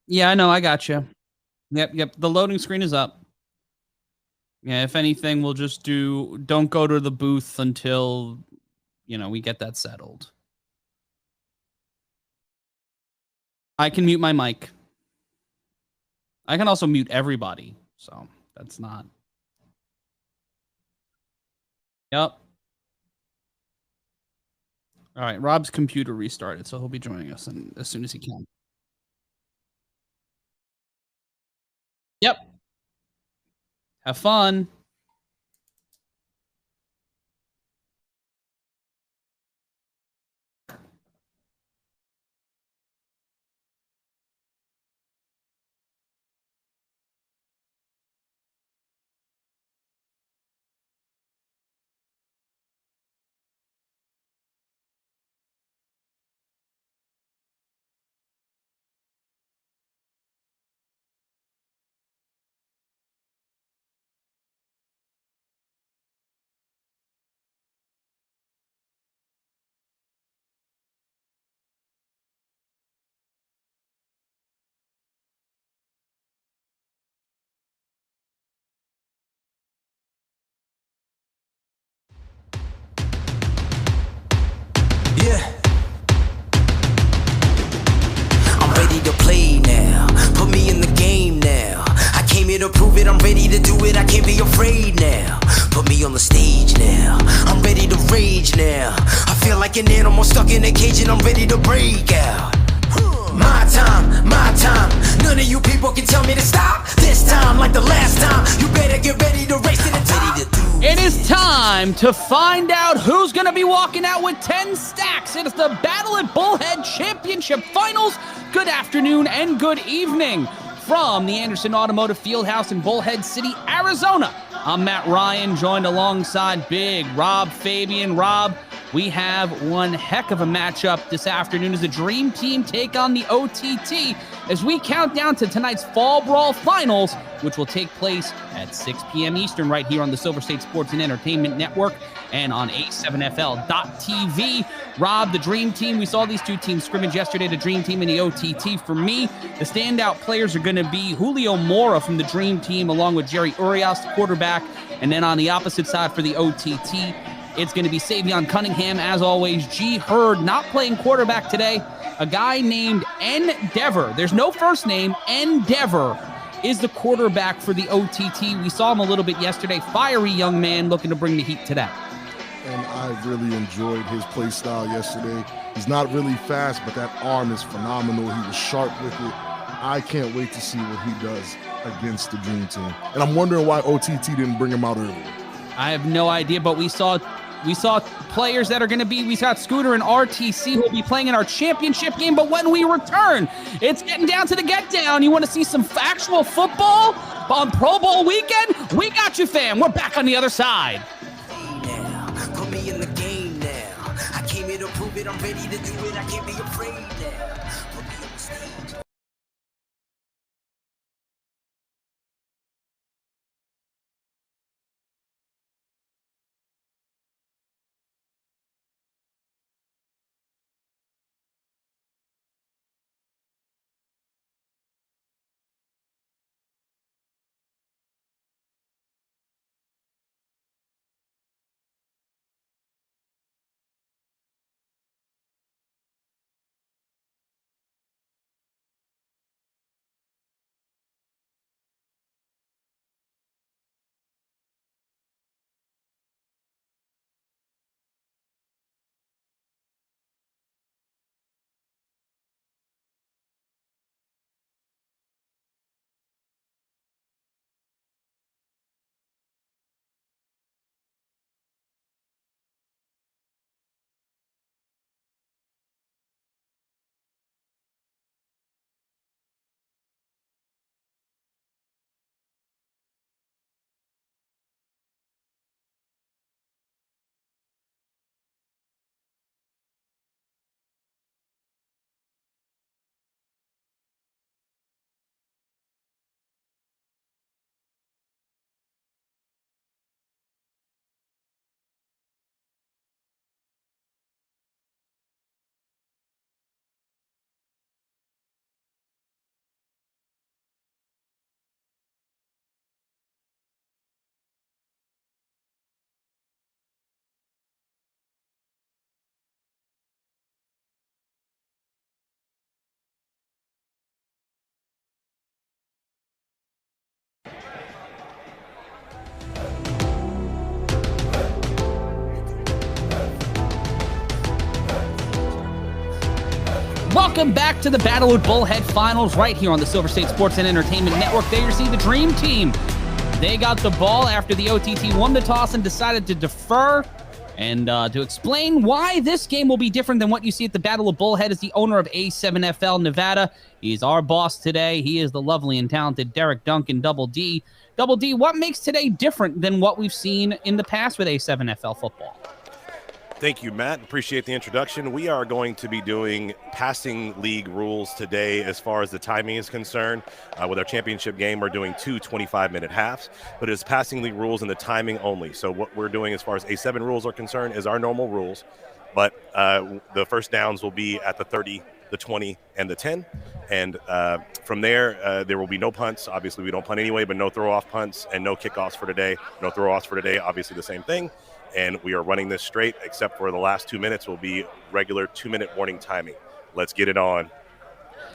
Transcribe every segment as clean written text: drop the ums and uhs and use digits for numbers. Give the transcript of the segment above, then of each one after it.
Yeah, I know. I got you. Yep, yep. The loading screen is up. Yeah, if anything, we'll just do don't go to the booth until, we get that settled. I can mute my mic. I can also mute everybody. So that's not. Yep. All right. Rob's computer restarted, so he'll be joining us as soon as he can. Yep. Have fun. Yeah. I'm ready to play now. Put me in the game now. I came here to prove it. I'm ready to do it. I can't be afraid now. Put me on the stage now. I'm ready to rage now. I feel like an animal stuck in a cage and I'm ready to break out. My time, my time. None of you people can tell me to stop. This time, like the last time, you better get ready to race to the top. It is time to find out who's going to be walking out with 10 stacks. It is the Battle at Bullhead Championship Finals. Good afternoon and good evening from the Anderson Automotive Fieldhouse in Bullhead City, Arizona. I'm Matt Ryan, joined alongside Big Rob Fabian. Rob, we have one heck of a matchup this afternoon as the Dream Team take on the OTT as we count down to tonight's Fall Brawl Finals, which will take place at 6 p.m. Eastern right here on the Silver State Sports and Entertainment Network and on A7FL.TV. Rob, the Dream Team, we saw these two teams scrimmage yesterday, the Dream Team and the OTT. For me, the standout players are going to be Julio Mora from the Dream Team along with Jerry Urias, the quarterback, and then on the opposite side for the OTT, it's going to be Savion Cunningham, as always. G. Hurd not playing quarterback today. A guy named Endeavor. There's no first name. Endeavor is the quarterback for the OTT. We saw him a little bit yesterday. Fiery young man looking to bring the heat today. And I really enjoyed his play style yesterday. He's not really fast, but that arm is phenomenal. He was sharp with it. I can't wait to see what he does against the Dream Team. And I'm wondering why OTT didn't bring him out earlier. I have no idea, but we saw players that are going to be, we got Scooter and RTC who will be playing in our championship game, but when we return, it's getting down to the get down. You want to see some actual football on Pro Bowl weekend? We got you, fam. We're back on the other side. Now, put me in the game now. I came here to prove it. I'm ready to do it. I can't be afraid now. Put me on the stage. Welcome back to the Battle at Bullhead Finals right here on the Silver State Sports and Entertainment Network. There you see the Dream Team. They got the ball after the OTT won the toss and decided to defer. And to explain why this game will be different than what you see at the Battle of Bullhead is the owner of A7FL Nevada. He's our boss today. He is the lovely and talented Derek Duncan, Double D. Double D, what makes today different than what we've seen in the past with A7FL football? Thank you, Matt. Appreciate the introduction. We are going to be doing passing league rules today as far as the timing is concerned. With our championship game, we're doing 2 25-minute halves, but it's passing league rules and the timing only. So what we're doing as far as A7 rules are concerned is our normal rules, but the first downs will be at the 30, the 20, and the 10. And from there, there will be no punts. Obviously, we don't punt anyway, but no throw-off punts and no kickoffs for today. No throw-offs for today, obviously the same thing. And we are running this straight, except for the last 2 minutes will be regular 2-minute warning timing. Let's get it on.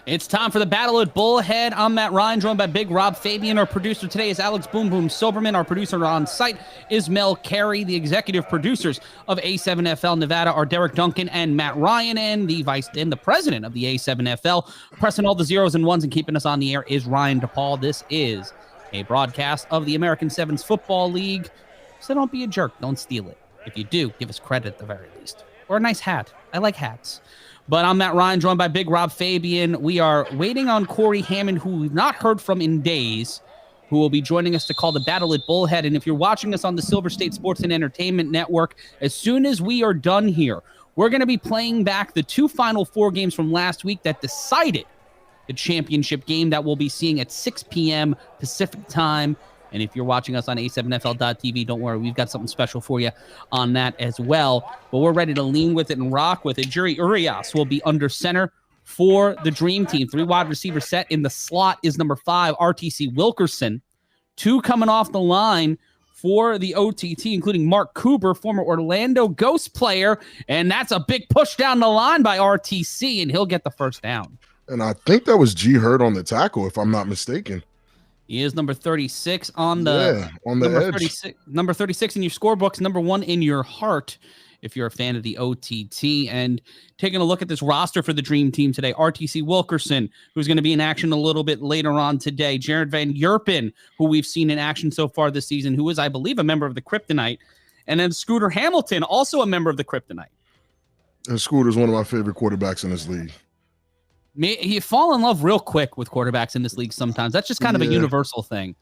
It's time for the Battle at Bullhead. I'm Matt Ryan, joined by Big Rob Fabian. Our producer today is Alex Boom Boom Soberman. Our producer on site is Mel Carey. The executive producers of A7FL Nevada are Derek Duncan and Matt Ryan, and the president of the A7FL, pressing all the zeros and ones and keeping us on the air, is Ryan DePaul. This is a broadcast of the American Sevens Football League. So don't be a jerk. Don't steal it. If you do, give us credit at the very least. Or a nice hat. I like hats. But I'm Matt Ryan, joined by Big Rob Fabian. We are waiting on Corey Hammond, who we've not heard from in days, who will be joining us to call the Battle at Bullhead. And if you're watching us on the Silver State Sports and Entertainment Network, as soon as we are done here, we're going to be playing back the 2 Final Four games from last week that decided the championship game that we'll be seeing at 6 p.m. Pacific time. And if you're watching us on A7FL.tv, don't worry, we've got something special for you on that as well. But we're ready to lean with it and rock with it. Jerry Urias will be under center for the Dream Team. 3 wide receiver set. In the slot is number 5, RTC Wilkerson. 2 coming off the line for the OTT, including Mark Cooper, former Orlando Ghost player. And that's a big push down the line by RTC, and he'll get the first down. And I think that was G. Hurd on the tackle, if I'm not mistaken. He is number 36 on the edge. 36, number 36 in your scorebooks, number 1 in your heart, if you're a fan of the OTT. And taking a look at this roster for the Dream Team today, RTC Wilkerson, who's going to be in action a little bit later on today, Jared Van Yerpen, who we've seen in action so far this season, who is, I believe, a member of the Kryptonite, and then Scooter Hamilton, also a member of the Kryptonite. And Scooter's one of my favorite quarterbacks in this league. You fall in love real quick with quarterbacks in this league sometimes. That's just kind of a universal thing.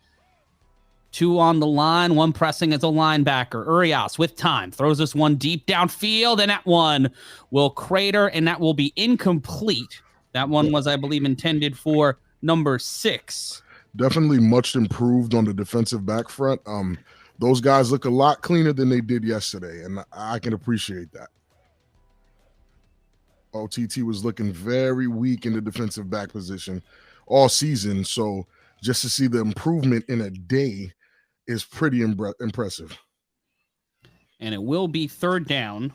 2 on the line, 1 pressing as a linebacker. Urias with time throws this one deep downfield, and that one will crater, and that will be incomplete. That one was, I believe, intended for number 6. Definitely much improved on the defensive back front. Those guys look a lot cleaner than they did yesterday, and I can appreciate that. OTT was looking very weak in the defensive back position all season, so just to see the improvement in a day is pretty impressive. And it will be 3rd down.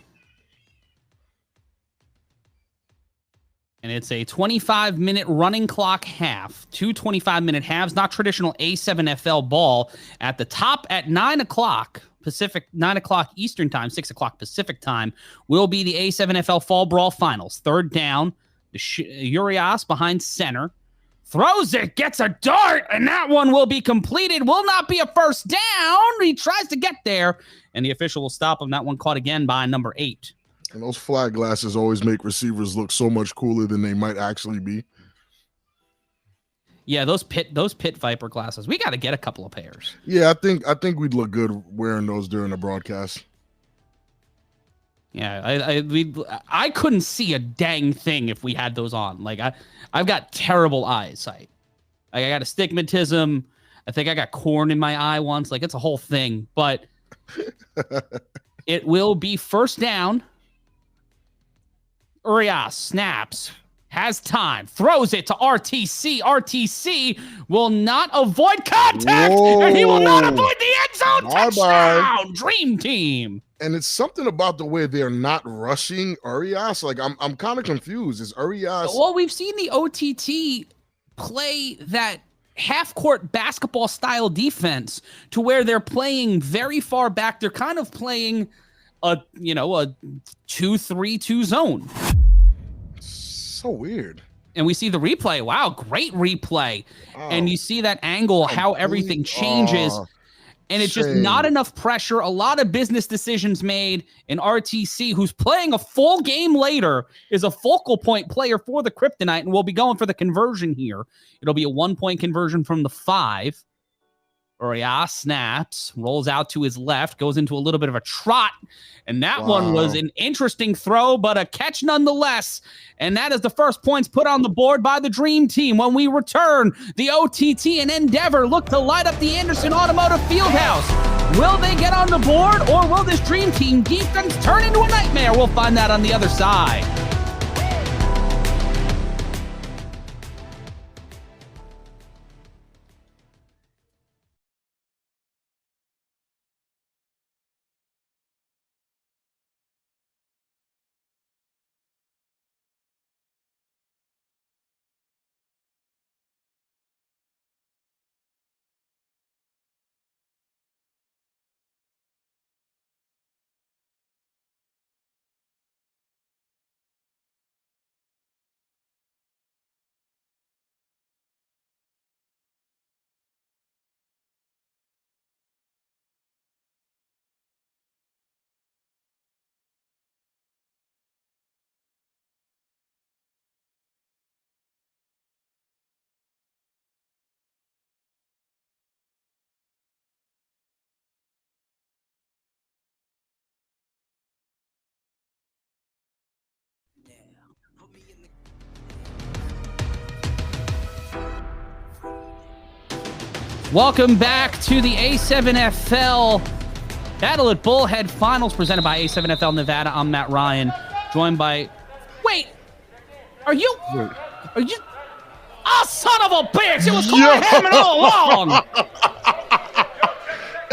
And it's a 25-minute running clock half, 2 25-minute halves, not traditional A7FL ball. At the top at 9 o'clock Pacific, 9 o'clock Eastern time, 6 o'clock Pacific time, will be the A7FL Fall Brawl Finals. 3rd down, Urias behind center. Throws it, gets a dart, and that one will be completed. Will not be a first down. He tries to get there, and the official will stop him. That one caught again by number 8. And those flag glasses always make receivers look so much cooler than they might actually be. Yeah, those pit viper glasses. We got to get a couple of pairs. Yeah, I think we'd look good wearing those during the broadcast. Yeah, I couldn't see a dang thing if we had those on. Like I've got terrible eyesight. Like I got astigmatism. I think I got corn in my eye once. Like it's a whole thing. But it will be 1st down. Urias snaps. Has time, throws it to RTC. RTC will not avoid contact, and he will not avoid the end zone. Touchdown, Dream Team. And it's something about the way they're not rushing Urias. Like I'm kind of confused. Is Urias? Well, we've seen the OTT play that half-court basketball style defense to where they're playing very far back. They're kind of playing a 2-3-2 zone. So weird. And we see the replay. Wow, great replay. Oh, and you see that angle, how everything changes. And it's just not enough pressure. A lot of business decisions made. And RTC, who's playing a full game later, is a focal point player for the Kryptonite. And we'll be going for the conversion here. It'll be a 1-point conversion from the 5. Uriah snaps, rolls out to his left, goes into a little bit of a trot. And that one was an interesting throw, but a catch nonetheless. And that is the first points put on the board by the Dream Team. When we return, the OTT and Endeavor look to light up the Anderson Automotive Fieldhouse. Will they get on the board, or will this Dream Team defense turn into a nightmare? We'll find that on the other side. Welcome back to the A7FL Battle at Bullhead Finals presented by A7FL Nevada. I'm Matt Ryan, joined by... Wait! Are you... Oh, son of a bitch! It was Corey Hammond all along!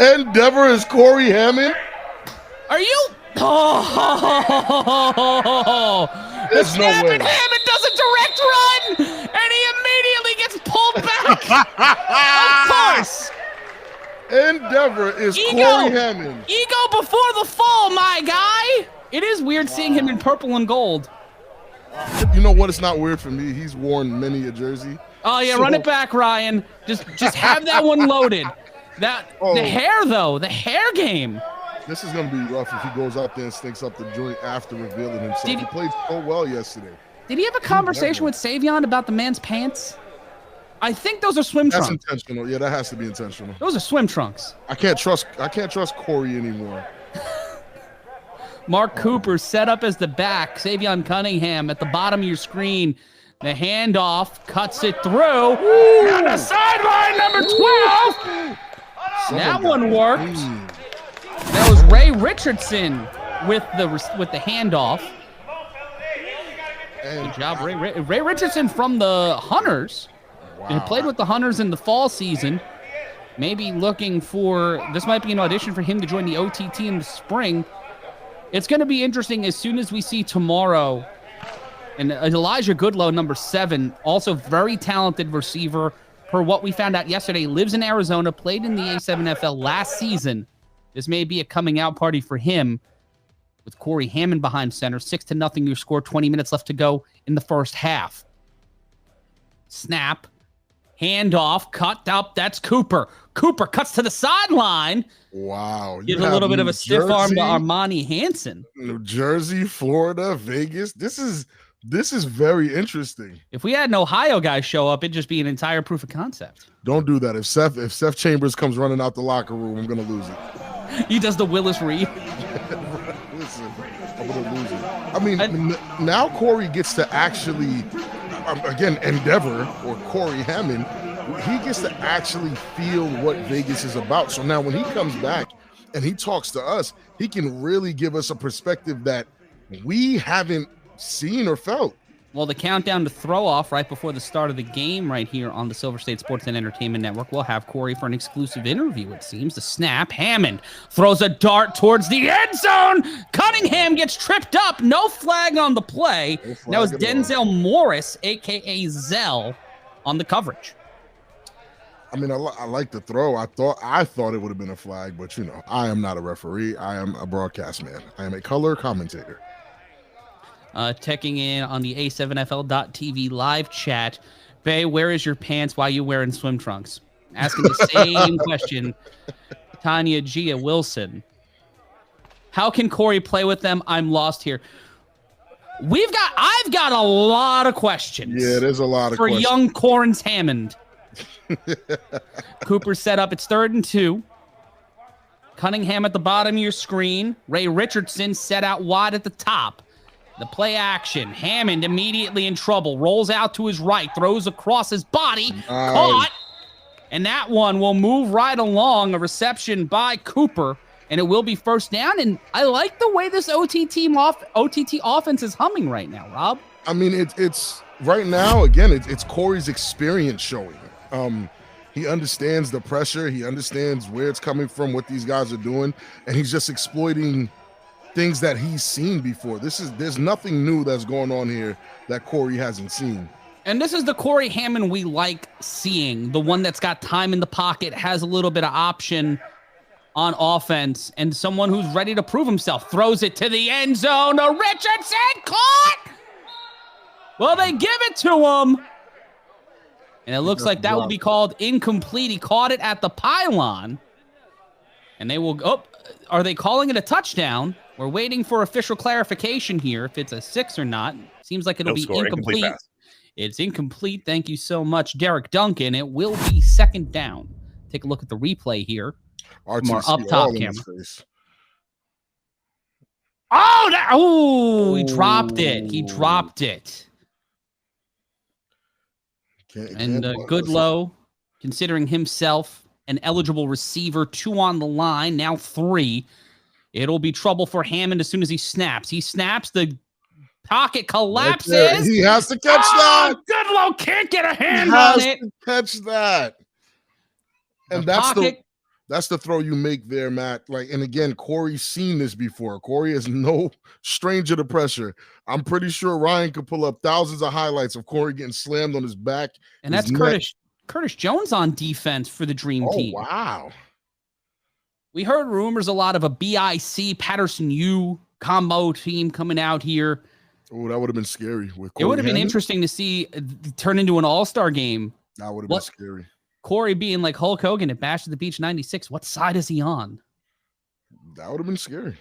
Endeavor is Corey Hammond? Are you... Oh! The snap and Hammond does a direct run! And he immediately gets pulled back! Of course! Endeavor is Corey Hammond. Ego before the fall, my guy! It is weird seeing him in purple and gold. You know what? It's not weird for me. He's worn many a jersey. Oh, yeah, run it back, Ryan. Just have that one loaded. The hair, though. The hair game. This is going to be rough if he goes out there and stinks up the joint after revealing himself. He played so well yesterday. Did he have a conversation with Savion about the man's pants? I think those are swim trunks. That's intentional. Yeah, that has to be intentional. Those are swim trunks. I can't trust Corey anymore. Mark Cooper set up as the back. Savion Cunningham at the bottom of your screen. The handoff cuts it through. On the sideline, number 12. That one worked. That was Ray Richardson with the handoff. Good job, Ray Richardson from the Hunters. Wow. He played with the Hunters in the fall season. Maybe looking for, this might be an audition for him to join the OTT in the spring. It's going to be interesting as soon as we see tomorrow. And Elijah Goodlow, number 7, also very talented receiver. Per what we found out yesterday, lives in Arizona, played in the A7FL last season. This may be a coming out party for him with Corey Hammond behind center. 6-0 your score, 20 minutes left to go in the first half. Snap, handoff, cut up. That's Cooper. Cooper cuts to the sideline. Wow. Gives a little bit of a stiff arm to Armani Hansen. New Jersey, Florida, Vegas. This is very interesting. If we had an Ohio guy show up, it'd just be an entire proof of concept. Don't do that. If Seth Chambers comes running out the locker room, I'm going to lose it. He does the Willis Reed. Listen, I'm going to lose it. I mean, now Corey gets to actually, again, Endeavor or Corey Hammond, he gets to actually feel what Vegas is about. So now when he comes back and he talks to us, he can really give us a perspective that we haven't seen or felt. Well, the countdown to throw off right before the start of the game right here on the Silver State Sports and Entertainment Network. We'll have Corey for an exclusive interview, it seems. The snap. Hammond throws a dart towards the end zone. Cunningham gets tripped up. No flag on the play. That was Denzel Morris, a.k.a. Zell, on the coverage. I mean, I like the throw. I thought it would have been a flag, but, you know, I am not a referee. I am a broadcast man. I am a color commentator. checking in on the A7FL.TV live chat. Bay, where is your pants? Why are you wearing swim trunks? Asking the same question. Tanya Gia Wilson. How can Corey play with them? I'm lost here. I've got a lot of questions. Yeah, there's a lot of questions. For young Corrins Hammond. Cooper set up. It's 3rd and 2. Cunningham at the bottom of your screen. Ray Richardson set out wide at the top. The play action. Hammond immediately in trouble. Rolls out to his right. Throws across his body. Caught. And that one will move right along. A reception by Cooper. And it will be first down. And I like the way this OTT offense is humming right now, Rob. I mean, it's right now, again, it's Corey's experience showing. He understands the pressure. He understands where it's coming from, what these guys are doing. And he's just exploiting things that he's seen before. There's nothing new that's going on here that Corey hasn't seen. And this is the Corey Hammond we like seeing. The one that's got time in the pocket, has a little bit of option on offense, and someone who's ready to prove himself. Throws it to the end zone to Richardson. Caught! Well, they give it to him. And it looks like that will be called incomplete. He caught it at the pylon. And they will... Oh, are they calling it a touchdown? We're waiting for official clarification here, if it's a 6 or not. Seems like it'll be incomplete. It's incomplete. Thank you so much, Derek Duncan. It will be 2nd down. Take a look at the replay here. More up top camera. Oh, he dropped it. He dropped it. Goodlow, considering himself an eligible receiver, 2 on the line, now 3. It'll be trouble for Hammond as soon as he snaps. He snaps, the pocket collapses. Right, he has to catch that. Goodlow can't get a hand on it. Catch that. And that's the throw you make there, Matt. Like, and again, Corey's seen this before. Corey is no stranger to pressure. I'm pretty sure Ryan could pull up thousands of highlights of Corey getting slammed on his back. And that's Curtis Jones on defense for the Dream Team. Oh, wow. We heard rumors a lot of a BIC Patterson U combo team coming out here. Oh, that would have been scary. It would have been interesting to see turn into an all-star game. That would have been scary. Corey being like Hulk Hogan at Bash at the Beach 96. What side is he on? That would have been scary.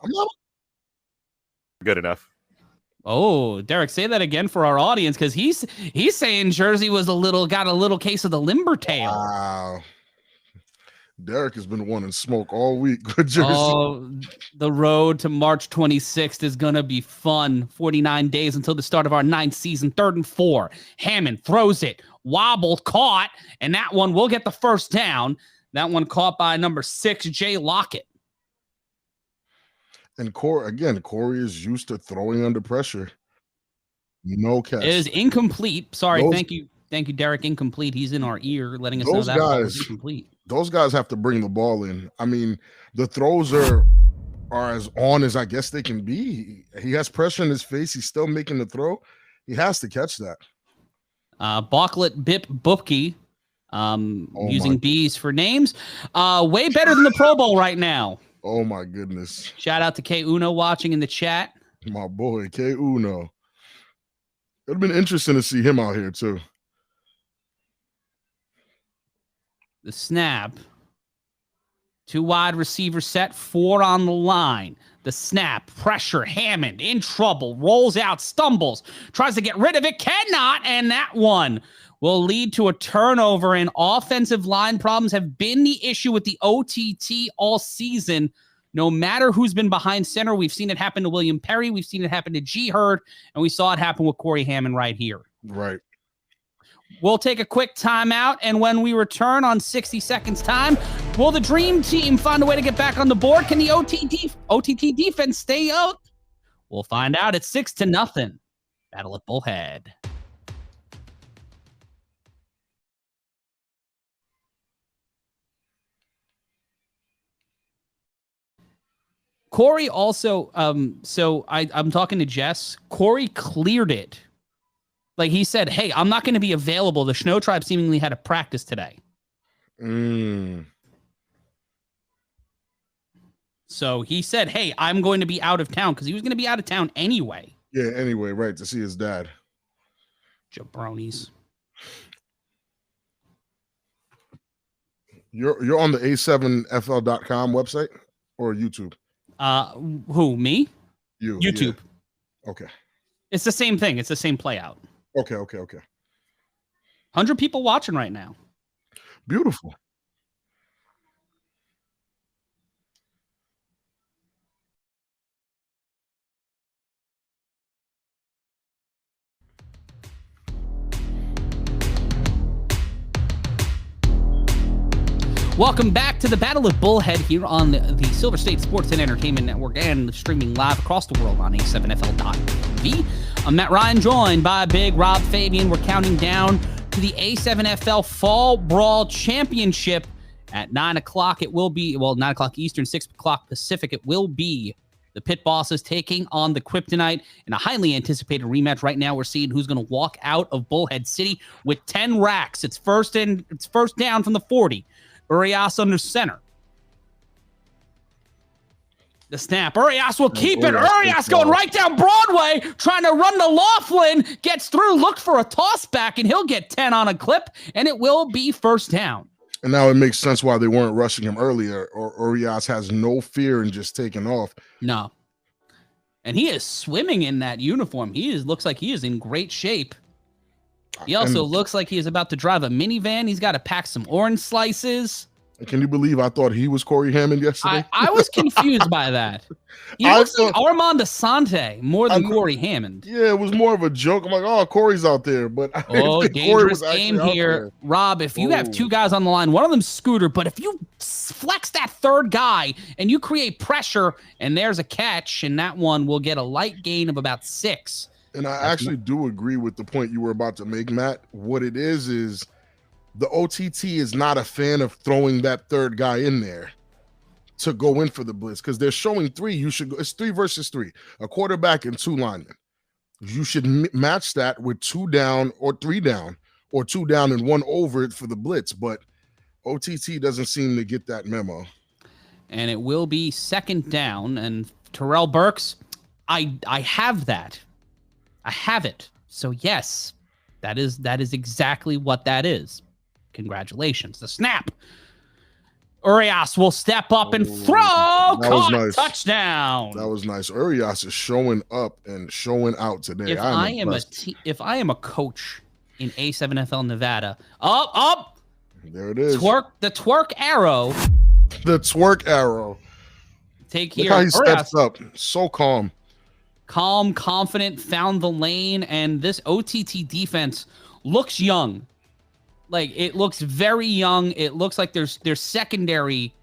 I'm not good enough. Oh, Derek, say that again for our audience, because he's saying Jersey was got a little case of the limber tail. Wow. Derek has been wanting smoke all week with Jersey. Oh, the road to March 26th is going to be fun. 49 days until the start of our 9th season. 3rd and 4. Hammond throws it. Wobble, caught. And that one will get the first down. That one caught by number 6, Jay Lockett. And Corey is used to throwing under pressure. No catch. It is incomplete. Sorry, thank you, Derek. Incomplete. He's in our ear, letting us know that was incomplete. Those guys have to bring the ball in. I mean, the throws are as on as I guess they can be. He has pressure in his face. He's still making the throw. He has to catch that. Boklet Bip Bupke, using B's for names. Way better than the Pro Bowl right now. Oh, my goodness. Shout out to K Uno watching in the chat. My boy, K Uno. It would have been interesting to see him out here, too. The snap. 2 wide receiver set, 4 on the line. The snap, pressure, Hammond in trouble, rolls out, stumbles, tries to get rid of it, cannot, and that one will lead to a turnover, and offensive line problems have been the issue with the OTT all season. No matter who's been behind center, we've seen it happen to William Perry, we've seen it happen to G. Hurd, and we saw it happen with Corey Hammond right here. Right. We'll take a quick timeout, and when we return on 60 seconds time, will the Dream Team find a way to get back on the board? Can the OTT defense stay out? We'll find out. It's 6-0. Battle at Bullhead. Corey also, so I'm talking to Jess. Corey cleared it. Like he said, hey, I'm not going to be available. The Snow Tribe seemingly had a practice today. So he said, hey, I'm going to be out of town because he was going to be out of town anyway. Yeah, anyway, right, to see his dad. Jabronis. You're on the A7FL.com website or YouTube? Who, me? You. YouTube. Yeah. Okay. It's the same thing. It's the same play out. Okay. 100 people watching right now. Beautiful. Welcome back to the Battle of Bullhead here on the Silver State Sports and Entertainment Network and streaming live across the world on A7FL.tv. I'm Matt Ryan, joined by Big Rob Fabian. We're counting down to the A7FL Fall Brawl Championship at 9 o'clock. It will be, 9 o'clock Eastern, 6 o'clock Pacific. It will be the Pit Bosses taking on the Kryptonite in a highly anticipated rematch. Right now, we're seeing who's going to walk out of Bullhead City with 10 racks. It's first down from the 40. Urias under center. The snap. Urias will keep it. Urias going right down Broadway, trying to run to Laughlin. Gets through, looked for a toss back, and he'll get 10 on a clip, and it will be first down. And now it makes sense why they weren't rushing him earlier. Or Urias has no fear in just taking off. No. And he is swimming in that uniform. Looks like he is in great shape. He also looks like he is about to drive a minivan. He's got to pack some orange slices. Can you believe I thought he was Corey Hammond yesterday? I was confused by that. He looks like Armand Asante more than Corey Hammond. Yeah, it was more of a joke. I'm like, oh, Corey's out there. But I think dangerous game here. Rob, if you have two guys on the line, one of them's Scooter, but if you flex that third guy and you create pressure and there's a catch, and that one will get a light gain of about 6. And I actually do agree with the point you were about to make, Matt. What it is the OTT is not a fan of throwing that third guy in there to go in for the blitz because they're showing 3. You should go. It's 3 versus 3, a quarterback and 2 linemen. You should match that with 2 down or 3 down or 2 down and 1 over for the blitz. But OTT doesn't seem to get that memo. And it will be second down. And Terrell Burks, I have that. I have it. So yes, that is exactly what that is. Congratulations. The snap. Urias will step up and throw. That was nice. Touchdown. That was nice. Urias is showing up and showing out today. If I am a coach in A7FL Nevada, up. There it is. The twerk arrow. The twerk arrow. Take here. Look how he steps up. So calm. Calm, confident, found the lane, and this OTT defense looks young. Like, it looks very young. It looks like their secondary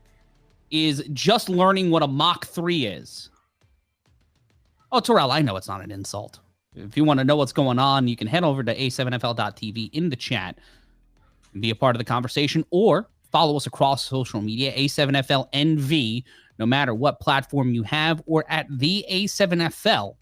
is just learning what a Mach 3 is. Oh, Terrell, I know it's not an insult. If you want to know what's going on, you can head over to A7FL.tv in the chat and be a part of the conversation, or follow us across social media, A7FL no matter what platform you have, or at the A7FL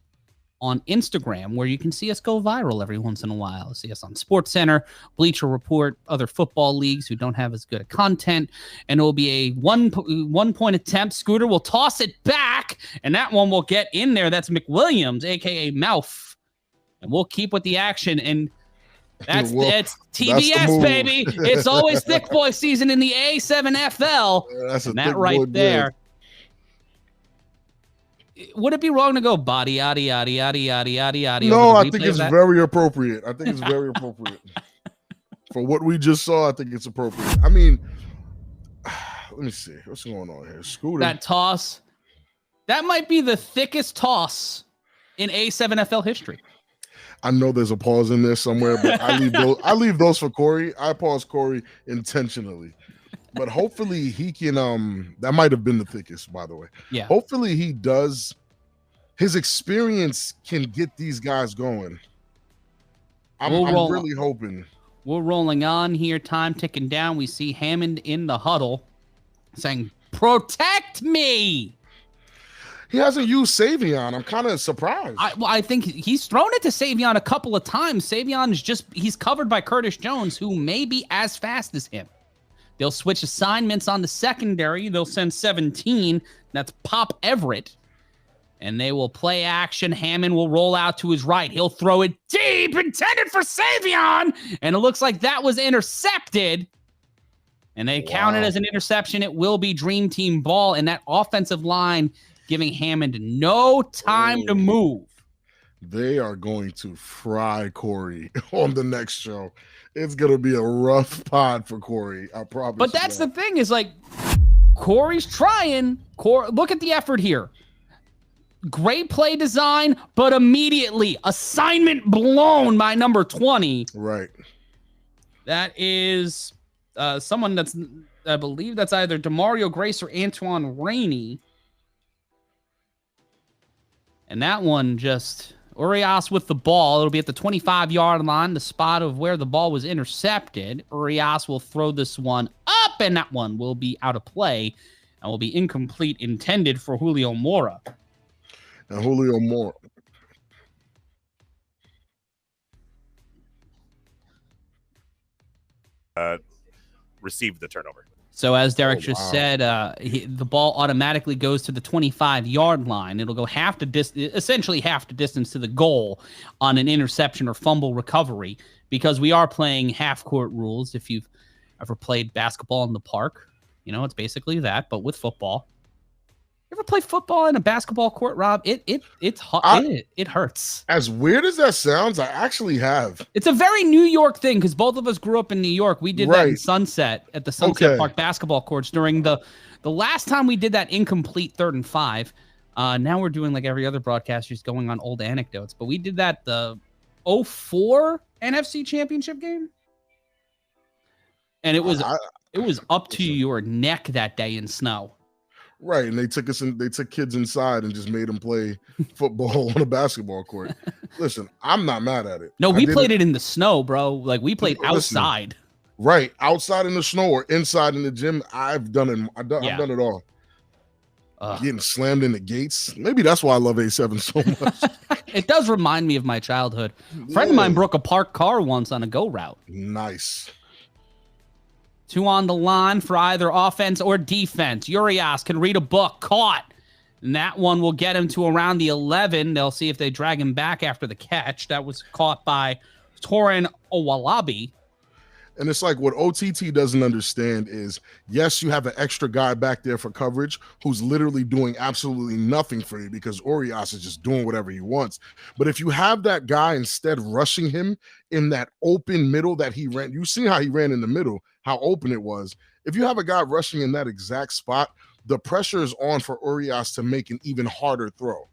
on Instagram, where you can see us go viral every once in a while. See us on SportsCenter, Bleacher Report, other football leagues who don't have as good a content, and it will be a one-point attempt. Scooter will toss it back, and that one will get in there. That's McWilliams, a.k.a. Mouth, and we'll keep with the action, and that's TBS, baby. It's always thick boy season in the A7FL. That's and that right there. Deal. Would it be wrong to go body, yaddy, yaddy, yaddy, yaddy, yaddy, yaddy? No, I think it's very appropriate. I think it's very appropriate. For what we just saw, I think it's appropriate. I mean, let me see. What's going on here? Scooter. That toss. That might be the thickest toss in A7FL history. I know there's a pause in there somewhere, but I leave those for Corey. I pause Corey intentionally. But hopefully he can, that might have been the thickest, by the way. Yeah. Hopefully he does. His experience can get these guys going. I'm really hoping. We're rolling on here. Time ticking down. We see Hammond in the huddle saying, protect me. He hasn't used Savion. I'm kind of surprised. I think he's thrown it to Savion a couple of times. Savion is he's covered by Curtis Jones, who may be as fast as him. They'll switch assignments on the secondary. They'll send 17. That's Pop Everett. And they will play action. Hammond will roll out to his right. He'll throw it deep, intended for Savion. And it looks like that was intercepted. And they count it as an interception. It will be Dream Team ball. And that offensive line giving Hammond no time to move. They are going to fry Corey on the next show. It's going to be a rough pod for Corey. I promise. But that's the thing is like Corey's trying. Look at the effort here. Great play design, but immediately assignment blown by number 20. Right. That is someone that's, I believe that's either DeMario Grace or Antoine Rainey. And that one just, Urias with the ball. It'll be at the 25-yard line, the spot of where the ball was intercepted. Urias will throw this one up, and that one will be out of play and will be incomplete, intended for Julio Mora. And Julio Mora. Received the turnover. So as Derek just said, the ball automatically goes to the 25-yard line. It'll go essentially half the distance to the goal on an interception or fumble recovery, because we are playing half-court rules. If you've ever played basketball in the park, you know, it's basically that, but with football. You ever play football in a basketball court, Rob? It hurts. As weird as that sounds, I actually have. It's a very New York thing because both of us grew up in New York. We did that in Sunset at the Sunset Park basketball courts during the last time we did that incomplete 3rd and 5. Now we're doing like every other broadcast, just going on old anecdotes. But we did that the 04 NFC Championship game, and it was up to your neck that day in snow. Right, and they took kids inside and just made them play football on a basketball court. Listen, I'm not mad at it. No, we played it in the snow, bro. Like we played outside. Right, outside in the snow or inside in the gym. I've done it. I've done it all. Getting slammed in the gates. Maybe that's why I love A7 so much. It does remind me of my childhood. A friend of mine broke a parked car once on a go route. Nice. 2 on the line for either offense or defense. Urias can read a book. Caught. And that one will get him to around the 11. They'll see if they drag him back after the catch. That was caught by Torin Owalabi. And it's like what OTT doesn't understand is, yes, you have an extra guy back there for coverage who's literally doing absolutely nothing for you because Urias is just doing whatever he wants. But if you have that guy instead rushing him in that open middle that he ran, you see how he ran in the middle, how open it was. If you have a guy rushing in that exact spot, the pressure is on for Urias to make an even harder throw.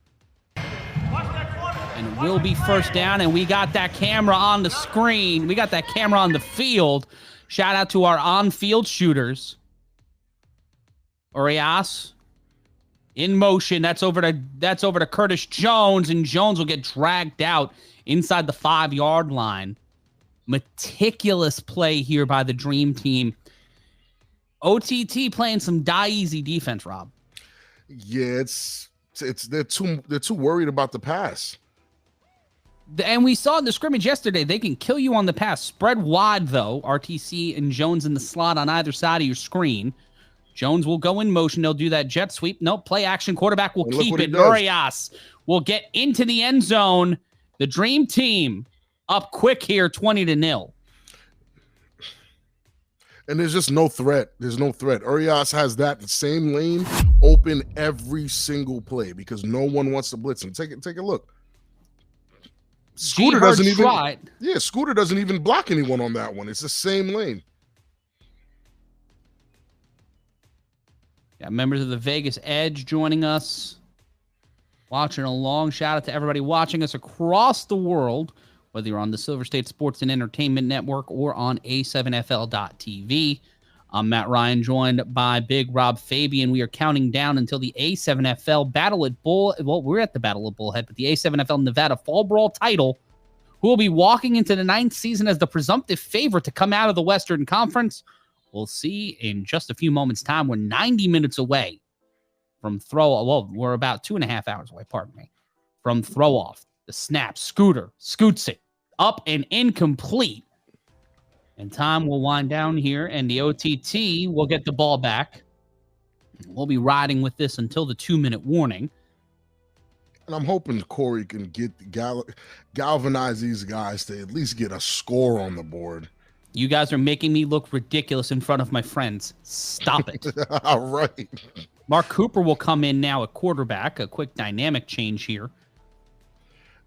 And it will be first down, and we got that camera on the screen. We got that camera on the field. Shout out to our on-field shooters. Urias in motion. That's over to Curtis Jones, and Jones will get dragged out inside the 5-yard line. Meticulous play here by the Dream Team. OTT playing some die-easy defense, Rob. Yeah, they're too worried about the pass. And we saw in the scrimmage yesterday, they can kill you on the pass. Spread wide, though. RTC and Jones in the slot on either side of your screen. Jones will go in motion. They'll do that jet sweep. No, play action. Quarterback will keep it. Urias will get into the end zone. The Dream Team up quick here, 20-0. And there's just no threat. There's no threat. Urias has that same lane open every single play because no one wants to blitz him. Take a look. Scooter doesn't even block anyone on that one. It's the same lane. Yeah, members of the Vegas Edge joining us, watching along. Shout out to everybody watching us across the world, whether you're on the Silver State Sports and Entertainment Network or on A7FL.tv. I'm Matt Ryan, joined by Big Rob Fabian. We are counting down until the A7FL Battle at Bull. Well, we're at the Battle at Bullhead, but the A7FL Nevada Fall Brawl title, who will be walking into the 9th season as the presumptive favorite to come out of the Western Conference. We'll see in just a few moments' time. We're 90 minutes away from throw. Well, we're about 2.5 hours away, pardon me, from throw off. The snap, Scooter scoots it up and incomplete. And time will wind down here, and the OTT will get the ball back. We'll be riding with this until the 2-minute warning. And I'm hoping Corey can galvanize these guys to at least get a score on the board. You guys are making me look ridiculous in front of my friends. Stop it. All right. Mark Cooper will come in now at quarterback. A quick dynamic change here.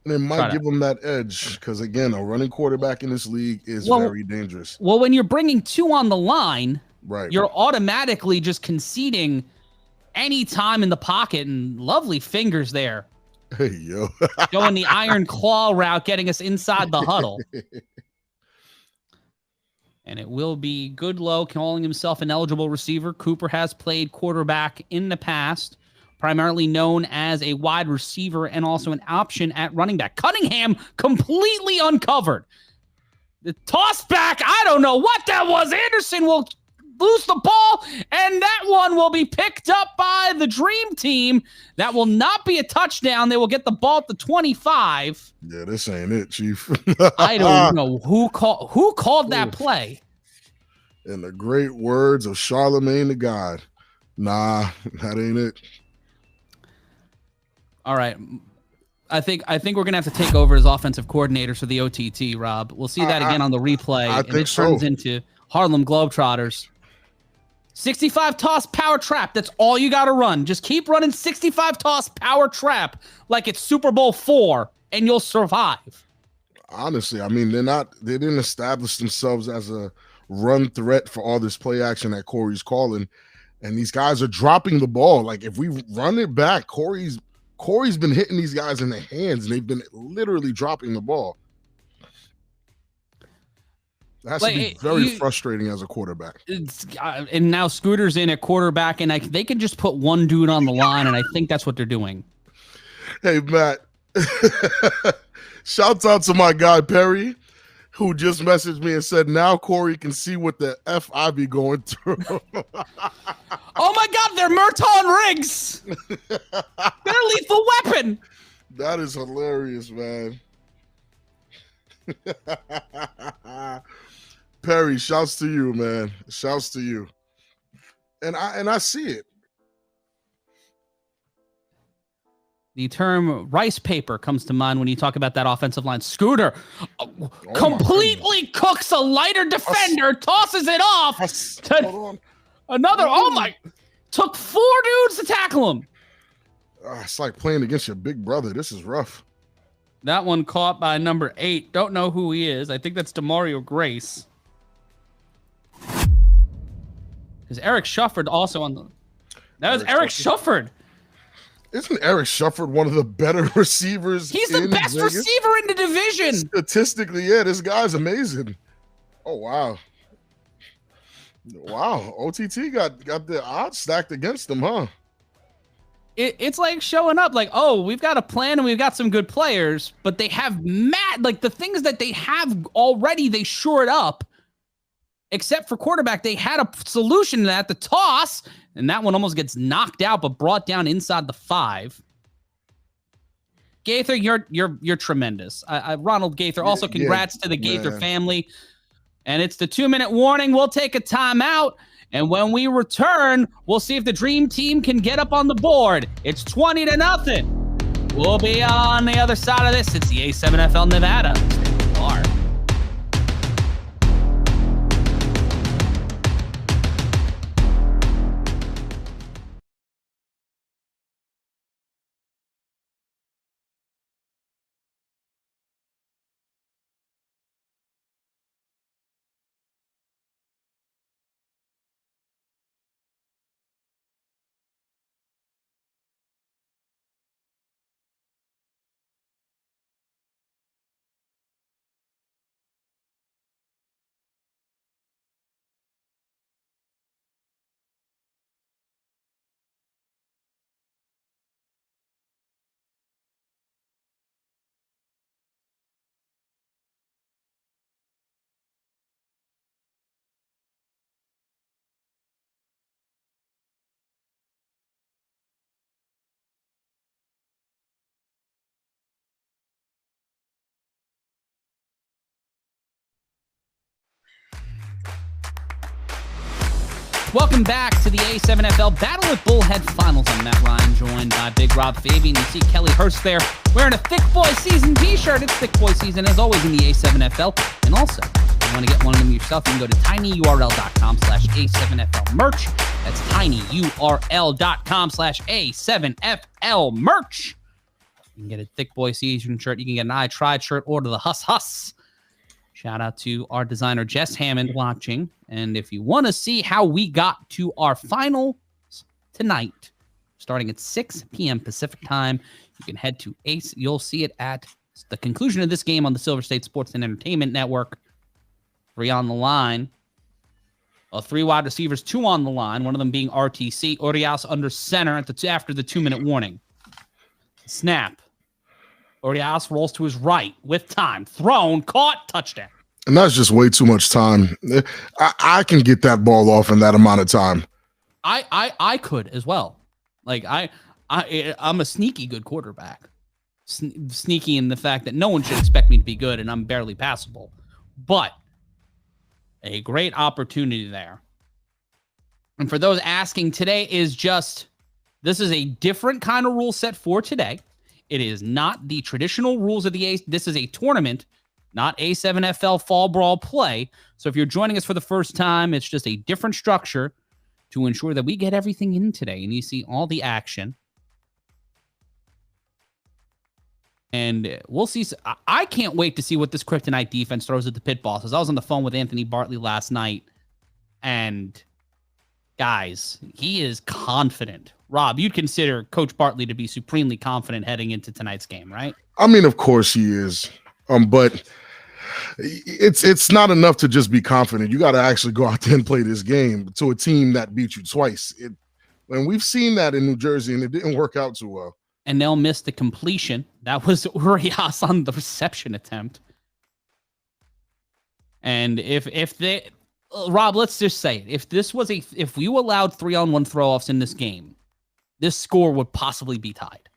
And it might give them that edge because, again, a running quarterback in this league is very dangerous. Well, when you're bringing 2 on the line, right, you're automatically just conceding any time in the pocket, and lovely fingers there. Hey, yo. Going the iron claw route, getting us inside the huddle. And it will be Goodlow calling himself an eligible receiver. Cooper has played quarterback in the past, primarily known as a wide receiver and also an option at running back. Cunningham completely uncovered. The toss back, I don't know what that was. Anderson will lose the ball, and that one will be picked up by the Dream Team. That will not be a touchdown. They will get the ball at the 25. Yeah, this ain't it, Chief. I don't know who called that play. In the great words of Charlemagne the God, nah, that ain't it. All right. I think we're gonna have to take over as offensive coordinators for the OTT, Rob. We'll see that again on the replay. I think so. Turns into Harlem Globetrotters. 65 toss power trap. That's all you got to run. Just keep running 65 toss power trap like it's Super Bowl 4, and you'll survive. Honestly, I mean, they didn't establish themselves as a run threat for all this play action that Corey's calling, and these guys are dropping the ball. Like if we run it back, Corey's been hitting these guys in the hands, and they've been literally dropping the ball. That has to be very frustrating as a quarterback. And now Scooter's in at quarterback, and they can just put one dude on the line, and I think that's what they're doing. Hey, Matt. Shouts out to my guy, Perry, who just messaged me and said, now Corey can see what the F I be going through. Oh, my God, they're Merton Riggs. They're Lethal Weapon. That is hilarious, man. Perry, shouts to you, man. Shouts to you. And I see it. The term rice paper comes to mind when you talk about that offensive line. Scooter completely cooks a lighter defender, tosses it off to another. Took 4 dudes to tackle him. It's like playing against your big brother. This is rough. That one caught by number 8. Don't know who he is. I think that's DeMario Grace. Because Eric Shufford also on the... That was Eric Shufford. Isn't Eric Shufford one of the better receivers? He's the best receiver in the division. Statistically, yeah, this guy's amazing. Oh, wow. Wow, OTT got the odds stacked against him, huh? It's like showing up like, oh, we've got a plan and we've got some good players, but they have like the things that they have already, they shored up. Except for quarterback, they had a solution to that, the toss, and that one almost gets knocked out, but brought down inside the 5. Gaither, you're tremendous. Ronald Gaither. Also, congrats to the Gaither family. And it's the 2-minute warning. We'll take a timeout. And when we return, we'll see if the Dream Team can get up on the board. It's 20-0. We'll be on the other side of this. It's the A7FL Nevada. Welcome back to the A7FL Battle at Bullhead Finals. I'm Matt Ryan, joined by Big Rob Fabian. You see Kelly Hurst there wearing a Thick Boy Season t-shirt. It's Thick Boy Season, as always, in the A7FL. And also, if you want to get one of them yourself, you can go to tinyurl.com/A7FL merch. That's tinyurl.com/A7FL merch. You can get a Thick Boy Season shirt. You can get an I Tried shirt. Order the Huss Huss. Shout out to our designer, Jess Hammond, watching. And if you want to see how we got to our finals tonight, starting at 6 p.m. Pacific time, you can head to Ace. You'll see it at the conclusion of this game on the Silver State Sports and Entertainment Network. 3 on the line. 3 wide receivers, 2 on the line. One of them being RTC. Urias under center after the 2-minute warning. Snap. Urias rolls to his right with time. Thrown, caught, touchdown. And that's just way too much time. I can get that ball off in that amount of time. I could as well. Like I'm a sneaky good quarterback. Sneaky in the fact that no one should expect me to be good and I'm barely passable. But a great opportunity there. And for those asking, today is this is a different kind of rule set for today. It is not the traditional rules of the this is a tournament, not A7FL Fall Brawl play. So if you're joining us for the first time, it's just a different structure to ensure that we get everything in today and you see all the action. And we'll see. I can't wait to see what this Kryptonite defense throws at the pit bosses. I was on the phone with Anthony Bartley last night, and guys, he is confident. Rob, you'd consider Coach Bartley to be supremely confident heading into tonight's game, right? I mean, of course he is. But it's not enough to just be confident. You got to actually go out there and play this game to a team that beat you twice. And we've seen that in New Jersey, and it didn't work out too well. And they'll miss the completion. That was Urias on the reception attempt. And if they, Rob, let's just say it. If we allowed 3-on-1 throw-offs in this game, this score would possibly be tied.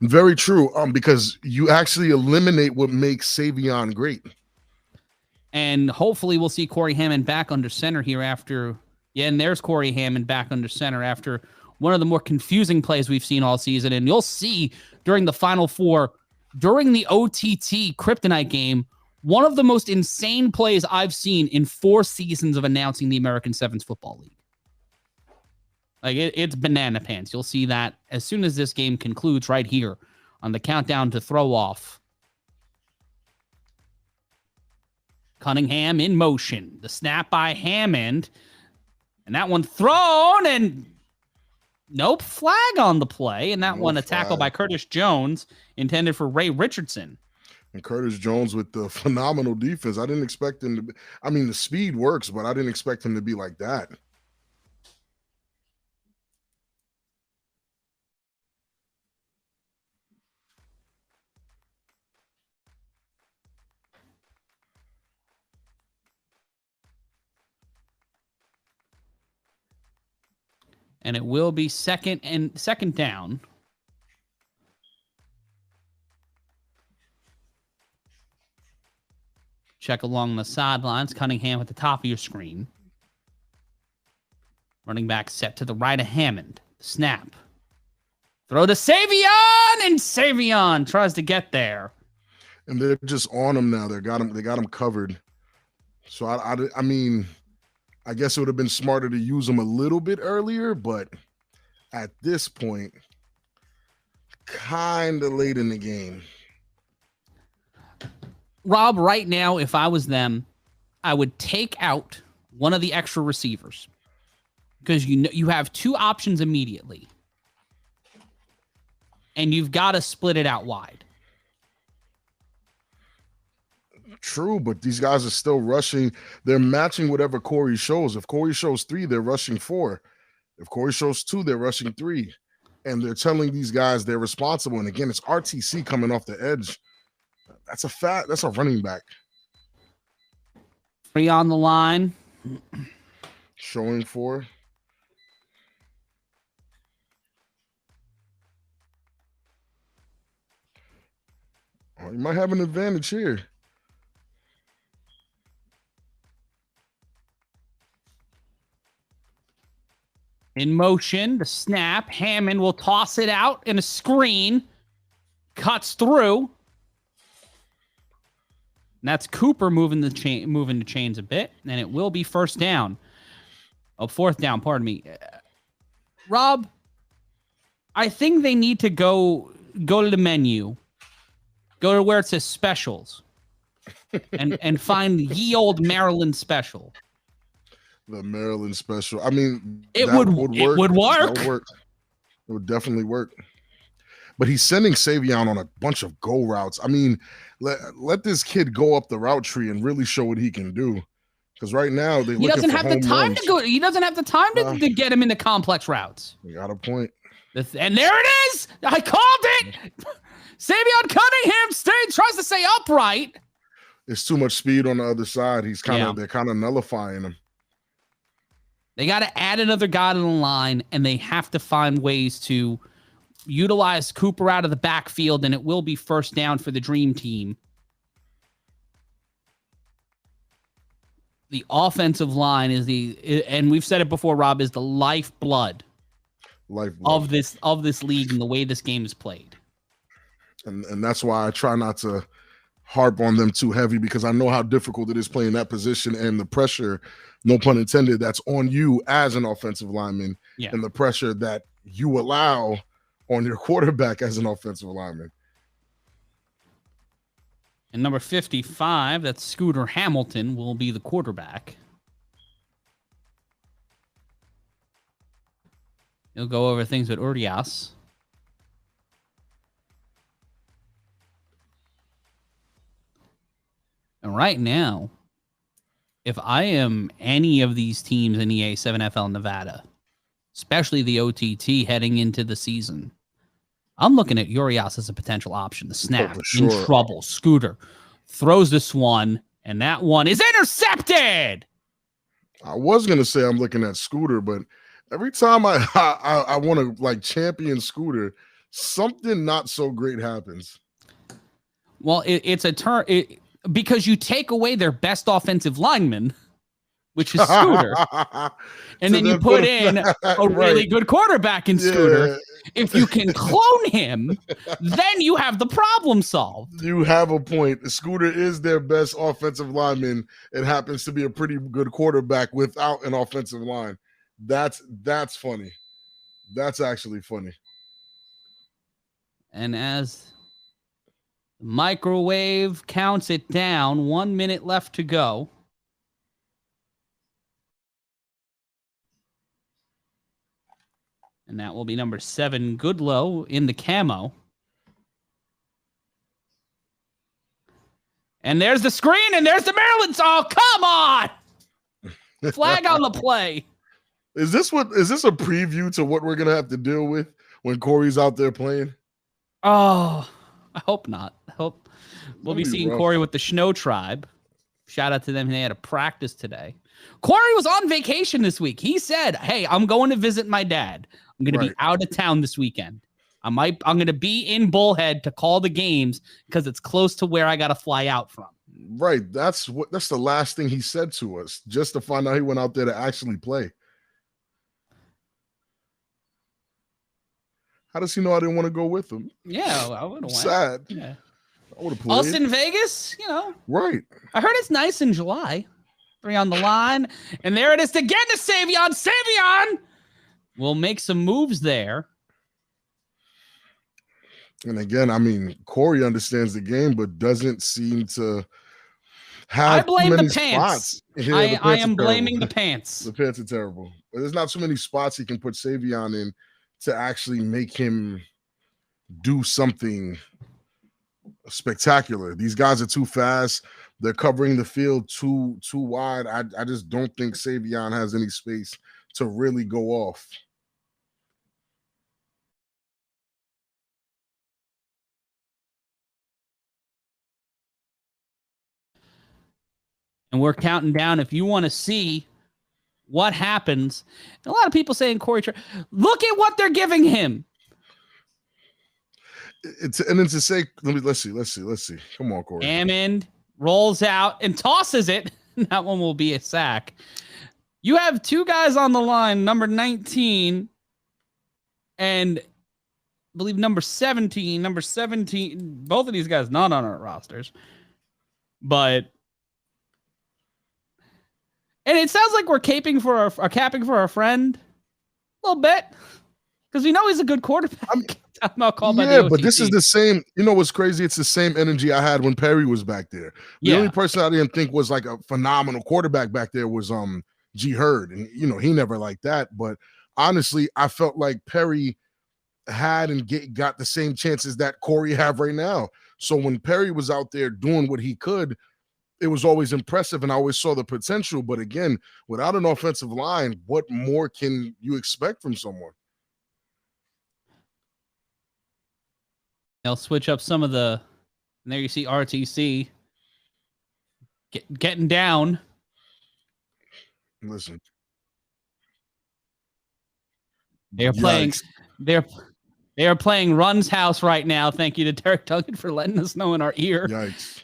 Very true. Because you actually eliminate what makes Savion great. And hopefully we'll see Corey Hammond back under center here after. Yeah, and there's Corey Hammond back under center after one of the more confusing plays we've seen all season. And you'll see during the Final Four, during the OTT Kryptonite game, one of the most insane plays I've seen in 4 seasons of announcing the American Sevens Football League. Like, it's banana pants. You'll see that as soon as this game concludes right here on the countdown to throw off. Cunningham in motion. The snap by Hammond. And that one thrown, and nope, flag on the play. And that one a tackle by Curtis Jones, intended for Ray Richardson. And Curtis Jones with the phenomenal defense. I didn't expect him to be, I mean, the speed works, but I didn't expect him to be like that. And it will be second down. Check along the sidelines. Cunningham at the top of your screen. Running back set to the right of Hammond. Snap. Throw to Savion, and Savion tries to get there. And they're just on him now. They got him covered. So I mean, I guess it would have been smarter to use him a little bit earlier, but at this point, kind of late in the game. Rob, right now, if I was them, I would take out one of the extra receivers because you have 2 options immediately, and you've got to split it out wide. True, but these guys are still rushing. They're matching whatever Corey shows. If Corey shows 3, they're rushing 4. If Corey shows 2, they're rushing 3. And they're telling these guys they're responsible. And again, it's RTC coming off the edge. That's a running back. 3 on the line. Showing 4. Oh, you might have an advantage here. In motion, the snap. Hammond will toss it out in a screen. Cuts through. And that's Cooper moving the chains a bit. And it will be first down. Oh, fourth down, pardon me. Rob, I think they need to go to the menu. Go to where it says specials. and find ye old Maryland special. The Maryland special. I mean, it would work. It would work. It would definitely work. But he's sending Savion on a bunch of go routes. I mean, let this kid go up the route tree and really show what he can do. Because right now he doesn't have the time to go. He doesn't have the time to get him into complex routes. You got a point. And there it is. I called it. Savion Cunningham tries to stay upright. It's too much speed on the other side. They're kind of nullifying him. They got to add another guy to the line, and they have to find ways to utilize Cooper out of the backfield, and it will be first down for the Dream Team. The offensive line is and we've said it before, Rob, is the lifeblood of this league and the way this game is played. And that's why I try not to harp on them too heavy, because I know how difficult it is playing that position and the pressure, no pun intended, that's on you as an offensive lineman, and the pressure that you allow on your quarterback as an offensive lineman. And number 55, that's Scooter Hamilton, will be the quarterback. He'll go over things with Urias. And right now, if I am any of these teams in the A7FL Nevada, especially the OTT heading into the season, I'm looking at Urias as a potential option. The snap, in trouble. Scooter throws this one, and that one is intercepted. I was going to say I'm looking at Scooter, but every time I want to champion Scooter, something not so great happens. Well, it's a turn because you take away their best offensive lineman, which is Scooter, and then you put in a really good quarterback in Scooter. Yeah. If you can clone him, then you have the problem solved. You have a point. Scooter is their best offensive lineman. It happens to be a pretty good quarterback without an offensive line. That's funny. That's actually funny. And as microwave counts it down, 1 minute left to go. And that will be number 7, Goodlow, in the camo. And there's the screen, and there's the Maryland. Oh, come on! Flag on the play. Is this a preview to what we're gonna have to deal with when Corey's out there playing? Oh, I hope not. I hope we'll be seeing Corey with the Snow Tribe. Shout out to them. They had a practice today. Corey was on vacation this week. He said, "Hey, I'm going to visit my dad. I'm going to be out of town this weekend. I'm going to be in Bullhead to call the games because it's close to where I got to fly out from." Right. That's the last thing he said to us, just to find out he went out there to actually play. How does he know I didn't want to go with him? Yeah, I would have went. Sad. Yeah. I would have played. Austin, Vegas, Right. I heard it's nice in July. 3 on the line. And there it is again to Savion. Savion will make some moves there. And again, I mean, Corey understands the game, but doesn't seem to have. I blame many the pants. Spots. Yeah, I am blaming the pants. The pants are terrible. There's not too many spots he can put Savion in to actually make him do something spectacular. These guys are too fast. They're covering the field too wide. I just don't think Savion has any space to really go off. And we're counting down. If you want to see what happens, a lot of people saying Corey, look at what they're giving him. Let's see. Come on, Corey. Hammond rolls out and tosses it. That one will be a sack. You have two guys on the line, number 19 and I believe number 17. Number 17, both of these guys not on our rosters. But and it sounds like we're capping for our friend a little bit because we know he's a good quarterback. I'm not called by the OTT. But this is the same. You know what's crazy? It's the same energy I had when Perry was back there. The only person I didn't think was like a phenomenal quarterback back there was G Hurd, and he never liked that. But honestly, I felt like Perry had and got the same chances that Corey have right now. So when Perry was out there doing what he could, it was always impressive, and I always saw the potential. But again, without an offensive line, what more can you expect from someone? They'll switch up some of the. And there you see RTC getting down. Listen, they're playing. They are playing Run's House right now. Thank you to Derek Duggan for letting us know in our ear. Yikes.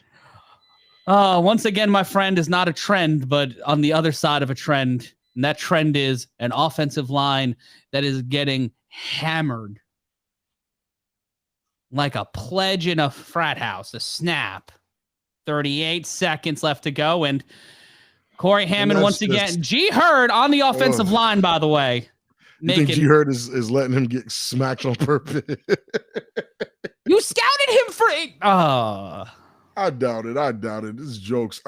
Once again, my friend, is not a trend, but on the other side of a trend. And that trend is an offensive line that is getting hammered like a pledge in a frat house. A snap. 38 seconds left to go. And Corey Hammond once again. G Hurd on the offensive line, by the way. You think G Hurd is letting him get smacked on purpose? You scouted him for it. I doubt it. This is jokes.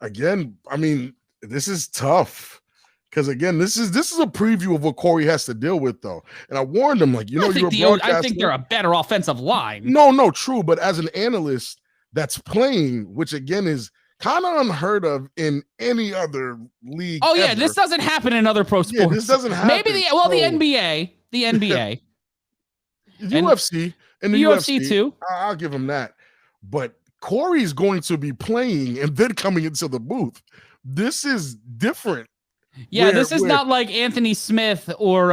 Again, I mean, this is tough because again, this is a preview of what Corey has to deal with, though. And I warned him, like, I think they're a better offensive line. No, true. But as an analyst that's playing, which again is kind of unheard of in any other league. Oh yeah, this doesn't happen in other pro sports. Yeah, this doesn't happen. Maybe the NBA, the UFC, and the UFC too. I'll give him that. But Corey's going to be playing and then coming into the booth. This is different. Yeah, this is not like Anthony Smith or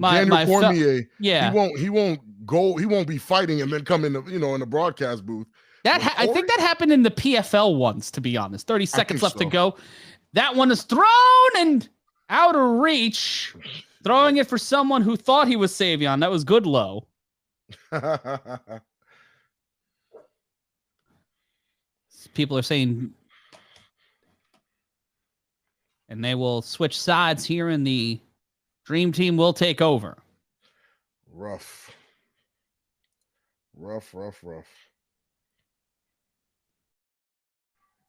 Daniel Cormier. Yeah, he won't be fighting and then come in the broadcast booth. I think that happened in the PFL once, to be honest. 30 seconds left to go. That one is thrown and out of reach. Throwing it for someone who thought he was Savion. That was Goodlow. People are saying, and they will switch sides here, and the Dream Team will take over. Rough.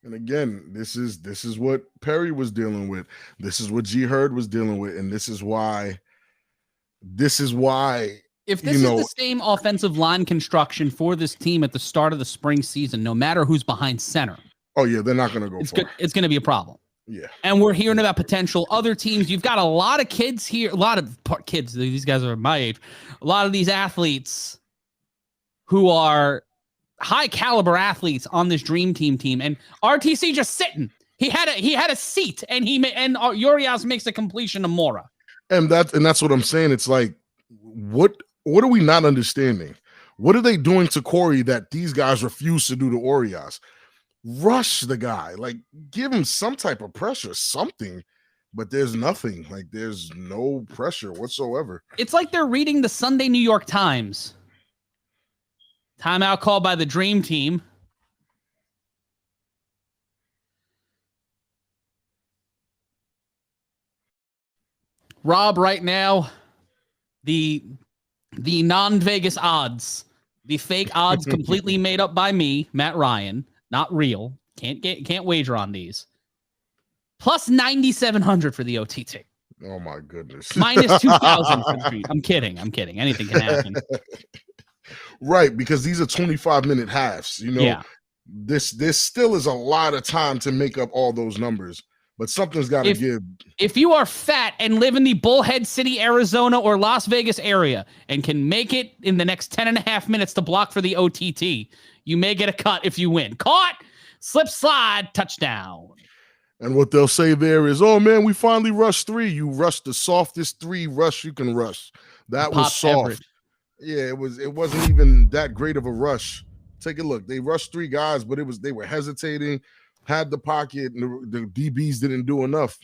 And again, this is what Perry was dealing with. This is what G Hurd was dealing with, and this is why. If this is the same offensive line construction for this team at the start of the spring season, no matter who's behind center. Oh yeah, they're not going to go far. It's going to be a problem. Yeah. And we're hearing about potential other teams. You've got a lot of kids here, a lot of kids. These guys are my age. A lot of these athletes who are high caliber athletes on this Dream Team, and RTC just sitting. He had a seat, and Urias makes a completion to Mora. And that's what I'm saying. It's like, what are we not understanding? What are they doing to Corey that these guys refuse to do to Urias? Rush the guy, like give him some type of pressure, something. But there's nothing. Like there's no pressure whatsoever. It's like they're reading the Sunday New York Times. Timeout called by the Dream Team. Rob, right now, the non-Vegas odds, the fake odds completely made up by me, Matt Ryan, not real. Can't wager on these. Plus 9,700 for the OTT. Oh my goodness. Minus 2,000 for the Dream. I'm kidding. Anything can happen. Right, because these are 25-minute halves. Yeah. This still is a lot of time to make up all those numbers, but something's got to give. If you are fat and live in the Bullhead City, Arizona, or Las Vegas area and can make it in the next 10 and a half minutes to block for the OTT, you may get a cut if you win. Caught, slip, slide, touchdown. And what they'll say there is, oh man, we finally rushed 3. You rushed the softest 3 rush you can rush. That was soft. Everett. Yeah, it wasn't even that great of a rush. Take a look. They rushed 3 guys, but they were hesitating, had the pocket, and the DBs didn't do enough.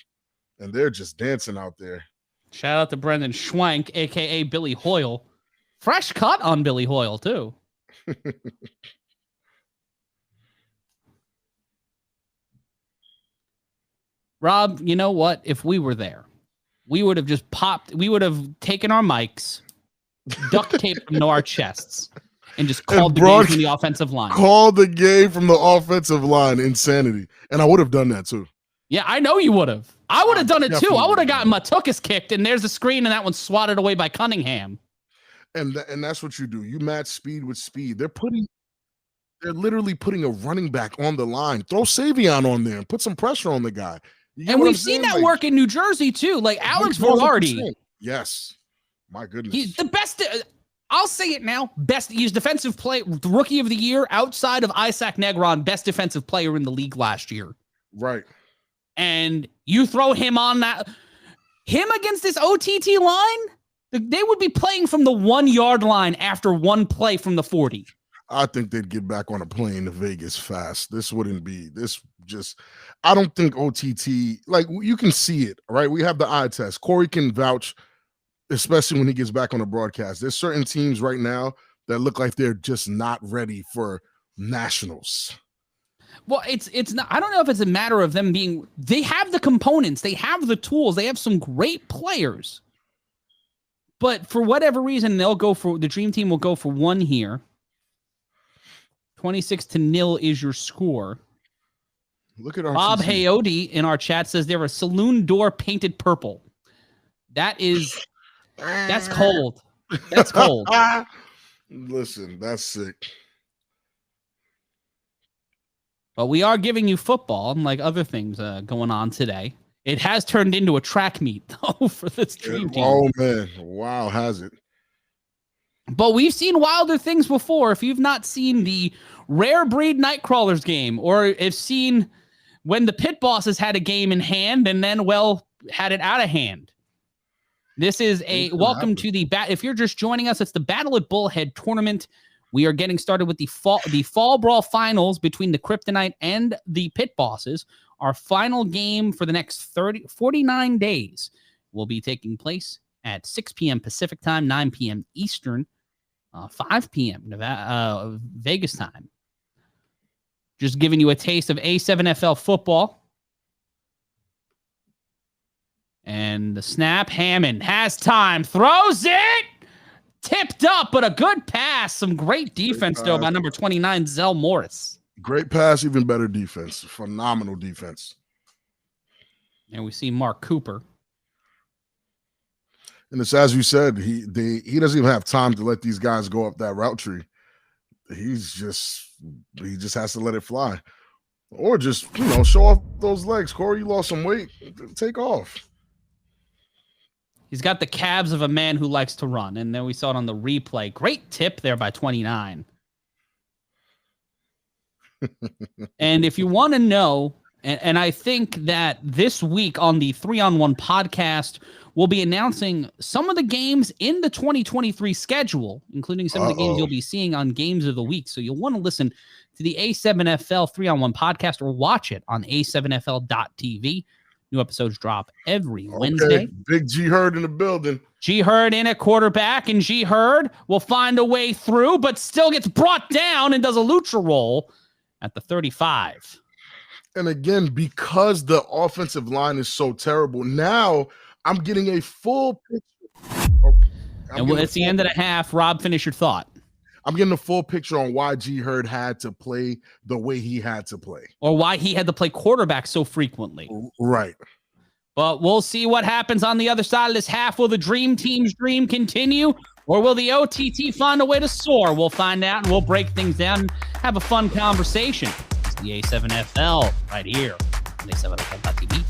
and they're just dancing out there. Shout out to Brendan Schwank, a.k.a. Billy Hoyle. Fresh cut on Billy Hoyle, too. Rob, you know what? If we were there, we would have just we would have taken our mics, duct taped them to our chests, and just called the game from the offensive line. Called the game from the offensive line. Insanity. And I would have done that, too. Yeah, I know you would have. I would have done it, too. I would have gotten my tuchus kicked, and there's a screen, and that one's swatted away by Cunningham. And that's what you do. You match speed with speed. They're literally putting a running back on the line. Throw Savion on there and put some pressure on the guy. And we've seen that work in New Jersey, too. Like Alex Velarde. Yes. My goodness. He's the best. I'll say it now. He's defensive play, rookie of the year outside of Isaac Negron, best defensive player in the league last year. Right. And you throw him on him against this OTT line, they would be playing from the 1 yard line after one play from the 40. I think they'd get back on a plane to Vegas fast. I don't think OTT, like, you can see it, right? We have the eye test. Corey can vouch, especially when he gets back on the broadcast. There's certain teams right now that look like they're just not ready for nationals. Well, it's not. I don't know if it's a matter of them being. They have the components, they have the tools, they have some great players, but for whatever reason, the Dream Team will go for one here. 26-0 is your score. Look at our Bob Hayodi in our chat says they're a saloon door painted purple. That's cold. That's cold. Listen, that's sick. But we are giving you football, unlike other things going on today. It has turned into a track meet, though, for this Dream Team. Oh, man. Wow, has it? But we've seen wilder things before. If you've not seen the Rare Breed Nightcrawlers game, or have seen when the Pit Bosses had a game in hand and then, had it out of hand. This is welcome to if you're just joining us, it's the Battle at Bullhead tournament. We are getting started with the fall brawl finals between the Kryptonite and the Pit Bosses. Our final game for the next 49 days will be taking place at 6 p.m. Pacific time, 9 p.m. Eastern, 5 p.m. Vegas time. Just giving you a taste of A7FL football. And the snap, Hammond has time, throws it, tipped up, but a good pass. Some great defense, though, by number 29, Zell Morris. Great pass, even better defense. Phenomenal defense. And we see Mark Cooper. And it's as you said, he doesn't even have time to let these guys go up that route tree. He just has to let it fly. Or just, show off those legs. Corey, you lost some weight. Take off. He's got the calves of a man who likes to run. And then we saw it on the replay. Great tip there by 29. And if you want to know, and I think that this week on the 3-on-1 podcast, we'll be announcing some of the games in the 2023 schedule, including some of the games you'll be seeing on Games of the Week. So you'll want to listen to the A7FL 3-on-1 podcast or watch it on a7fl.tv. New episodes drop every Wednesday. Big G Hurd in the building. G Hurd in at quarterback, and G Hurd will find a way through, but still gets brought down and does a lucha roll at the 35. And again, because the offensive line is so terrible, now I'm getting a full picture. And it's the end of the half. Rob, finish your thought. I'm getting a full picture on why G Hurd had to play the way he had to play. Or why he had to play quarterback so frequently. Right. But we'll see what happens on the other side of this half. Will the Dream Team's dream continue? Or will the OTT find a way to soar? We'll find out, and we'll break things down and have a fun conversation. It's the A7FL right here on A7FL.tv.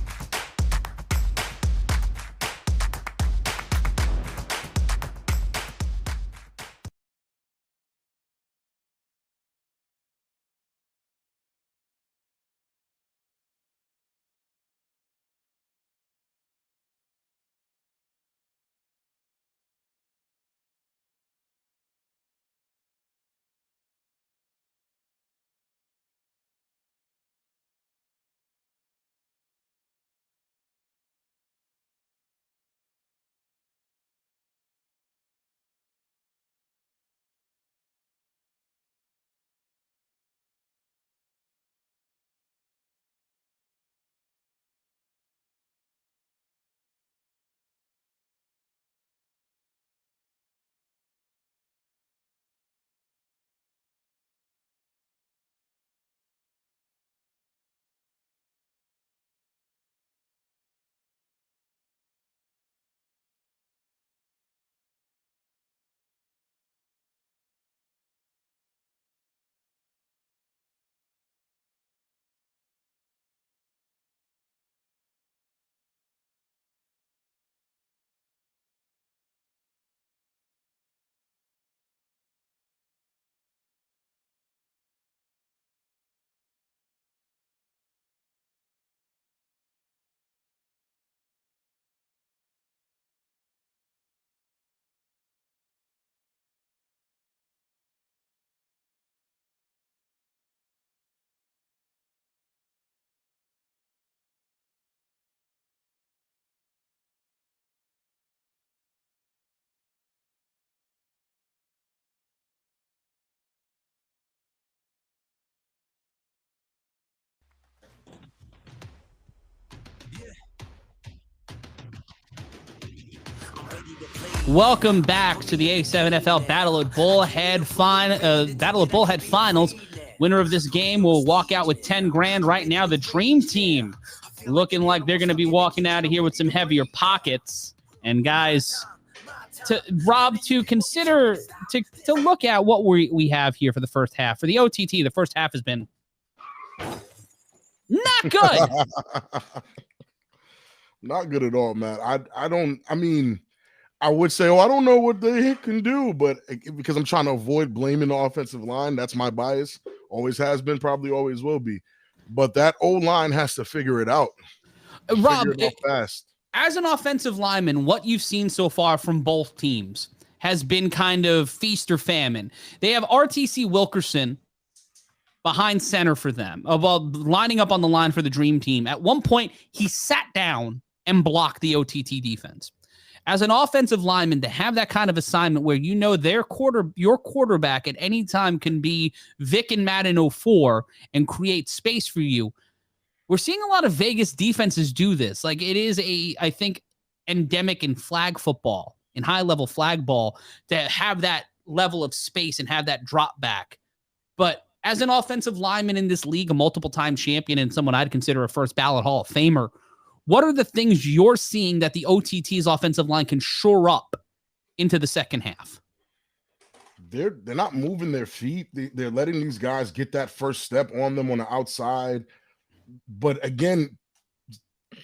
Welcome back to the A7FL Battle at Bullhead Finals. Winner of this game will walk out with 10 grand. Right now, the Dream Team looking like they're going to be walking out of here with some heavier pockets. And guys, to consider to look at what we have here for the first half. For the OTT, the first half has been not good. Not good at all, man. I would say, I don't know what they can do, but because I'm trying to avoid blaming the offensive line, that's my bias. Always has been, probably always will be. But that O-line has to figure it out. Rob, figure it out fast. As an offensive lineman, what you've seen so far from both teams has been kind of feast or famine. They have RTC Wilkerson behind center for them, lining up on the line for the Dream Team. At one point, he sat down and blocked the OTT defense. As an offensive lineman, to have that kind of assignment where you know your quarterback at any time can be Vic and Madden 04 and create space for you. We're seeing a lot of Vegas defenses do this. Like, it is I think, endemic in flag football, in high-level flag ball, to have that level of space and have that drop back. But as an offensive lineman in this league, a multiple-time champion and someone I'd consider a first-ballot Hall of Famer, what are the things you're seeing that the OTT's offensive line can shore up into the second half? They're not moving their feet. They're letting these guys get that first step on them on the outside. But again,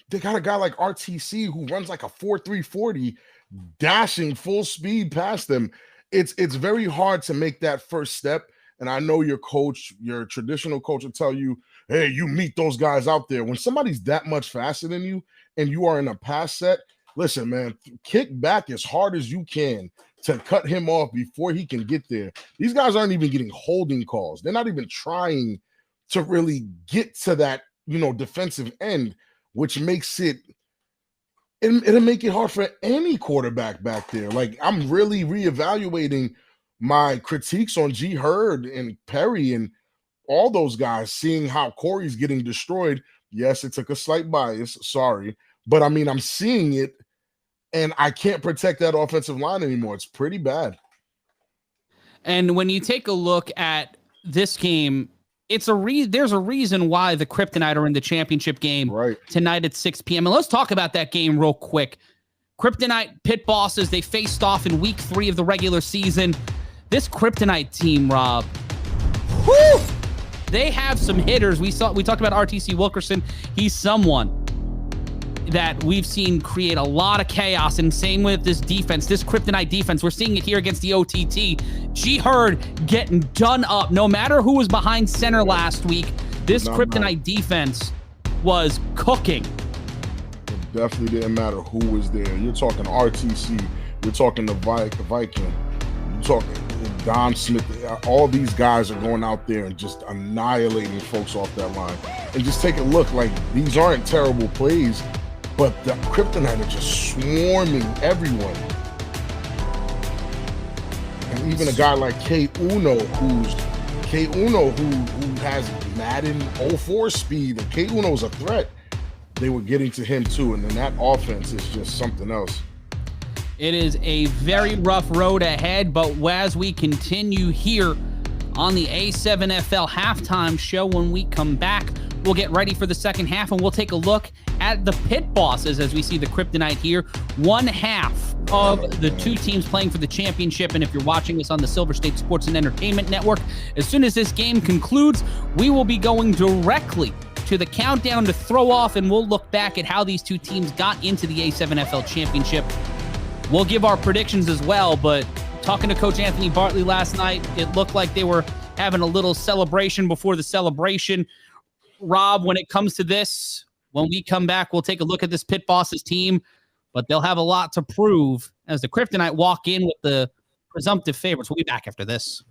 they got a guy like RTC who runs like a 4.3 40, dashing full speed past them. It's very hard to make that first step. And I know your coach, your traditional coach, will tell you, hey, you meet those guys out there. When somebody's that much faster than you and you are in a pass set, listen, man, kick back as hard as you can to cut him off before he can get there. These guys aren't even getting holding calls. They're not even trying to really get to that, defensive end, which makes it'll make it hard for any quarterback back there. Like, I'm really reevaluating my critiques on G. Hurd and Perry and all those guys, seeing how Corey's getting destroyed. Yes, it took a slight bias, sorry. But, I'm seeing it, and I can't protect that offensive line anymore. It's pretty bad. And when you take a look at this game, there's a reason why the Kryptonite are in the championship game tonight at 6 p.m. And let's talk about that game real quick. Kryptonite Pit Bosses, they faced off in week 3 of the regular season. This Kryptonite team, Rob, they have some hitters. We talked about RTC Wilkerson. He's someone that we've seen create a lot of chaos, and same with this defense, this Kryptonite defense. We're seeing it here against the OTT. G. Hurd getting done up. No matter who was behind center last week, this Kryptonite defense was cooking. It definitely didn't matter who was there. You're talking RTC. You're talking the Viking. You're talking Don Smith. All these guys are going out there and just annihilating folks off that line. And just take a look. Like, these aren't terrible plays, but the Kryptonite are just swarming everyone. And even a guy like K. Uno, who has Madden 04 speed, and K. Uno's a threat. They were getting to him too, and then that offense is just something else. It is a very rough road ahead, but as we continue here on the A7FL halftime show, when we come back, we'll get ready for the second half, and we'll take a look at the Pit Bosses as we see the Kryptonite here. One half of the two teams playing for the championship, and if you're watching this on the Silver State Sports and Entertainment Network, as soon as this game concludes, we will be going directly to the countdown to throw off, and we'll look back at how these two teams got into the A7FL championship. We'll give our predictions as well, but talking to Coach Anthony Bartley last night, it looked like they were having a little celebration before the celebration. Rob, when it comes to this, when we come back, we'll take a look at this Pit Bosses team, but they'll have a lot to prove as the Kryptonite walk in with the presumptive favorites. We'll be back after this.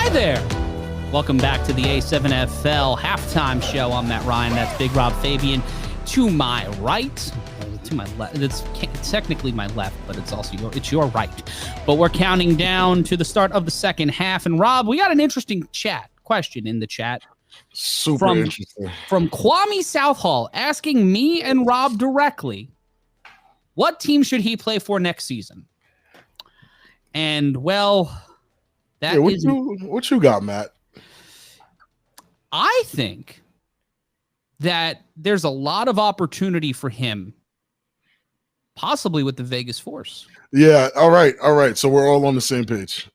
Hi there. Welcome back to the A7FL halftime show. I'm Matt Ryan. That's Big Rob Fabian. To my right, to my left. It's technically my left, but it's also your right. But we're counting down to the start of the second half. And Rob, we got an interesting question in the chat. Super interesting. From Kwame Southall asking me and Rob directly, what team should he play for next season? And well, what you got, Matt? I think that there's a lot of opportunity for him, possibly with the Vegas Force. Yeah. All right. So we're all on the same page.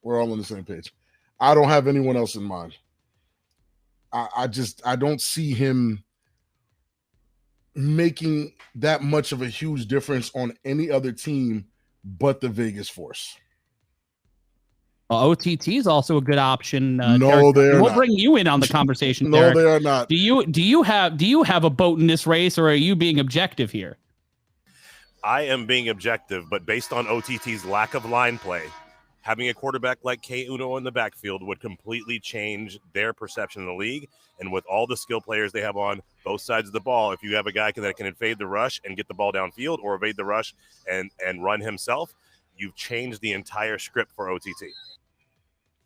I don't have anyone else in mind. I don't see him making that much of a huge difference on any other team but the Vegas Force. OTT is also a good option. No, they're not. We'll bring you in on the conversation. No, Derek. they are not. Do you have a boat in this race, or are you being objective here? I am being objective, but based on OTT's lack of line play, having a quarterback like K. Uno in the backfield would completely change their perception of the league. And with all the skill players they have on both sides of the ball, if you have a guy that can evade the rush and get the ball downfield, or evade the rush and run himself, you've changed the entire script for OTT.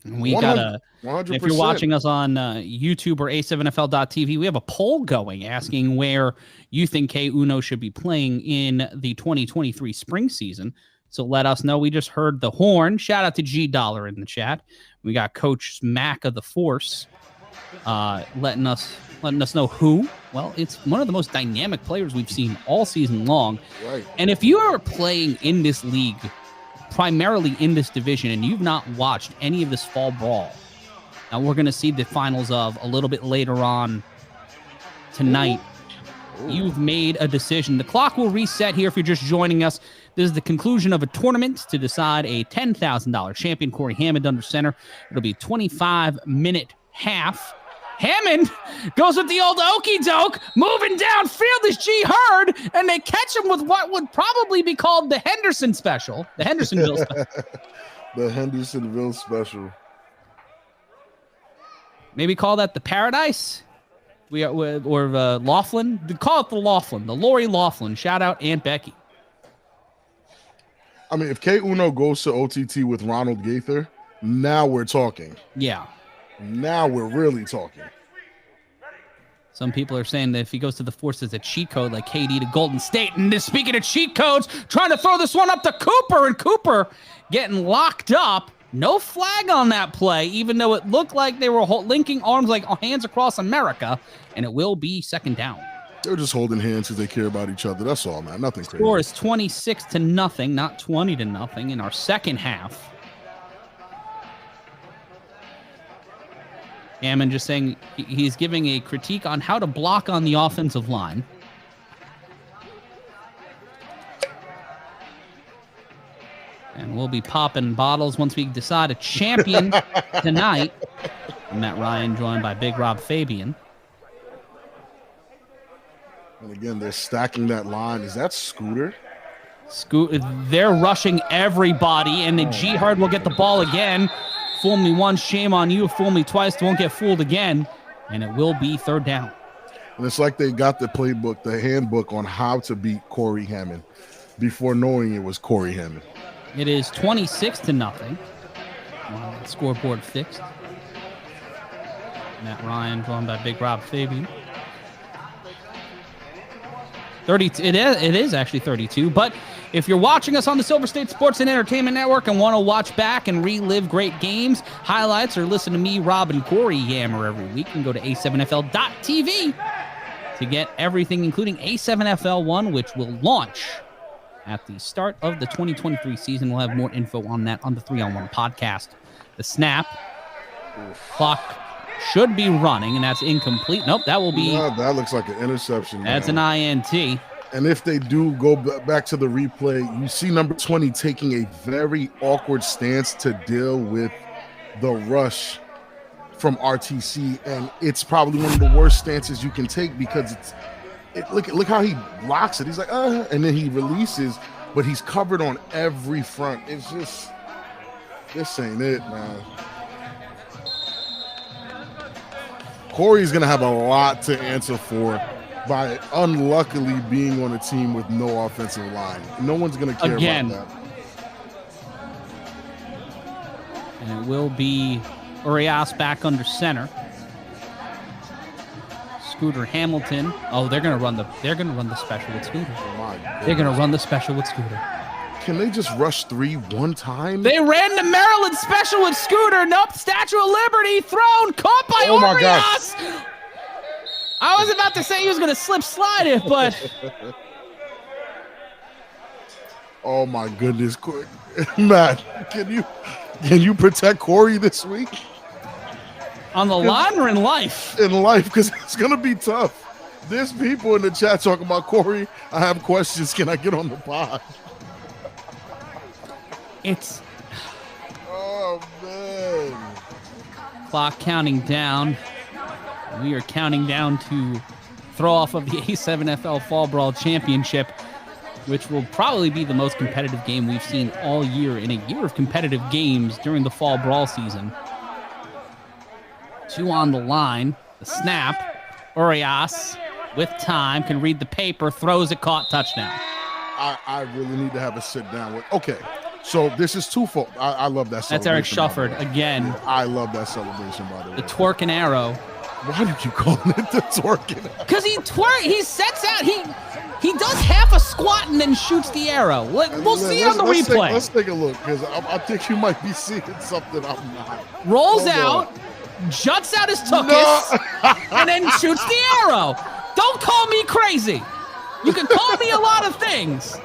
We got if you're watching us on YouTube or A7FL.tv, we have a poll going asking where you think K. Uno should be playing in the 2023 spring season. So let us know. We just heard the horn. Shout out to G Dollar in the chat. We got Coach Mac of the Force letting us know who. Well, it's one of the most dynamic players we've seen all season long. Right. And if you are playing in this league, primarily in this division, and you've not watched any of this fall brawl, now we're going to see the finals of a little bit later on tonight. Ooh. You've made a decision. The clock will reset here if you're just joining us. This is the conclusion of a tournament to decide a $10,000 champion. Corey Hammond under center. It'll be a 25-minute half. Hammond goes with the old okey doke, moving downfield as G Hurd, and they catch him with what would probably be called the Henderson special, the Hendersonville special. The Hendersonville special. Maybe call that the Paradise. Or Laughlin. Call it the Laughlin, the Lori Laughlin. Shout out Aunt Becky. I mean, if K. Uno goes to OTT with Ronald Gaither, now we're talking. Yeah. Now we're really talking. Some people are saying that if he goes to the Force, it's a cheat code like KD to Golden State. And speaking of cheat codes, trying to throw this one up to Cooper, and Cooper getting locked up. No flag on that play, even though it looked like they were linking arms like hands across America, and it will be second down. They're just holding hands because they care about each other. That's all, man. Nothing crazy. Score is 26-0, not 20-0 in our second half. Hammond just saying he's giving a critique on how to block on the offensive line. And we'll be popping bottles once we decide a champion tonight. I'm Matt Ryan, joined by Big Rob Fabian. And again, they're stacking that line. Is that Scooter? They're rushing everybody, and the G Hard will get the ball again. Fool me once, shame on you. Fool me twice, won't get fooled again. And it will be third down. And it's like they got the playbook, the handbook on how to beat Corey Hammond before knowing it was Corey Hammond. It is 26-0. Scoreboard fixed. Matt Ryan, joined by Big Rob Fabian. 32. It is actually 32, but if you're watching us on the Silver State Sports and Entertainment Network and want to watch back and relive great games, highlights, or listen to me, Rob, and Corey yammer every week, and go to A7FL.tv to get everything, including A7FL1, which will launch at the start of the 2023 season. We'll have more info on that on the 3-on-1 podcast. The snap. Clock should be running, and that's incomplete. Nope, that will be... Yeah, that looks like an interception. That's an INT. And if they do go back to the replay, you see number 20 taking a very awkward stance to deal with the rush from RTC, and it's probably one of the worst stances you can take because look how he blocks it. He's like, and then he releases, but he's covered on every front. It's just, this ain't it, man. Corey's going to have a lot to answer for by unluckily being on a team with no offensive line. No one's going to care about that. And it will be Urias back under center. Scooter Hamilton. Oh, they're gonna run the special with Scooter. They're gonna run the special with Scooter. Can they just rush 3 one time? They ran the Maryland special with Scooter. Nope. Statue of Liberty thrown, caught by Urias. I was about to say he was gonna slide it, but oh my goodness, Matt, can you protect Corey this week? On the line or in life? In life, because it's going to be tough. There's people in the chat talking about, Corey, I have questions. Can I get on the pod? It's... Oh, man. Clock counting down. We are counting down to throw off of the A7FL Fall Brawl Championship, which will probably be the most competitive game we've seen all year in a year of competitive games during the Fall Brawl season. 2 on the line. The snap. Urias with time can read the paper, throws it, caught, touchdown. I really need to have a sit down with. Okay, so this is twofold. I love that celebration. That's Eric Shufford again. Yeah, I love that celebration, by the way. The twerk and arrow. Why do you keep calling it the twerk and arrow? Because he sets out. He does half a squat and then shoots the arrow. We'll see on the replay. Let's take a look, because I think you might be seeing something I'm not. Rolls out. Juts out his tuchus, and then shoots the arrow. Don't call me crazy. You can call me a lot of things.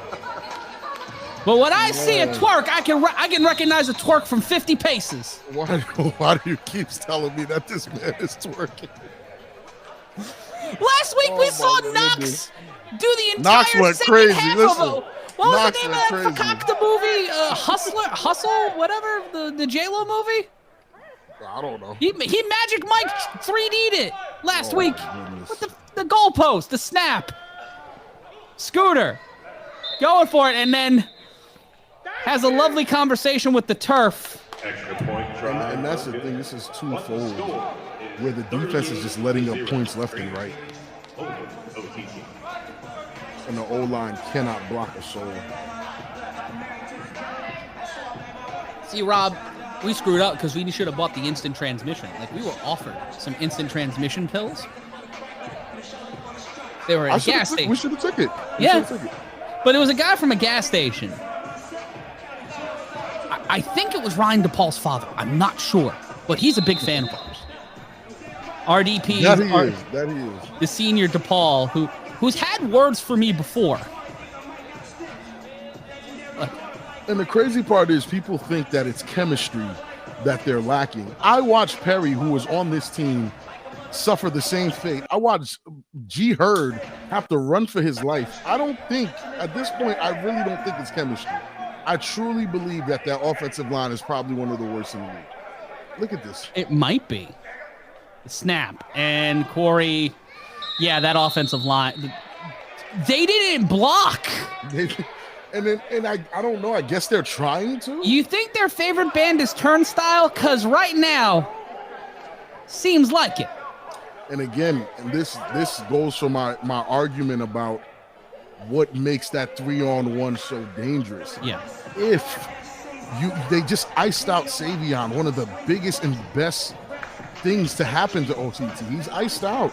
But when I see a twerk, I can recognize a twerk from 50 paces. Why do you keep telling me that this man is twerking? Last week we saw Knox do the entire Knox went second crazy. half Listen, of a, what was Knox the name of that fakakta movie? Hustle, whatever, the J-Lo movie? I don't know. He Magic Mike 3D'd it last week with the goalpost, the snap. Scooter going for it, and then has a lovely conversation with the turf. Extra point try. And that's the thing. This is twofold, where the defense is just letting up points left and right. And the O-line cannot block a soul. See, Rob, we screwed up because we should have bought the instant transmission. Like, we were offered some instant transmission pills. They were at a gas station. We should have took it. But it was a guy from a gas station. I think it was Ryan DePaul's father. I'm not sure. But he's a big fan of ours. RDP. That he is. The senior DePaul, who's had words for me before. And the crazy part is people think that it's chemistry that they're lacking. I watched Perry, who was on this team, suffer the same fate. I watched G. Hurd have to run for his life. I don't think, at this point, I really don't think it's chemistry. I truly believe that offensive line is probably one of the worst in the league. Look at this. It might be. The snap. And Corey, yeah, that offensive line, they didn't block. And I don't know. I guess they're trying to. You think their favorite band is Turnstile? Because right now, seems like it. And again, this goes for my argument about what makes that 3-on-1 so dangerous. Yeah. If they just iced out Savion, one of the biggest and best things to happen to OTT. He's iced out.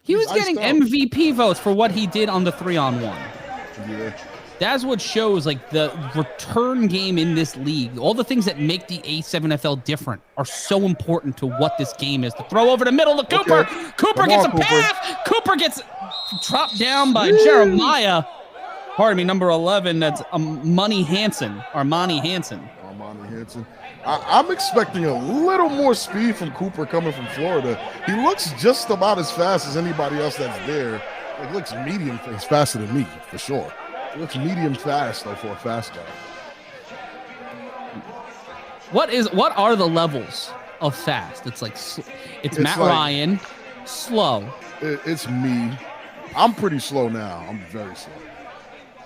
He was getting MVP votes for what he did on the 3-on-1. Yeah. That's what shows, like, the return game in this league. All the things that make the A7FL different are so important to what this game is. The throw over the middle to Cooper. Okay. Cooper gets a pass. Cooper gets dropped down by Jeremiah. Pardon me, number 11. That's Armani Hansen. I'm expecting a little more speed from Cooper coming from Florida. He looks just about as fast as anybody else that's there. He looks medium. He's faster than me, for sure. He looks medium fast, though, for a fast guy. What are the levels of fast? It's like, it's Matt Ryan, slow. It's me. I'm pretty slow now. I'm very slow.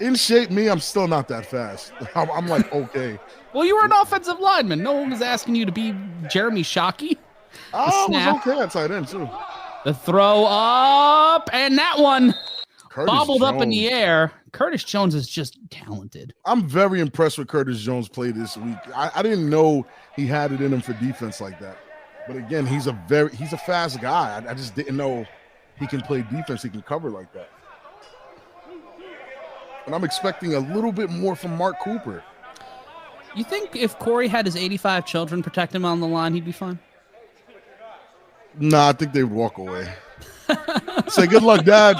In shape, me, I'm still not that fast. I'm like, okay. Well, you were an offensive lineman. No one was asking you to be Jeremy Shockey. I snap. was okay at tight end, too. The throw up, and that one Curtis bobbled up in the Jones. air. Curtis Jones is just talented. I'm very impressed with Curtis Jones' play this week. I didn't know he had it in him for defense like that. But again, he's a fast guy. I just didn't know he can play defense. He can cover like that. And I'm expecting a little bit more from Mark Cooper. You think if Corey had his 85 children protect him on the line, he'd be fine? Nah, I think they would walk away. Say good luck, Dad.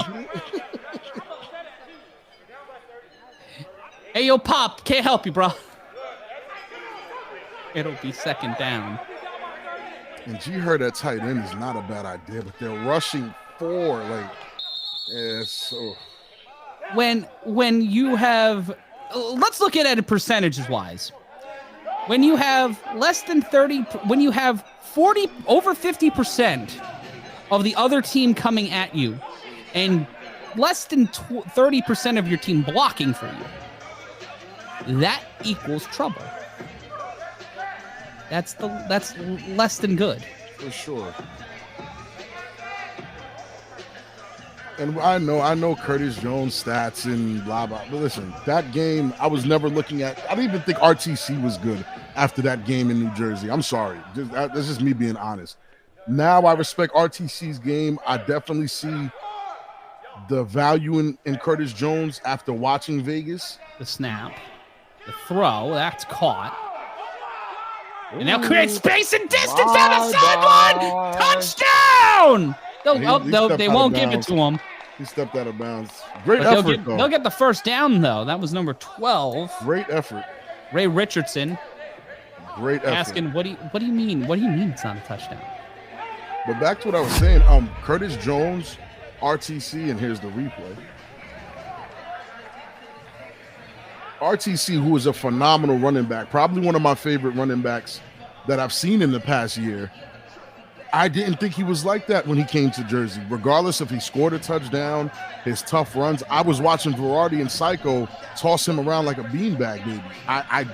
Hey, yo, Pop, can't help you, bro. It'll be second down. And G Hurt at tight end is not a bad idea, but they're rushing 4. Like, yeah, so. When you have, let's look at it percentages wise. When you have less than 30, when you have over 50% of the other team coming at you, and less than 30% of your team blocking for you, that equals trouble. That's less than good. For sure. And I know Curtis Jones stats and blah, blah. But listen, that game, I was never looking at. I didn't even think RTC was good after that game in New Jersey. I'm sorry. That's just me being honest. Now I respect RTC's game. I definitely see the value in Curtis Jones after watching Vegas. The snap, the throw, that's caught. And now create space and distance down the sideline. Touchdown! They won't give it to him. He stepped out of bounds. Great effort, though. They'll get the first down, though. That was number 12. Great effort. Ray Richardson. Great effort. Asking, what do you mean? What do you mean it's not a touchdown? But back to what I was saying, Curtis Jones, RTC, and here's the replay. RTC, who is a phenomenal running back, probably one of my favorite running backs that I've seen in the past year. I didn't think he was like that when he came to Jersey. Regardless if he scored a touchdown, his tough runs. I was watching Verardi and Psycho toss him around like a beanbag, baby. I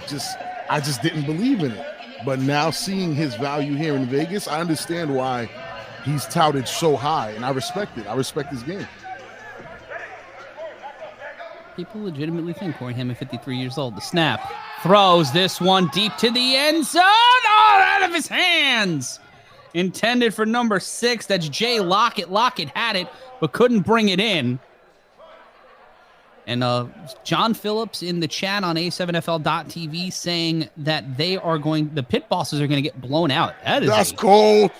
just didn't believe in it. But now seeing his value here in Vegas, I understand why he's touted so high, and I respect it. I respect his game. People legitimately think Corey Hammond, 53 years old. The snap. Throws this one deep to the end zone. Oh, out of his hands. Intended for number 6. That's Jay Lockett. Lockett had it, but couldn't bring it in. And John Phillips in the chat on A7FL.tv saying that the pit bosses are going to get blown out. That's cold.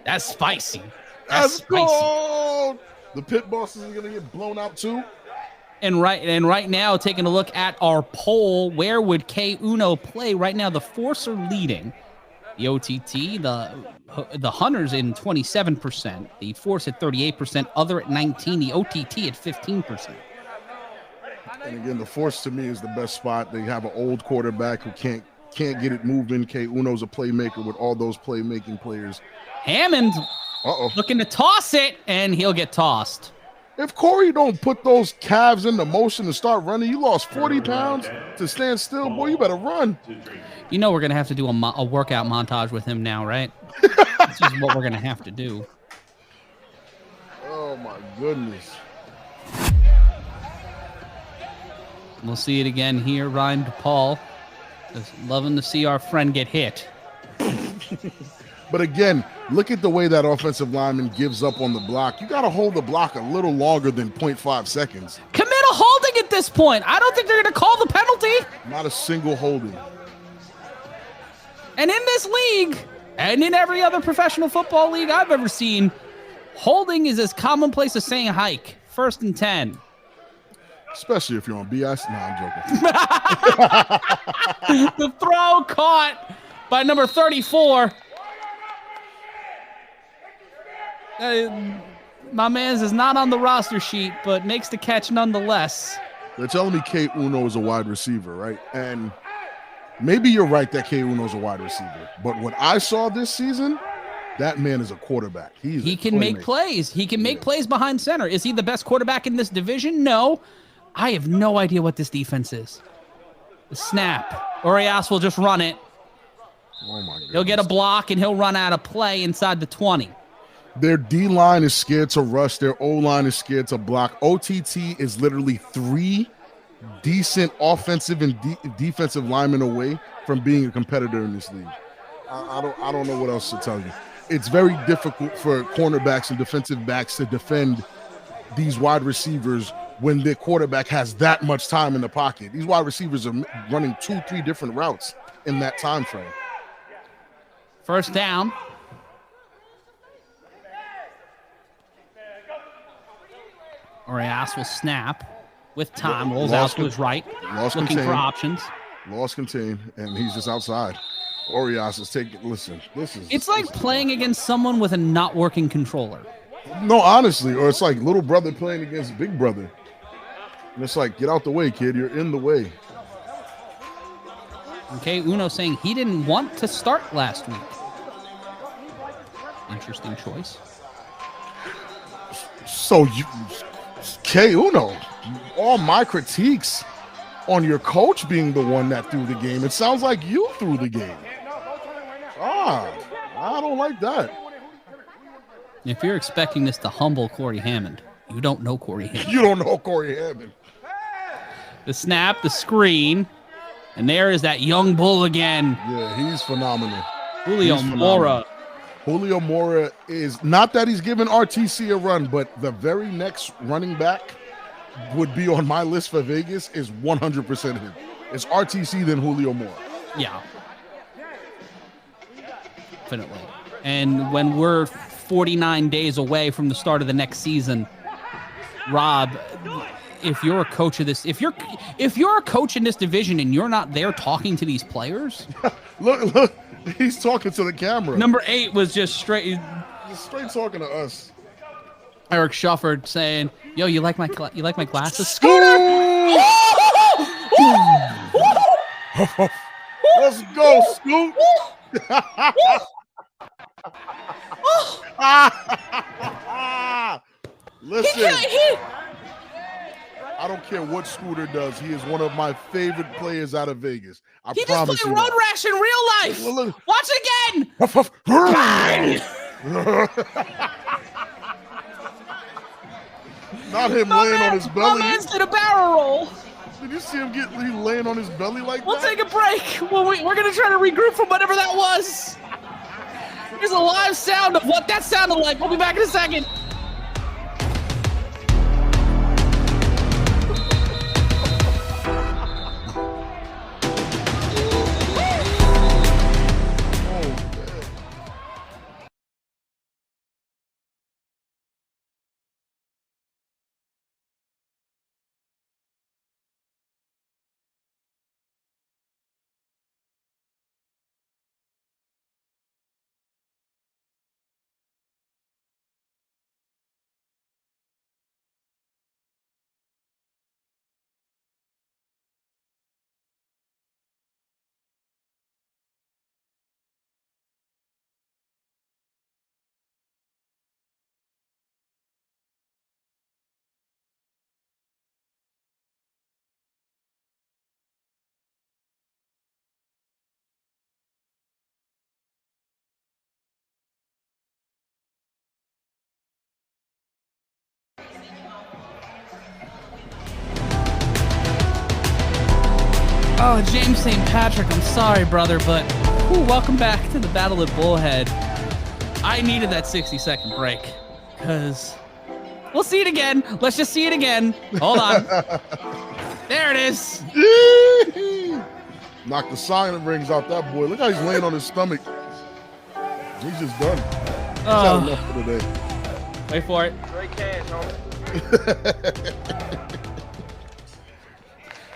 That's spicy. That's cold. The pit bosses are going to get blown out too. And right now, taking a look at our poll, where would K Uno play? Right now, the Force are leading. The OTT, the Hunters in 27%, the Force at 38%, Other at 19%, the OTT at 15%. And again, the Force to me is the best spot. They have an old quarterback who can't get it moving. K Uno's a playmaker with all those playmaking players. Hammond looking to toss it, and he'll get tossed. If Corey don't put those calves into motion and start running, you lost 40 pounds to stand still, boy, you better run. You know we're going to have to do a workout montage with him now, right? This is what we're going to have to do. Oh, my goodness. We'll see it again here. Ryan DePaul is loving to see our friend get hit. But again, look at the way that offensive lineman gives up on the block. You got to hold the block a little longer than 0.5 seconds. Commit a holding at this point. I don't think they're going to call the penalty. Not a single holding. And in this league, and in every other professional football league I've ever seen, holding is as commonplace as saying hike. 1st and 10. Especially if you're on BS. No, I'm joking. The throw caught by number 34. My man's is not on the roster sheet, but makes the catch nonetheless. They're telling me K Uno is a wide receiver, right? And maybe you're right that K Uno's a wide receiver. But what I saw this season, that man is a quarterback. He can make plays. He can make plays behind center. Is he the best quarterback in this division? No. I have no idea what this defense is. The snap. Urias will just run it. Oh, my goodness. He'll get a block, and he'll run out of play inside the 20. Their D-line is scared to rush. Their O-line is scared to block. OTT is literally 3 decent offensive and defensive linemen away from being a competitor in this league. I don't know what else to tell you. It's very difficult for cornerbacks and defensive backs to defend these wide receivers when their quarterback has that much time in the pocket. These wide receivers are running 2-3 different routes in that time frame. First down. Orias will snap with time, rolls out to his right, looking for options. Lost contain, and he's just outside. Orias is taking, listen, It's like playing against someone with a not working controller. No, honestly, or it's like little brother playing against big brother. And it's like, get out the way, kid. You're in the way. Okay, Uno saying he didn't want to start last week. Interesting choice. So, Uno, all my critiques on your coach being the one that threw the game, it sounds like you threw the game. I don't like that. If you're expecting this to humble Corey Hammond, you don't know Corey Hammond. You don't know Corey Hammond. The snap, the screen, and there is that young bull again. Yeah, he's phenomenal. Julio Mora. Julio Mora is, not that he's given RTC a run, but the very next running back would be on my list for Vegas is 100% him. It's RTC then Julio Mora. Yeah. Definitely. And when we're 49 days away from the start of the next season, Rob, if you're a coach of this, if you're a coach in this division and you're not there talking to these players, look, he's talking to the camera. Number 8 was just straight talking to us. Eric Shufford saying, "Yo, you like my glasses, Scooter?" Let's go, Scoot. Listen, I don't care what Scooter does. He is one of my favorite players out of Vegas. He just played Road Rash in real life. Watch again. Not him laying on his belly. My man's did a barrel roll. Did you see him he laying on his belly like We'll that? take a break. We're going to try to regroup from whatever that was. Here's a live sound of what that sounded like. We'll be back in a second. Oh, James St. Patrick, I'm sorry, brother, but welcome back to the Battle at Bullhead. I needed that 60-second break, because we'll see it again. Let's just see it again. Hold on. There it is. Knock the sign rings out that boy. Look how he's laying on his stomach. He's just done. He's had enough for today. Wait for it. Great cash, homie.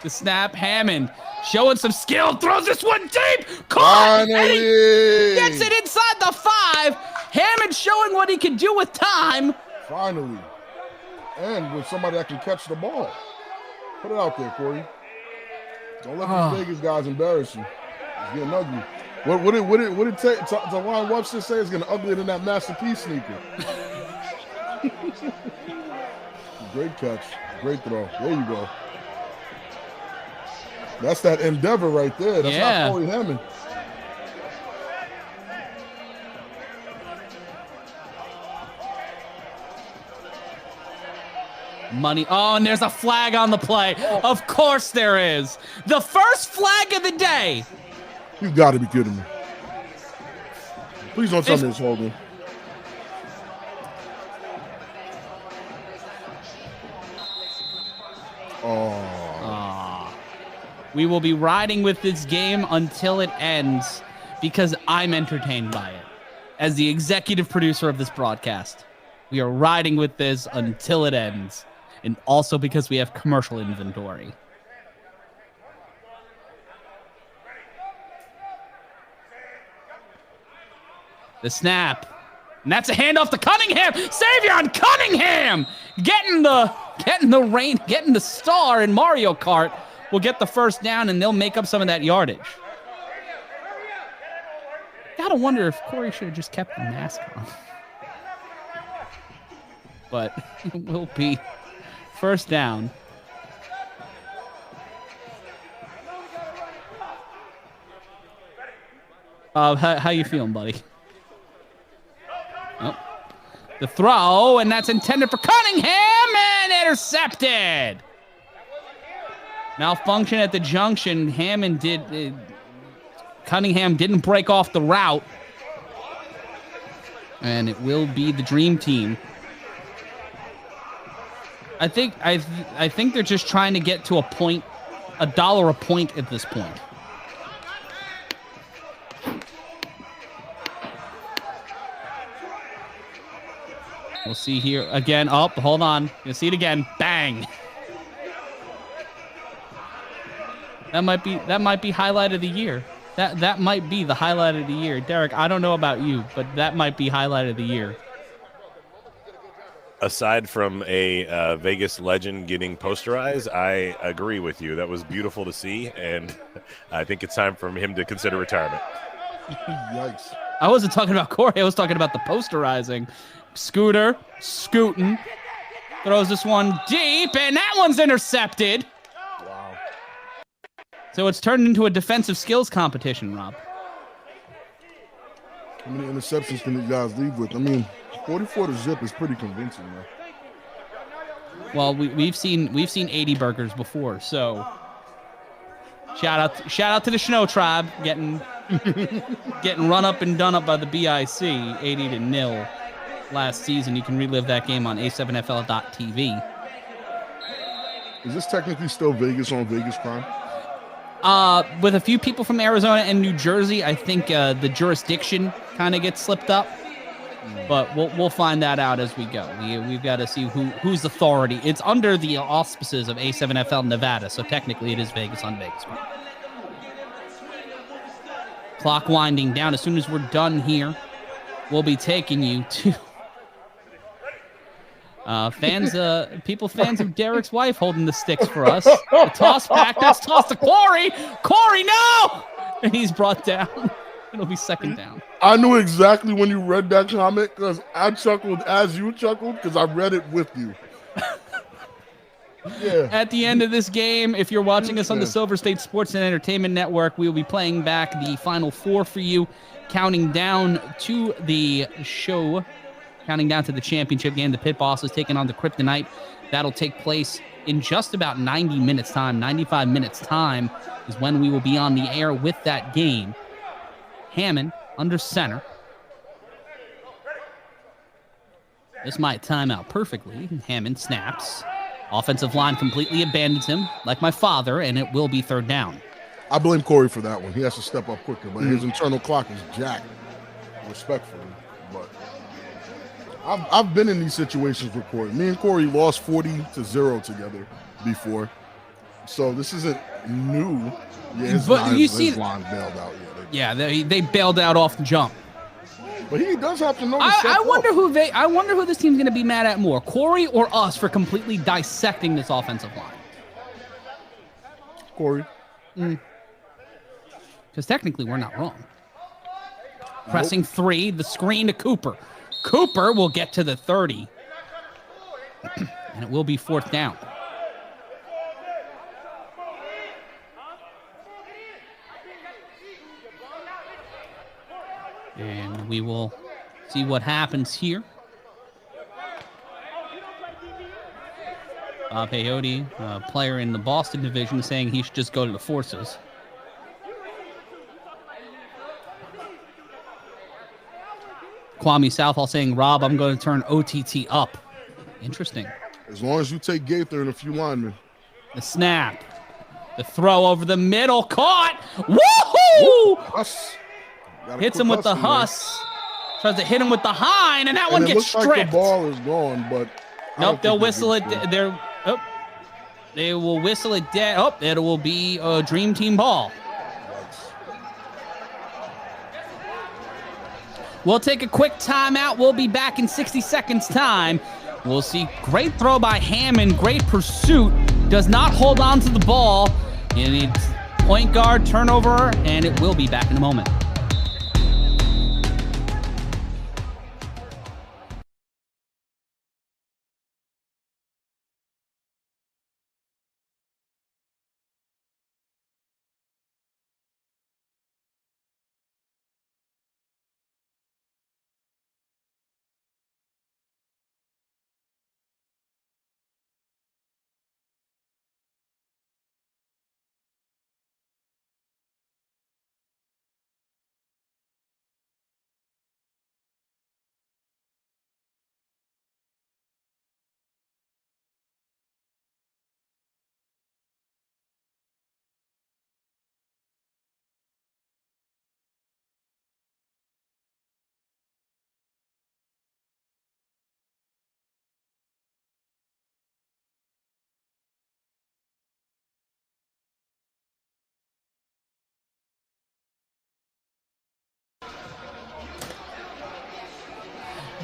The snap, Hammond showing some skill, throws this one deep. Finally! Gets it inside the 5. Hammond showing what he can do with time. Finally. And with somebody that can catch the ball. Put it out there, Corey. Don't let these Vegas guys embarrass you. It's getting ugly. What it take to Ron Webster say it's getting uglier than that Master P sneaker? Great catch. Great throw. There you go. That's that endeavor right there. That's not Corey Hammond. Money. Oh, and there's a flag on the play. Of course there is. The first flag of the day. You got to be kidding me. Please don't tell me it's holding. We will be riding with this game until it ends because I'm entertained by it. As the executive producer of this broadcast, we are riding with this until it ends. And also because we have commercial inventory. The snap. And that's a handoff to Cunningham. Savion Cunningham getting the star in Mario Kart will get the first down, and they'll make up some of that yardage. Gotta wonder if Corey should have just kept the mask on. But it will be first down. How you feeling, buddy? Oh, the throw, and that's intended for Cunningham, and intercepted. Malfunction at the junction. Cunningham didn't break off the route. And it will be the dream team. I think they're just trying to get to $1 a point at this point. We'll see here again. Oh, hold on. You'll see it again. Bang. That might be highlight of the year. That might be the highlight of the year. Derek, I don't know about you, but that might be highlight of the year. Aside from a Vegas legend getting posterized, I agree with you. That was beautiful to see, and I think it's time for him to consider retirement. Yikes. I wasn't talking about Corey. I was talking about the posterizing. Scooter, scooting, throws this one deep, and that one's intercepted. Wow. So it's turned into a defensive skills competition, Rob. How many interceptions can you guys leave with? I mean, 44 to zip is pretty convincing, man. Well, we've seen 80 burgers before, so shout out to the Snow Tribe getting run up and done up by the BIC 80-0 last season. You can relive that game on A7FL.tv. Is this technically still Vegas on Vegas crime? With a few people from Arizona and New Jersey, I think the jurisdiction kind of gets slipped up. But we'll find that out as we go. We've got to see who's authority. It's under the auspices of A7FL Nevada, so technically it is Vegas on Vegas. Clock winding down. As soon as we're done here, we'll be taking you to fans of Derek's wife holding the sticks for us. The toss back. That's tossed to Corey. Corey, no! And he's brought down. It'll be second down. I knew exactly when you read that comment because I chuckled as you chuckled because I read it with you. Yeah. At the end of this game, if you're watching us on the Silver State Sports and Entertainment Network, we will be playing back the Final Four for you, counting down to the show, counting down to the championship game. The Pit Boss is taking on the Kryptonite. That'll take place in just about 90 minutes time. 95 minutes time is when we will be on the air with that game. Hammond under center. This might time out perfectly. Hammond snaps. Offensive line completely abandons him, like my father, and it will be third down. I blame Corey for that one. He has to step up quicker, but his internal clock is jacked, respectfully. But I've been in these situations with Corey. Me and Corey lost 40-0 together before, so this isn't new. Yeah, his line bailed out. Yeah, they bailed out off the jump. But he does have to know. I wonder who this team's going to be mad at more, Corey or us, for completely dissecting this offensive line. Corey. Because technically we're not wrong. Pressing 3, the screen to Cooper. Cooper will get to the 30. And it will be fourth down. And we will see what happens here. Bob Peyote, a player in the Boston division, saying he should just go to the Forces. Kwame Southall saying, Rob, I'm going to turn OTT up. Interesting. As long as you take Gaither and a few linemen. The snap. The throw over the middle. Caught. Woohoo! Hits him with the Huss. Tries to hit him with the Hind, and that one gets stripped. Like the ball is gone, but nope, they'll whistle it. They will whistle it dead. Oh, it will be a Dream Team ball. We'll take a quick timeout. We'll be back in 60 seconds time. We'll see great throw by Hammond. Great pursuit. Does not hold on to the ball. It needs point guard turnover, and it will be back in a moment.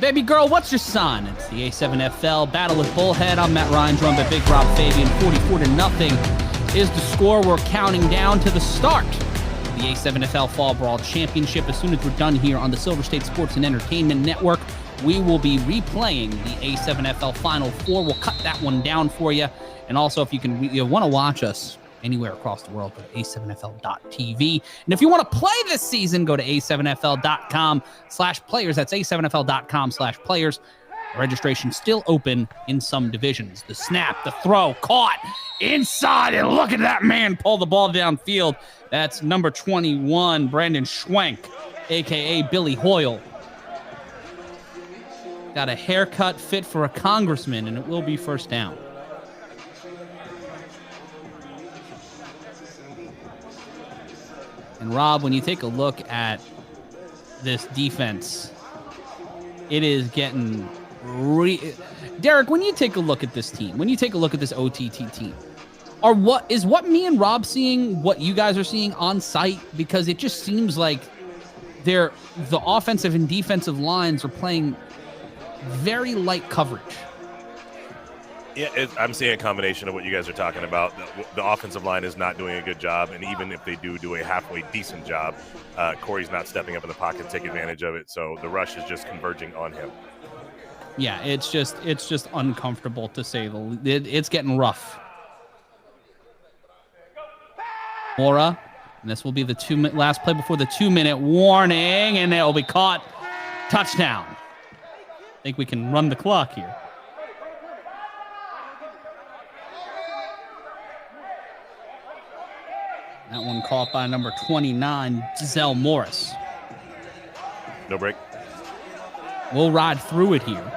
Baby girl, what's your sign? It's the A7FL Battle at Bullhead. I'm Matt Ryan, joined by Big Rob Fabian. 44-0 is the score. We're counting down to the start of the A7FL Fall Brawl Championship. As soon as we're done here on the Silver State Sports and Entertainment Network, we will be replaying the A7FL Final Four. We'll cut that one down for you. And also, if you want to watch us anywhere across the world, go to a7fl.tv. And if you want to play this season, go to a7fl.com/players. That's a7fl.com/players. Registration still open in some divisions. The snap, the throw, caught inside, and look at that man pull the ball downfield. That's number 21, Brandon Schwenk, a.k.a. Billy Hoyle. Got a haircut fit for a congressman, and it will be first down. And Rob, when you take a look at this defense, it is getting Derek, when you take a look at this team, when you take a look at this OTT team, is what me and Rob seeing what you guys are seeing on site? Because it just seems like the offensive and defensive lines are playing very light coverage. Yeah, I'm seeing a combination of what you guys are talking about. The offensive line is not doing a good job, and even if they do a halfway decent job, Corey's not stepping up in the pocket to take advantage of it, so the rush is just converging on him. Yeah, it's just uncomfortable to say the least. It's getting rough. Mora, and this will be the last play before the 2-minute warning, and it'll be caught. Touchdown. I think we can run the clock here. That one caught by number 29, Giselle Morris. No break. We'll ride through it here.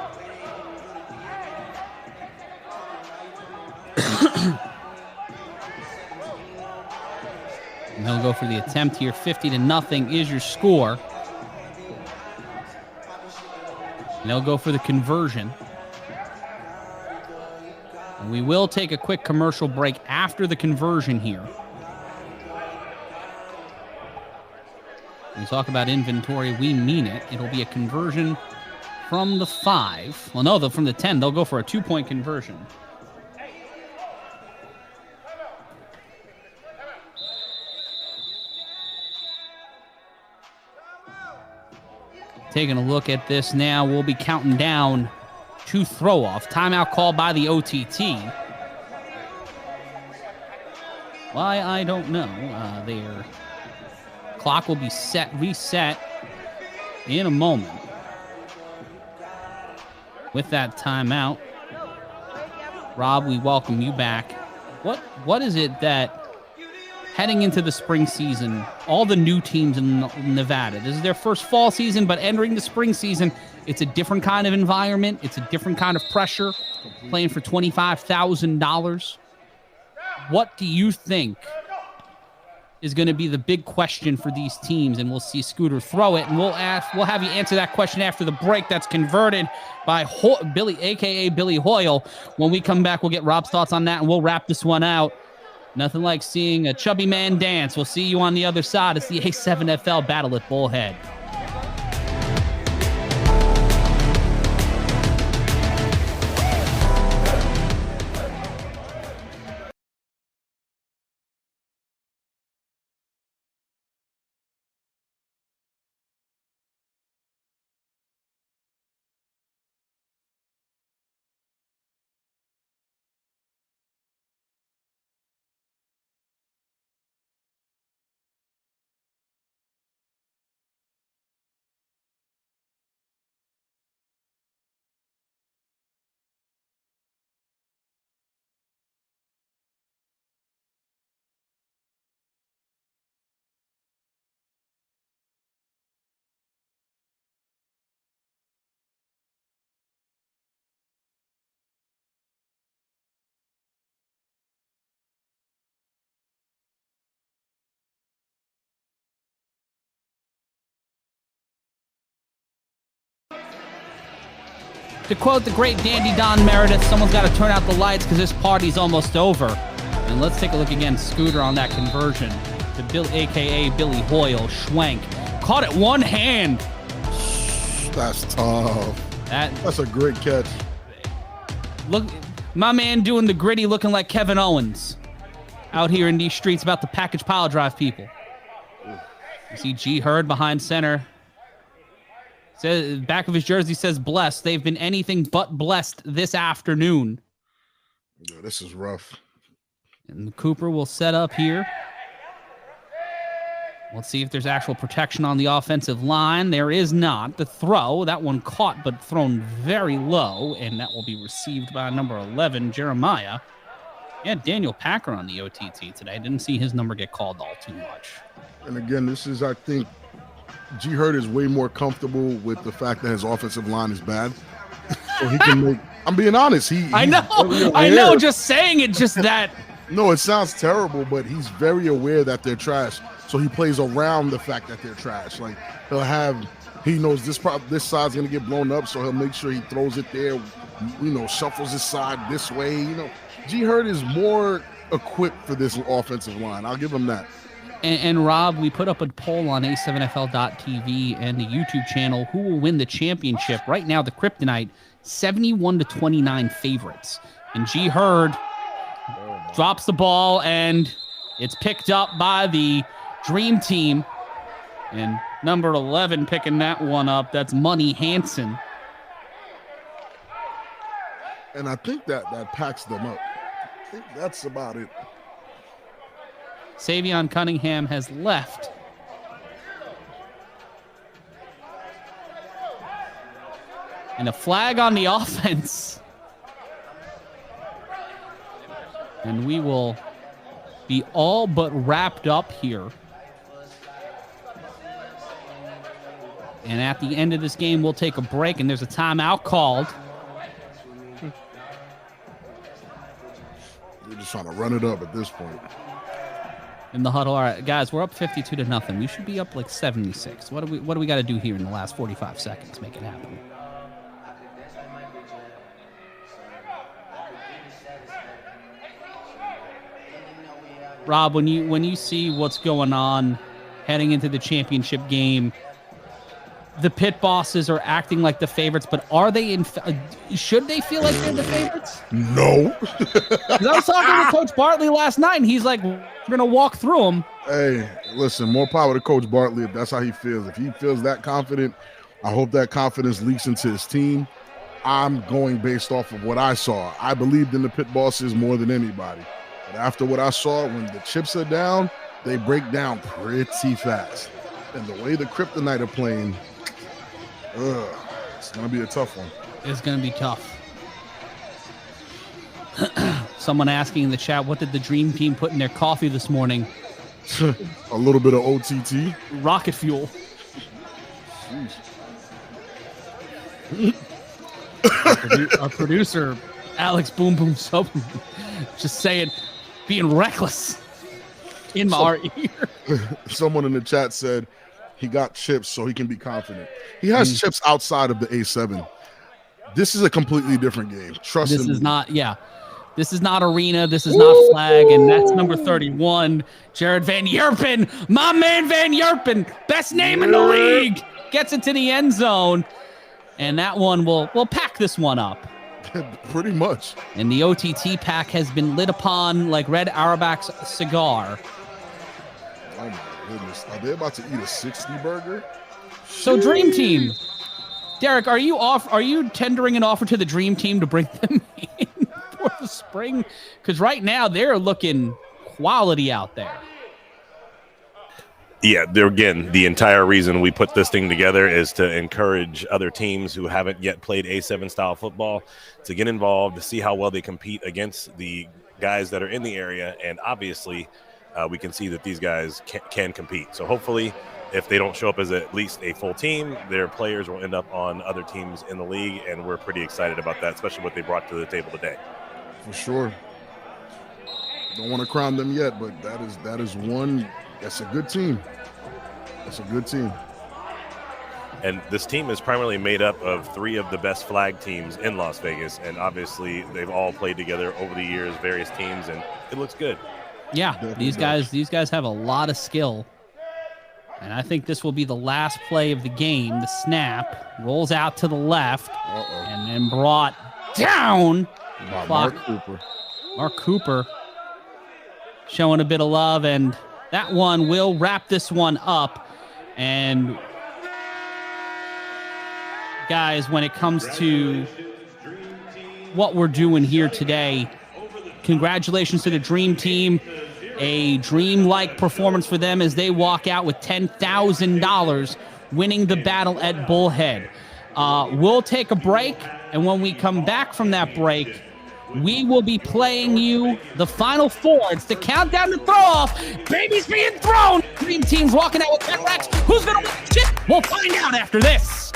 And they'll go for the attempt here. 50-0 is your score. And they'll go for the conversion. And we will take a quick commercial break after the conversion here. When we talk about inventory, we mean it. It'll be a conversion from the 5. Well, no, from the 10. They'll go for a 2-point conversion. Taking a look at this now, we'll be counting down to throw off. Timeout called by the OTT. Why, I don't know. Their clock will be reset in a moment. With that timeout, Rob, we welcome you back. What is it that, heading into the spring season, all the new teams in Nevada, this is their first fall season, but entering the spring season, it's a different kind of environment. It's a different kind of pressure, playing for $25,000. What do you think is going to be the big question for these teams? And we'll see Scooter throw it, and we'll have you answer that question after the break. That's converted by Billy, a.k.a. Billy Hoyle. When we come back, we'll get Rob's thoughts on that, and we'll wrap this one out. Nothing like seeing a chubby man dance. We'll see you on the other side. It's the A7FL Battle at Bullhead. To quote the great Dandy Don Meredith, someone's got to turn out the lights because this party's almost over. And let's take a look again. Scooter on that conversion to Bill, a.k.a. Billy Hoyle. Schwenk. Caught it one hand. That's tough. That's a great catch. Look, my man doing the gritty, looking like Kevin Owens out here in these streets about to package pile drive people. You see G Hurd behind center. Says, back of his jersey says blessed. They've been anything but blessed this afternoon. Yeah, this is rough. And Cooper will set up here. Let's see if there's actual protection on the offensive line. There is not. The throw, that one caught but thrown very low, and that will be received by number 11, Jeremiah. Yeah, Daniel Packer on the OTT today. Didn't see his number get called all too much. And again, this is, I think, G Hurd is way more comfortable with the fact that his offensive line is bad. So he can make, I'm being honest. I know, just saying it, just that. No, it sounds terrible, but he's very aware that they're trash. So he plays around the fact that they're trash. Like, he knows this side's going to get blown up, so he'll make sure he throws it there, shuffles his side this way. G Hurd is more equipped for this offensive line. I'll give him that. And Rob, we put up a poll on A7FL.tv and the YouTube channel. Who will win the championship? Right now, the Kryptonite, 71-29 favorites. And G Hurd drops the ball, and it's picked up by the Dream Team. And number 11 picking that one up. That's Money Hansen. And I think that packs them up. I think that's about it. Savion Cunningham has left. And a flag on the offense. And we will be all but wrapped up here. And at the end of this game, we'll take a break, and there's a timeout called. They're just trying to run it up at this point. In the huddle, all right, guys, we're up 52-0. We should be up like 76. What do we got to do here in the last 45 seconds to make it happen? Rob, when you see what's going on heading into the championship game, the pit bosses are acting like the favorites, but are they should they feel like they're the favorites? No. I was talking to Coach Bartley last night, and he's like, we're going to walk through them. Hey, listen, more power to Coach Bartley if that's how he feels. If he feels that confident, I hope that confidence leaks into his team. I'm going based off of what I saw. I believed in the pit bosses more than anybody. But after what I saw, when the chips are down, they break down pretty fast. And the way the Kryptonite are playing, it's going to be a tough one. It's going to be tough. Someone asking in the chat, what did the Dream Team put in their coffee this morning? A little bit of OTT. Rocket fuel. Our producer, Alex Boom Boom Soberman, just saying, being reckless in our ear. Someone in the chat said he got chips so he can be confident. He has chips outside of the A7. This is a completely different game. Trust This him. is not, this is not arena. This is not flag. And that's number 31, Jared Van Yerpen. My man Van Yerpen, best name in the league, gets it to the end zone. And that one we'll pack this one up. Pretty much. And the OTT pack has been lit upon like Red Auerbach's cigar. Oh my goodness. Are they about to eat a 60 burger? So Dream Team, Derek, are you tendering an offer to the Dream Team to bring them in for the spring? Because right now they're looking quality out there. Yeah, again, the entire reason we put this thing together is to encourage other teams who haven't yet played A7 style football to get involved, to see how well they compete against the guys that are in the area. And obviously, we can see that these guys can compete. So hopefully, if they don't show up as at least a full team, their players will end up on other teams in the league. And we're pretty excited about that, especially what they brought to the table today. For sure. Don't want to crown them yet, but that is one. That's a good team. That's a good team. And this team is primarily made up of 3 of the best flag teams in Las Vegas. And obviously, they've all played together over the years, various teams, and it looks good. Yeah, these guys have a lot of skill. And I think this will be the last play of the game. The snap rolls out to the left and then brought down. Mark Cooper. Mark Cooper showing a bit of love, and that one will wrap this one up. And guys, when it comes to what we're doing here today, congratulations to the Dream Team. A dream-like performance for them as they walk out with $10,000, winning the battle at Bullhead. We'll take a break, and when we come back from that break, we will be playing you the Final Four. It's the countdown to throw-off. Baby's being thrown. Dream Team's walking out with 10 racks. Who's going to win the chip? We'll find out after this.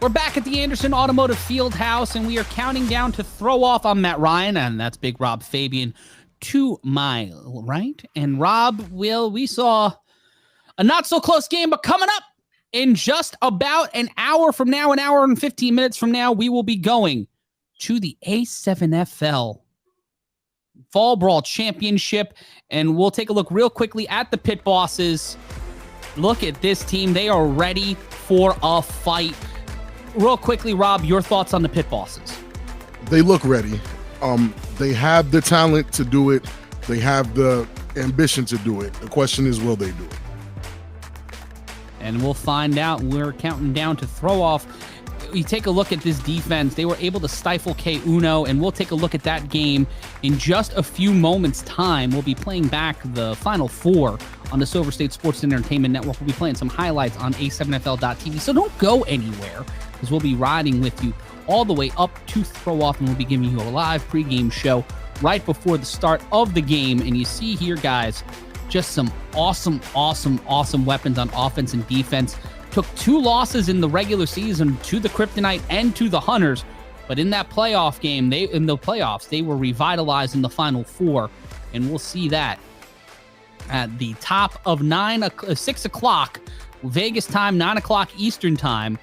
We're back at the Anderson Automotive Fieldhouse, and we are counting down to throw off. I'm Matt Ryan, and that's Big Rob Fabian to my right. And Rob, we saw a not so close game, but coming up In just about an hour from now, an hour and 15 minutes from now, we will be going to the A7FL Fall Brawl Championship, and we'll take a look real quickly at the pit bosses. Look at this team. They are ready for a fight. Real quickly, Rob, your thoughts on the pit bosses? They look ready. They have the talent to do it. They have the ambition to do it. The question is, will they do it? And we'll find out. We're counting down to throw off. You take a look at this defense. They were able to stifle K-Uno, and we'll take a look at that game in just a few moments' time. We'll be playing back the Final Four on the Silver State Sports and Entertainment Network. We'll be playing some highlights on A7FL.tv, so don't go anywhere, because we'll be riding with you all the way up to throw off, and we'll be giving you a live pregame show right before the start of the game. And you see here, guys, just some awesome weapons on offense and defense. Took 2 losses in the regular season to the Kryptonite and to the Hunters, but in that playoff game, in the playoffs, they were revitalized in the Final Four, and we'll see that at the top of 6 o'clock Vegas time, 9 o'clock Eastern time.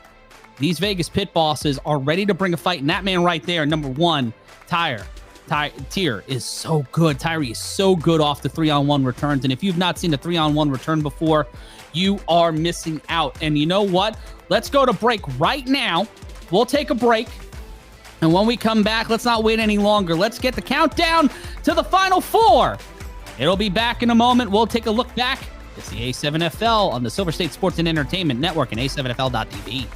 These Vegas pit bosses are ready to bring a fight, and that man right there, number 1, Tyr is so good. Tyree is so good off the 3-on-1 returns, and if you've not seen a 3-on-1 return before, you are missing out. And you know what? Let's go to break right now. We'll take a break, and when we come back, let's not wait any longer. Let's get the countdown to the Final Four. It'll be back in a moment. We'll take a look back. It's the A7FL on the Silver State Sports and Entertainment Network and A7FL.tv.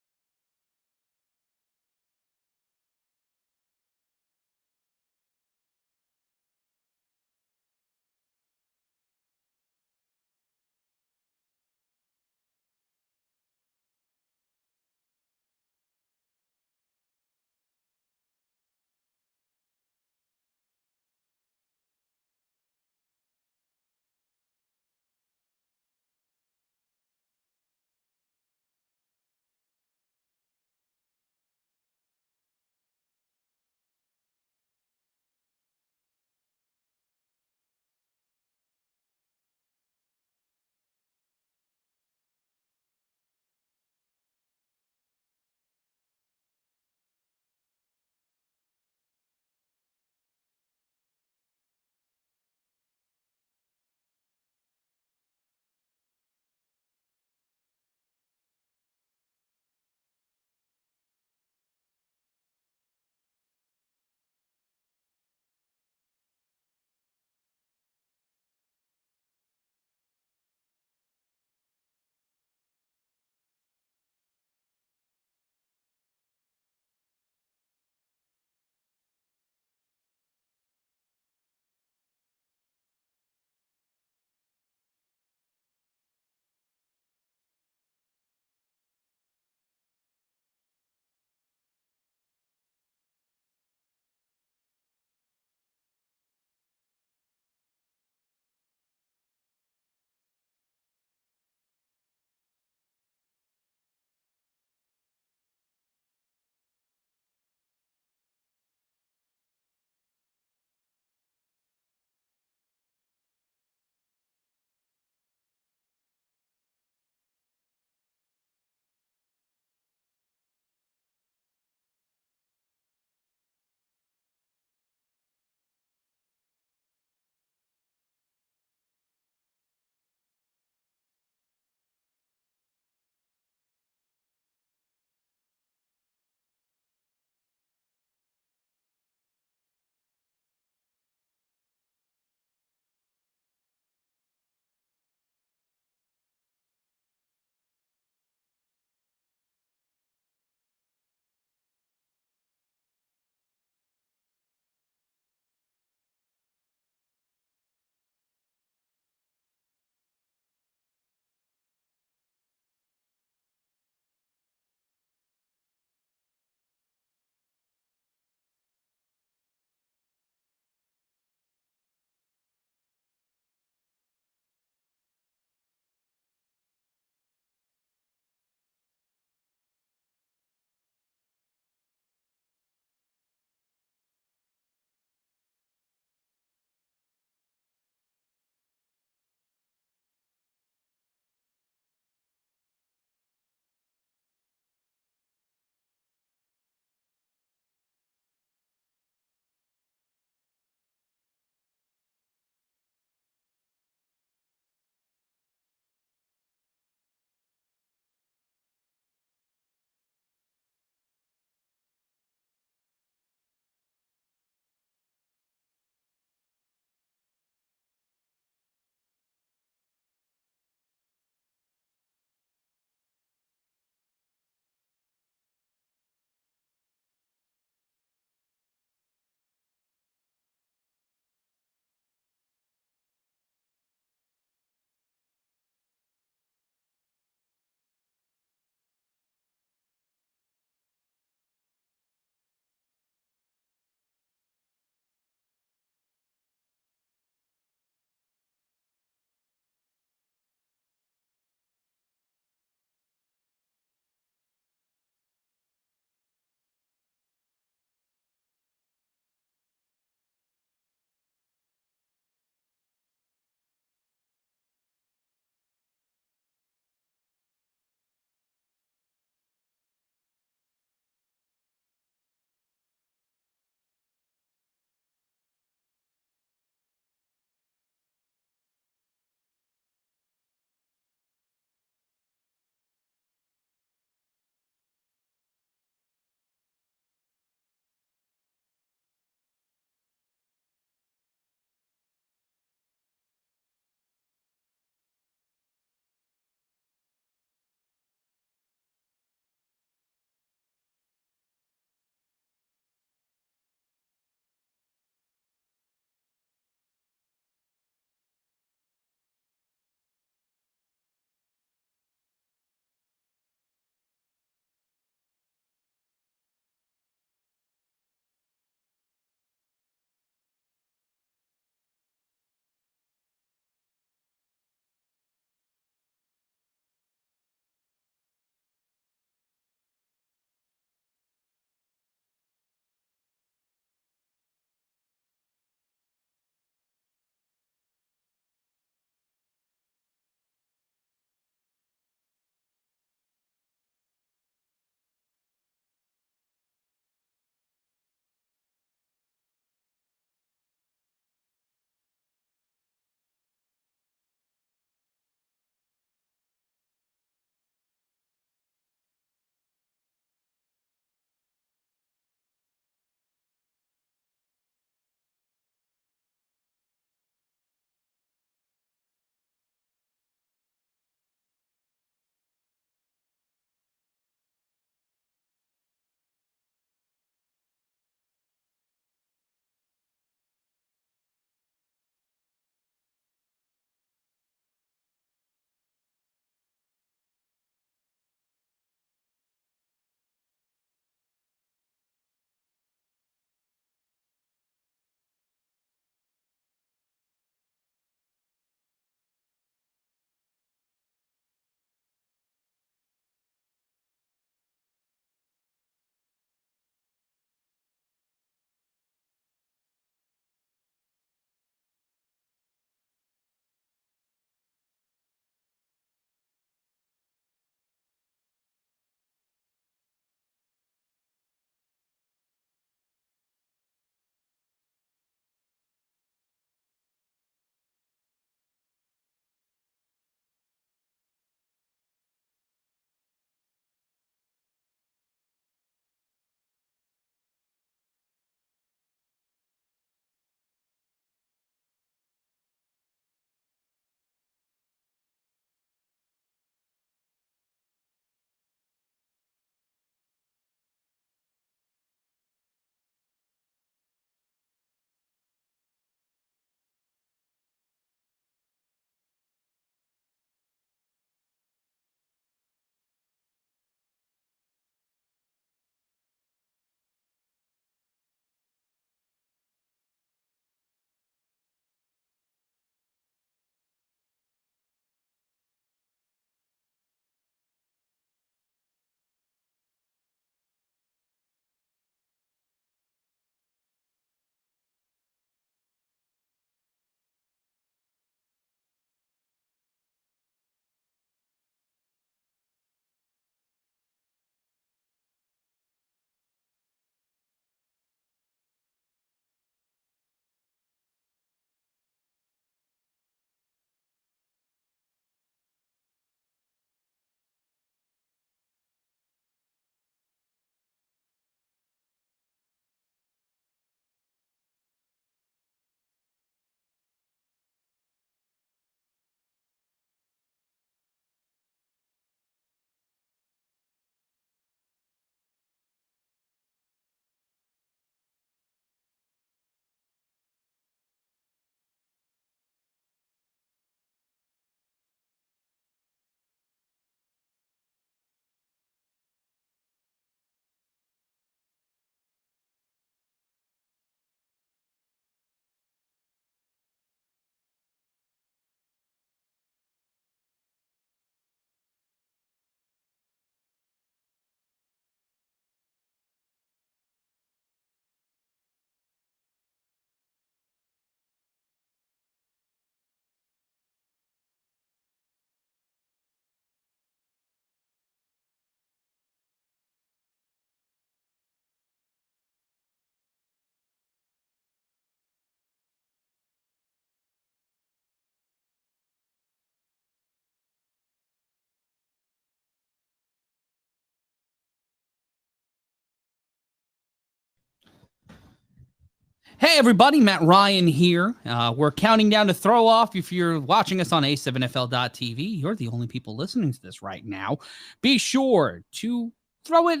Hey everybody, Matt Ryan here. We're counting down to throw off. If you're watching us on A7FL.tv, you're the only people listening to this right now. Be sure to throw it,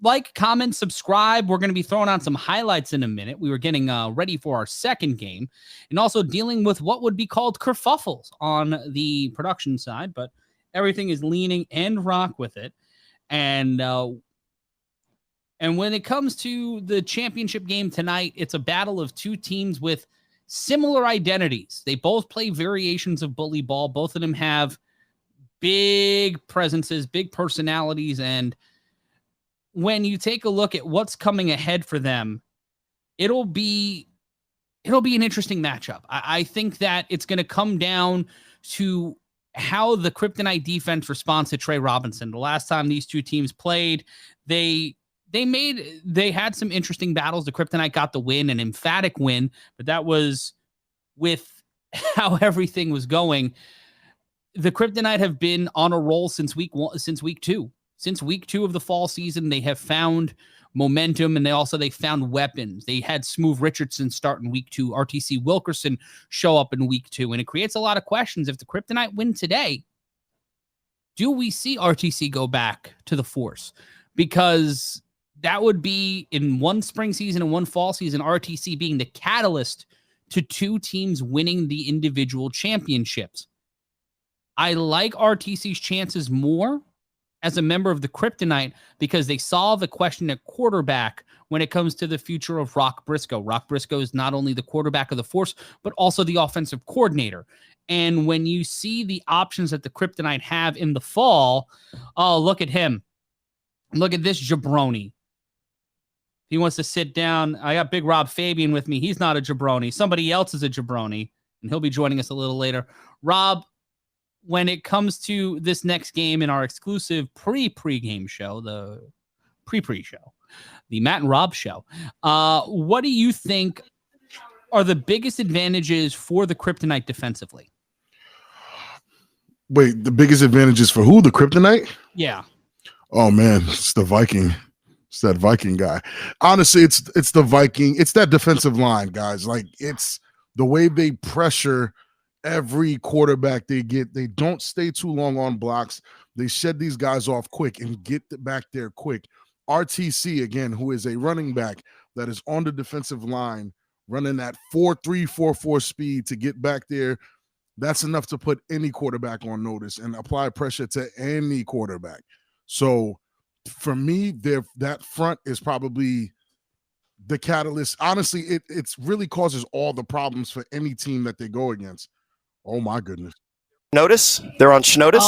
like, comment, subscribe. We're going to be throwing on some highlights in a minute. We were getting ready for our second game and also dealing with what would be called kerfuffles on the production side, but everything is leaning and rock with it. And when it comes to the championship game tonight, it's a battle of two teams with similar identities. They both play variations of bully ball. Both of them have big presences, big personalities. And when you take a look at what's coming ahead for them, it'll be an interesting matchup. I think that it's going to come down to how the Kryptonite defense responds to Trey Robinson. The last time these two teams played, they had some interesting battles. The Kryptonite got the win, an emphatic win, but that was with how everything was going. The Kryptonite have been on a roll since week 2. Since week 2 of the fall season, they have found momentum, and they found weapons. They had Smooth Richardson start in week 2, RTC Wilkerson show up in week 2, and it creates a lot of questions. If the Kryptonite win today, do we see RTC go back to the Force? Because that would be, in one spring season and one fall season, RTC being the catalyst to two teams winning the individual championships. I like RTC's chances more as a member of the Kryptonite because they solve a question at quarterback when it comes to the future of Rock Briscoe. Rock Briscoe is not only the quarterback of the Force, but also the offensive coordinator. And when you see the options that the Kryptonite have in the fall, oh, look at him. Look at this jabroni. He wants to sit down. I got Big Rob Fabian with me. He's not a jabroni. Somebody else is a jabroni, and he'll be joining us a little later. Rob, when it comes to this next game in our exclusive pre-game show, the pre show, the Matt and Rob show, what do you think are the biggest advantages for the Kryptonite defensively? Wait, the biggest advantages for who? The Kryptonite? Yeah. Oh man, it's the Viking. It's that Viking guy. Honestly, it's the Viking. It's that defensive line, guys. Like, it's the way they pressure every quarterback they get. They don't stay too long on blocks. They shed these guys off quick and get back there quick. RTC, again, who is a running back that is on the defensive line, running that 4.3, 4.4 speed to get back there. That's enough to put any quarterback on notice and apply pressure to any quarterback. So, for me, that front is probably the catalyst. Honestly, it really causes all the problems for any team that they go against. Oh my goodness! Notice they're on Schnotis.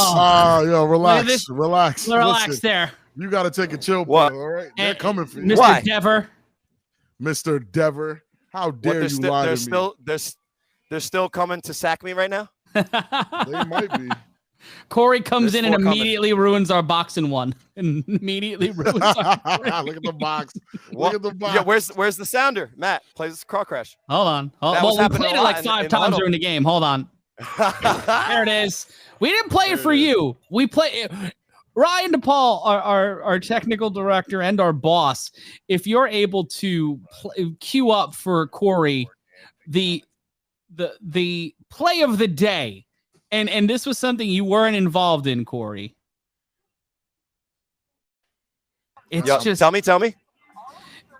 Yo, relax. Relax there. You got to take a chill pill. All right, they're coming for you, Mr. Why? Dever. Mr. Dever. How dare you lie to me? They're still coming to sack me right now. They might be. Corey comes in and immediately ruins our boxing one. And immediately ruins our Look at the box. Look at the box. Yeah, where's the sounder? Matt, play this car crash. Hold on. Well, we played it like 5 times during the game. Hold on. There it is. We didn't play it for you. We play Ryan DePaul, our technical director and our boss. If you're able to queue up for Corey the play of the day. And this was something you weren't involved in, Corey. It's just tell me.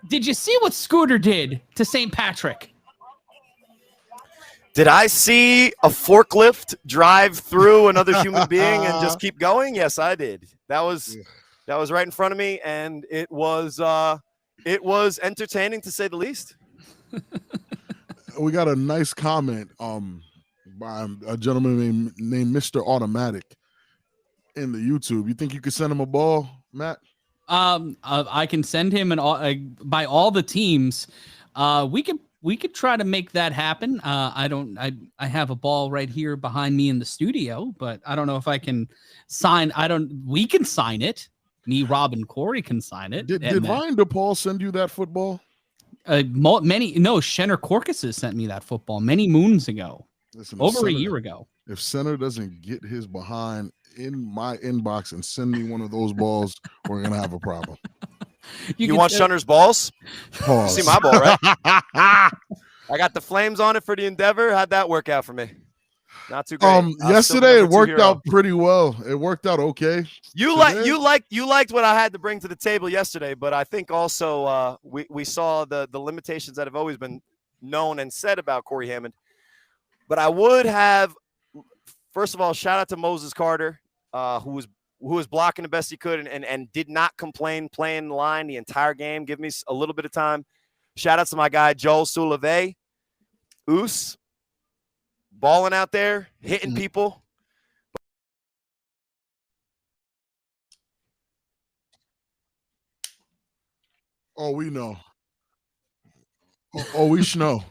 Did you see what Scooter did to St. Patrick? Did I see a forklift drive through another human being and just keep going? Yes, I did. That was right in front of me, and it was entertaining to say the least. We got a nice comment by a gentleman named Mr. Automatic in the YouTube. You think you could send him a ball, Matt? I can send him by all the teams. We could try to make that happen. I have a ball right here behind me in the studio, but I don't know if I can sign. We can sign it. Me, Rob, and Corey can sign it. Did Ryan DePaul send you that football? Shenner Corcuses sent me that football many moons ago. Listen, over a year ago. If Center doesn't get his behind in my inbox and send me one of those balls, we're gonna have a problem. You want Shunner's balls? Pause. See my ball, right? I got the flames on it for the Endeavor. How'd that work out for me? Not too great. Yesterday it worked out pretty well. It worked out okay. You liked what I had to bring to the table yesterday, but I think also we saw the limitations that have always been known and said about Corey Hammond. But I would have, first of all, shout out to Moses Carter, who was blocking the best he could and did not complain playing the line the entire game. Give me a little bit of time. Shout out to my guy Joel Sulave, Oos, balling out there, hitting people. Oh, we know. Oh, we know.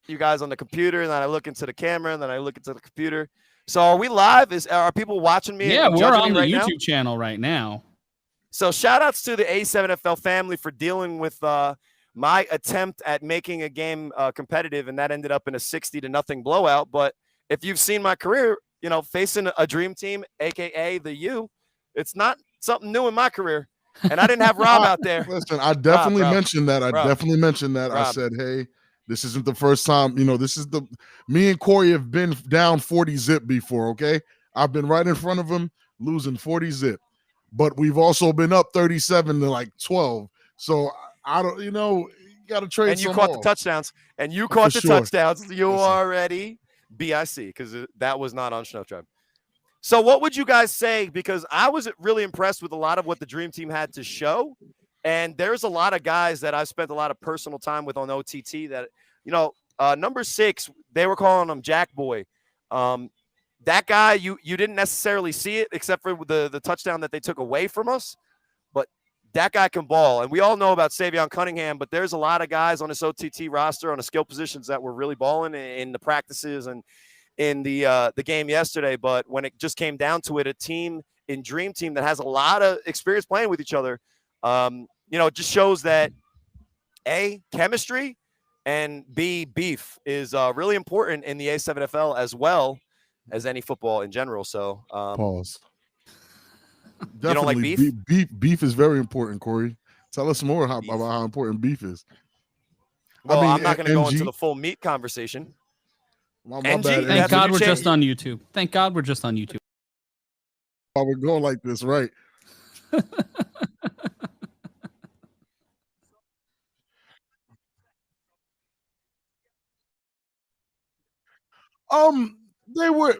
You guys on the computer, and then I look into the camera, and then I look into the computer. So are we live? Are people watching me? Yeah, we're on the right YouTube channel right now. So shout outs to the A7FL family for dealing with my attempt at making a game competitive, and that ended up in a 60-0 blowout. But if you've seen my career, facing a dream team, aka the U, it's not something new in my career. And I didn't have Rob out there. Listen, I definitely mentioned that. Definitely mentioned that. Rob. I said, hey, this isn't the first time. This is me and Corey have been down 40 zip before, okay? I've been right in front of him, losing 40 zip. But we've also been up 37 to like 12. So I don't, you got to trade. And you caught the touchdowns. And you caught the touchdowns. You already BIC because that was not on Snow Tribe. So what would you guys say? Because I was really impressed with a lot of what the Dream Team had to show. And there's a lot of guys that I've spent a lot of personal time with on OTT that, number 6, they were calling him Jack Boy. That guy, you didn't necessarily see it except for the touchdown that they took away from us. But that guy can ball. And we all know about Savion Cunningham, but there's a lot of guys on this OTT roster on the skill positions that were really balling in the practices and in the game yesterday. But when it just came down to it, a team in Dream Team that has a lot of experience playing with each other, it just shows that A, chemistry, and B, beef is really important in the A7FL as well as any football in general. So pause. You don't like beef? Beef is very important, Corey. Tell us more about how important beef is. Well, I'm not going to go into the full meat conversation. My bad. Thank God we're just on YouTube. Thank God we're just on YouTube. Oh, we're going like this, right? They were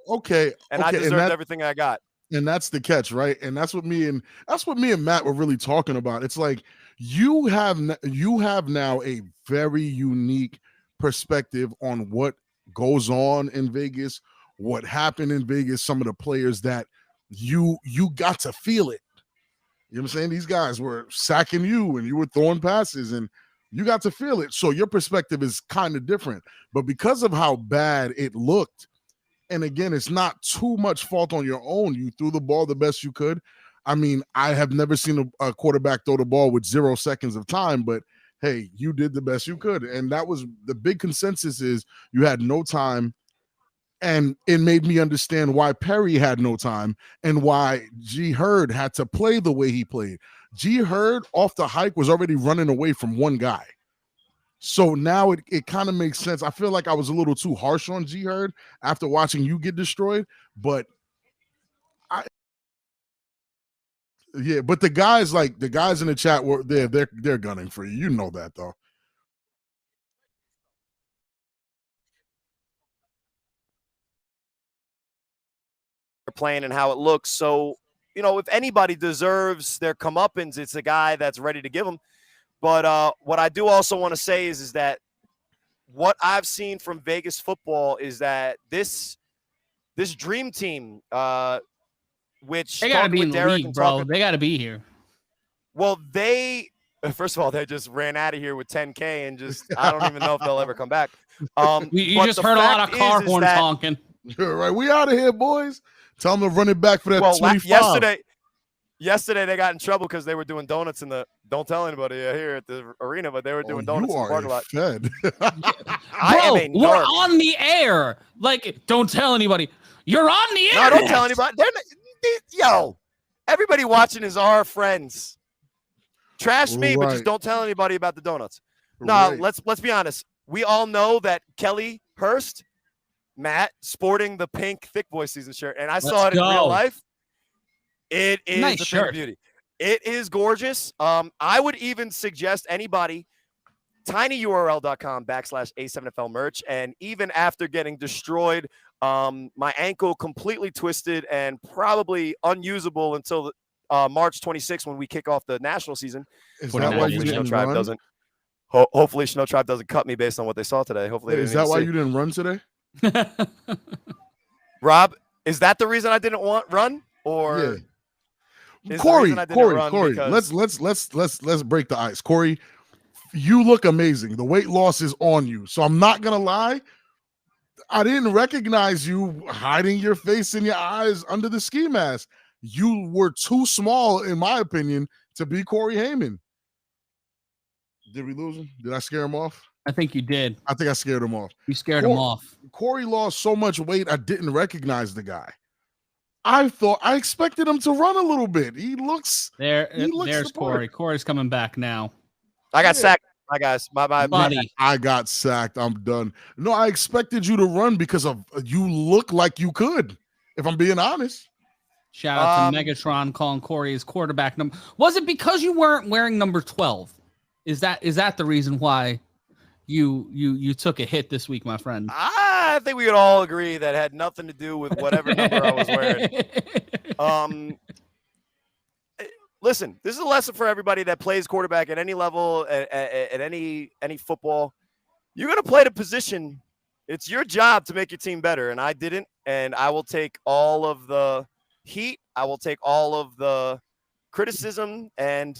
okay. And I deserved everything I got. And that's the catch, right? And that's what me and Matt were really talking about. It's like you have now a very unique perspective on what goes on in Vegas, what happened in Vegas, some of the players that you got to feel it. You know what I'm saying? These guys were sacking you and you were throwing passes and you got to feel it. So your perspective is kind of different. But because of how bad it looked, and again, it's not too much fault on your own. You threw the ball the best you could. I mean, I have never seen a quarterback throw the ball with 0 seconds of time, but hey, you did the best you could. And that was the big consensus is you had no time. And it made me understand why Perry had no time and why G. Hurd had to play the way he played. G. Hurd off the hike was already running away from one guy. So now it kind of makes sense. I feel like I was a little too harsh on G. Hurd after watching you get destroyed, but but the guys in the chat were they're gunning for you. You know that though. Playing and how it looks. So, if anybody deserves their comeuppance, it's a guy that's ready to give them. But what I do also want to say is that what I've seen from Vegas football is that this Dream Team, which they got to be in the league, bro. They got to be here. Well, first of all, they just ran out of here with 10K and just I don't even know if they'll ever come back. You just heard a lot of car horns honking. Right, we out of here, boys. Tell them to run it back for that 25. Yesterday they got in trouble because they were doing donuts in the. Don't tell anybody here at the arena, but they were doing donuts in the parking lot. Bro, we're on the air. Like, don't tell anybody. You're on the air. No, don't tell anybody. everybody watching is our friends. Trash me, but just Right. don't tell anybody about the donuts. No, Right. let's be honest. We all know that Kelly Hurst, Matt, sporting the pink Thick Boy season shirt, and I saw it in real go. life. It is Nice a thing shirt. of beauty. It is gorgeous. I would even suggest anybody tinyurl.com/A7FL merch. And even after getting destroyed, my ankle completely twisted and probably unusable until March 26th when we kick off the national season. Is Put it that out why there, you Snow didn't Tribe run? doesn't. Hopefully, Snow Tribe doesn't cut me based on what they saw today. Hopefully, they Is didn't that why see. you didn't run today? Rob, is that the reason I didn't run? Or Yeah. is the Corey, reason I didn't run Corey, because- let's break the ice. Corey, you look amazing. The weight loss is on you. So I'm not gonna lie. I didn't recognize you hiding your face and your eyes under the ski mask. You were too small, in my opinion, to be Corey Heyman. Did we lose him? Did I scare him off? I think you did. I think I scared him off. You scared him off. Corey lost so much weight, I didn't recognize the guy. I expected him to run a little bit. He looks There, He looks there's the part. Corey. Corey's coming back now. I got Yeah. sacked. My guys, my Buddy. I got sacked. I'm done. No, I expected you to run because of you look like you could, if I'm being honest. Shout out to Megatron calling Corey his quarterback number. Was it because you weren't wearing number 12? Is that the reason why you took a hit this week, my friend? I think we would all agree that had nothing to do with whatever number I was wearing. Listen, this is a lesson for everybody that plays quarterback at any level, at any football. You're going to play the position. It's your job to make your team better, and I didn't. And I will take all of the heat. I will take all of the criticism. And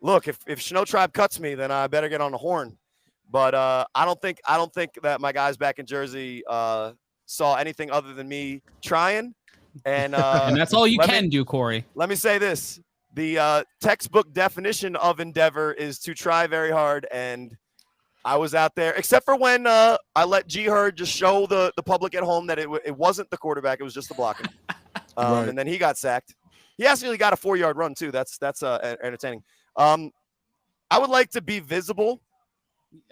look, if Snow Tribe cuts me, then I better get on the horn. But I don't think that my guys back in Jersey saw anything other than me trying. And that's all you can do, Corey. Let me say this. The textbook definition of endeavor is to try very hard. And I was out there, except for when I let G Herd just show the public at home that it wasn't the quarterback. It was just the blocking. Right. And then he got sacked. He actually got a 4-yard run, too. That's entertaining. I would like to be visible.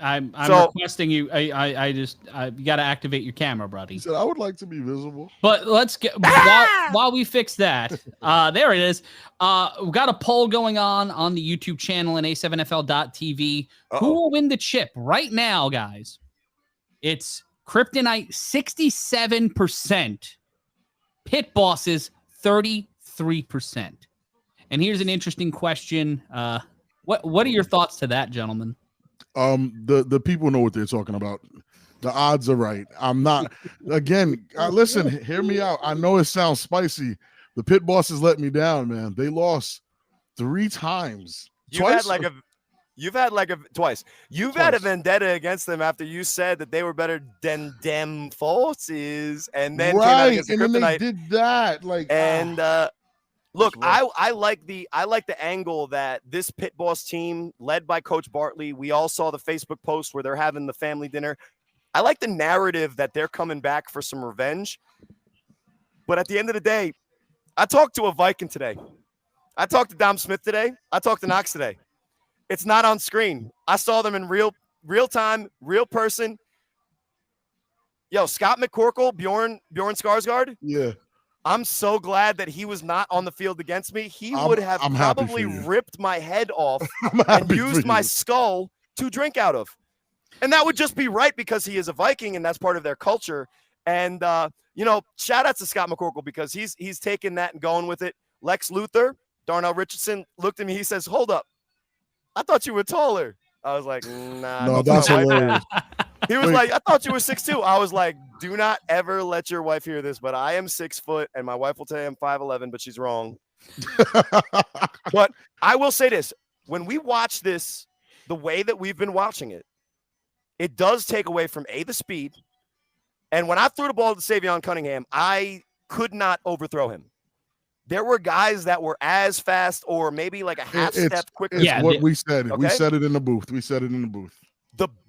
I'm So- requesting you. You got to activate your camera, He buddy. said, I would like to be visible. But let's get while we fix that. There it is. We've got a poll going on the YouTube channel and A7FL.tv. Who will win the chip right now, guys? It's Kryptonite 67%, Pit Bosses 33%. And here's an interesting question. What are your thoughts to that, gentlemen? The people know what they're talking about. The odds are right. I'm not. Again, listen. Hear me out. I know it sounds spicy. The Pit Bosses let me down, man. They lost 3 times. You've Twice? had twice. You've had a vendetta against them after you said that they were better than them forces, and then came out right, against the and then they Kryptonite. did that. Like, And look, rough. I like the angle that this Pit Boss team, led by Coach Bartley, we all saw the Facebook post where they're having the family dinner. I like the narrative that they're coming back for some revenge. But at the end of the day, I talked to a Viking today. I talked to Dom Smith today. I talked to Knox today. It's not on screen. I saw them in real time, real person. Yo, Scott McCorkle, Bjorn Skarsgård. yeah. I'm so glad that he was not on the field against me. He I'm- would have I'm happy probably for you. ripped my head off I'm and happy used for my you. skull to drink out of. And that would just be right because he is a Viking and that's part of their culture. And, shout out to Scott McCorkle because he's taken that and going with it. Lex Luthor, Darnell Richardson looked at me. He says, hold up. I thought you were taller. I was like, nah. No, my that's wife- hilarious. He was Wait. like, I thought you were 6'2". I was like, do not ever let your wife hear this, but I am 6 foot, and my wife will tell you I'm 5'11", but she's wrong. But I will say this. When we watch this, the way that we've been watching it, it does take away from, the speed. And when I threw the ball to Savion Cunningham, I could not overthrow him. There were guys that were as fast or maybe like a half step quicker. It's Yeah, what we said. We Okay. said it in the booth. We said it in the booth.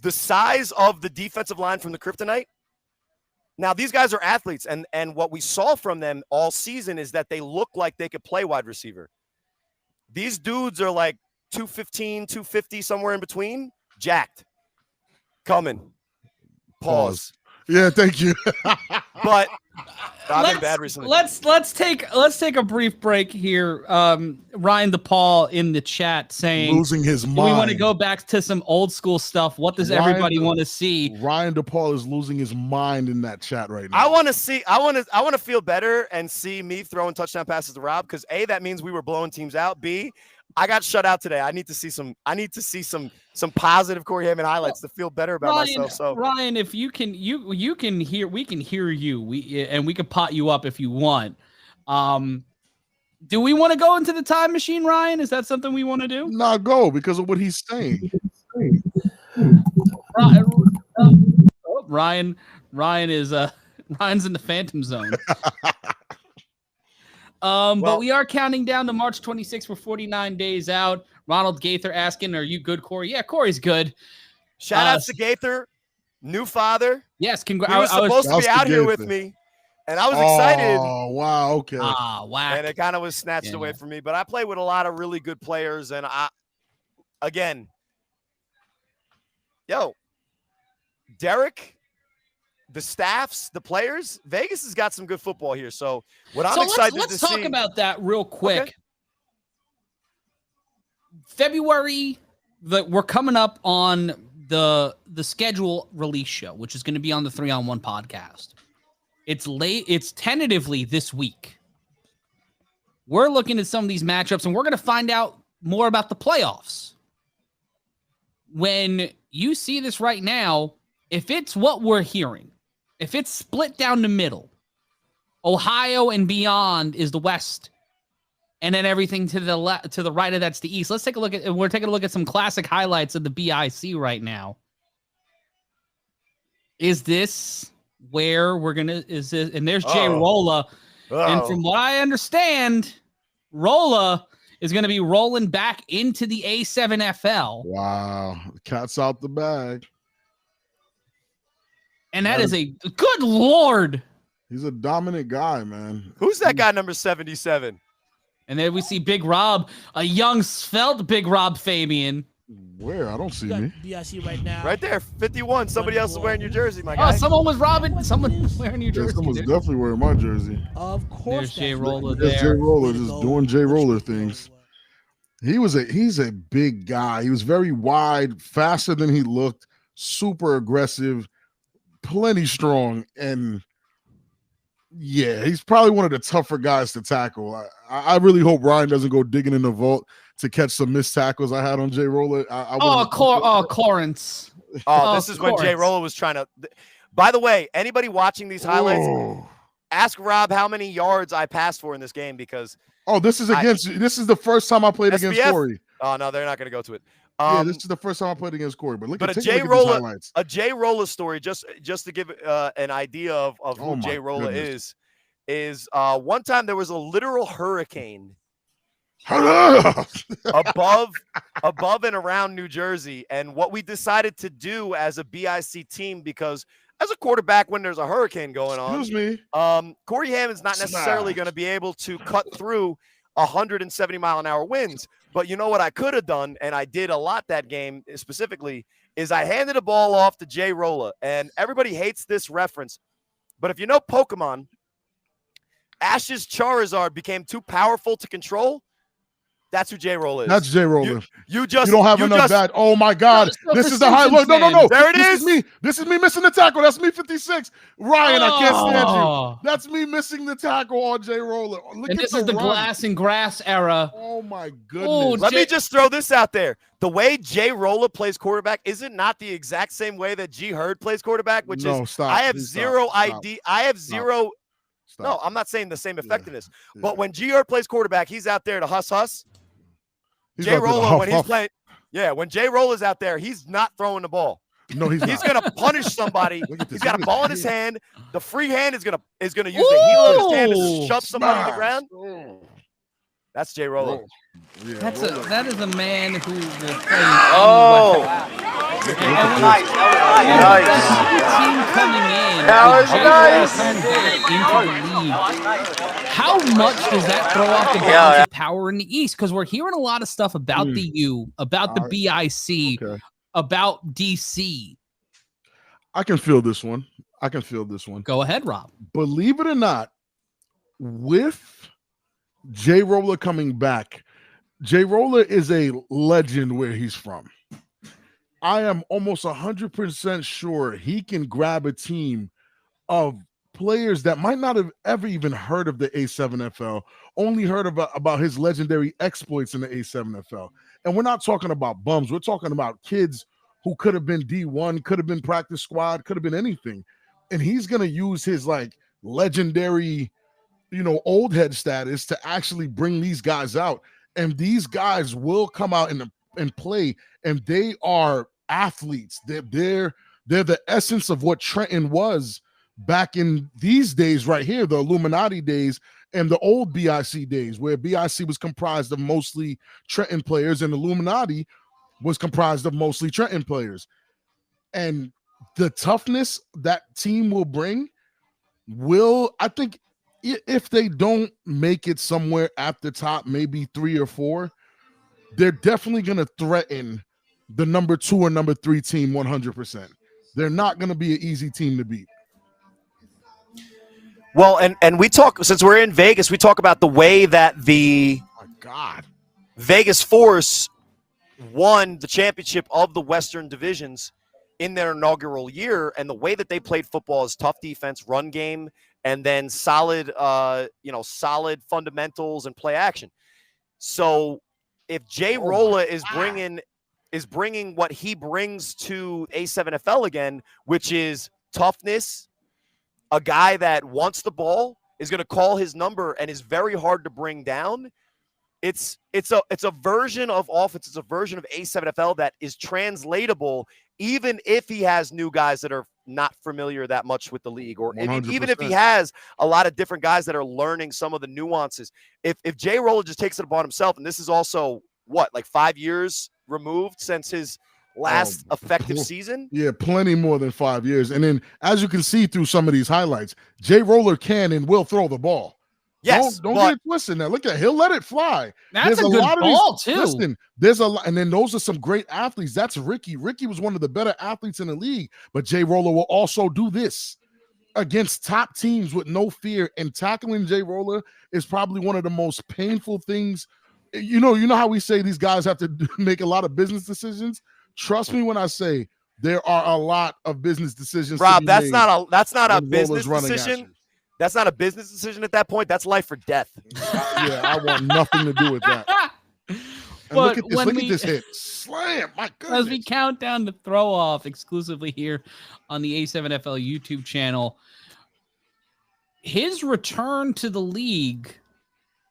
The size of the defensive line from the Kryptonite Now, these guys are athletes, and what we saw from them all season is that they look like they could play wide receiver. These dudes are like 215, 250, somewhere in between, jacked. Coming. Pause. Yeah, thank you. But I've been bad recently. Let's take a brief break here. Ryan DePaul in the chat saying losing his mind. We want to go back to some old school stuff. What does everybody want to see? Ryan DePaul is losing his mind in that chat right now. I want to feel better and see me throwing touchdown passes to Rob, because A, that means we were blowing teams out. B, I got shut out today. I need to see some positive Corey Hammond highlights to feel better about myself. So Ryan, if you can hear, we can hear you. We can pot you up if you want. Do we want to go into the time machine, Ryan? Is that something we want to do? Not go because of what he's saying. Ryan is Ryan's in the phantom zone. But we are counting down to March 26th. We're 49 days out. Ronald Gaither asking, "Are you good, Corey?" Yeah, Corey's good. Shout outs to Gaither, new father. Yes, He was supposed to be out here with me, and I was excited. Oh, wow, okay. Wow. And it kind of was snatched away from me. But I play with a lot of really good players, and Derek, the staffs, the players, Vegas has got some good football here. So I'm excited to see. Let's talk about that real quick. Okay. February, we're coming up on the schedule release show, which is going to be on the 3-on-1 podcast. It's tentatively this week. We're looking at some of these matchups, and we're going to find out more about the playoffs. When you see this right now, if it's what we're hearing, if it's split down the middle, Ohio and beyond is the West, and then everything to the right of that's the East. Let's take a look at. We're taking a look at some classic highlights of the BIC right now. Is this where we're gonna? Is this? And there's Jay Rolla, and from what I understand, Rolla is going to be rolling back into the A7FL. Wow, the cat's out the bag. And that is a good Lord. He's a dominant guy, man. Who's that guy, number 77? And then we see Big Rob, a young, svelte Big Rob Fabian. Where? I don't see me. BIC right now. Right there, 51. Somebody else is wearing your jersey, my guy. Oh, someone was robbing. Someone was wearing your jersey. Someone's definitely wearing my jersey. Of course. There's Jay Roller There's there. Jay Roller just doing Jay Roller things. He's a big guy. He was very wide, faster than he looked, super aggressive, plenty strong, and yeah, he's probably one of the tougher guys to tackle. I really hope Ryan doesn't go digging in the vault to catch some missed tackles I had on Jay Roller. Clarence. This is when Jay Roller was trying to. By the way, anybody watching these highlights, ask Rob how many yards I passed for in this game, because this is this is the first time I played SBF? against Corey. Oh no, they're not going to go to it. Yeah, this is the first time I played against Corey. But a Jay Roller story, just to give an idea of who Jay Roller is one time there was a literal hurricane above and around New Jersey, and what we decided to do as a BIC team, because as a quarterback, when there's a hurricane going on, Corey Hammond's not necessarily going to be able to cut through 170-mile-an-hour winds. But you know what I could have done, and I did a lot that game specifically, is I handed the ball off to Jay Rolla. And everybody hates this reference, but if you know Pokemon, Ash's Charizard became too powerful to control. That's who Jay Rolla is. That's Jay Rolla. You don't have enough bad. Oh my God! This is the high look. No. There it is. This is me missing the tackle. That's me 56. Ryan, I can't stand you. That's me missing the tackle on Jay Roller. And this is the glass and grass era. Oh my goodness! Let me just throw this out there. The way Jay Rolla plays quarterback isn't not the exact same way that G Hurd plays quarterback, which I have zero idea. I have zero. No, I'm not saying the same effectiveness. Yeah. But when G Hurd plays quarterback, he's out there to huss. Jay Rolla, when he's playing, when Jay Rolla's out there, he's not throwing the ball. No, he's going to punish somebody. He's got a ball in his hand. The free hand is going to use the heel of his hand to shove somebody to the ground. That's Jay Roller. Yeah, That is a man who will play. Oh, Nice. Team coming in. How much does that throw off the balance of power in the East? Because we're hearing a lot of stuff about the U, about the BIC, about DC. I can feel this one. Go ahead, Rob. Believe it or not, with Jay Roller coming back, Jay Roller is a legend where he's from. I am almost 100% sure he can grab a team of players that might not have ever even heard of the A7FL, only heard about his legendary exploits in the A7FL. And we're not talking about bums. We're talking about kids who could have been D1, could have been practice squad, could have been anything. And he's going to use his like legendary, old head status to actually bring these guys out. And these guys will come out and play, and they are athletes. They're the essence of what Trenton was back in these days right here, the Illuminati days and the old BIC days, where BIC was comprised of mostly Trenton players and Illuminati was comprised of mostly Trenton players. And the toughness that team will bring I think, if they don't make it somewhere at the top, maybe 3 or 4, they're definitely going to threaten the number 2 or number 3 team 100%. They're not going to be an easy team to beat. Well, and we talk, since we're in Vegas, we talk about the way that the Vegas Force won the championship of the Western Divisions in their inaugural year, and the way that they played football is tough defense, run game, and then solid fundamentals and play action. So if Jay Rolla is bringing what he brings to A7FL again, which is toughness, a guy that wants the ball, is going to call his number and is very hard to bring down. It's a version of offense. It's a version of A7FL that is translatable, even if he has new guys that are not familiar that much with the league, or even if he has a lot of different guys that are learning some of the nuances. If Jay Roller just takes it upon himself, and this is also like 5 years removed since his last effective season? Yeah, plenty more than 5 years. And then, as you can see through some of these highlights, Jay Roller can and will throw the ball. Yes, don't get it twisted now. Look at, he'll let it fly. That's a good ball too. Listen, there's a lot, and then those are some great athletes. That's Ricky. Ricky was one of the better athletes in the league, but Jay Roller will also do this against top teams with no fear. And tackling Jay Roller is probably one of the most painful things. You know how we say these guys have to make a lot of business decisions. Trust me when I say there are a lot of business decisions. Rob, that's not a business decision. That's not a business decision at that point. That's life or death. Yeah, I want nothing to do with that. And look at this hit. Slam, my goodness. As we count down the throw off exclusively here on the A7FL YouTube channel, his return to the league,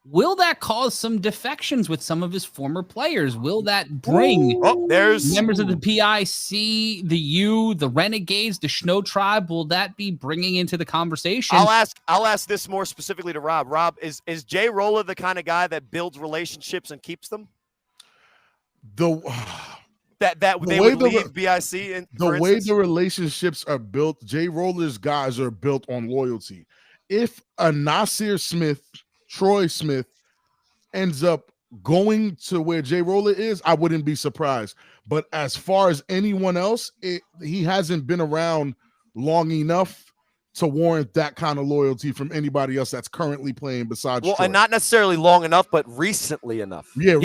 will that cause some defections with some of his former players? Will that bring there's members of the PIC, the U, the Renegades, the Schno Tribe? Will that be bringing into the conversation? I'll ask this more specifically to Rob. Rob, is Jay Roller the kind of guy that builds relationships and keeps them? They would leave BIC in, the way the relationships are built, Jay Roller's guys are built on loyalty. If a Nasir Smith, Troy Smith ends up going to where Jay Roller is, I wouldn't be surprised. But as far as anyone else, he hasn't been around long enough to warrant that kind of loyalty from anybody else that's currently playing besides Troy. And not necessarily long enough, but recently enough. Yeah,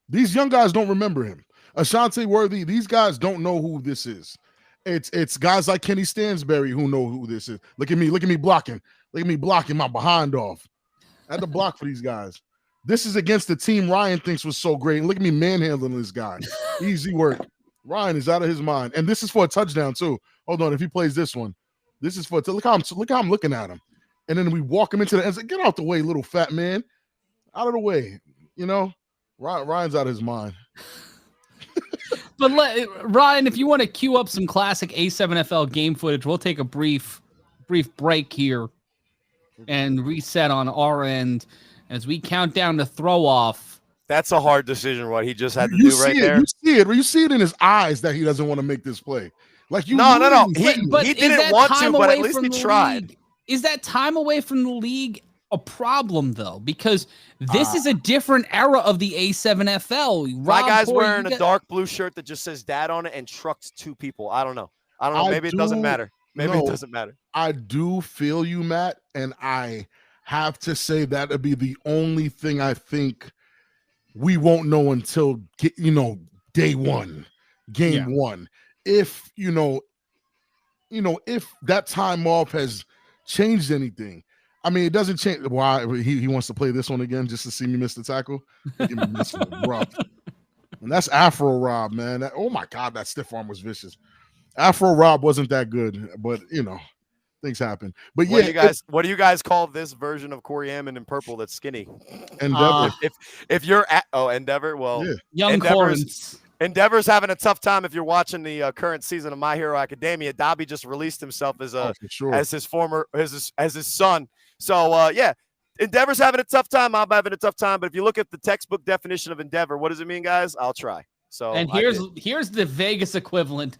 these young guys don't remember him. Ashante Worthy, these guys don't know who this is. It's guys like Kenny Stansberry who know who this is. Look at me blocking. Look at me blocking my behind off. I had to block for these guys. This is against the team Ryan thinks was so great. And look at me manhandling this guy. Easy work. Ryan is out of his mind. And this is for a touchdown too. Hold on, if he plays this one. This is for look how I'm looking at him. And then we walk him into the end zone. Get out the way, little fat man. Out of the way. Ryan's out of his mind. But Ryan, if you want to queue up some classic A7FL game footage, we'll take a brief break here. and reset on our end as we count down the throw off. That's a hard decision, what he just had to You do right see it, there. You see it in his eyes that he doesn't want to make this play. Like you. No. But He is didn't that want time to, but at away least from he the tried. league- Is that time away from the league a problem, though? Because this is a different era of the A7FL. My guy's Corey, wearing a dark blue shirt that just says dad on it and trucks 2 people. I don't know. Maybe it doesn't matter. Maybe it doesn't matter. I do feel you, Matt, and I have to say that would be the only thing I think we won't know until day one, game one. If if that time off has changed anything. I mean, it doesn't change. Why he wants to play this one again just to see me miss the tackle? Look at me missing the rough. And that's Afro Rob, man. Oh my God, that stiff arm was vicious. Afro Rob wasn't that good, but things happen. But what do you guys call this version of Corey Hammond in purple that's skinny? Endeavor. If you're at Endeavor, well, Young Corns. Endeavor's having a tough time. If you're watching the current season of My Hero Academia, Dobby just released himself as his son. So Endeavor's having a tough time. I'm having a tough time. But if you look at the textbook definition of Endeavor, what does it mean, guys? I'll try. So and here's the Vegas equivalent,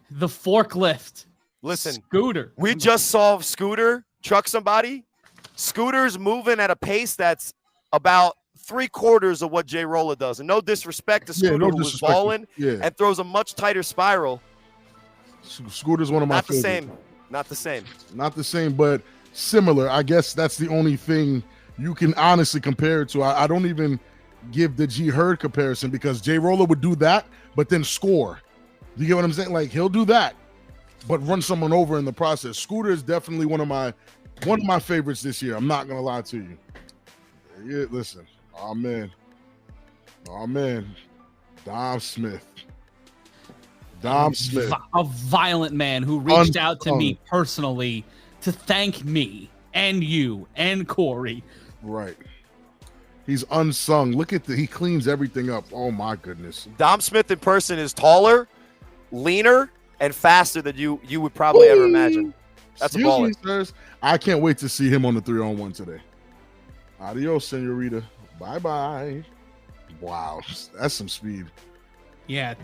the forklift. Listen, Scooter. We just saw Scooter truck somebody. Scooter's moving at a pace that's about 3/4 of what Jay Rolla does. And no disrespect to Scooter, who was balling and throws a much tighter spiral. Scooter's one of my favorites. Not the same. Not the same, but similar. I guess that's the only thing you can honestly compare it to. I don't even give the G Herd comparison because Jay Rolla would do that, but then score. You get what I'm saying? Like he'll do that, but run someone over in the process. Scooter is definitely one of my favorites this year. I'm not gonna lie to you. Yeah, listen. Oh man. Dom Smith. A violent man who reached out to me personally to thank me and you and Corey. Right. He's unsung. Look at he cleans everything up. Oh my goodness. Dom Smith in person is taller, leaner, and faster than you would probably ever imagine. That's a baller. I can't wait to see him on the 3-on-1 today. Adios, senorita. Bye-bye. Wow, that's some speed. Yeah,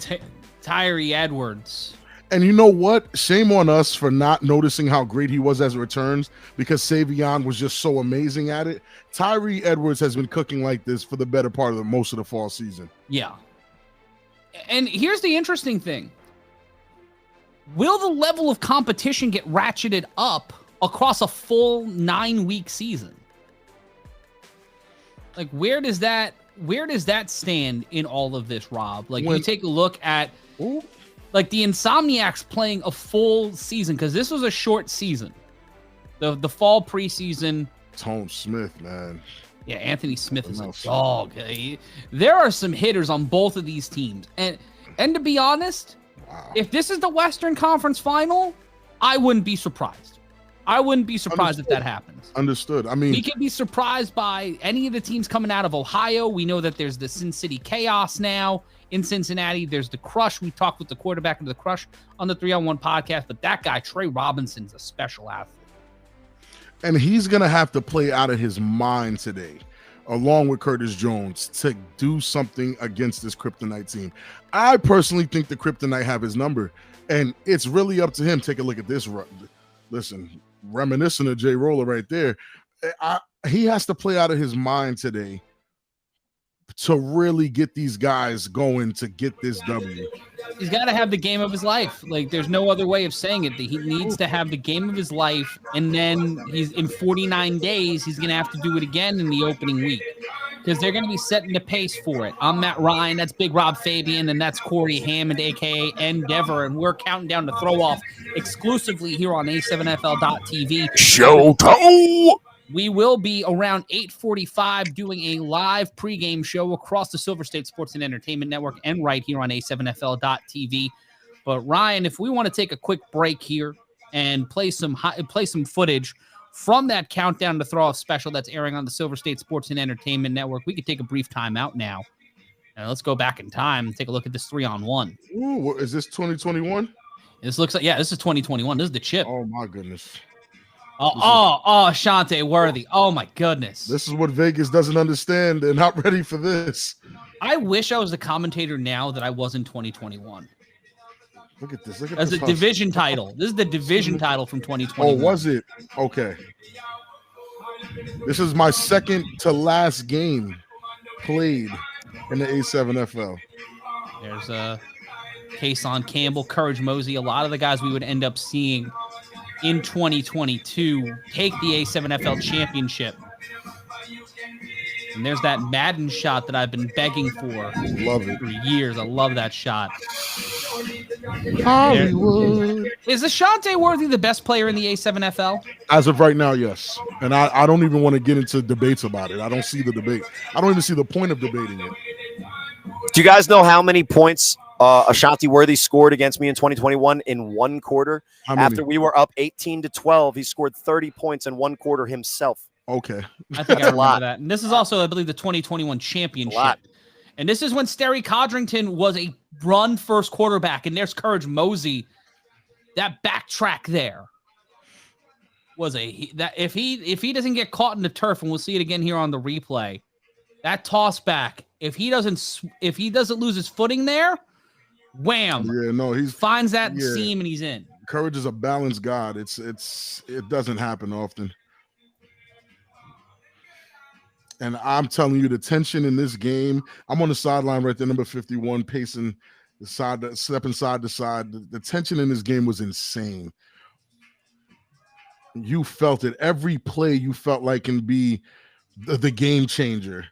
Tyree Edwards. And you know what? Shame on us for not noticing how great he was as it returns because Savion was just so amazing at it. Tyree Edwards has been cooking like this for the better part of most of the fall season. Yeah. And here's the interesting thing. Will the level of competition get ratcheted up across a full 9-week season? Like, where does that stand in all of this, Rob? Like, you take a look at like the Insomniacs playing a full season because this was a short season. The fall preseason. Tone Smith, man. Yeah, Anthony Smith is a dog. There are some hitters on both of these teams, and to be honest, if this is the Western Conference Final, I wouldn't be surprised. I wouldn't be surprised if that happens. Understood. I mean, we could be surprised by any of the teams coming out of Ohio. We know that there's the Sin City Chaos now in Cincinnati. There's the Crush. We talked with the quarterback of the Crush on the 3-on-1 podcast, but that guy, Trey Robinson's a special athlete. And he's going to have to play out of his mind today, along with Curtis Jones, to do something against this Kryptonite team. I personally think the Kryptonite have his number, and it's really up to him. Take a look at this. Listen, reminiscent of Jay Rolla right there. He has to play out of his mind today to really get these guys going to get this W. He's got to have the game of his life. Like, there's no other way of saying it. He needs to have the game of his life, and then he's in 49 days, he's going to have to do it again in the opening week because they're going to be setting the pace for it. I'm Matt Ryan. That's Big Rob Fabian, and that's Corey Hammond, a.k.a. Endeavor, and we're counting down the throw-off exclusively here on A7FL.TV. Showtime! We will be around 8:45 doing a live pregame show across the Silver State Sports and Entertainment Network and right here on A7FL.TV. But Ryan, if we want to take a quick break here and play some footage from that countdown to throw off special that's airing on the Silver State Sports and Entertainment Network, we could take a brief time out now. And let's go back in time and take a look at this 3-on-1. Ooh, is this 2021? This looks like, this is 2021. This is the chip. Oh my goodness. Shante Worthy. Oh my goodness. This is what Vegas doesn't understand. They're not ready for this. I wish I was a commentator now that I was in 2021. Look at this. Look at As this a division title. This is the division title from 2021. Oh, was it? Okay. This is my second to last game played in the A7FL. There's Kason Campbell, Courage Mosey, a lot of the guys we would end up seeing in 2022 take the A7FL championship. And there's that Madden shot that I've been begging for for years. I love that shot. Hollywood. Is Ashante Worthy the best player in the A7FL? As of right now, yes. And I don't even want to get into debates about it. I don't see the debate. I don't even see the point of debating it. Do you guys know how many points Ashanti Worthy scored against me in 2021 in one quarter? After we were up 18-12, he scored 30 points in one quarter himself. Okay. I think I remember that. And this is also, I believe, the 2021 championship. And this is when Sterry Codrington was a run-first quarterback. And there's Courage Mosey. That backtrack there was if he doesn't get caught in the turf, and we'll see it again here on the replay, that toss back, if he doesn't lose his footing there, wham. Yeah, no, he finds that seam and he's in. Courage is a balanced god. It doesn't happen often. And I'm telling you, the tension in this game, I'm on the sideline right there, number 51, pacing stepping side to side. The tension in this game was insane. You felt it. Every play you felt like can be the game changer.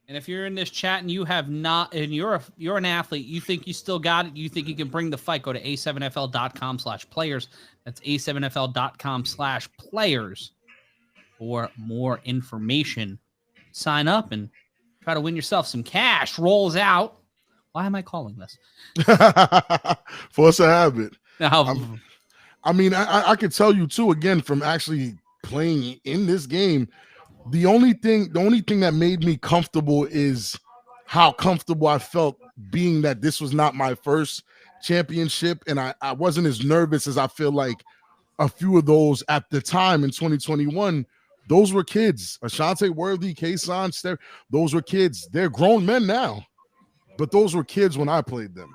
And if you're in this chat and you have not, and you're an athlete, you think you still got it, you think you can bring the fight, go to a7fl.com/players. That's a7fl.com/players for more information. Sign up and try to win yourself some cash. Rolls out. Why am I calling this? Force a habit. Now, I mean, I could tell you too, again, from actually playing in this game, the only thing that made me comfortable is how comfortable I felt being that this was not my first championship, and I wasn't as nervous as I feel like a few of those at the time in 2021. Those were kids. Ashante Worthy, Kason, those were kids. They're grown men now, but those were kids when I played them.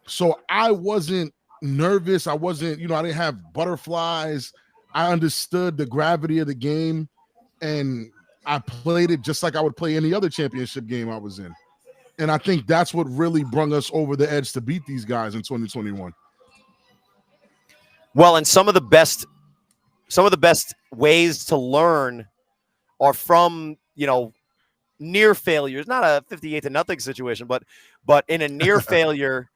So I wasn't nervous. I wasn't, I didn't have butterflies. I understood the gravity of the game, and I played it just like I would play any other championship game I was in. And I think that's what really brought us over the edge to beat these guys in 2021. Well, and some of the best ways to learn are from, near failures, not a 58-0 situation, but in a near failure,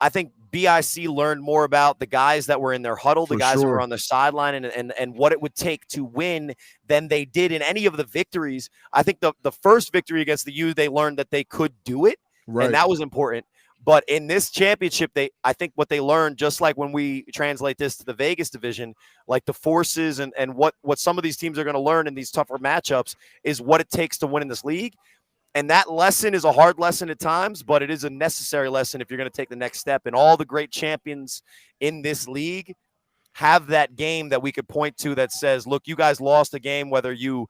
I think BIC learned more about the guys that were in their huddle, the guys that were on the sideline, and what it would take to win than they did in any of the victories. I think the first victory against the U, they learned that they could do it, and that was important. But in this championship, I think what they learned, just like when we translate this to the Vegas division, like the forces and what some of these teams are going to learn in these tougher matchups is what it takes to win in this league. And that lesson is a hard lesson at times, but it is a necessary lesson if you're going to take the next step. And all the great champions in this league have that game that we could point to that says, look, you guys lost a game, whether you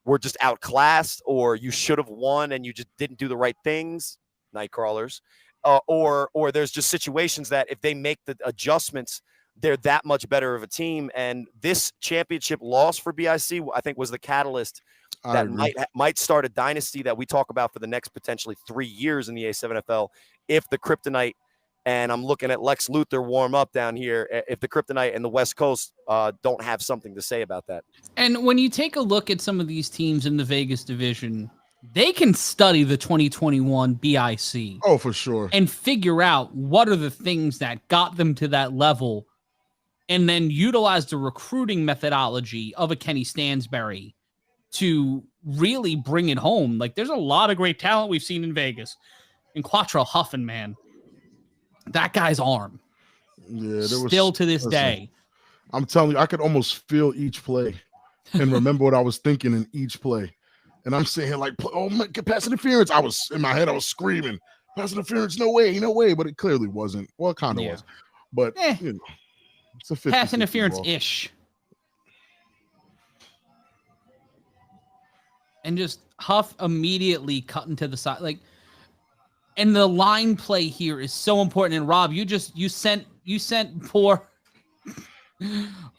were just outclassed or you should have won and you just didn't do the right things, Nightcrawlers. Or there's just situations that if they make the adjustments, they're that much better of a team. And this championship loss for BIC, I think, was the catalyst that might start a dynasty that we talk about for the next potentially 3 years in the A7FL. If the Kryptonite, and I'm looking at Lex Luthor warm up down here, if the Kryptonite and the West Coast don't have something to say about that. And when you take a look at some of these teams in the Vegas division, they can study the 2021 BIC. Oh, for sure. And figure out what are the things that got them to that level, and then utilize the recruiting methodology of a Kenny Stansberry to really bring it home. Like, there's a lot of great talent we've seen in Vegas. And Quattrell Huffin, man, that guy's arm. Yeah, still to this day. I'm telling you, I could almost feel each play and remember what I was thinking in each play. And I'm sitting here like, oh my, pass interference. I was in my head, I was screaming, pass interference, no way, no way. But it clearly wasn't. Well, it kind of was. But It's a 50-50 pass ball. interference-ish. And just Huff immediately cut into the side. Like, and the line play here is so important. And Rob, you sent poor.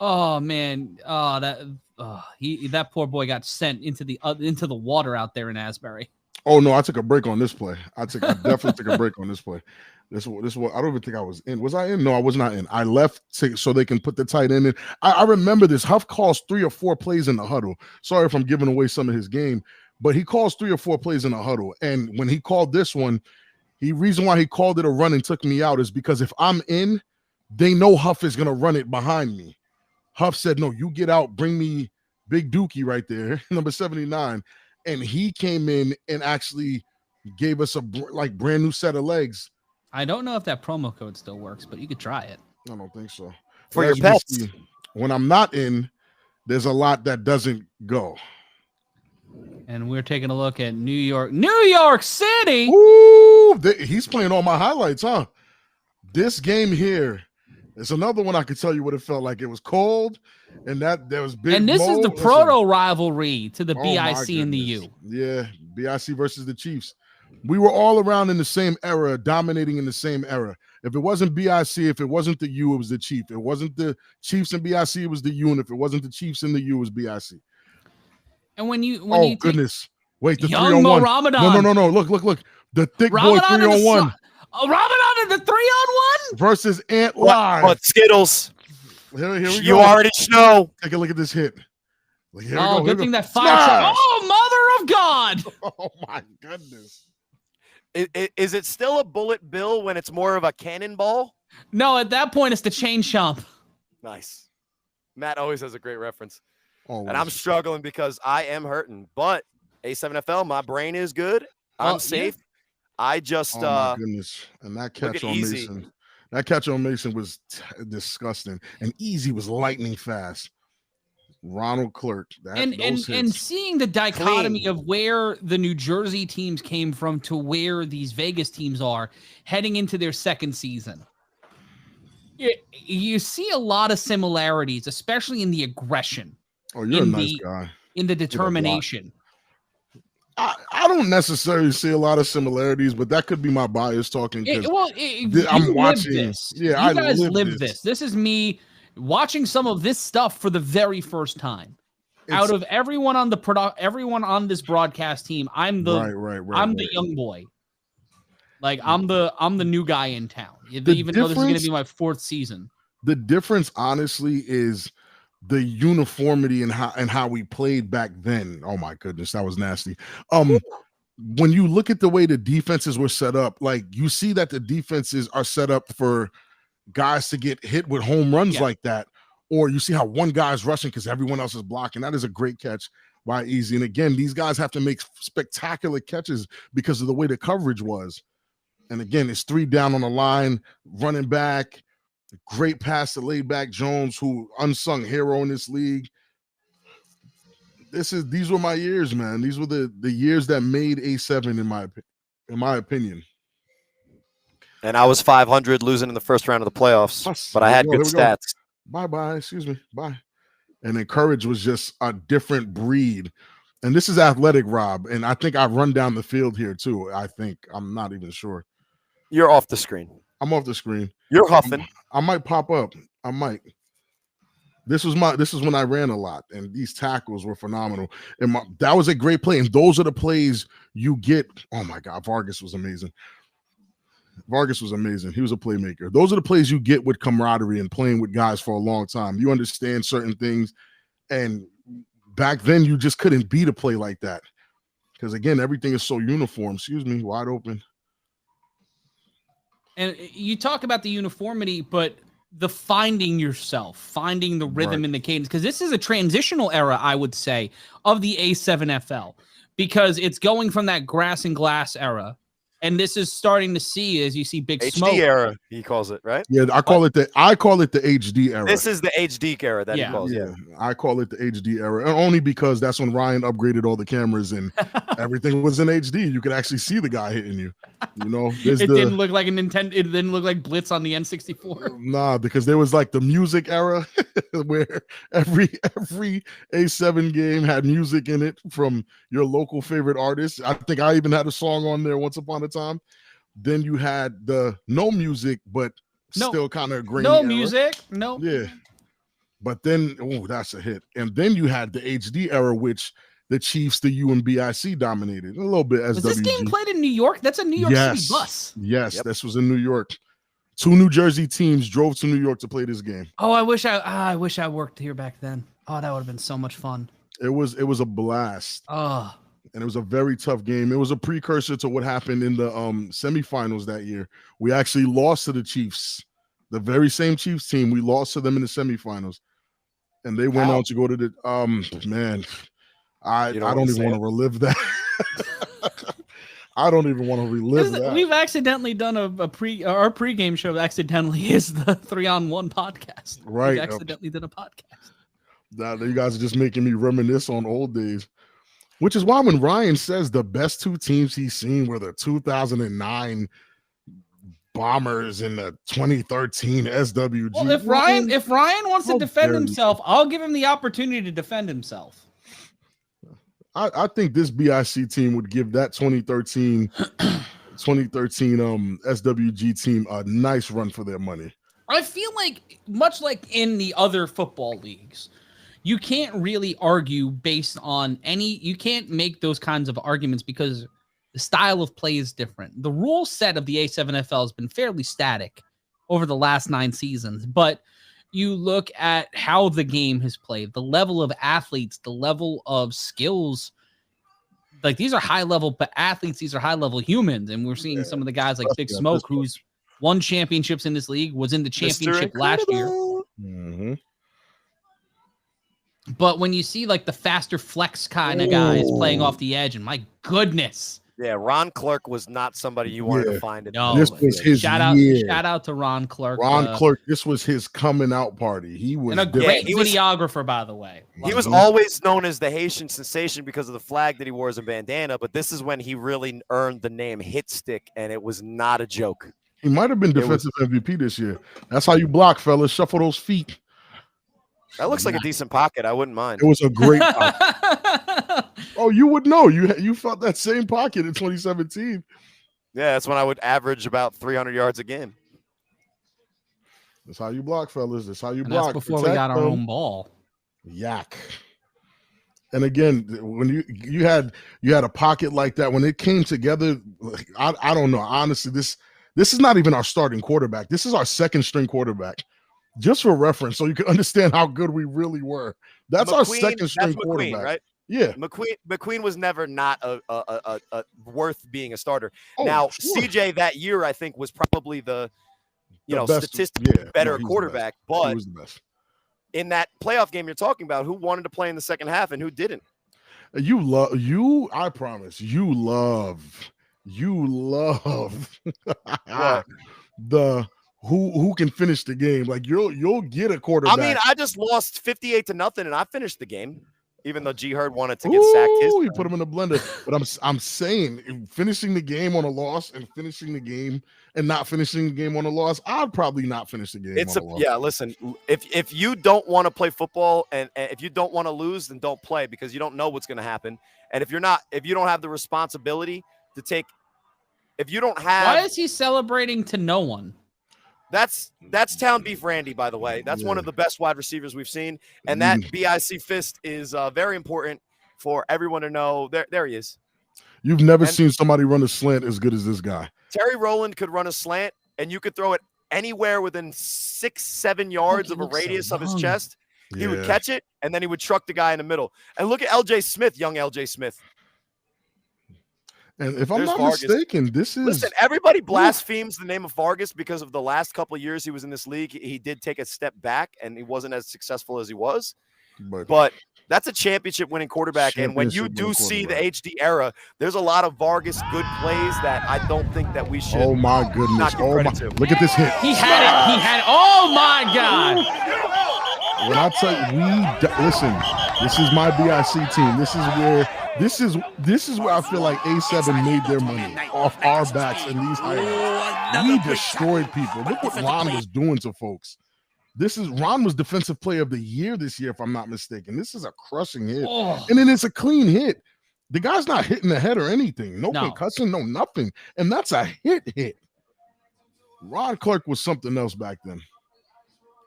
Oh man. Oh, that poor boy got sent into the water out there in Asbury. Oh no, I took a break on this play. I definitely took a break on this play. This one, I don't even think I was in. Was I in? No, I was not in. I left so they can put the tight end in. I remember this. Huff calls 3 or 4 plays in the huddle. Sorry if I'm giving away some of his game, but he calls 3 or 4 plays in the huddle. And when he called this one, reason why he called it a run and took me out is because if I'm in, they know Huff is gonna run it behind me. Huff said, "No, you get out, bring me Big Dookie right there, number 79." And he came in and actually gave us a brand new set of legs. I don't know if that promo code still works, but you could try it. I don't think so. For your pets. See, when I'm not in, there's a lot that doesn't go. And we're taking a look at New York City. Ooh, he's playing all my highlights, huh? This game here is another one I could tell you what it felt like. It was cold, and that there was big. And this is the proto rivalry to the BIC and the U. Yeah, BIC versus the Chiefs. We were all around in the same era, dominating in the same era. If it wasn't BIC, if it wasn't the U, it was the Chief. If it wasn't the Chiefs and BIC, it was the U. And if it wasn't the Chiefs and the U, it was BIC. And when you goodness. Wait, the young 3-on-1. Ramadan. No. Look. The thick Ramadan boy 3-on-1. Ramadan in the 3-on-1 versus Ant Live. What Skittles? Here we go. You already know. Take a look at this hit. Good thing that fire shot. Oh, mother of God. Oh, my goodness. Is it still a bullet bill when it's more of a cannonball? No, at that point, it's the chain chomp. Nice. Matt always has a great reference. Always. And I'm struggling because I am hurting. But A7FL, my brain is good. I'm safe. Yeah. I just my goodness. And that catch on Easy. Mason. That catch on Mason was disgusting. And Easy was lightning fast. Ronald Clerk. And seeing the dichotomy of where the New Jersey teams came from to where these Vegas teams are heading into their second season. You see a lot of similarities, especially in the aggression. Oh, you're a nice guy. In the determination. I don't necessarily see a lot of similarities, but that could be my bias talking. I'm watching this. Yeah, you guys live this. This is me watching some of this stuff for the very first time. Out of everyone on everyone on this broadcast team, I'm the the young boy. Like I'm the new guy in town. Even though this is going to be my 4th season. The difference, honestly, is the uniformity and how we played back then. Oh my goodness, that was nasty. When you look at the way the defenses were set up, like you see that the defenses are set up for guys to get hit with home runs like that, or you see how one guy's rushing because everyone else is blocking. That is a great catch by Easy. And again, these guys have to make spectacular catches because of the way the coverage was. And again, it's 3 down on the line, running back. Great pass to laid back Jones, who unsung hero in this league. These were my years, man. These were the years that made A7 in my opinion. And I was 500 losing in the first round of the playoffs, but I had good stats. Bye. Excuse me. Bye. And then Courage was just a different breed. And this is athletic, Rob. And I think I run down the field here too. I'm not even sure. You're off the screen. I'm off the screen. You're huffing. I might pop up. I might. This was when I ran a lot, and these tackles were phenomenal. And that was a great play. And those are the plays you get. Oh my God, Vargas was amazing. He was a playmaker. Those are the plays you get with camaraderie and playing with guys for a long time. You understand certain things. And back then, you just couldn't beat a play like that. Because again, everything is so uniform. Excuse me, wide open. And you talk about the uniformity, but the finding yourself, finding the rhythm and the cadence, because this is a transitional era, I would say, of the A7FL, because it's going from that grass and glass era And this is starting to see as you see Big HD Smoke. era, he calls it, right? Yeah, I call it the HD era. This is the HD era that he calls. Yeah, I call it the HD era, and only because that's when Ryan upgraded all the cameras and everything was in HD. You could actually see the guy hitting you. You know, Didn't look like a Nintendo. It didn't look like Blitz on the N64. Nah, because there was like the music era where every A7 game had music in it from your local favorite artist. I think I even had a song on there once upon a time. Then you had the no music, but still kind of grainy. No music, no. Yeah, but then that's a hit. And then you had the HD era, which the Chiefs, the UMBIC dominated a little bit. Was this game played in New York? That's a New York City bus. Yes, this was in New York. 2 New Jersey teams drove to New York to play this game. Oh, I wish I worked here back then. Oh, that would have been so much fun. It was a blast. Oh. And it was a very tough game. It was a precursor to what happened in the semifinals that year. We actually lost to the Chiefs, the very same Chiefs team. We lost to them in the semifinals, and they went on to go to the man. I don't even want to relive that. I don't even want to relive that. We've accidentally done our pregame show. Accidentally is the 3-on-1 podcast. Right, we accidentally did a podcast. That you guys are just making me reminisce on old days. Which is why when Ryan says the best 2 teams he's seen were the 2009 Bombers and the 2013 SWG. Well, if Ryan wants to defend himself, I'll give him the opportunity to defend himself. I think this BIC team would give that 2013 SWG team a nice run for their money. I feel like, much like in the other football leagues, you can't really argue based on you can't make those kinds of arguments because the style of play is different. The rule set of the A7FL has been fairly static over the last 9 seasons, but you look at how the game has played, the level of athletes, the level of skills. Like, these are high level athletes, these are high level humans, and we're seeing some of the guys like Big Smoke, who's won championships in this league, was in the championship last year. Mm-hmm. But when you see like the faster flex kind of guys playing off the edge, and my goodness. Yeah, Ron Clark was not somebody you wanted to find it. No, this was his shout out to Ron Clark. Clark, this was his coming out party. He was a great videographer, by the way. He was always known as the Haitian sensation because of the flag that he wore as a bandana, but this is when he really earned the name Hit Stick, and it was not a joke. He might have been defensive MVP this year. That's how you block, fellas. Shuffle those feet. That looks like a decent pocket. I wouldn't mind. It was a great pocket. Oh, you would know. You felt that same pocket in 2017. Yeah, that's when I would average about 300 yards a game. That's how you block, fellas. That's how you block. That's before we got our own ball. Yak. And again, when you had a pocket like that, when it came together, I don't know. Honestly, this is not even our starting quarterback. This is our second string quarterback. Just for reference, so you can understand how good we really were. That's our second string quarterback, right? Yeah, McQueen was never not a worth being a starter. Oh, now sure. CJ that year, I think, was probably the best, statistically better quarterback. But he was the best. In that playoff game you're talking about, who wanted to play in the second half and who didn't? I promise you love the who can finish the game. Like you'll get a quarterback. I mean, I just lost 58-0 and I finished the game, even though G Herd wanted to get sacked. He put him in the blender. But I'm saying, finishing the game on a loss and finishing the game and not finishing the game on a loss, I'd probably not finish the game. Listen, if you don't want to play football and if you don't want to lose, then don't play because you don't know what's going to happen. And if you don't have the responsibility to take, if you don't have, why is he celebrating to no one? That's Town Beef Randy, by the way. That's one of the best wide receivers we've seen. And that BIC fist is very important for everyone to know. There he is. You've never seen somebody run a slant as good as this guy. Terry Rowland could run a slant, and you could throw it anywhere within 6-7 yards of a radius of his chest. He would catch it, and then he would truck the guy in the middle. And look at LJ Smith, young LJ Smith. And if I'm not mistaken, this is... Listen, everybody blasphemes the name of Vargas because of the last couple of years he was in this league. He did take a step back, and he wasn't as successful as he was. But That's a championship-winning quarterback. And when you do see the HD era, there's a lot of Vargas good plays that I don't think that we should. Oh my goodness! Not give credit to. Look at this hit. He had it. He had it. Oh my God! When I tell you, listen, this is my BIC team. This is where I feel like A7 made their money off our backs in these highlights. We destroyed people. Look what Ron was doing to folks. Ron was defensive player of the year this year, if I'm not mistaken. This is a crushing hit. And then it's a clean hit. The guy's not hitting the head or anything. No concussion, no nothing. And that's a hit. Ron Clark was something else back then.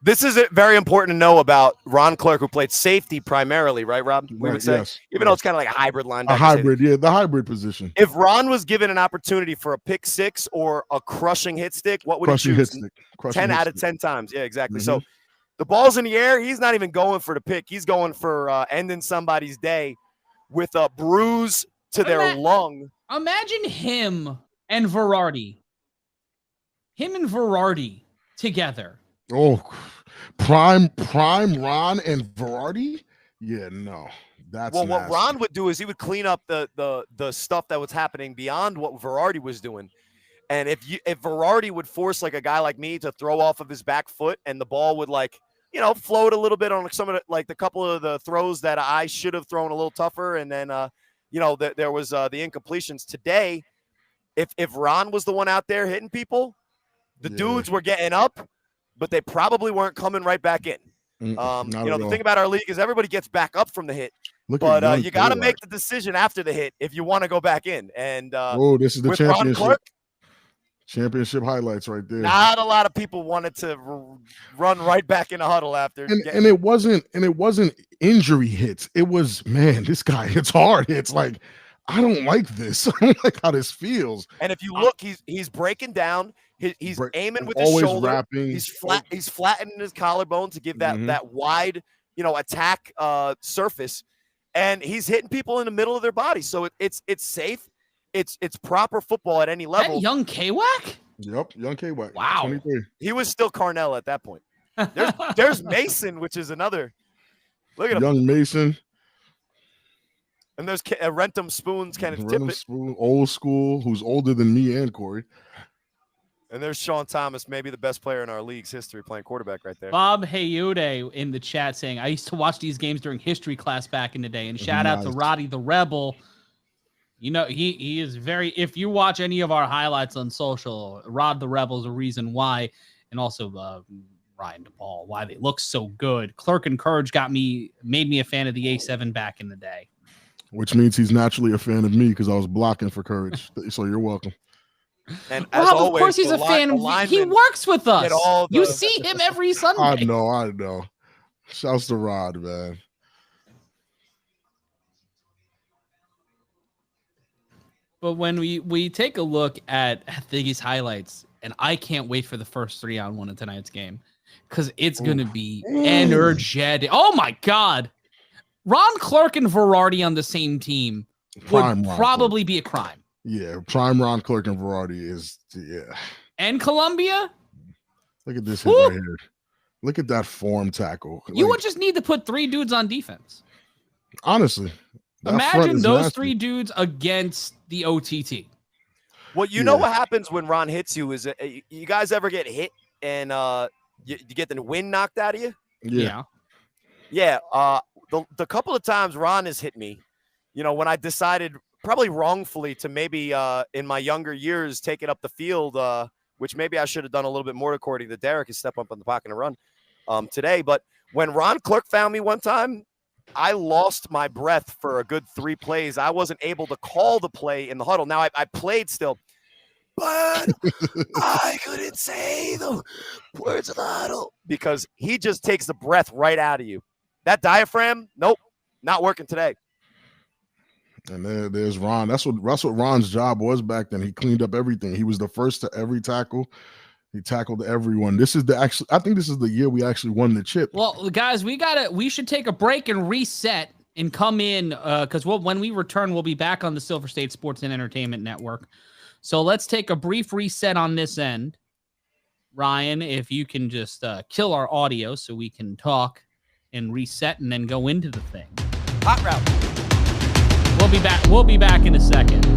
This is very important to know about Ron Clark, who played safety primarily, right, Rob? We would say, even though it's kind of like a hybrid linebacker. A hybrid, the hybrid position. If Ron was given an opportunity for a pick six or a crushing hit stick, what would he choose? 10 out of 10 times. Yeah, exactly. So the ball's in the air. He's not even going for the pick. He's going for ending somebody's day with a bruise to their lung. Imagine him and Verardi. Him and Verardi together. Oh, prime Ron and Verardi? Yeah, no. That's well, nasty. What Ron would do is he would clean up the stuff that was happening beyond what Verardi was doing. And if Verardi would force like a guy like me to throw off of his back foot and the ball would float a little bit on some of the couple of the throws that I should have thrown a little tougher, and then there was the incompletions today. If Ron was the one out there hitting people, the dudes were getting up, but they probably weren't coming right back in. The thing about our league is everybody gets back up from the hit, but you got to make the decision after the hit if you want to go back in. And this is the championship. Ron Clark, championship highlights right there. Not a lot of people wanted to run right back in a huddle after. And it wasn't injury hits. It was, man, this guy hits hard hits. Like, I don't like this. I don't like how this feels. And if you look, he's breaking down. He's aiming with his shoulder. Rapping. He's flattening his collarbone to give that wide, attack surface, and he's hitting people in the middle of their body. So it's safe. It's proper football at any level. That young K-Wack? Yep, young K-Wack. Wow. 23. He was still Carnell at that point. There's Mason, which is another. Look at him. Young Mason. And there's Rentham Spoons, Kenneth Tippett. Spoon, old school, who's older than me and Corey. And there's Sean Thomas, maybe the best player in our league's history, playing quarterback right there. Bob Hayude in the chat saying, I used to watch these games during history class back in the day. And shout out to Roddy the Rebel. He is very, if you watch any of our highlights on social, Rod the Rebel is a reason why. And also Ryan DePaul, why they look so good. Clerk and Courage made me a fan of the A7 back in the day. Which means he's naturally a fan of me because I was blocking for Courage. So you're welcome. And Rob, of course he's a fan. He works with us. You see him every Sunday. I know. Shouts to Rod, man. But when we take a look at these highlights, and I can't wait for the first 3-on-1 of tonight's game because it's going to be energetic. Oh, my God. Ron Clark and Verardi on the same team would probably be a crime. Yeah, prime Ron Clark and Verardi is, And Columbia? Look at this hit right here. Look at that form tackle. You would just need to put 3 dudes on defense. Honestly. Imagine those 3 dudes against the OTT. Well, you know what happens when Ron hits you is you guys ever get hit and you get the wind knocked out of you? Yeah. Yeah. The couple of times Ron has hit me, when I decided probably wrongfully to maybe in my younger years take it up the field, which maybe I should have done a little bit more according to Derek and step up in the pocket and run today. But when Ron Clark found me one time, I lost my breath for a good 3 plays. I wasn't able to call the play in the huddle. Now I played still, but I couldn't say the words of the huddle because he just takes the breath right out of you. That diaphragm, nope, not working today. And there's Ron. That's what Ron's job was back then. He cleaned up everything. He was the first to every tackle. He tackled everyone. I think this is the year we actually won the chip. Well, guys, we should take a break and reset and come in because when we return, we'll be back on the Silver State Sports and Entertainment Network. So let's take a brief reset on this end. Ryan, if you can just kill our audio so we can talk and reset and then go into the thing. Hot route. We'll be back. We'll be back in a second.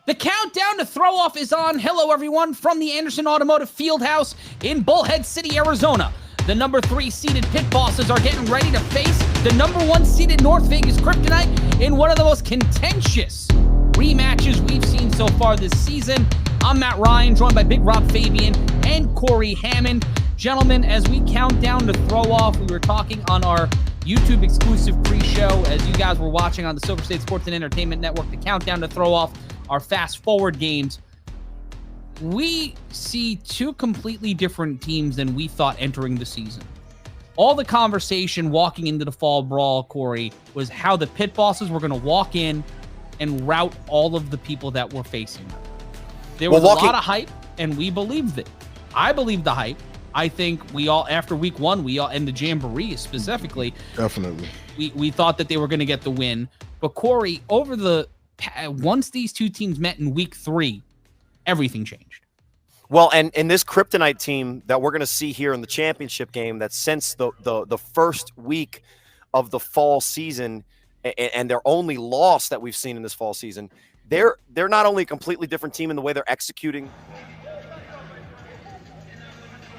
The countdown to throw off is on. Hello, everyone, from the Anderson Automotive Fieldhouse in Bullhead City, Arizona. The number 3 seeded Pit Bosses are getting ready to face the number 1 seeded North Vegas Kryptonite in one of the most contentious rematches we've seen so far this season. I'm Matt Ryan, joined by Big Rob Fabian and Corey Hammond. Gentlemen, as we count down to throw off, we were talking on our YouTube exclusive pre-show as you guys were watching on the Silver State Sports and Entertainment Network, the countdown to throw off our fast forward games. We see two completely different teams than we thought entering the season. All the conversation walking into the fall brawl, Corey, was how the Pit Bosses were going to walk in and rout all of the people that were facing them. There was a lot of hype, and we believed it. I believed the hype. I think we all, after week 1, we all, and the Jamboree specifically, definitely, we thought that they were going to get the win. But Corey, once these two teams met in week 3, everything changed. Well, and in this Kryptonite team that we're going to see here in the championship game, that since the first week of the fall season and their only loss that we've seen in this fall season, they're not only a completely different team in the way they're executing.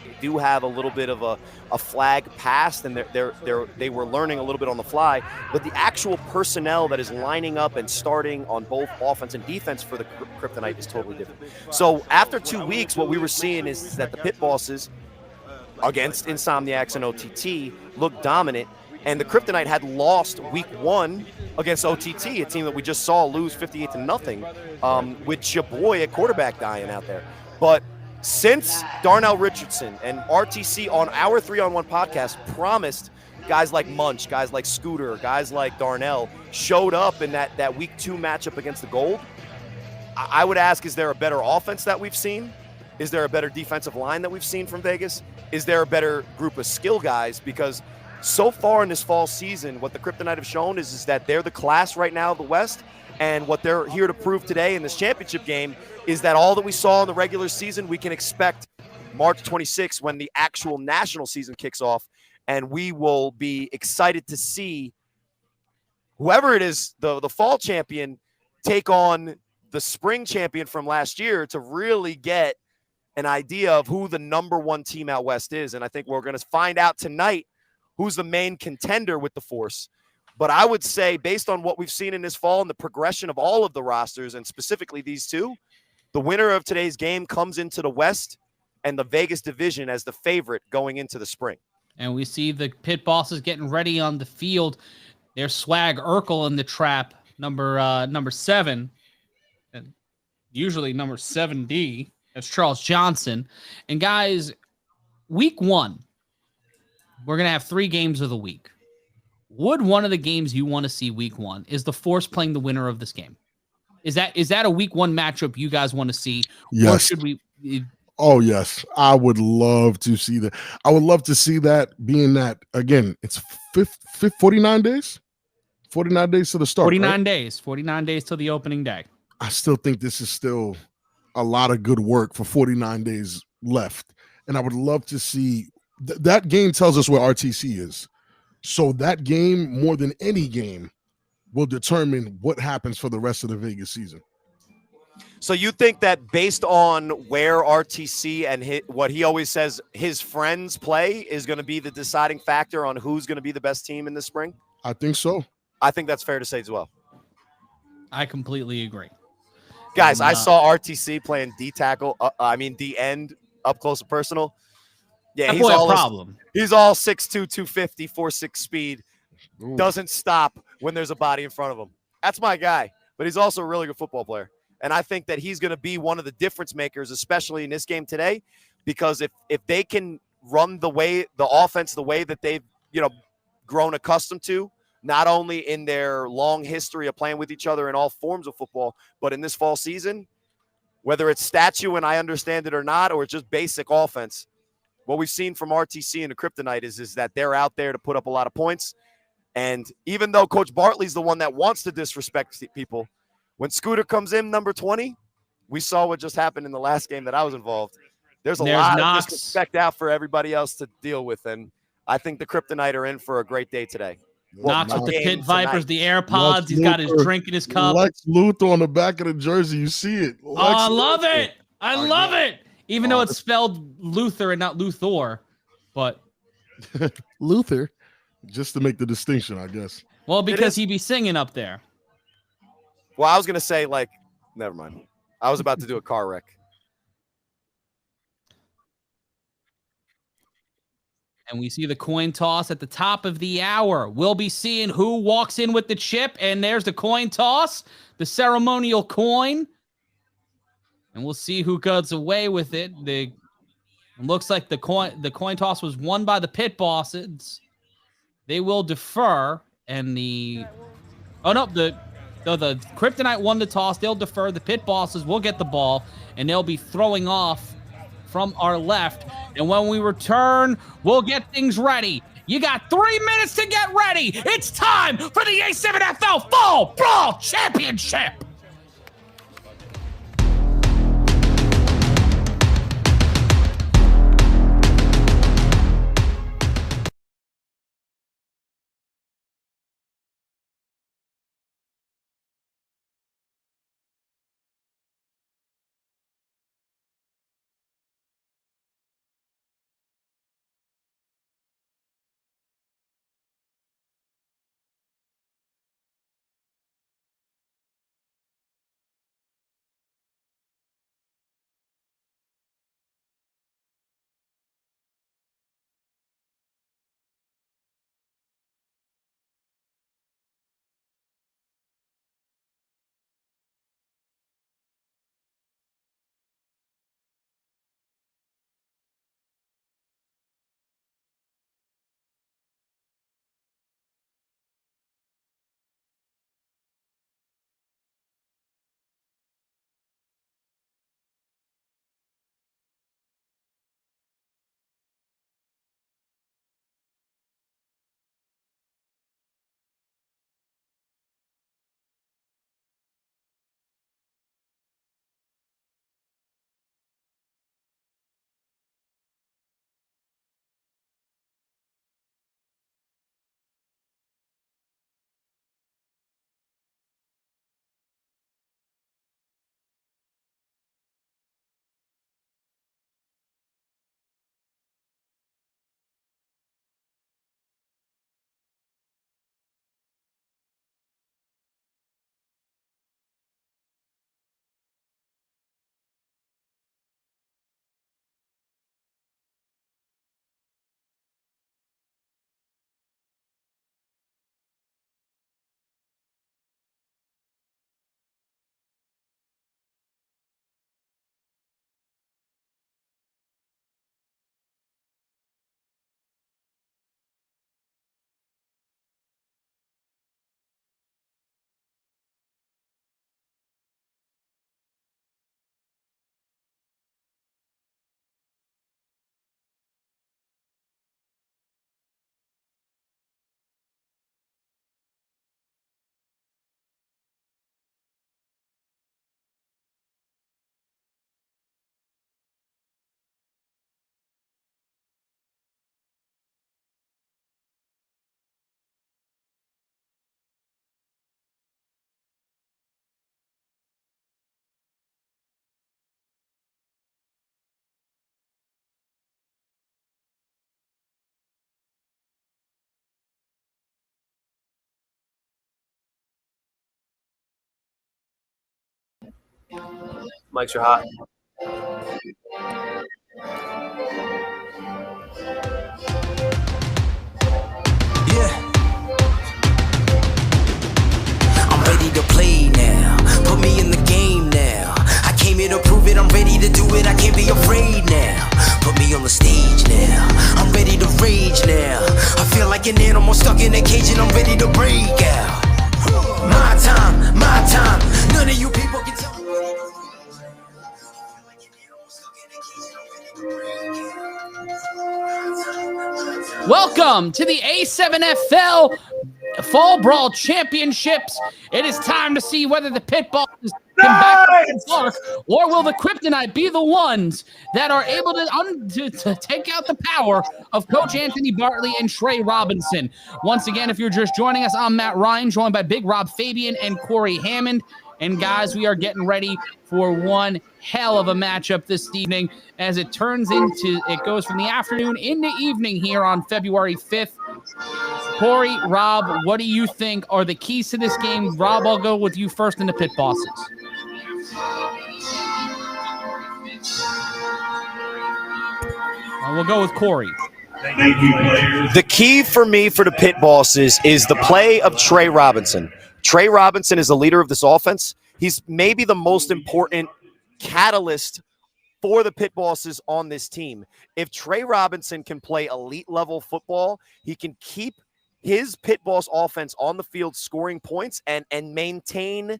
They do have a little bit of a flag past, and they were learning a little bit on the fly, but the actual personnel that is lining up and starting on both offense and defense for the Kryptonite is totally different. So after 2 weeks, what we were seeing is that the Pit Bosses against Insomniacs and OTT looked dominant, and the Kryptonite had lost week 1 against OTT, a team that we just saw lose 58-0 with your boy at quarterback dying out there. But since Darnell Richardson and RTC on our 3-on-1 podcast promised guys like Munch, guys like Scooter, guys like Darnell showed up in that week 2 matchup against the Gold, I would ask, is there a better offense that we've seen? Is there a better defensive line that we've seen from Vegas? Is there a better group of skill guys? Because so far in this fall season, what the Kryptonite have shown is that they're the class right now of the West, and what they're here to prove today in this championship game is that all that we saw in the regular season, we can expect March 26th when the actual national season kicks off, and we will be excited to see whoever it is, the fall champion, take on the spring champion from last year to really get an idea of who the number one team out west is. And I think we're going to find out tonight who's the main contender with the Force. But I would say, based on what we've seen in this fall and the progression of all of the rosters, and specifically these two, the winner of today's game comes into the West and the Vegas division as the favorite going into the spring. And we see the pit bosses getting ready on the field. There's Swag Urkel in the trap, number 7, and usually number 7D. That's Charles Johnson. And guys, week 1, we're gonna have 3 games of the week. Would one of the games you want to see week 1 is the Force playing the winner of this game? Is that a week 1 matchup you guys want to see? Yes. Or should we? Oh, yes. I would love to see that. I would love to see that, being that, again, it's 49 days? 49 days to the start. 49 right? days. 49 days till the opening day. I still think this is still a lot of good work for 49 days left. And I would love to see that game tells us where RTC is. So that game, more than any game, will determine what happens for the rest of the Vegas season. So you think that based on where RTC and what he always says his friends play is going to be the deciding factor on who's going to be the best team in the spring? I think so. I think that's fair to say as well. I completely agree. Guys, I saw RTC playing D tackle. D end, up close and personal. Yeah, he's all a problem. He's all 6'2", 250, 4.6 speed. Ooh. Doesn't stop when there's a body in front of him. That's my guy. But he's also a really good football player. And I think that he's going to be one of the difference makers, especially in this game today, because if they can run the offense the way that they've grown accustomed to, not only in their long history of playing with each other in all forms of football, but in this fall season, whether it's statue and I understand it or not, or it's just basic offense, what we've seen from RTC and the Kryptonite is that they're out there to put up a lot of points. And even though Coach Bartley's the one that wants to disrespect people, when Scooter comes in, number 20, we saw what just happened in the last game that I was involved. There's a lot of disrespect out for everybody else to deal with, and I think the Kryptonite are in for a great day today. Knox with the Pit Vipers, the AirPods. He's got his drink in his cup. Lex Luthor on the back of the jersey. You see it. I love it. I love it. Even though it's spelled Luther and not Luthor, but Luther, just to make the distinction, I guess. Well, because he'd be singing up there. Well, I was going to say, never mind. I was about to do a car wreck. And we see the coin toss at the top of the hour. We'll be seeing who walks in with the chip, and there's the coin toss, the ceremonial coin. And we'll see who goes away with it. It looks like the coin toss was won by the pit bosses. They will defer, and the Kryptonite won the toss. They'll defer. The pit bosses will get the ball, and they'll be throwing off from our left. And when we return, we'll get things ready. You got 3 minutes to get ready. It's time for the A7FL Fall Brawl Championship. Mics are hot. Yeah. I'm ready to play now. Put me in the game now. I came here to prove it. I'm ready to do it. I can't be afraid now. Put me on the stage now. I'm ready to rage now. I feel like an animal stuck in a cage and I'm ready to break out. My time, my time. None of you people can tell me. Welcome to the A7FL Fall Brawl Championships. It is time to see whether the Pitbulls can back up the dark, or will the Kryptonite be the ones that are able to take out the power of Coach Anthony Bartley and Trey Robinson. Once again, if you're just joining us, I'm Matt Ryan, joined by Big Rob Fabian and Corey Hammond. And guys, we are getting ready for one hell of a matchup this evening as it goes from the afternoon into evening here on February 5th. Corey, Rob, what do you think are the keys to this game? Rob, I'll go with you first in the Pit Bosses. We'll go with Corey. The key for me for the Pit Bosses is the play of Trey Robinson. Trey Robinson is the leader of this offense. He's maybe the most important catalyst for the Pit Bosses on this team. If Trey Robinson can play elite level football, he can keep his Pit Boss offense on the field scoring points and maintain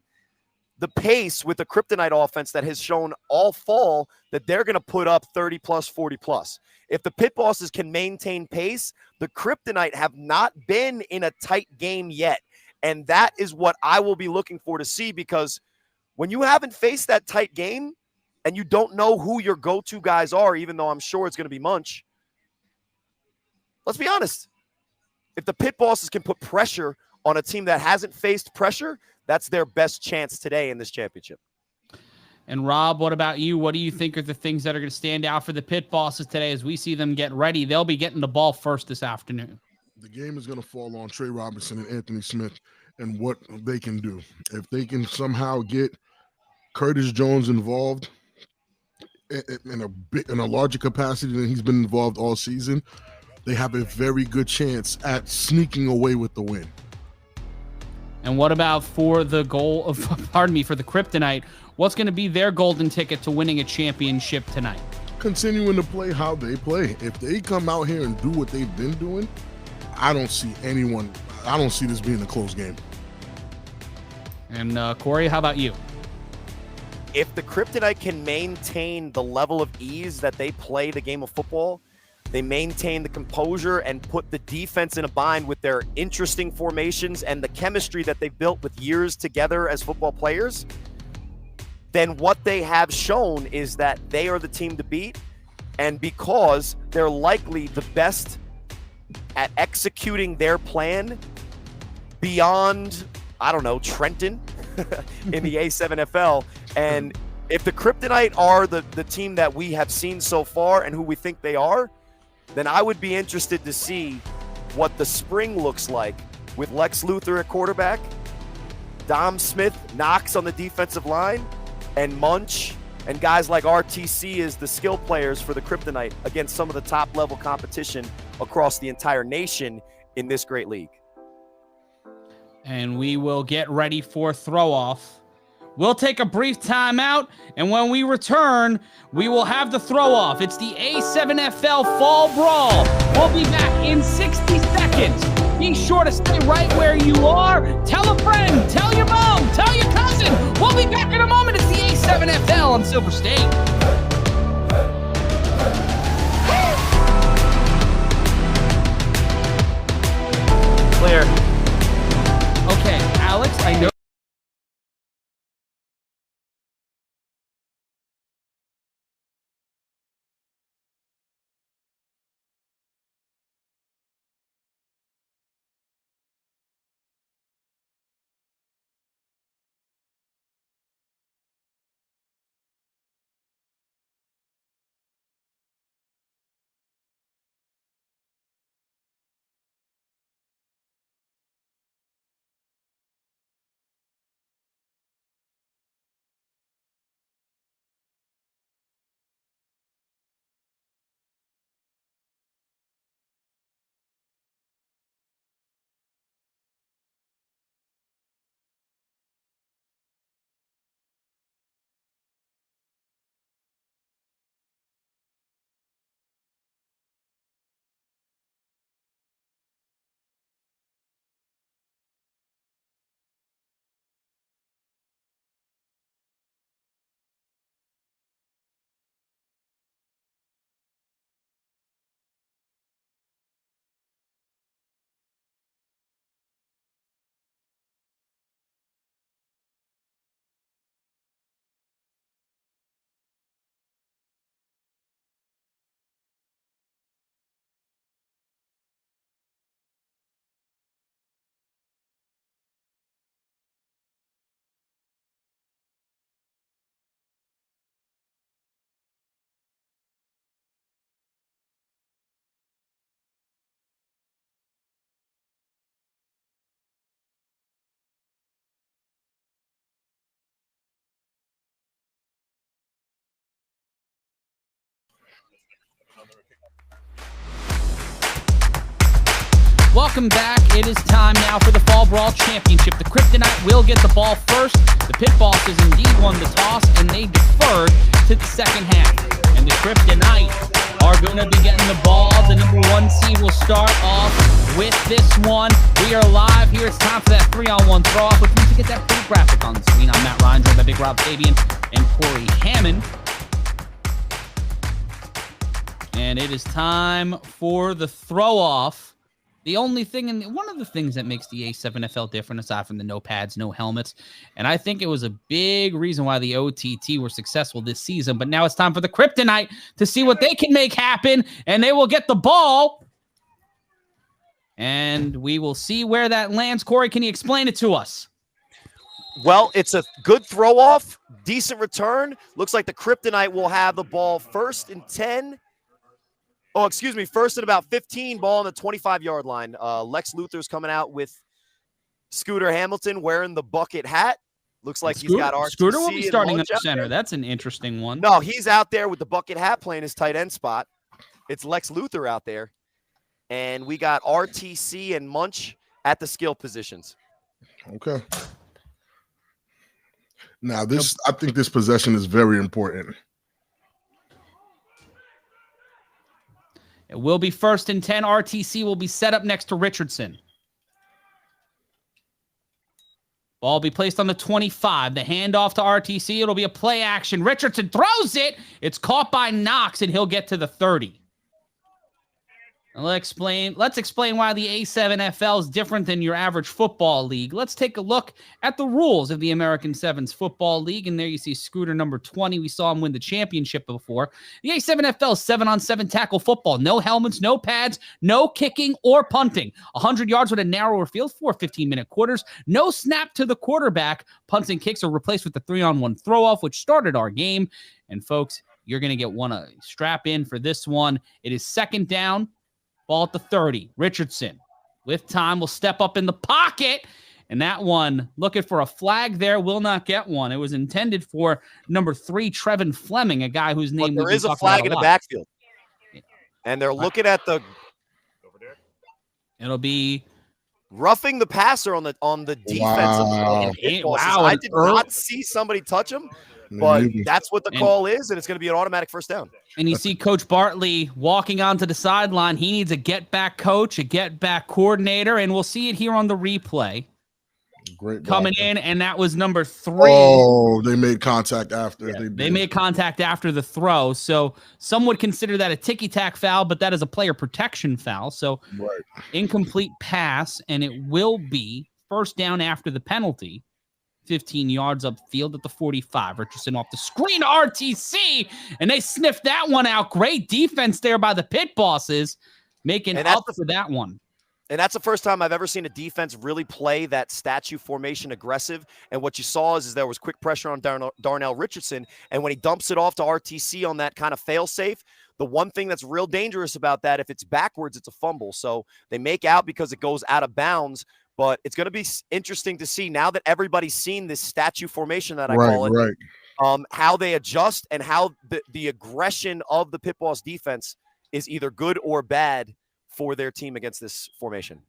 the pace with the Kryptonite offense that has shown all fall that they're going to put up 30 plus, 40 plus. If the Pit Bosses can maintain pace, the Kryptonite have not been in a tight game yet. And that is what I will be looking for to see, because when you haven't faced that tight game and you don't know who your go-to guys are, even though I'm sure it's going to be Munch, let's be honest. If the Pit Bosses can put pressure on a team that hasn't faced pressure, that's their best chance today in this championship. And Rob, what about you? What do you think are the things that are going to stand out for the Pit Bosses today as we see them get ready? They'll be getting the ball first this afternoon. The game is going to fall on Trey Robinson and Anthony Smith and what they can do. If they can somehow get Curtis Jones involved in a larger capacity than he's been involved all season, they have a very good chance at sneaking away with the win. And what about for the goal of, for the Kryptonite? What's going to be their golden ticket to winning a championship tonight? Continuing to play how they play. If they come out here and do what they've been doing, I don't see this being a close game. And Corey, how about you? If the Kryptonite can maintain the level of ease that they play the game of football, they maintain the composure and put the defense in a bind with their interesting formations and the chemistry that they've built with years together as football players, then what they have shown is that they are the team to beat. And because they're likely the best at executing their plan beyond, I don't know, Trenton in the A7FL. And if the Kryptonite are the team that we have seen so far and who we think they are, then I would be interested to see what the spring looks like with Lex Luthor at quarterback, Dom Smith, Knox on the defensive line, and Munch and guys like RTC as the skill players for the Kryptonite against some of the top-level competition across the entire nation in this great league. And we will get ready for throw-off. We'll take a brief timeout, and when we return, we will have the throw-off. It's the A7FL Fall Brawl. We'll be back in 60 seconds. Be sure to stay right where you are. Tell a friend, tell your mom, tell your cousin. We'll be back in a moment. It's the A7FL on Silver State. Clear. Okay, Alex, I know. Welcome back. It is time now for the Fall Brawl Championship. The Kryptonite will get the ball first. The Pit Bosses indeed won the toss, and they deferred to the second half. And the Kryptonite are going to be getting the ball. The number 1 seed will start off with this one. We are live here. It's time for that 3-on-1 throw-off, which means to get that pretty graphic on the screen. I'm Matt Ryan, joined by Big Rob Fabian and Corey Hammond. And it is time for the throw-off. The only thing, and one of the things that makes the A7FL different, aside from the no pads, no helmets, and I think it was a big reason why the OTT were successful this season, but now it's time for the Kryptonite to see what they can make happen, and they will get the ball, and we will see where that lands. Corey, can you explain it to us? Well, it's a good throw-off, decent return. Looks like the Kryptonite will have the ball first and 10. Oh, excuse me, first and about 15, ball on the 25-yard line. Lex Luthor's coming out with Scooter Hamilton wearing the bucket hat. Looks like he's got RTC. Scooter will be starting under center. That's an interesting one. No, he's out there with the bucket hat playing his tight end spot. It's Lex Luthor out there. And we got RTC and Munch at the skill positions. Okay. Now, I think this possession is very important. It will be first and 10. RTC will be set up next to Richardson. Ball will be placed on the 25. The handoff to RTC. It'll be a play action. Richardson throws it. It's caught by Knox, and he'll get to the 30. And let's explain why the A7FL is different than your average football league. Let's take a look at the rules of the American Sevens Football League. And there you see Scooter number 20. We saw him win the championship before. The A7FL is 7-on-7 tackle football. No helmets, no pads, no kicking or punting. 100 yards with a narrower field, 4 15-minute quarters. No snap to the quarterback. Punts and kicks are replaced with the 3-on-1 throw-off, which started our game. And folks, you're going to get one strap in for this one. It is second down. Ball at the 30. Richardson, with time, will step up in the pocket. And that one, looking for a flag there, will not get one. It was intended for number 3, Trevin Fleming, a guy whose name there is a flag in the backfield. And they're looking at the... It'll be... roughing the passer on the defense. Wow. I did not see somebody touch him. But that's what the call is, and it's going to be an automatic first down. And you see Coach Bartley walking onto the sideline. He needs a get-back coach, a get-back coordinator, and we'll see it here on the replay. Great coming in, and that was number 3. Oh, they made contact after. Yeah, they made contact after the throw, so some would consider that a ticky-tack foul, but that is a player protection foul. So incomplete pass, and it will be first down after the penalty. 15 yards upfield at the 45. Richardson off the screen to RTC, and they sniffed that one out. Great defense there by the Pit Bosses, making up for that one. And that's the first time I've ever seen a defense really play that statue formation aggressive. And what you saw is there was quick pressure on Darnell Richardson, and when he dumps it off to RTC on that kind of fail-safe, the one thing that's real dangerous about that, if it's backwards, it's a fumble. So they make out because it goes out of bounds. But it's going to be interesting to see now that everybody's seen this statue formation that I call it, how they adjust and how the aggression of the Pit Boss defense is either good or bad for their team against this formation.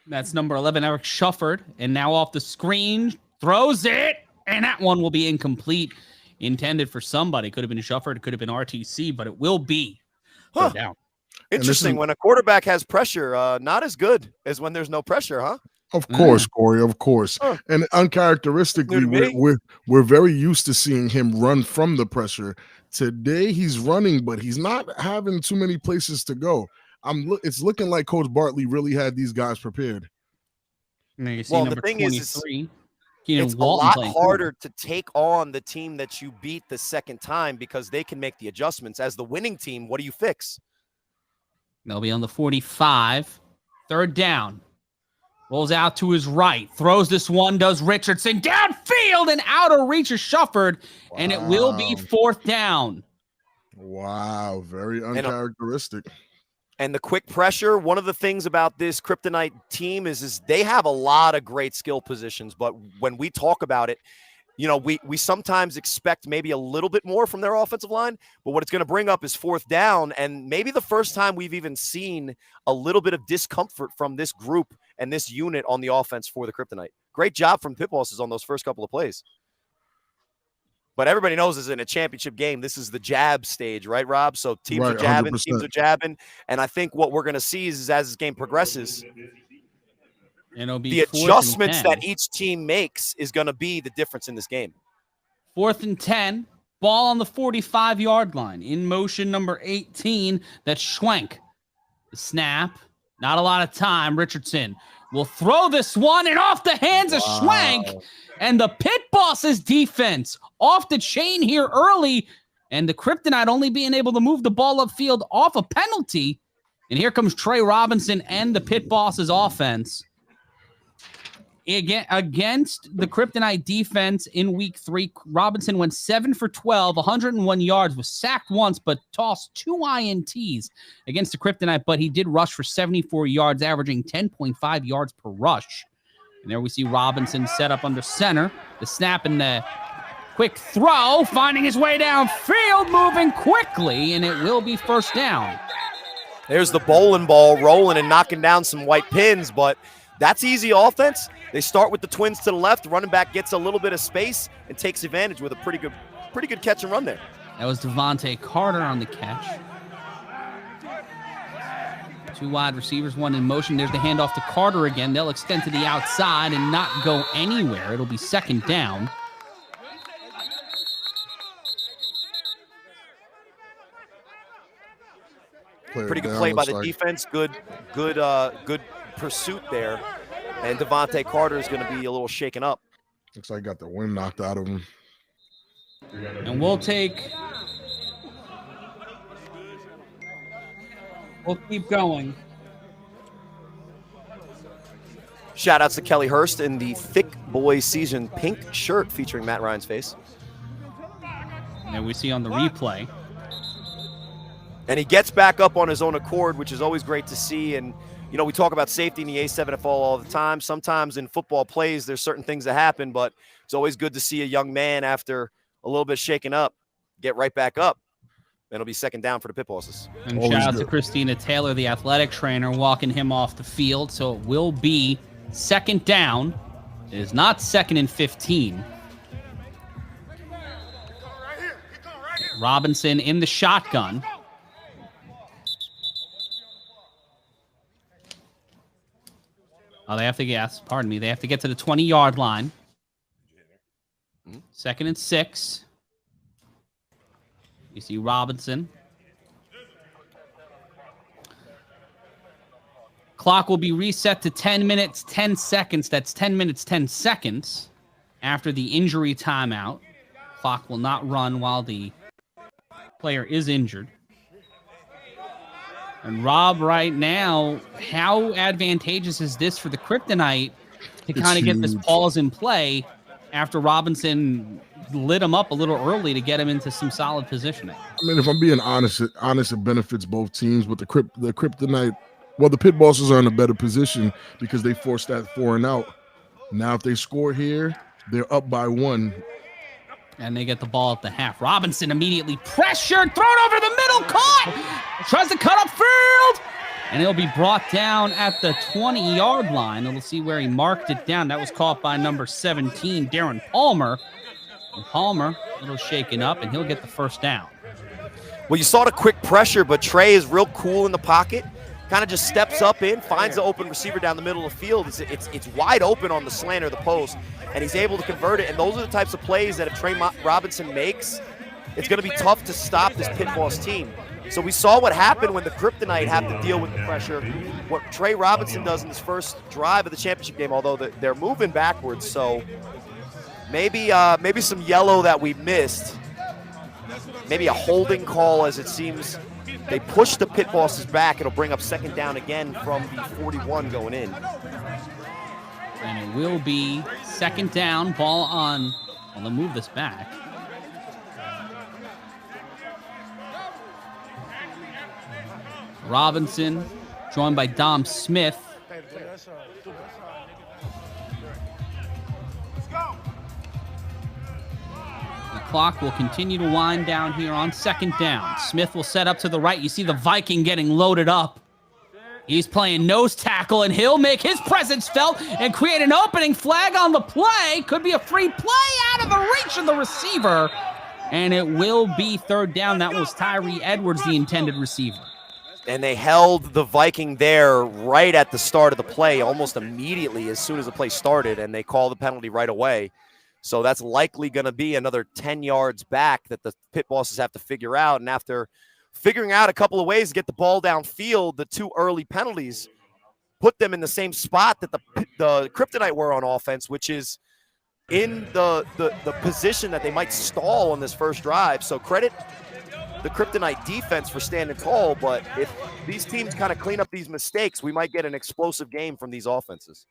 That's number 11, Eric Shufford. And now off the screen, throws it, and that one will be incomplete. Intended for somebody. Could have been Shufford, could have been RTC, but it will be down. Interesting. When a quarterback has pressure, not as good as when there's no pressure, huh? Of course, Corey, of course. And uncharacteristically, we're very used to seeing him run from the pressure. Today, he's running, but he's not having too many places to go. It's looking like Coach Bartley really had these guys prepared. Well, the thing is it's a lot harder to take on the team that you beat the second time because they can make the adjustments. As the winning team, what do you fix? They'll be on the 45. Third down. Rolls out to his right. Throws this one, does Richardson. Downfield and out of reach of Shufford. And it will be fourth down. Wow. Very uncharacteristic. And the quick pressure, one of the things about this Kryptonite team is they have a lot of great skill positions. But when we talk about it, You know, we sometimes expect maybe a little bit more from their offensive line, but what it's going to bring up is 4th down, and maybe the first time we've even seen a little bit of discomfort from this group and this unit on the offense for the Kryptonite. Great job from Pit Bosses on those first couple of plays. But everybody knows is in a championship game, this is the jab stage, right, Rob? So teams are jabbing, 100%. teams are jabbing, and I think what we're going to see is as this game progresses, It'll be the adjustments that each team makes is going to be the difference in this game. 4th and 10, ball on the 45-yard line. In motion, number 18, that's Schwenk. The snap, not a lot of time. Richardson will throw this one, and off the hands of Schwenk. And the Pit Bosses defense off the chain here early, and the Kryptonite only being able to move the ball upfield off a penalty. And here comes Trey Robinson and the Pit Bosses offense. Against the Kryptonite defense in week 3, Robinson went 7 for 12, 101 yards, was sacked once, but tossed 2 INTs against the Kryptonite, but he did rush for 74 yards, averaging 10.5 yards per rush. And there we see Robinson set up under center, the snap and the quick throw, finding his way downfield, moving quickly, and it will be 1st down. There's the bowling ball rolling and knocking down some white pins, but that's easy offense. They start with the twins to the left. The running back gets a little bit of space and takes advantage with a pretty good catch and run there. That was Devontae Carter on the catch. 2 wide receivers, 1 in motion. There's the handoff to Carter again. They'll extend to the outside and not go anywhere. It'll be 2nd down. Pretty good play by the defense. Good pursuit there. And Devontae Carter is going to be a little shaken up. Looks like he got the wind knocked out of him. And we'll keep going. Shout outs to Kelly Hurst in the Thick Boy Season pink shirt featuring Matt Ryan's face. And then we see on the replay. And he gets back up on his own accord, which is always great to see. And, you know, we talk about safety in the A7FL all the time. Sometimes in football plays, there's certain things that happen, but it's always good to see a young man after a little bit shaken up get right back up. And it'll be 2nd down for the Pit Bosses. And shout out to Christina Taylor, the athletic trainer, walking him off the field. So it will be 2nd down. It is not 2nd and 15. Robinson in the shotgun. Oh, they have to they have to get to the 20-yard line. 2nd and 6. You see Robinson. Clock will be reset to 10 minutes, 10 seconds. That's 10 minutes, 10 seconds after the injury timeout. Clock will not run while the player is injured. And Rob, right now, how advantageous is this for the Kryptonite to kind of get this pause in play after Robinson lit him up a little early to get him into some solid positioning? I mean, if I'm being honest, it benefits both teams. But the Kryptonite, well, the Pit Bosses are in a better position because they forced that 4 and out. Now, if they score here, they're up by 1. And they get the ball at the half. Robinson immediately pressured, thrown over the middle, caught! Tries to cut upfield! And it'll be brought down at the 20-yard line. And we'll see where he marked it down. That was caught by number 17, Darren Palmer. And Palmer, a little shaken up, and he'll get the 1st down. Well, you saw the quick pressure, but Trey is real cool in the pocket. Kind of just steps up in, finds the open receiver down the middle of the field. It's wide open on the slant or the post, and he's able to convert it. And those are the types of plays that if Trey Robinson makes, it's going to be tough to stop this Pit Boss team. So we saw what happened when the Kryptonite had to deal with the pressure. What Trey Robinson does in his first drive of the championship game, although they're moving backwards, so maybe some yellow that we missed. Maybe a holding call, as it seems. They push the Pit Bosses back. It'll bring up 2nd down again from the 41 going in. And it will be 2nd down, ball on. Well, they'll move this back. Robinson, joined by Dom Smith. clock will continue to wind down here on second down. Smith will set up to the right. You see the Viking getting loaded up. He's playing nose tackle, and he'll make his presence felt and create an opening. Flag on the play. Could be a free play out of the reach of the receiver. And it will be third down. That was Tyree Edwards, the intended receiver. And they held the Viking there right at the start of the play, almost immediately as soon as the play started, and they call the penalty right away. So that's likely going to be another 10 yards back that the pit bosses have to figure out. And after figuring out a couple of ways to get the ball downfield, the 2 early penalties put them in the same spot that the Kryptonite were on offense, which is in the position that they might stall on this first drive. So credit the Kryptonite defense for standing tall, but if these teams kind of clean up these mistakes, we might get an explosive game from these offenses.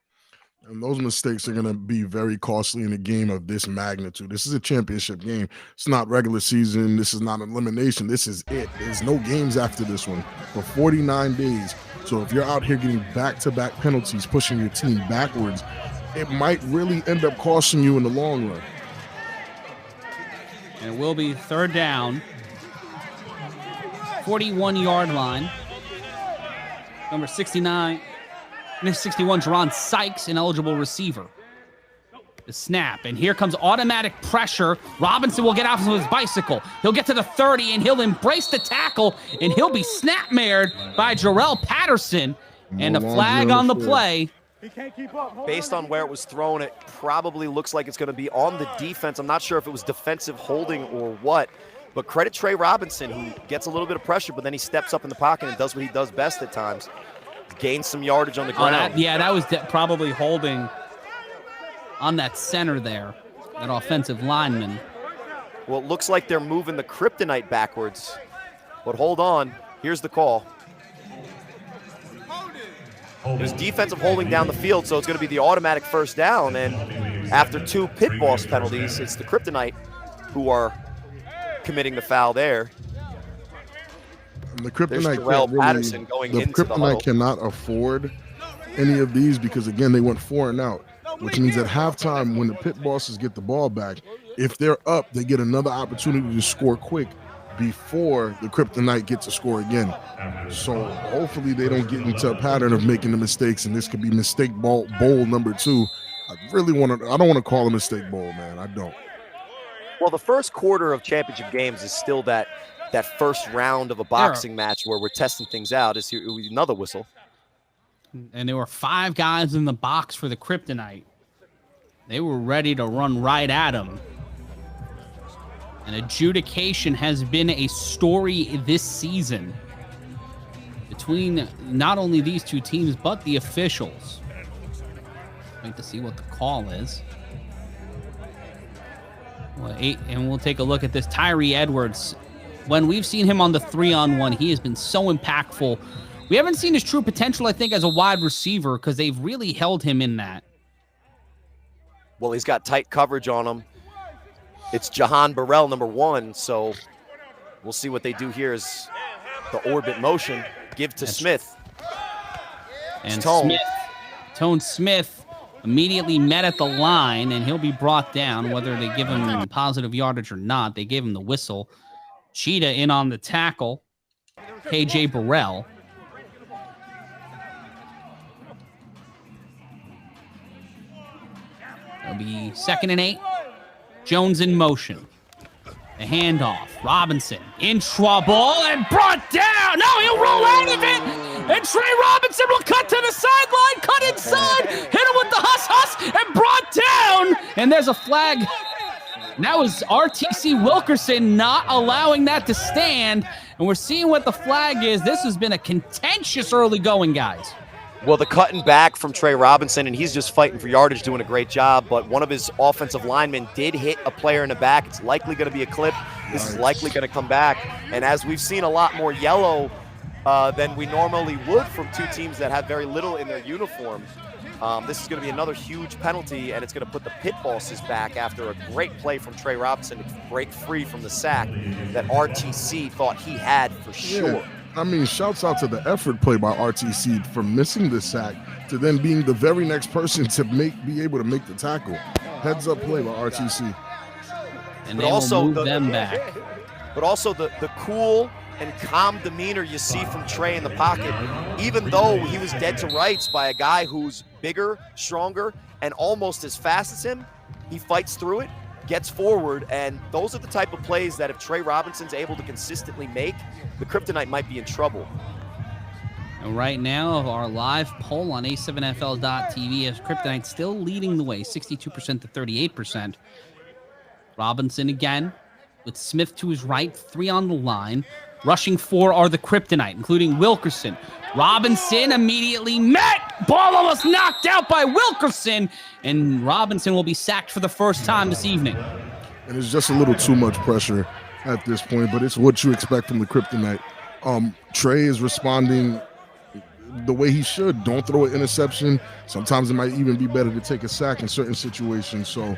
And those mistakes are going to be very costly in a game of this magnitude. This is a championship game. It's not regular season. This is not elimination. This is it. There's no games after this one for 49 days. So if you're out here getting back-to-back penalties, pushing your team backwards, it might really end up costing you in the long run. And it will be third down. 41-yard line. Number 69. 61, Jerron Sykes, an eligible receiver. The snap, and here comes automatic pressure. Robinson will get off of his bicycle. He'll get to the 30, and he'll embrace the tackle, and he'll be snap-mared by Jarrell Patterson. And a flag on the play. Based on where it was thrown, it probably looks like it's going to be on the defense. I'm not sure if it was defensive holding or what, but credit Trey Robinson, who gets a little bit of pressure, but then he steps up in the pocket and does what he does best at times. Gain some yardage on the ground. That was probably holding on that center there, that offensive lineman. Well, it looks like they're moving the Kryptonite backwards, but hold on. Here's the call. There's defensive holding down the field, so it's going to be the automatic first down, and after 2 pit boss penalties, it's the Kryptonite who are committing the foul there. And the Kryptonite cannot afford any of these because, again, they went 4 and out, which means at halftime when the pit bosses get the ball back, if they're up, they get another opportunity to score quick before the Kryptonite gets to score again. So hopefully they don't get into a pattern of making the mistakes, and this could be mistake bowl number 2. I don't want to call a mistake bowl, man. I don't. Well, the first quarter of championship games is still that first round of a boxing match where we're testing things out. Is another whistle. And there were 5 guys in the box for the Kryptonite. They were ready to run right at him. And adjudication has been a story this season between not only these 2 teams, but the officials. Wait to see what the call is. Well, 8, and we'll take a look at this. Tyree Edwards, when we've seen him on the 3-on-1, he has been so impactful. We haven't seen his true potential, I think, as a wide receiver because they've really held him in that. Well, he's got tight coverage on him. It's Jahan Burrell, number 1, so we'll see what they do here is the orbit motion. Give to Smith. And Tone Smith immediately met at the line, and he'll be brought down, whether they give him positive yardage or not. They gave him the whistle. Cheetah in on the tackle. KJ Burrell. It'll be 2nd and 8. Jones in motion. The handoff. Robinson in trouble and brought down. No, he'll roll out of it. And Trey Robinson will cut to the sideline, cut inside, hit him with the huss, and brought down. And there's a flag. And that was RTC Wilkerson not allowing that to stand. And we're seeing what the flag is. This has been a contentious early going, guys. Well, the cutting back from Trey Robinson, and he's just fighting for yardage, doing a great job. But one of his offensive linemen did hit a player in the back. It's likely going to be a clip. This is likely going to come back. And as we've seen a lot more yellow than we normally would from 2 teams that have very little in their uniforms, this is going to be another huge penalty, and it's going to put the pit bosses back after a great play from Trey Robinson to break free from the sack that RTC thought he had for sure. Yeah. I mean, shouts out to the effort play by RTC for missing the sack to then being the very next person to be able to make the tackle. Heads up play by RTC. And they will move them back. But also the cool and calm demeanor you see from Trey in the pocket, even though he was dead to rights by a guy who's bigger, stronger, and almost as fast as him, he fights through it, gets forward, and those are the type of plays that if Trey Robinson's able to consistently make, the Kryptonite might be in trouble. And right now, our live poll on A7FL.tv has Kryptonite still leading the way, 62% to 38%. Robinson again, with Smith to his right, 3 on the line. Rushing 4 are the Kryptonite, including Wilkerson. Robinson immediately met. Ball almost knocked out by Wilkerson. And Robinson will be sacked for the first time this evening. And it's just a little too much pressure at this point, but it's what you expect from the Kryptonite. Trey is responding the way he should. Don't throw an interception. Sometimes it might even be better to take a sack in certain situations. So,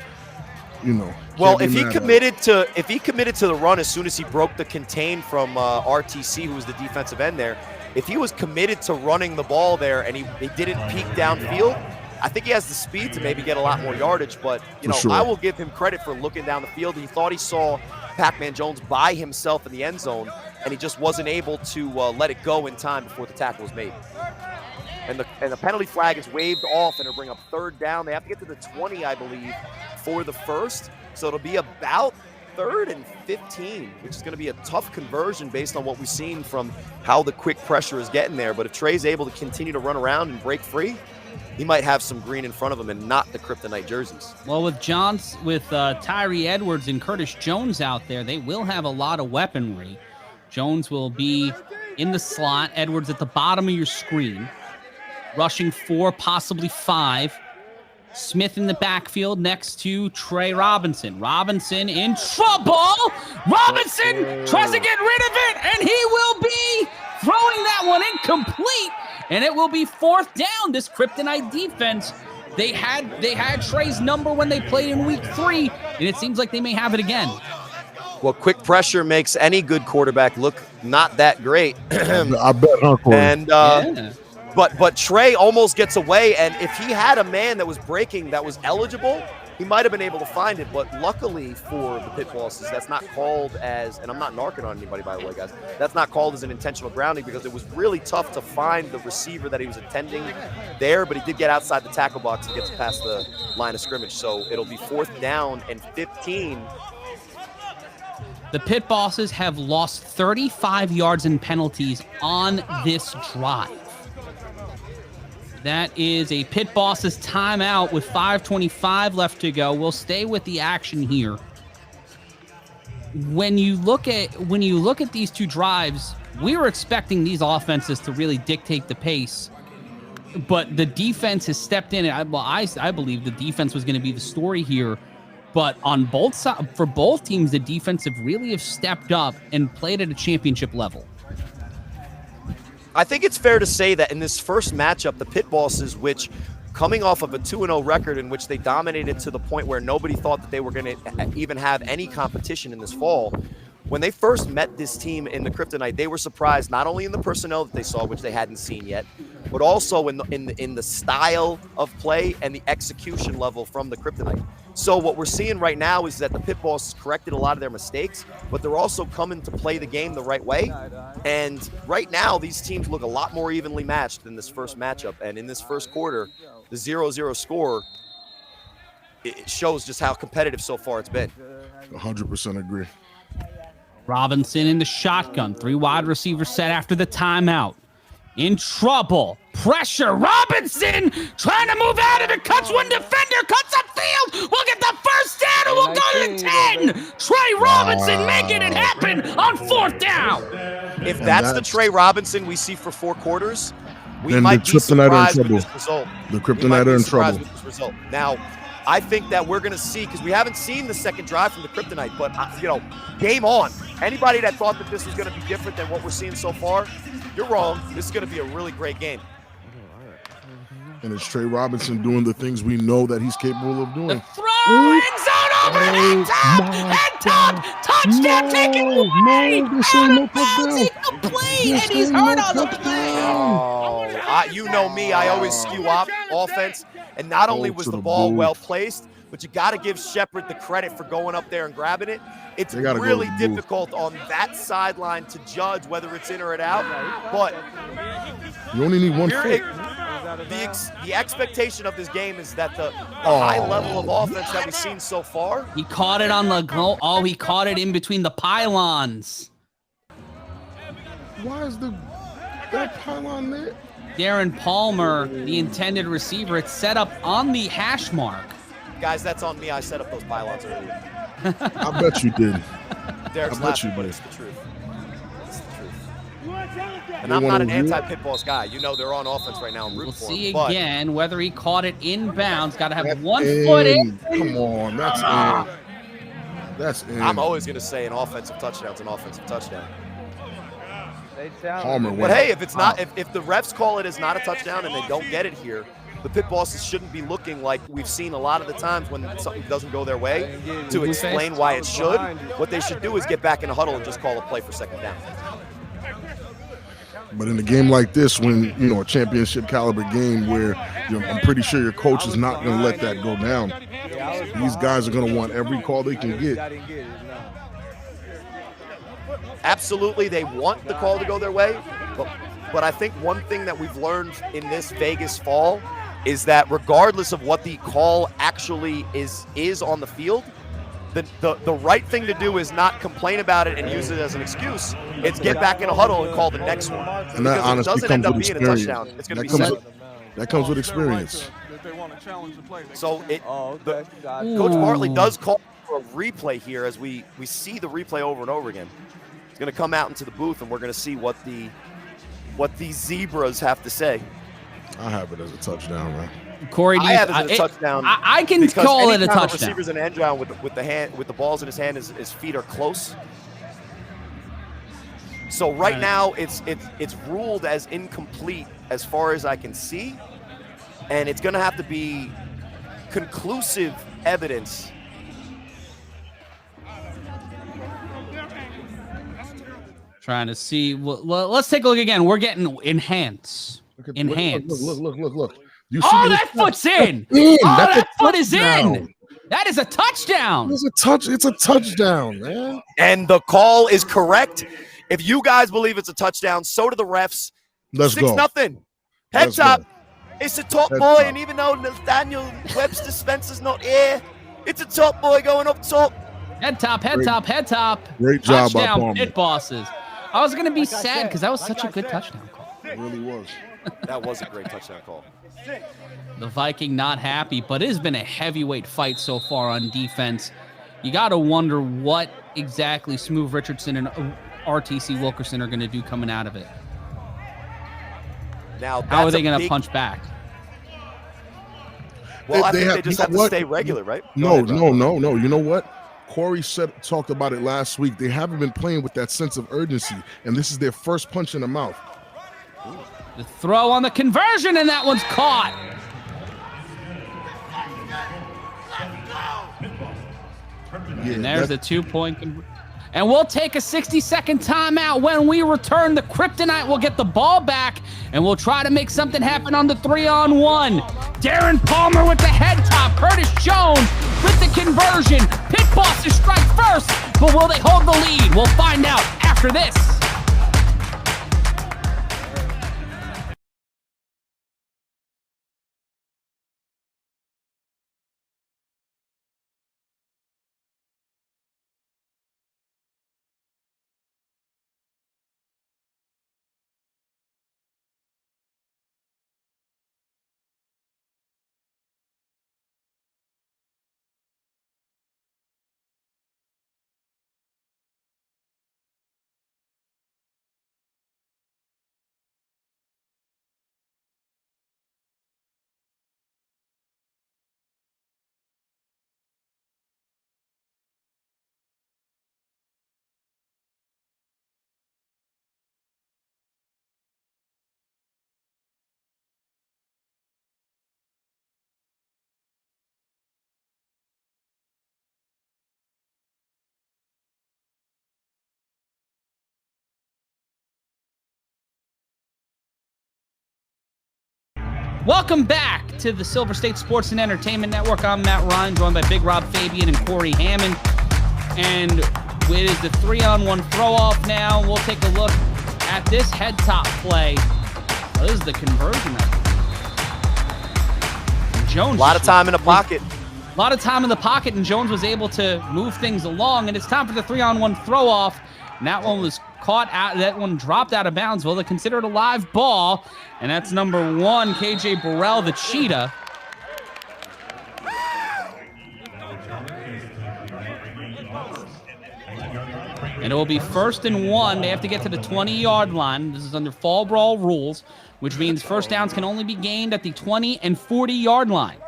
well, if he committed to the run as soon as he broke the contain from RTC, who was the defensive end there, if he was committed to running the ball there and he didn't peek downfield, I think he has the speed to maybe get a lot more yardage. But Sure. I will give him credit for looking down the field. He thought he saw Pac-Man Jones by himself in the end zone, and he just wasn't able to let it go in time before the tackle was made. And the penalty flag is waved off, and it'll bring up 3rd down. They have to get to the 20, I believe, for the first. So it'll be about 3rd and 15, which is going to be a tough conversion based on what we've seen from how the quick pressure is getting there. But if Trey's able to continue to run around and break free, he might have some green in front of him and not the Kryptonite jerseys. Well, with Tyree Edwards and Curtis Jones out there, they will have a lot of weaponry. Jones will be in the slot. Edwards at the bottom of your screen. Rushing 4, possibly 5. Smith in the backfield next to Trey Robinson. Robinson in trouble. Robinson tries to get rid of it, and he will be throwing that one incomplete. And it will be 4th down. This Kryptonite defense, they had Trey's number when they played in week 3, and it seems like they may have it again. Well, quick pressure makes any good quarterback look not that great. I bet, huh, Corey? And Yeah. But Trey almost gets away, and if he had a man that was breaking that was eligible, he might have been able to find it. But luckily for the pit bosses, that's not called as, and I'm not narking on anybody, by the way, guys, that's not called as an intentional grounding, because it was really tough to find the receiver that he was attending there, but he did get outside the tackle box and gets past the line of scrimmage. So it'll be 4th down and 15. The pit bosses have lost 35 yards in penalties on this drive. That is a pit boss's timeout with 5:25 left to go. We'll stay with the action here. When you look at these two drives, we were expecting these offenses to really dictate the pace, but the defense has stepped in. I believe the defense was going to be the story here, but on both sides, for both teams, the defensive really have stepped up and played at a championship level. I think it's fair to say that in this first matchup, the pit bosses, which coming off of a 2-0 record in which they dominated to the point where nobody thought that they were going to even have any competition in this fall, when they first met this team in the Kryptonite, they were surprised not only in the personnel that they saw, which they hadn't seen yet, but also in the style of play and the execution level from the Kryptonite. So what we're seeing right now is that the pit bosses corrected a lot of their mistakes, but they're also coming to play the game the right way. And right now, these teams look a lot more evenly matched than this first matchup. And in this first quarter, the 0-0 score, it shows just how competitive so far it's been. 100% agree. Robinson in the shotgun. 3 wide receivers set after the timeout. In trouble. Pressure. Robinson trying to move out of it. Cuts one defender. Cuts upfield. We'll get the first down and we'll go to 10. Trey Robinson making it happen on 4th down. If that's the Trey Robinson we see for 4 quarters, we then might the be Kryptonite are in surprised with trouble. this result. The Kryptonite are in trouble. With this result. Now, I think that we're going to see, because we haven't seen the second drive from the Kryptonite, but, game on. Anybody that thought that this was going to be different than what we're seeing so far, you're wrong. This is going to be a really great game. And it's Trey Robinson doing the things we know that he's capable of doing. The throw, end zone over head top, touchdown taken away. This ain't no Bouncy complete, and he's hurt on the play. You know me, I always skew offense, and not only was the ball well placed, but you got to give Shepard the credit for going up there and grabbing it. It's They gotta go really to the move. difficult on that sideline to judge whether it's in or out, but You only need 1 foot. the expectation of this game is that the high level of offense that we've seen so far. He caught it on the go. Oh, he caught it in between the pylons. Why is that pylon there? Darren Palmer, the intended receiver, it's set up on the hash mark. Guys, that's on me. I set up those pylons earlier. I bet you did. Derek's I bet laughing, you but did. it's the truth. It's the truth. And They I'm not wanna an review it? anti-pit boss guy. You know they're on offense right now. I'm rooting We'll for see them, but again whether he caught it inbounds. Got to have That's 1 foot in. Come on, that's in. That's in. I'm always going to say an offensive touchdown's an offensive touchdown. Palmer But went. hey, if it's not, if the refs call it as not a touchdown and they don't get it here, the pit bosses shouldn't be looking like we've seen a lot of the times when something doesn't go their way to explain why it should. What they should do is get back in a huddle and just call a play for second down. But in a game like this, when a championship caliber game where I'm pretty sure your coach is not going to let that go down. These guys are going to want every call they can get. Absolutely, they want the call to go their way, but I think one thing that we've learned in this Vegas fall is that regardless of what the call actually is on the field, the right thing to do is not complain about it and use it as an excuse. It's get back in a huddle and call the next one. And that Because it honestly doesn't comes end up with being a experience. touchdown. It's going to be set. That comes with experience. So Coach Bartley does call for a replay here as we see the replay over and over again. He's going to come out into the booth and we're going to see what the Zebras have to say. I have it as a touchdown, man. Corey, I have it as a touchdown. I can because call it a anytime touchdown. Receiver's an end round with the balls in his hand, his feet are close. So right now it's ruled as incomplete as far as I can see, and it's going to have to be conclusive evidence. Trying to see. Well, let's take a look again. We're getting enhance. Enhance. Look. You see Oh, this? that foot's in. In. Oh, That's a that foot is in. touchdown. That is a touchdown. It's a touchdown, man. And the call is correct. If you guys believe it's a touchdown, so do the refs. Let's go. 6-0. Head Let's top. go. It's a top Head boy, top. and even though Nathaniel Webster Spencer's not here, it's a top boy going up top. Head top, head top, head top. Great job by Touchdown, Palmer. pit bosses. I was going to be sad because that was such a good touchdown call. It really was. That was a great touchdown call. The Viking not happy, but it has been a heavyweight fight so far on defense. You got to wonder what exactly Smooth Richardson and RTC Wilkerson are going to do coming out of it. Now, How are they going to punch back? Well, I They think have- they just you have know to what? stay regular, right? Go No. ahead, Rob. You know what? Corey talked about it last week. They haven't been playing with that sense of urgency, and this is their first punch in the mouth. The throw on the conversion, and that one's caught. Yeah, And there's the 2-point conversion. And we'll take a 60-second timeout. When we return, the Kryptonite will get the ball back, and we'll try to make something happen on the 3-on-1. Darren Palmer with the head top. Curtis Jones with the conversion. Pit bosses strike first, but will they hold the lead? We'll find out after this. Welcome back to the Silver State Sports and Entertainment Network. I'm Matt Ryan, joined by Big Rob Fabian and Corey Hammond. And it is the 3-on-1 throw-off now. We'll take a look at this head-top play. Oh, this is the conversion. Jones. A lot of time in the pocket. A lot of time in the pocket, and Jones was able to move things along. And it's time for the 3-on-1 throw-off. And that one was caught out. That one dropped out of bounds. Well, they consider it a live ball. And that's number 1, KJ Burrell, the cheetah. And it will be 1st and 1. They have to get to the 20-yard line. This is under fall brawl rules, which means first downs can only be gained at the 20 and 40-yard line.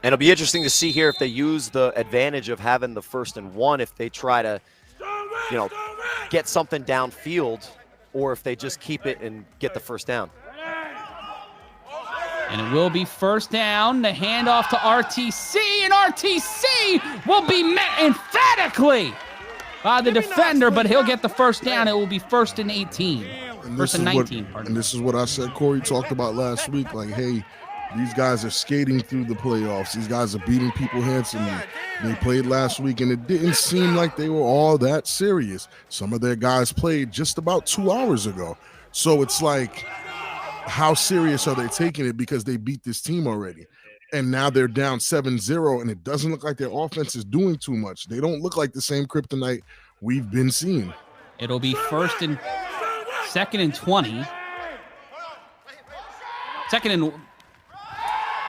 And it'll be interesting to see here if they use the advantage of having the 1st and 1, if they try to, get something downfield, or if they just keep it and get the first down. And it will be first down. The handoff to RTC, and RTC will be met emphatically by the defender, but he'll get the first down. It will be 1st and 18. First and 19, pardon. And this is what I said Corey talked about last week. Like, hey, these guys are skating through the playoffs. These guys are beating people handsomely. They played last week, and it didn't seem like they were all that serious. Some of their guys played just about 2 hours ago. So it's like, how serious are they taking it because they beat this team already? And now they're down 7-0, and it doesn't look like their offense is doing too much. They don't look like the same kryptonite we've been seeing. It'll be 2nd and 20.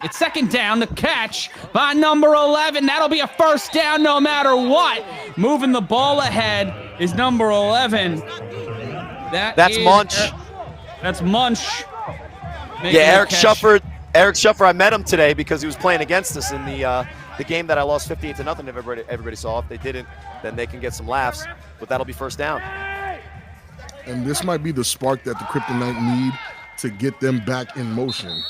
It's 2nd down. The catch by number 11. That'll be a first down no matter what. Moving the ball ahead is number 11. That's Munch. That's Munch. Eric Schuffer, I met him today because he was playing against us in the game that I lost 58-0. Everybody saw. If they didn't, then they can get some laughs. But that'll be first down. And this might be the spark that the Kryptonite need to get them back in motion.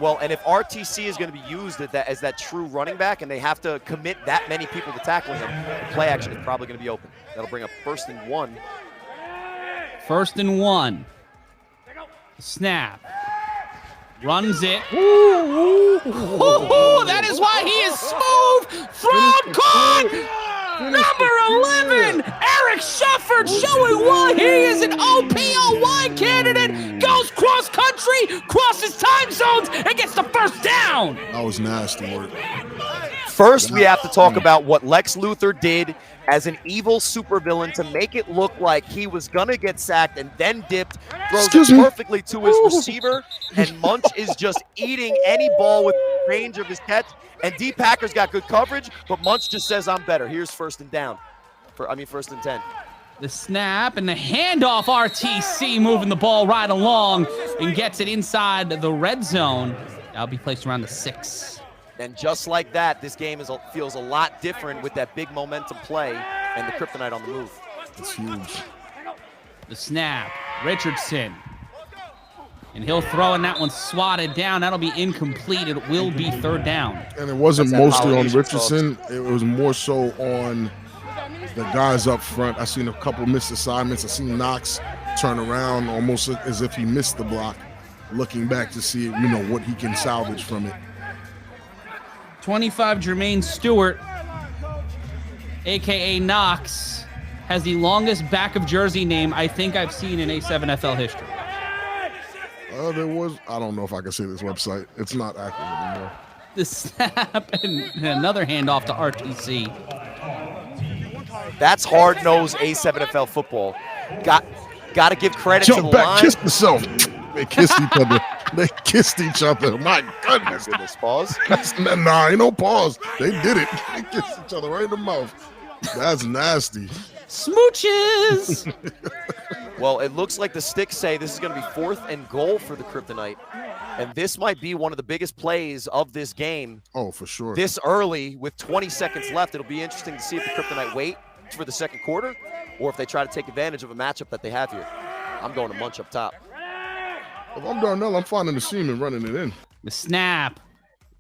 Well, and if RTC is going to be used as that true running back, and they have to commit that many people to tackling him, the play action is probably going to be open. That'll bring up 1st and 1. 1st and 1. Snap. Runs it. Ooh, that is why he is smooth. Thrown, caught. Number 11, Eric Shufford, showing why he is an OPOY candidate. Goes cross country, crosses time zones, and gets the first down. That was nasty work. First, we have to talk about what Lex Luthor did as an evil supervillain to make it look like he was going to get sacked and then dipped, throws it perfectly to his receiver, and Munch is just eating any ball with range of his catch. And D. Packer's got good coverage, but Munch just says, I'm better. Here's 1st and down. 1st and 10. The snap and the handoff, RTC moving the ball right along and gets it inside the red zone. That'll be placed around the 6. And just like that, this game feels a lot different with that big momentum play and the Kryptonite on the move. It's huge. The snap, Richardson. And he'll throw, and that one's swatted down. That'll be incomplete. It will be 3rd down. And it wasn't mostly on Richardson. It was more so on the guys up front. I seen a couple missed assignments. I seen Knox turn around almost as if he missed the block, looking back to see, what he can salvage from it. 25, Jermaine Stewart, a.k.a. Knox, has the longest back of jersey name I think I've seen in A7FL history. I don't know if I can say this website. It's not active anymore. The snap and another handoff to RTC. That's hard-nosed A7FL football. Got to give credit to the Jump back, line. kiss yourself. They kissed each other. They kissed each other. My goodness. Goodness, pause. Nah, ain't no pause. They did it. They kissed each other right in the mouth. That's nasty. Smooches. Well, it looks like the sticks say this is going to be 4th and goal for the Kryptonite. And this might be one of the biggest plays of this game. Oh, for sure. This early with 20 seconds left. It'll be interesting to see if the Kryptonite wait for the 2nd quarter or if they try to take advantage of a matchup that they have here. I'm going to Munch up top. If I'm Darnell, I'm finding the seam and running it in. The snap.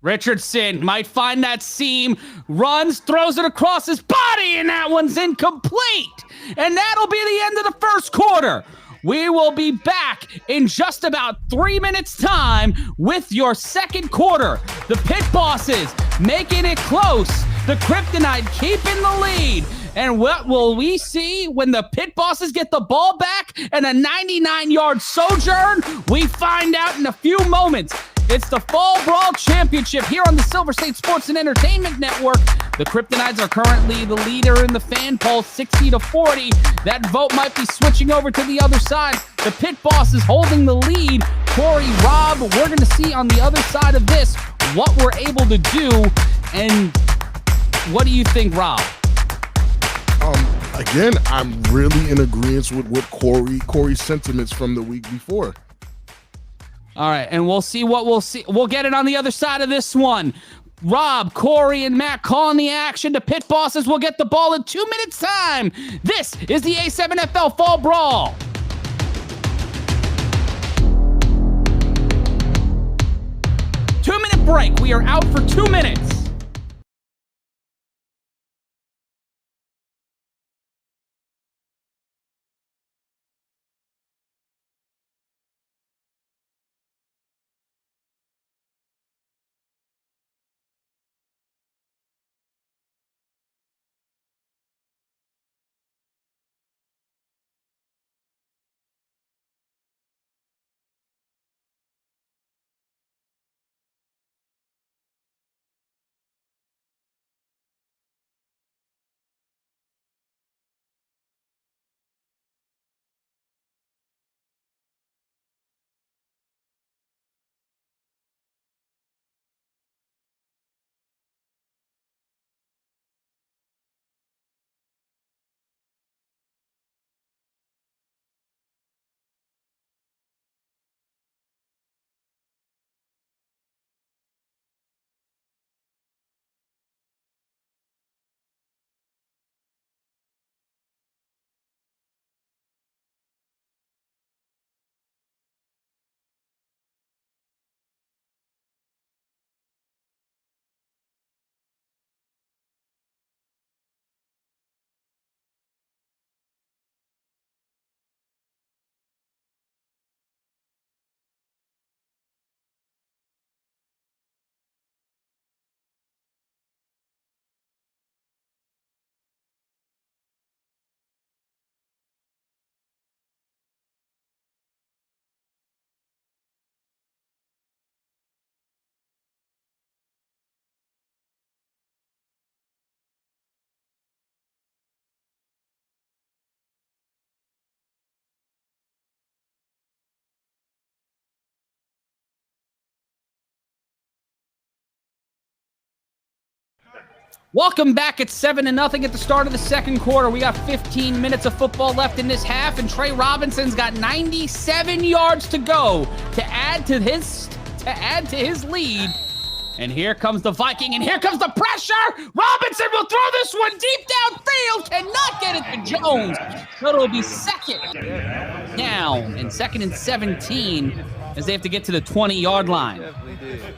Richardson might find that seam, runs, throws it across his body, and that one's incomplete. And that'll be the end of the first quarter. We will be back in just about 3 minutes time with your second quarter. The Pit Bosses making it close. The Kryptonite keeping the lead. And what will we see when the Pit Bosses get the ball back and a 99-yard sojourn? We find out in a few moments. It's the Fall Brawl Championship here on the Silver State Sports and Entertainment Network. The Kryptonites are currently the leader in the fan poll, 60-40. That vote might be switching over to the other side. The Pit Boss is holding the lead. Corey, Rob, we're going to see on the other side of this what we're able to do. And what do you think, Rob? Again, I'm really in agreement with Corey's sentiments from the week before. All right, and we'll see what we'll see. We'll get it on the other side of this one. Rob, Corey, and Matt calling the action. The Pit Bosses will get the ball in 2 minutes time. This is the A7FL Fall Brawl. Two-minute break. We are out for 2 minutes. Welcome back at 7-0 at the start of the second quarter. We got 15 minutes of football left in this half, and Trey Robinson's got 97 yards to go to add to his lead. And here comes the Viking, and here comes the pressure. Robinson will throw this one deep downfield, cannot get it to Jones. So it'll be second down and 2nd and 17 as they have to get to the 20-yard line.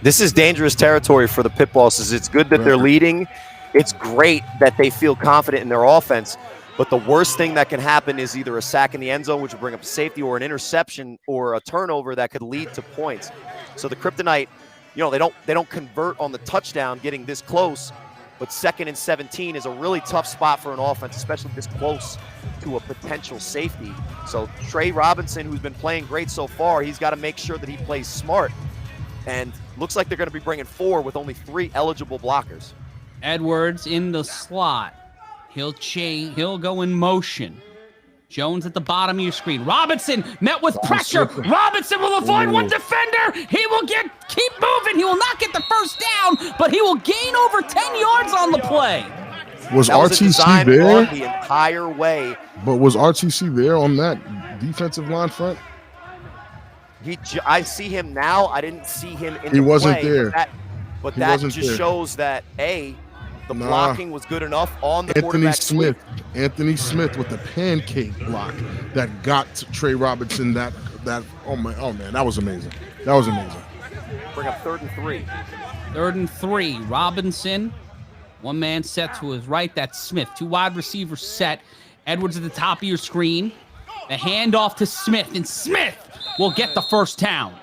This is dangerous territory for the Pit Bosses. It's good that they're leading. It's great that they feel confident in their offense, but the worst thing that can happen is either a sack in the end zone, which will bring up a safety, or an interception or a turnover that could lead to points. So the Kryptonite, they don't convert on the touchdown getting this close, but 2nd and 17 is a really tough spot for an offense, especially this close to a potential safety. So Trey Robinson, who's been playing great so far, he's got to make sure that he plays smart. And looks like they're going to be bringing 4 with only 3 eligible blockers. Edwards in the slot. He'll go in motion. Jones at the bottom of your screen. Robinson met with pressure. Robinson will avoid one defender. He will keep moving. He will not get the first down, but he will gain over 10 yards on the play. Was RTC there the entire way? But was RTC there on that defensive line front? I see him now. I didn't see him in the play. He wasn't there. But that just shows that the blocking was good enough on the quarterback sweep. Anthony Smith with the pancake block that got to Trey Robinson. Oh man, that was amazing. That was amazing. Bring up 3rd and 3. 3rd and 3. Robinson, one man set to his right. That's Smith. 2 wide receivers set. Edwards at the top of your screen. The handoff to Smith, and Smith will get the first down.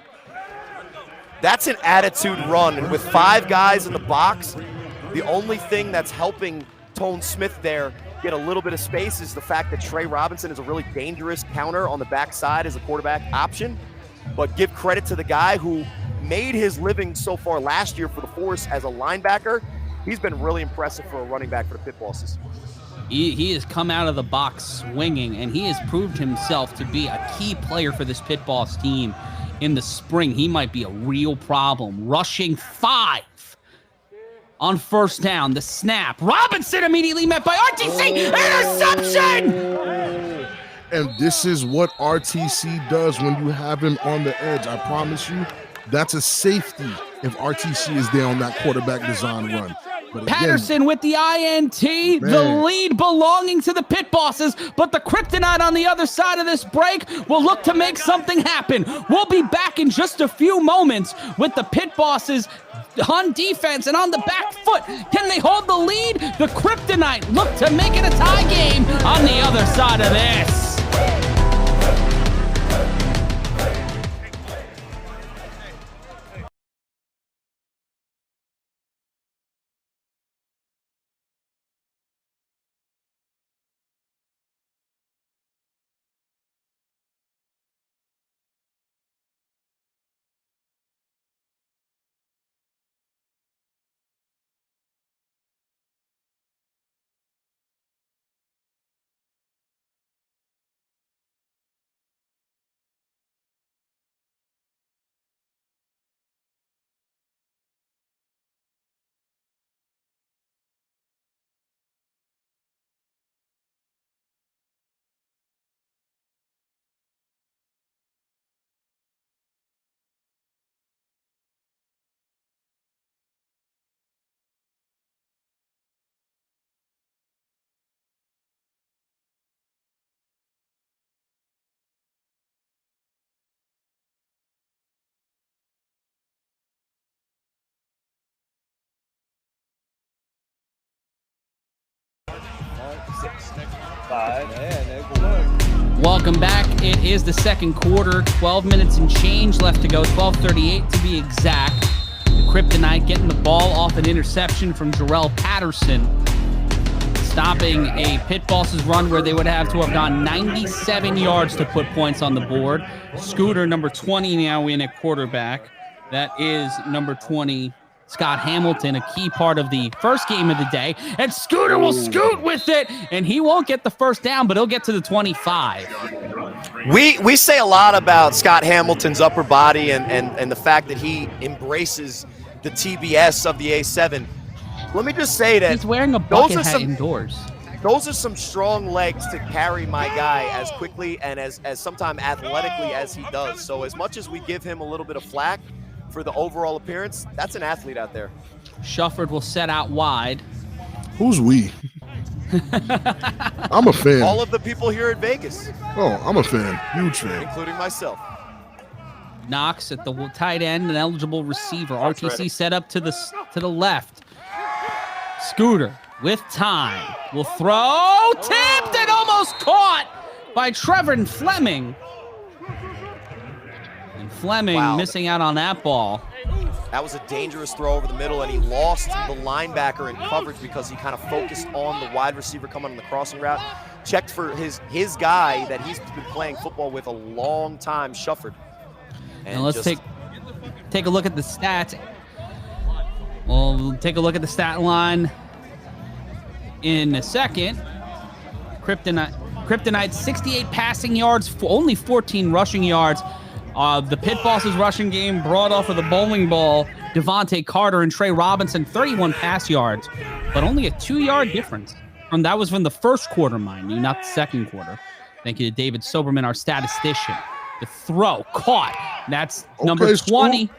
That's an attitude run, and with 5 guys in the box, the only thing that's helping Tone Smith there get a little bit of space is the fact that Trey Robinson is a really dangerous counter on the backside as a quarterback option. But give credit to the guy who made his living so far last year for the Force as a linebacker. He's been really impressive for a running back for the Pit Bosses. He has come out of the box swinging, and he has proved himself to be a key player for this Pit Boss team in the spring. He might be a real problem. Rushing 5 on first down. The snap. Robinson immediately met by RTC. Interception! And this is what RTC does when you have him on the edge. I promise you, that's a safety if RTC is there on that quarterback design run. But again, Patterson with the INT, the lead belonging to the Pit Bosses, but the Kryptonite on the other side of this break will look to make something happen. We'll be back in just a few moments with the Pit Bosses on defense and on the back foot. Can they hold the lead? The Kryptonite look to make it a tie game on the other side of this. Welcome back. It is the second quarter, 12 minutes and change left to go, 12:38 to be exact. The Kryptonite getting the ball off an interception from Jarrell Patterson, stopping a Pit Bosses run where they would have to have gone 97 yards to put points on the board. Scooter, number 20, now in at quarterback. That is number 20, Scott Hamilton, a key part of the first game of the day. And Scooter will scoot with it, and he won't get the first down, but he'll get to the 25. We say a lot about Scott Hamilton's upper body and the fact that he embraces the TBS of the A7. Let me just say that he's wearing a bucket hat indoors. Those are some strong legs to carry my guy as quickly and as sometimes athletically as he does. So as much as we give him a little bit of flack for the overall appearance, that's an athlete out there. Shufford will set out wide. Who's we? I'm a fan. All of the people here at Vegas. Oh, I'm a fan. Huge fan. Including myself. Knox at the tight end, an eligible receiver. RTC set up to the left. Scooter with time will throw. Tipped and almost caught by Trevor Fleming. And Fleming missing out on that ball. That was a dangerous throw over the middle, and he lost the linebacker in coverage because he kind of focused on the wide receiver coming on the crossing route. Checked for his guy that he's been playing football with a long time, Shufford. And let's take a look at the stats. We'll take a look at the stat line in a second. Kryptonite 68 passing yards, only 14 rushing yards. The Pit Bosses rushing game brought off of the bowling ball. Devontae Carter and Trey Robinson, 31 pass yards, but only a 2-yard difference. And that was from the first quarter, mind you, not the second quarter. Thank you to David Soberman, our statistician. The throw caught. That's number 20.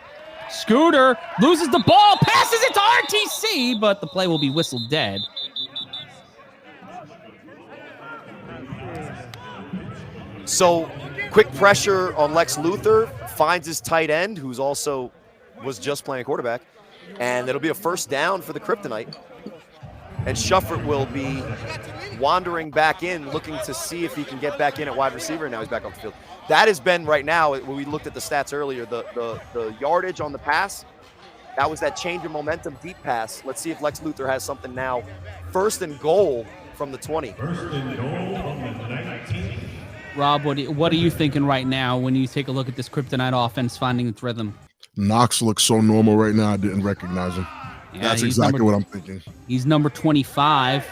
Scooter loses the ball, passes it to RTC, but the play will be whistled dead. So quick pressure on Lex Luthor, finds his tight end, who's also was just playing quarterback, and it'll be a first down for the Kryptonite. And Shufford will be wandering back in, looking to see if he can get back in at wide receiver, and now he's back off the field. That has been right now, when we looked at the stats earlier, the yardage on the pass, that was that change of momentum deep pass. Let's see if Lex Luthor has something now. 1st and goal from the 20. Rob, what are you thinking right now when you take a look at this Kryptonite offense finding its rhythm? Knox looks so normal right now, I didn't recognize him. Yeah, That's exactly what I'm thinking. He's number 25.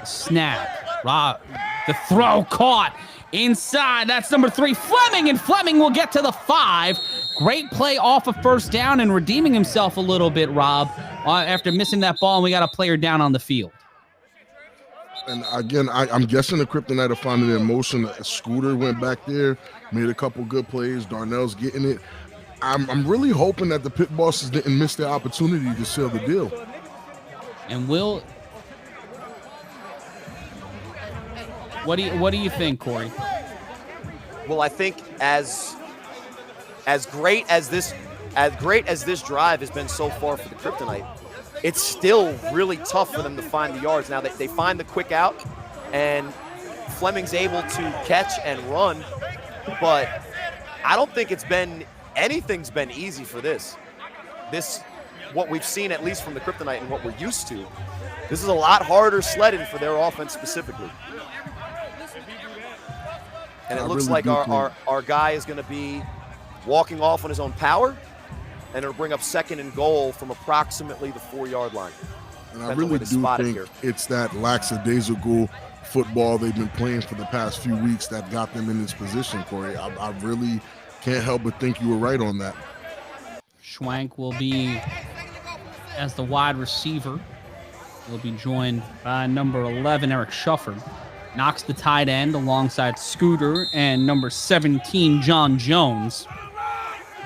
Snap. Rob, the throw caught inside. That's number 3, Fleming, and Fleming will get to the 5. Great play off of 1st down and redeeming himself a little bit, Rob, after missing that ball, and we got a player down on the field. And again, I'm guessing the Kryptonite are finding it in motion. Scooter went back there, made a couple good plays. Darnell's getting it. I'm really hoping that the pit bosses didn't miss their opportunity to seal the deal. And what do you think, Corey? Well, I think as great as this drive has been so far for the Kryptonite, it's still really tough for them to find the yards. Now they find the quick out, and Fleming's able to catch and run, but I don't think anything's been easy for this. What we've seen, at least from the Kryptonite and what we're used to, this is a lot harder sledding for their offense specifically. And it looks like our guy is going to be walking off on his own power, and it'll bring up 2nd and goal from approximately the 4-yard line. And I really do think it's that lackadaisical football they've been playing for the past few weeks that got them in this position, Corey. I really can't help but think you were right on that. Schwank will be as the wide receiver. He'll be joined by number 11, Eric Shufford. Knox, the tight end, alongside Scooter and number 17, John Jones.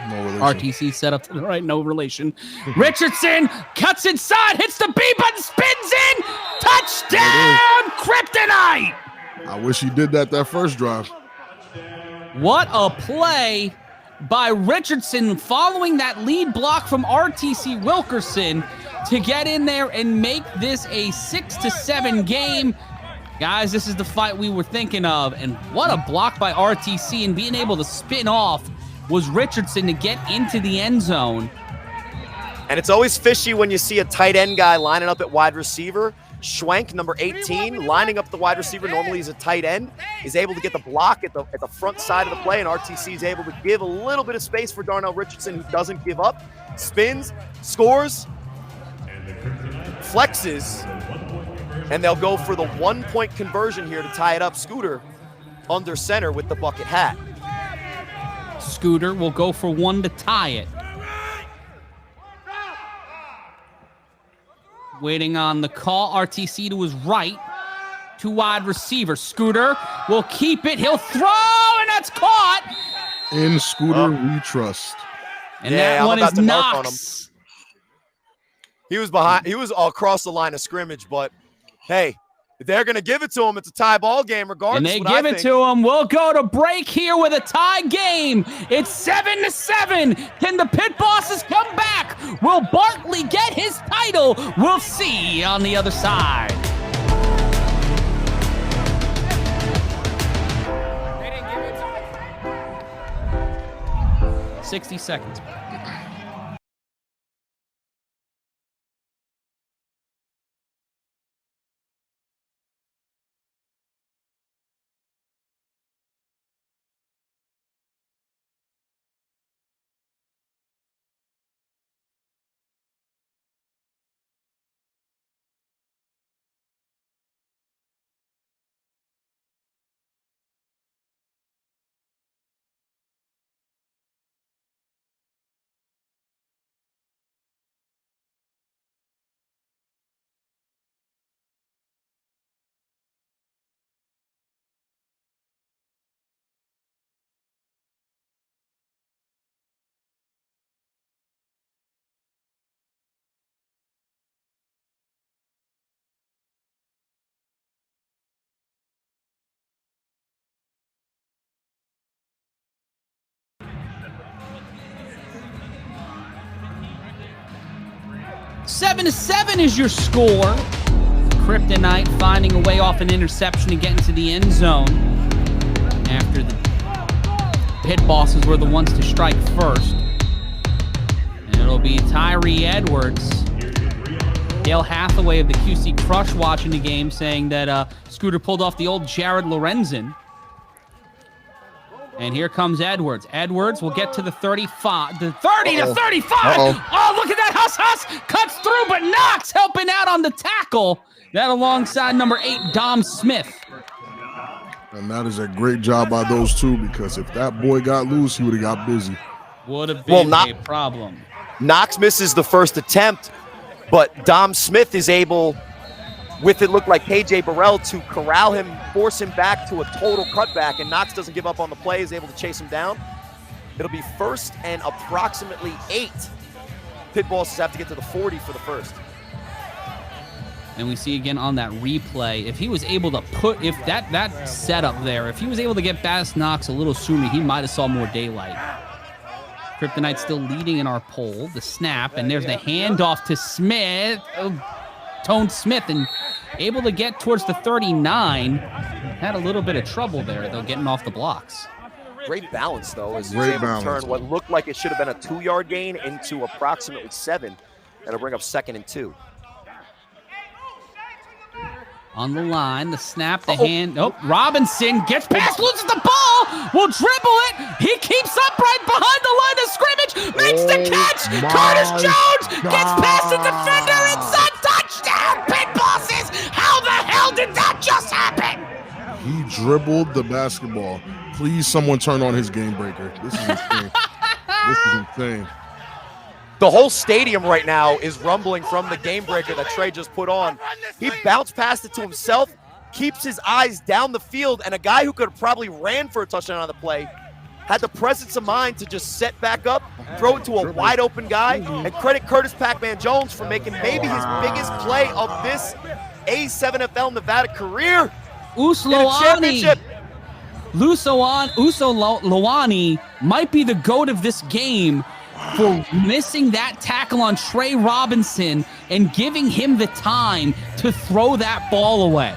No relation. RTC set up to the right, no relation. Richardson cuts inside, hits the B button, spins in. Touchdown, Kryptonite! I wish he did that first drive. What a play by Richardson following that lead block from RTC Wilkerson to get in there and make this a 6-7 game. Guys, this is the fight we were thinking of, and what a block by RTC, and being able to spin off was Richardson to get into the end zone. And it's always fishy when you see a tight end guy lining up at wide receiver. Schwank, number 18, lining up the wide receiver. Normally he's a tight end. Is able to get the block at the front side of the play, and RTC is able to give a little bit of space for Darnell Richardson, who doesn't give up. Spins, scores, flexes, and they'll go for the 1-point conversion here to tie it up. Scooter under center with the bucket hat. Scooter will go for 1 to tie it. Waiting on the call. RTC to his right. 2 wide receiver. Scooter will keep it. He'll throw, and that's caught. In Scooter, we trust. And that one is Knox. He was behind. He was across the line of scrimmage, but hey, if they're going to give it to him, it's a tie ball game regardless. And they give it to him. We'll go to break here with a tie game. It's 7-7. Can the pit bosses come back? Will Bartley get his title? We'll see on the other side. They didn't give it to him. 60 seconds. Seven to 7 is your score. Kryptonite finding a way off an interception to get into the end zone after the pit bosses were the ones to strike first. And it'll be Tyree Edwards. Dale Hathaway of the QC Crush watching the game saying that Scooter pulled off the old Jared Lorenzen. And here comes Edwards. Edwards will get to the 35, the 30 to 35. Oh, look at that. Huss cuts through, but Knox helping out on the tackle. That alongside number 8, Dom Smith. And that is a great job by those two, because if that boy got loose, he would have got busy. Would have been a problem. Knox misses the first attempt, but Dom Smith is able, with it looked like KJ Burrell, to corral him, force him back to a total cutback, and Knox doesn't give up on the play, is able to chase him down. It'll be 1st and approximately 8. Pit bosses have to get to the 40 for the first. And we see again on that replay, if he was able to put, if that setup there, if he was able to get past Knox a little sooner, he might have saw more daylight. Kryptonite still leading in our poll. The snap, and there's the handoff to Smith. Tone Smith, and able to get towards the 39. Had a little bit of trouble there, though, getting off the blocks. Great balance, though, as he's able to turn what looked like it should have been a 2-yard gain into approximately 7. That'll bring up 2nd and 2. On the line, the snap, the hand. Oh, Robinson gets past, loses the ball, will dribble it. He keeps up right behind the line of scrimmage, makes the catch. Curtis Jones gets past the defender inside. Touchdown, Pit Bosses. How the hell did that just happen? He dribbled the basketball. Please, someone turn on his game breaker. This is insane. This is insane. The whole stadium right now is rumbling from the game breaker that Trey just put on. He bounced past it to himself, keeps his eyes down the field, and a guy who could have probably ran for a touchdown on the play had the presence of mind to just set back up, throw it to a wide open guy, and credit Curtis Pac-Man Jones for making maybe his biggest play of this A7FL Nevada career. Uso Loani might be the GOAT of this game for missing that tackle on Trey Robinson and giving him the time to throw that ball away.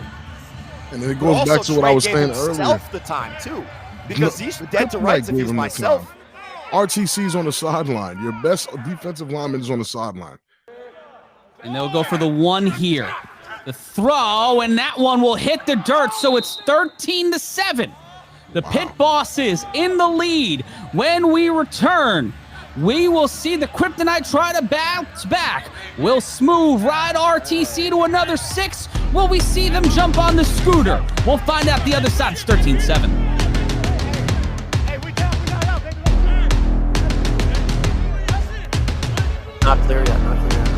And it goes back to what I was saying earlier. The time too, because he's dead to rights if he's myself. RTC's on the sideline. Your best defensive lineman is on the sideline. And they'll go for the one here. The throw, and that one will hit the dirt, so it's 13-7. The Pit Bosses in the lead. When we return, we will see the Kryptonite try to bounce back. Will Smooth ride RTC to another 6? Will we see them jump on the scooter? We'll find out the other side. It's 13-7. Not clear yet, not clear yet.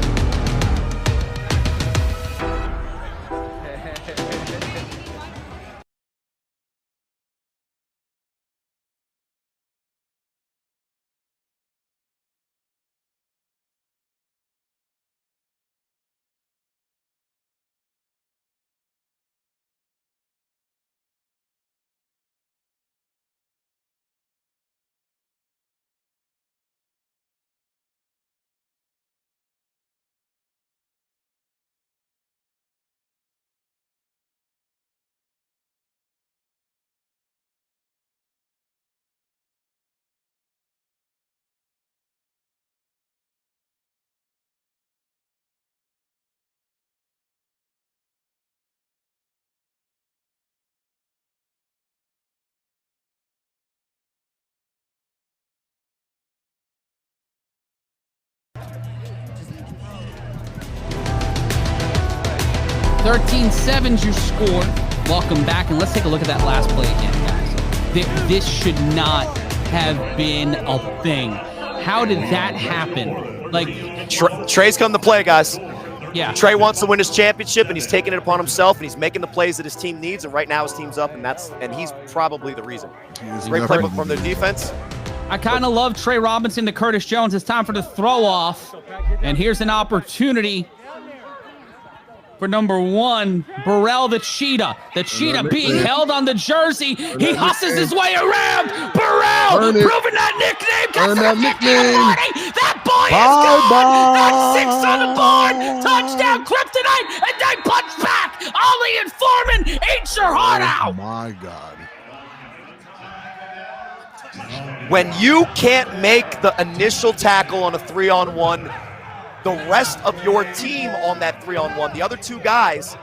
$13-7's your score. Welcome back, and let's take a look at that last play again, guys. This should not have been a thing. How did that happen? Like, Trey's come to play, guys. Yeah. Trey wants to win his championship, and he's taking it upon himself, and he's making the plays that his team needs, and right now his team's up, and he's probably the reason. Great playbook from their defense. I kind of love Trey Robinson to Curtis Jones. It's time for the throw off, and here's an opportunity for number 1, Brawl the Cheetah. The Cheetah being held on the jersey. He hustles his way around. Brawl proving that nickname. Earn that nickname. That boy is gone. That's 6 on the board. Touchdown, Kryptonite. And they punch back. Ollie and Foreman eat your heart out. My God. When you can't make the initial tackle on a 3-on-1, the rest of your team on that 3-on-1, the other 2 guys,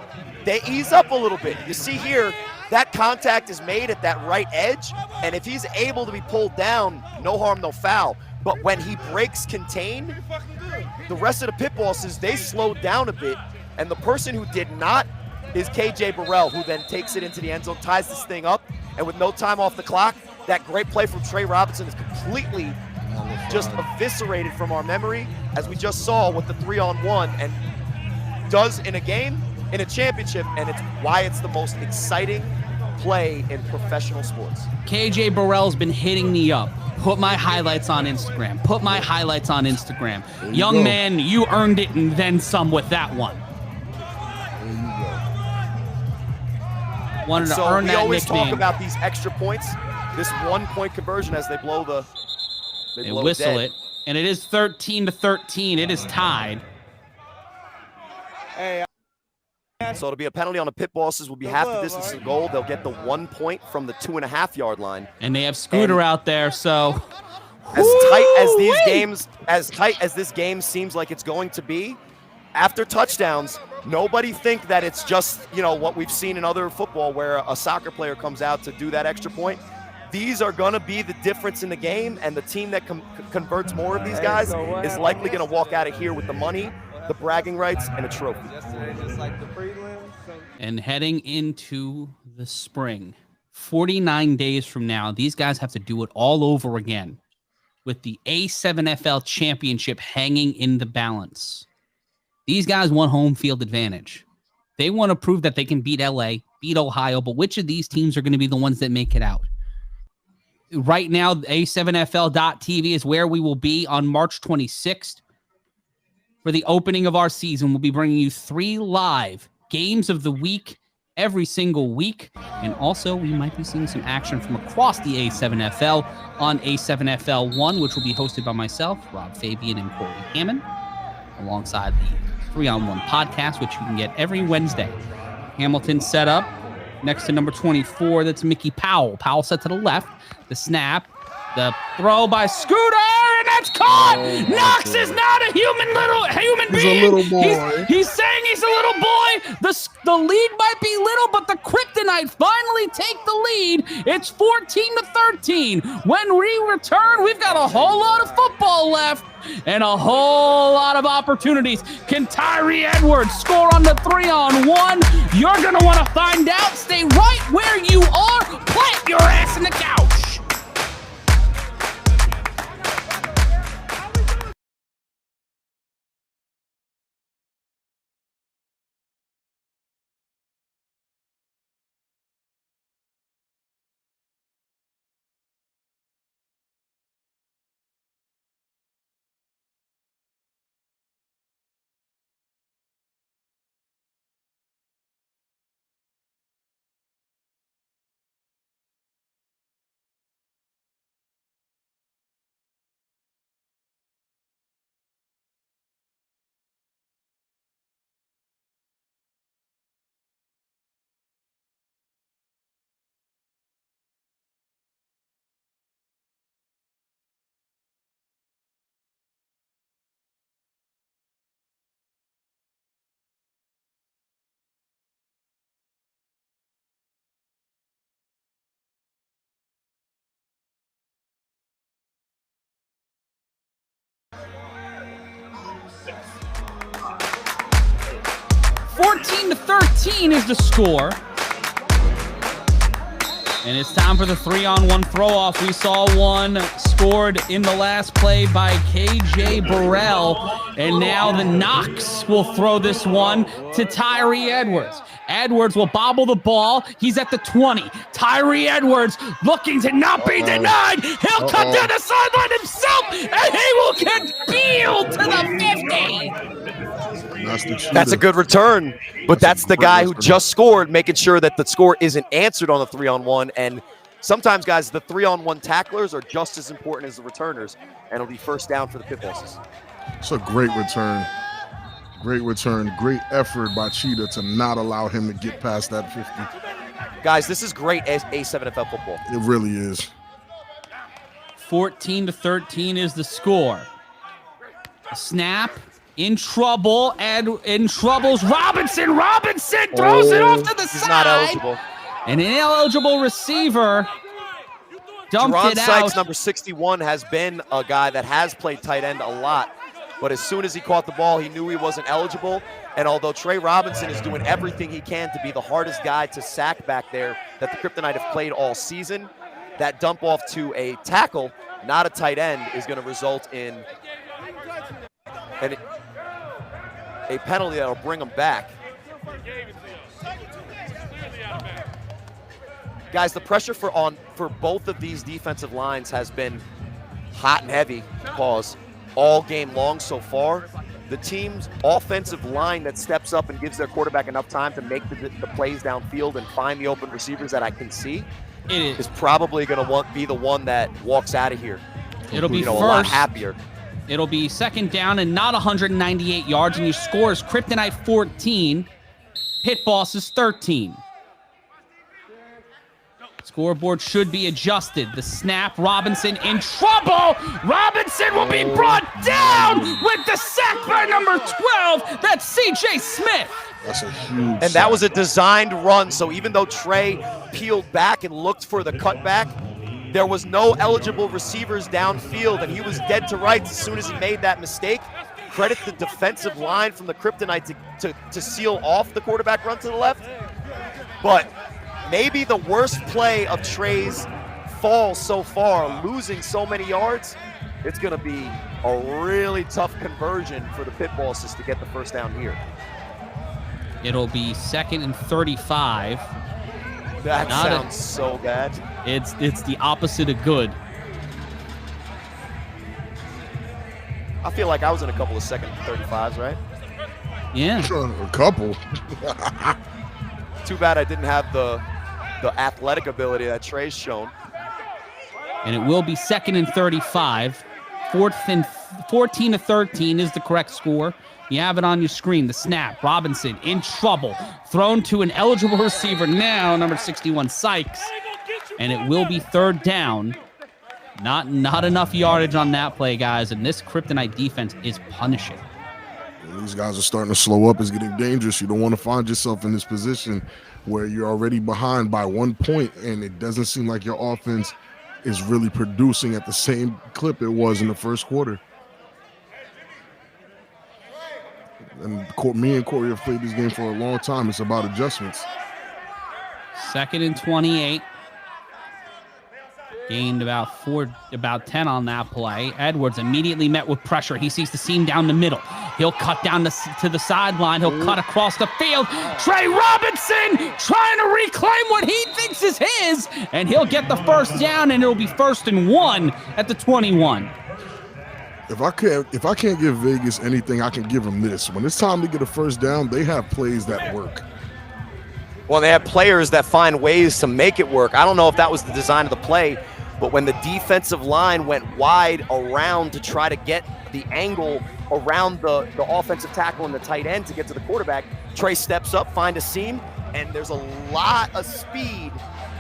they ease up a little bit. You see here, that contact is made at that right edge, and if he's able to be pulled down, no harm, no foul. But when he breaks contain, the rest of the pit bosses, they slowed down a bit, and the person who did not is KJ Burrell, who then takes it into the end zone, ties this thing up, and with no time off the clock, that great play from Trey Robinson is completely just eviscerated from our memory, as we just saw with the 3-on-1, and does in a game, in a championship, and it's why it's the most exciting play in professional sports. KJ Burrell's been hitting me up. Put my highlights on Instagram. Put my highlights on Instagram. Young man, you earned it and then some with that one. There you go. Wanted to So earn we that always nickname. talk about these extra points, this 1-point conversion as they blow the They whistle dead. it, and it is 13-13. It is tied. So it'll be a penalty on the pit bosses. Will be half the distance to goal. They'll get the 1 point from the 2.5-yard line. And they have Scooter out there, so As tight as this game seems like it's going to be, after touchdowns, nobody think that it's just, what we've seen in other football where a soccer player comes out to do that extra point. These are going to be the difference in the game, and the team that converts more of these guys is likely going to walk out of here with the money, the bragging rights, and a trophy. And heading into the spring, 49 days from now, these guys have to do it all over again with the A7FL championship hanging in the balance. These guys want home field advantage. They want to prove that they can beat LA, beat Ohio, but which of these teams are going to be the ones that make it out? Right now, A7FL.TV is where we will be on March 26th. For the opening of our season, we'll be bringing you 3 live games of the week every single week. And also, we might be seeing some action from across the A7FL on A7FL1, which will be hosted by myself, Rob Fabian, and Corey Hammond, alongside the 3-on-1 podcast, which you can get every Wednesday. Hamilton set up next to number 24. That's Mickey Powell. Powell set to the left. The snap. The throw by Scooter, and that's caught. Knox is not a human being. He's a little boy. He's saying he's a little boy. The lead might be little, but the Kryptonite finally take the lead. It's 14-13. When we return, we've got a whole lot of football left and a whole lot of opportunities. Can Tyree Edwards score on the 3-on-1? You're going to want to find out. Stay right where you are. Plant your ass in the couch. to 13 is the score. And it's time for the 3-on-1 throw-off. We saw one scored in the last play by KJ Burrell. And now the Knox will throw this one to Tyree Edwards. Edwards will bobble the ball. He's at the 20. Tyree Edwards looking to not be denied. He'll cut down the sideline himself, and he will get peeled to the 50. That's the cheater. That's a good return, but that's the guy who just scored, making sure that the score isn't answered on the 3-on-1. And sometimes, guys, the 3-on-1 tacklers are just as important as the returners, and it'll be first down for the pit bosses. It's a great return. Great return. Great effort by Cheetah to not allow him to get past that 50. Guys, this is great A7FL football. It really is. 14-13 is the score. A snap. In trouble, and in trouble's Robinson. Robinson throws it off to the side. He's not eligible. And an ineligible receiver dumped Jerron it Sykes, out. number 61, has been a guy that has played tight end a lot. But as soon as he caught the ball, he knew he wasn't eligible. And although Trey Robinson is doing everything he can to be the hardest guy to sack back there that the Kryptonite have played all season, that dump off to a tackle, not a tight end, is going to result in a penalty that will bring him back. Guys, the pressure for both of these defensive lines has been hot and heavy, all game long so far. The team's offensive line that steps up and gives their quarterback enough time to make the plays downfield and find the open receivers that I can see is probably going to be the one that walks out of here. It'll be a lot happier. It'll be second down and not 198 yards, and your score is Kryptonite 14, Pit Bosses 13. Scoreboard should be adjusted. The snap, Robinson in trouble. Robinson will be brought down with the sack by number 12. That's C.J. Smith. That's a huge And that was a designed run, so even though Trey peeled back and looked for the cutback, there was no eligible receivers downfield, and he was dead to rights as soon as he made that mistake. Credit the defensive line from the Kryptonite to seal off the quarterback run to the left. But maybe the worst play of Trey's fall so far, losing so many yards, it's going to be a really tough conversion for the Pit Bosses to get the first down here. It'll be second and 35. That sounds so bad. It's the opposite of good. I feel like I was in a couple of second 35s, right? Yeah. A couple. Too bad I didn't have the athletic ability that Trey's shown. And it will be second and 35. 14-13 is the correct score. You have it on your screen. The snap, Robinson in trouble. Thrown to an eligible receiver now, number 61, Sykes. And it will be third down. Not enough yardage on that play, guys. And this Kryptonite defense is punishing. These guys are starting to slow up. It's getting dangerous. You don't want to find yourself in this position where you're already behind by 1 point and it doesn't seem like your offense is really producing at the same clip it was in the first quarter. And me and Corey have played this game for a long time. It's about adjustments. Second and 28. Gained about 10 on that play. Edwards immediately met with pressure. He sees the seam down the middle. He'll cut down to the sideline. He'll cut across the field. Trey Robinson trying to reclaim what he thinks is his, and he'll get the first down, and it'll be 1st and 1 at the 21. If I can't give Vegas anything, I can give them this. When it's time to get a first down, they have plays that work. Well, they have players that find ways to make it work. I don't know if that was the design of the play, but when the defensive line went wide around to try to get the angle around the offensive tackle and the tight end to get to the quarterback, Trey steps up, find a seam, and there's a lot of speed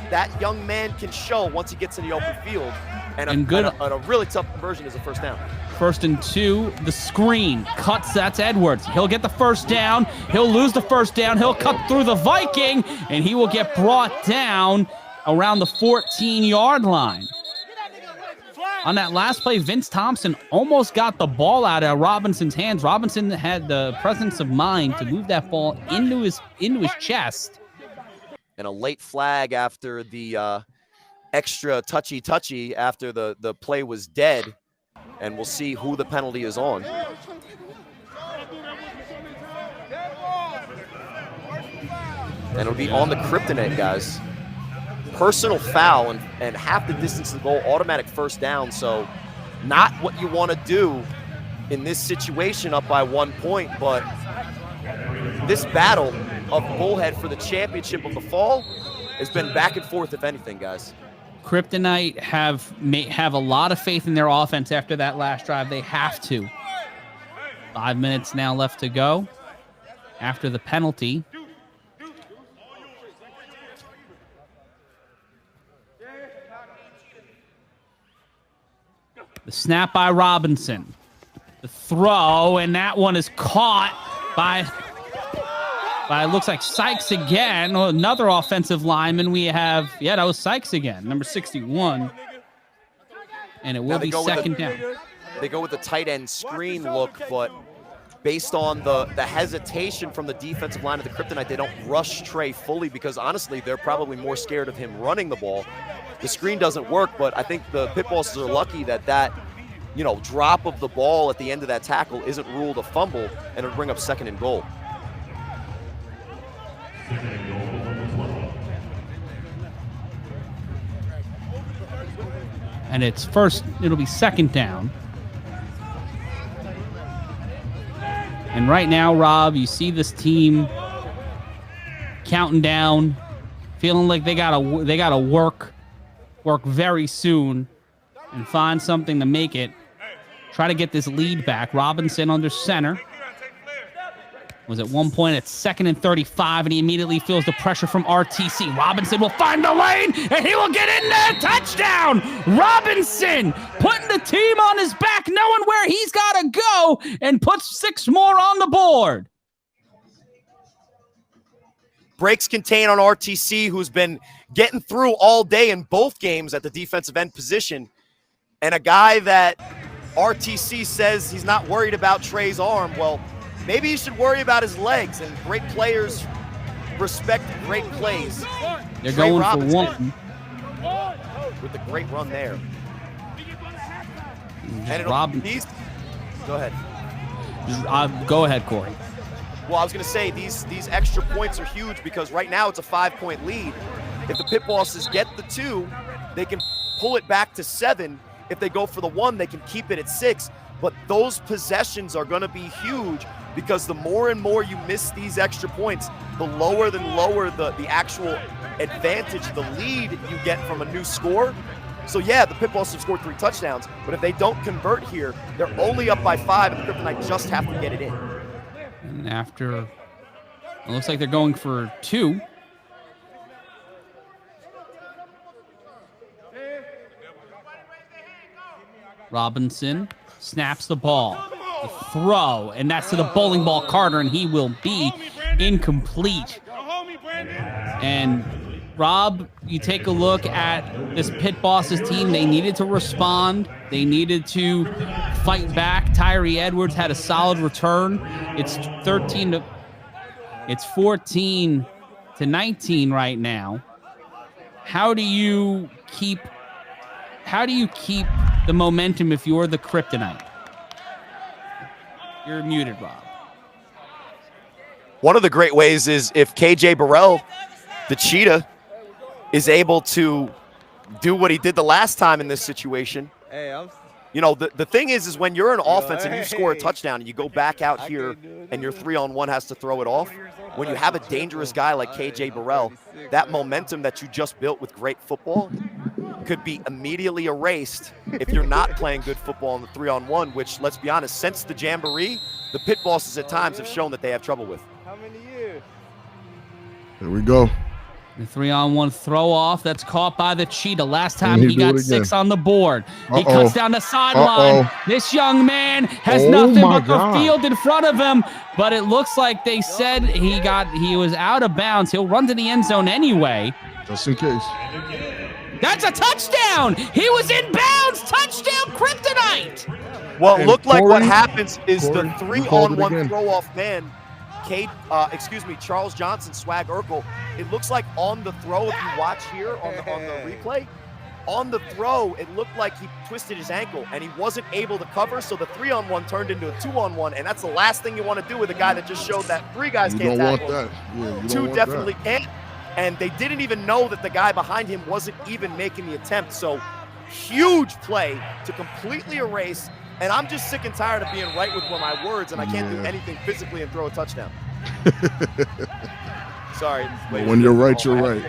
that young man can show once he gets in the open field. And a really tough conversion is a first down. 1st and 2, the screen cuts. That's Edwards. He'll get the first down. He'll lose the first down. He'll cut through the Viking, and he will get brought down around the 14-yard line. On that last play, Vince Thompson almost got the ball out of Robinson's hands. Robinson had the presence of mind to move that ball into his chest. And a late flag after the extra touchy after the play was dead. And we'll see who the penalty is on. And it'll be on the Kryptonite, guys. Personal foul and half the distance to the goal, automatic first down. So not what you want to do in this situation up by 1 point, but this battle of Bullhead for the championship of the fall has been back and forth, if anything, guys. Kryptonite have a lot of faith in their offense after that last drive. They have to. 5 minutes now left to go after the penalty. The snap by Robinson. The throw, and that one is caught by it looks like Sykes again. Oh, another offensive lineman we have. Yeah, that was Sykes again, number 61. And it will be second down. They go with the tight end screen look, but based on the hesitation from the defensive line of the Kryptonite, they don't rush Trey fully because, honestly, they're probably more scared of him running the ball. The screen doesn't work, but I think the Pit Bosses are lucky that drop of the ball at the end of that tackle isn't ruled a fumble, and it'll bring up second and goal. And it'll be second down. And right now, Rob, you see this team counting down, feeling like they gotta work very soon and find something to make it. Try to get this lead back. Robinson under center. Was at one point at 2nd and 35, and he immediately feels the pressure from RTC. Robinson will find the lane, and he will get in there. Touchdown! Robinson putting the team on his back, knowing where he's got to go, and puts 6 more on the board. Breaks contain on RTC, who's been getting through all day in both games at the defensive end position, and a guy that RTC says he's not worried about Trey's arm. Well, maybe he should worry about his legs, and great players respect great plays. They're Trey going Robinson for one. With the great run there. And go ahead. Go ahead, Corey. Well, I was going to say, these extra points are huge because right now it's a 5-point lead. If the Pit Bosses get the 2, they can pull it back to 7. If they go for the 1, they can keep it at 6. But those possessions are going to be huge because the more and more you miss these extra points, the lower the actual advantage, the lead you get from a new score. So yeah, the Pit Bosses have scored 3 touchdowns, but if they don't convert here, they're only up by 5, and the Kryptonite just have to get it in. And after, it looks like they're going for 2. Robinson snaps the ball. The throw, and that's to the bowling ball Carter, and he will be incomplete. And Rob, you take a look at this Pit Bosses team. They needed to respond. They needed to fight back. Tyree Edwards had a solid return. It's 14 to 19 right now. How do you keep the momentum if you're the Kryptonite? You're muted, Rob. One of the great ways is if KJ Burrell, the cheetah, is able to do what he did the last time in this situation. The thing is when you're an offense and you score a touchdown and you go back out here and your 3-on-1 has to throw it off, when you have a dangerous guy like KJ Burrell, that momentum that you just built with great football could be immediately erased if you're not playing good football in the 3-on-1, which, let's be honest, since the Jamboree, the Pit Bosses at times have shown that they have trouble with. Here we go. The 3-on-1 throw off that's caught by the cheetah. Last time he got 6 on the board. He cuts down the sideline. This young man has nothing but the field in front of him, but it looks like they said he was out of bounds. He'll run to the end zone anyway. Just in case. That's a touchdown. He was in bounds. Touchdown, Kryptonite. Well, it looked like what happens is the 3-on-1 throw off man, Charles Johnson, Swag Urkel. It looks like on the throw, if you watch here on the replay, on the throw, it looked like he twisted his ankle and he wasn't able to cover, so the 3-on-1 turned into a 2-on-1, and that's the last thing you want to do with a guy that just showed that 3 guys can't tackle. 2 definitely can't, and they didn't even know that the guy behind him wasn't even making the attempt, so huge play to completely erase. And I'm just sick and tired of being right with my words, and I can't do anything physically and throw a touchdown. Sorry. When you're right, you're right.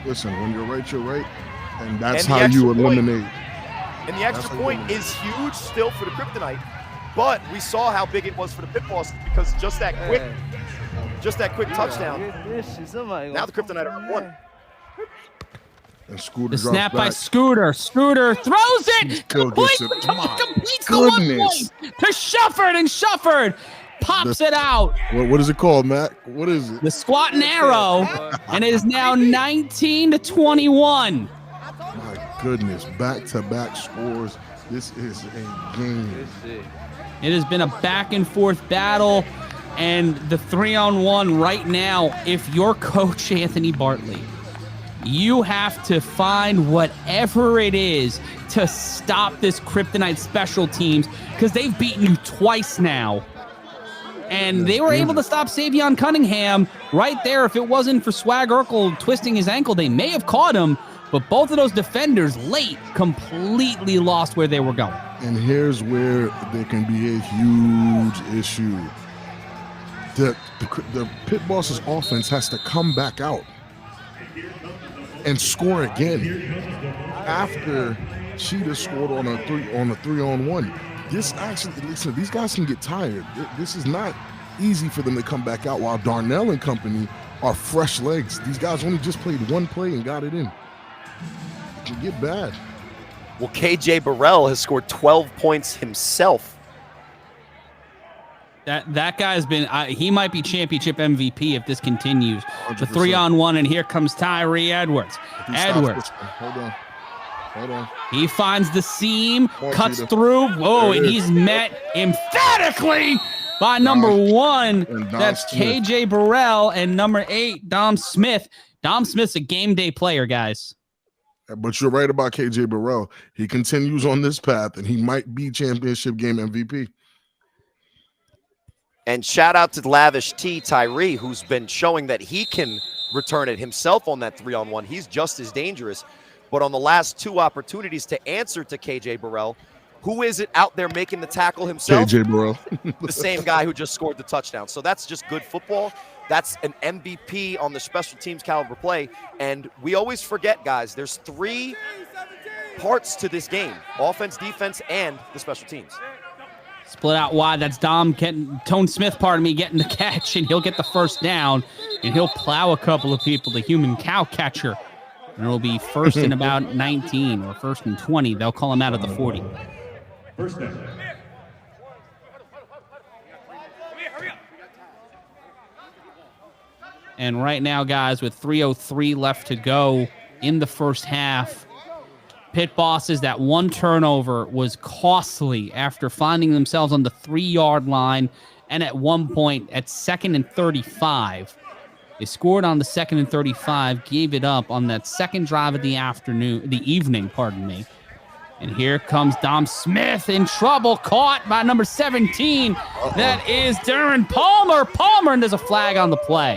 Listen, When you're right, you're right. And that's And the how you extra point- eliminate. And the extra point is huge still for the Kryptonite, but we saw how big it was for the Pit Bosses because just that quick touchdown. Now the Kryptonite are up 1. And Scooter The drops snap by back. Scooter. Scooter throws it. Still gets it. Completes the 1 Goodness. point to Shufford, and Shufford pops it out. What is it called, Matt? What is it? The squat and arrow, and it is now 19-21. My goodness, back-to-back scores. This is a game. It has been a back and forth battle, and the 3-on-1 right now, if you're Coach Anthony Bartley, you have to find whatever it is to stop this Kryptonite special teams, because they've beaten you twice now. And they were able to stop Savion Cunningham right there. If it wasn't for Swag Urkel twisting his ankle, they may have caught him. But both of those defenders late completely lost where they were going. And here's where there can be a huge issue. The Pit Bosses offense has to come back out and score again after Cheetah scored on a 3-on-1. This actually, listen, these guys can get tired. This is not easy for them to come back out while Darnell and company are fresh legs. These guys only just played 1 play and got it in. It can get bad. Well, KJ Burrell has scored 12 points himself. That guy's been, he might be championship MVP if this continues. 100%. The 3-on-1, and here comes Tyree Edwards. Edwards. Hold on. He finds the seam, On, cuts Cheetah. through. Whoa, There and it he's is. met emphatically by number 1. and Dom That's Smith. KJ Burrell, and number 8, Dom Smith. Dom Smith's a game day player, guys. But you're right about KJ Burrell. He continues on this path, and he might be championship game MVP. And shout out to Lavish T, Tyree, who's been showing that he can return it himself on that 3-on-1. He's just as dangerous. But on the last 2 opportunities to answer to KJ Burrell, who is it out there making the tackle himself? KJ Burrell. The same guy who just scored the touchdown. So that's just good football. That's an MVP on the special teams caliber play. And we always forget, guys, there's 3 parts to this game: offense, defense, and the special teams. Split out wide. That's Tone Smith, getting the catch, and he'll get the first down, and he'll plow a couple of people, the human cow catcher. And it'll be first and about 19 or first and 20. They'll call him out at the 40. First down. And right now, guys, with 3:03 left to go in the first half, Pit Bosses, that 1 turnover was costly after finding themselves on the 3-yard line, and at one point at 2nd and 35. They scored on the 2nd and 35, gave it up on that second drive of the evening. And here comes Dom Smith in trouble, caught by number 17. That is Darren Palmer. And there's a flag on the play.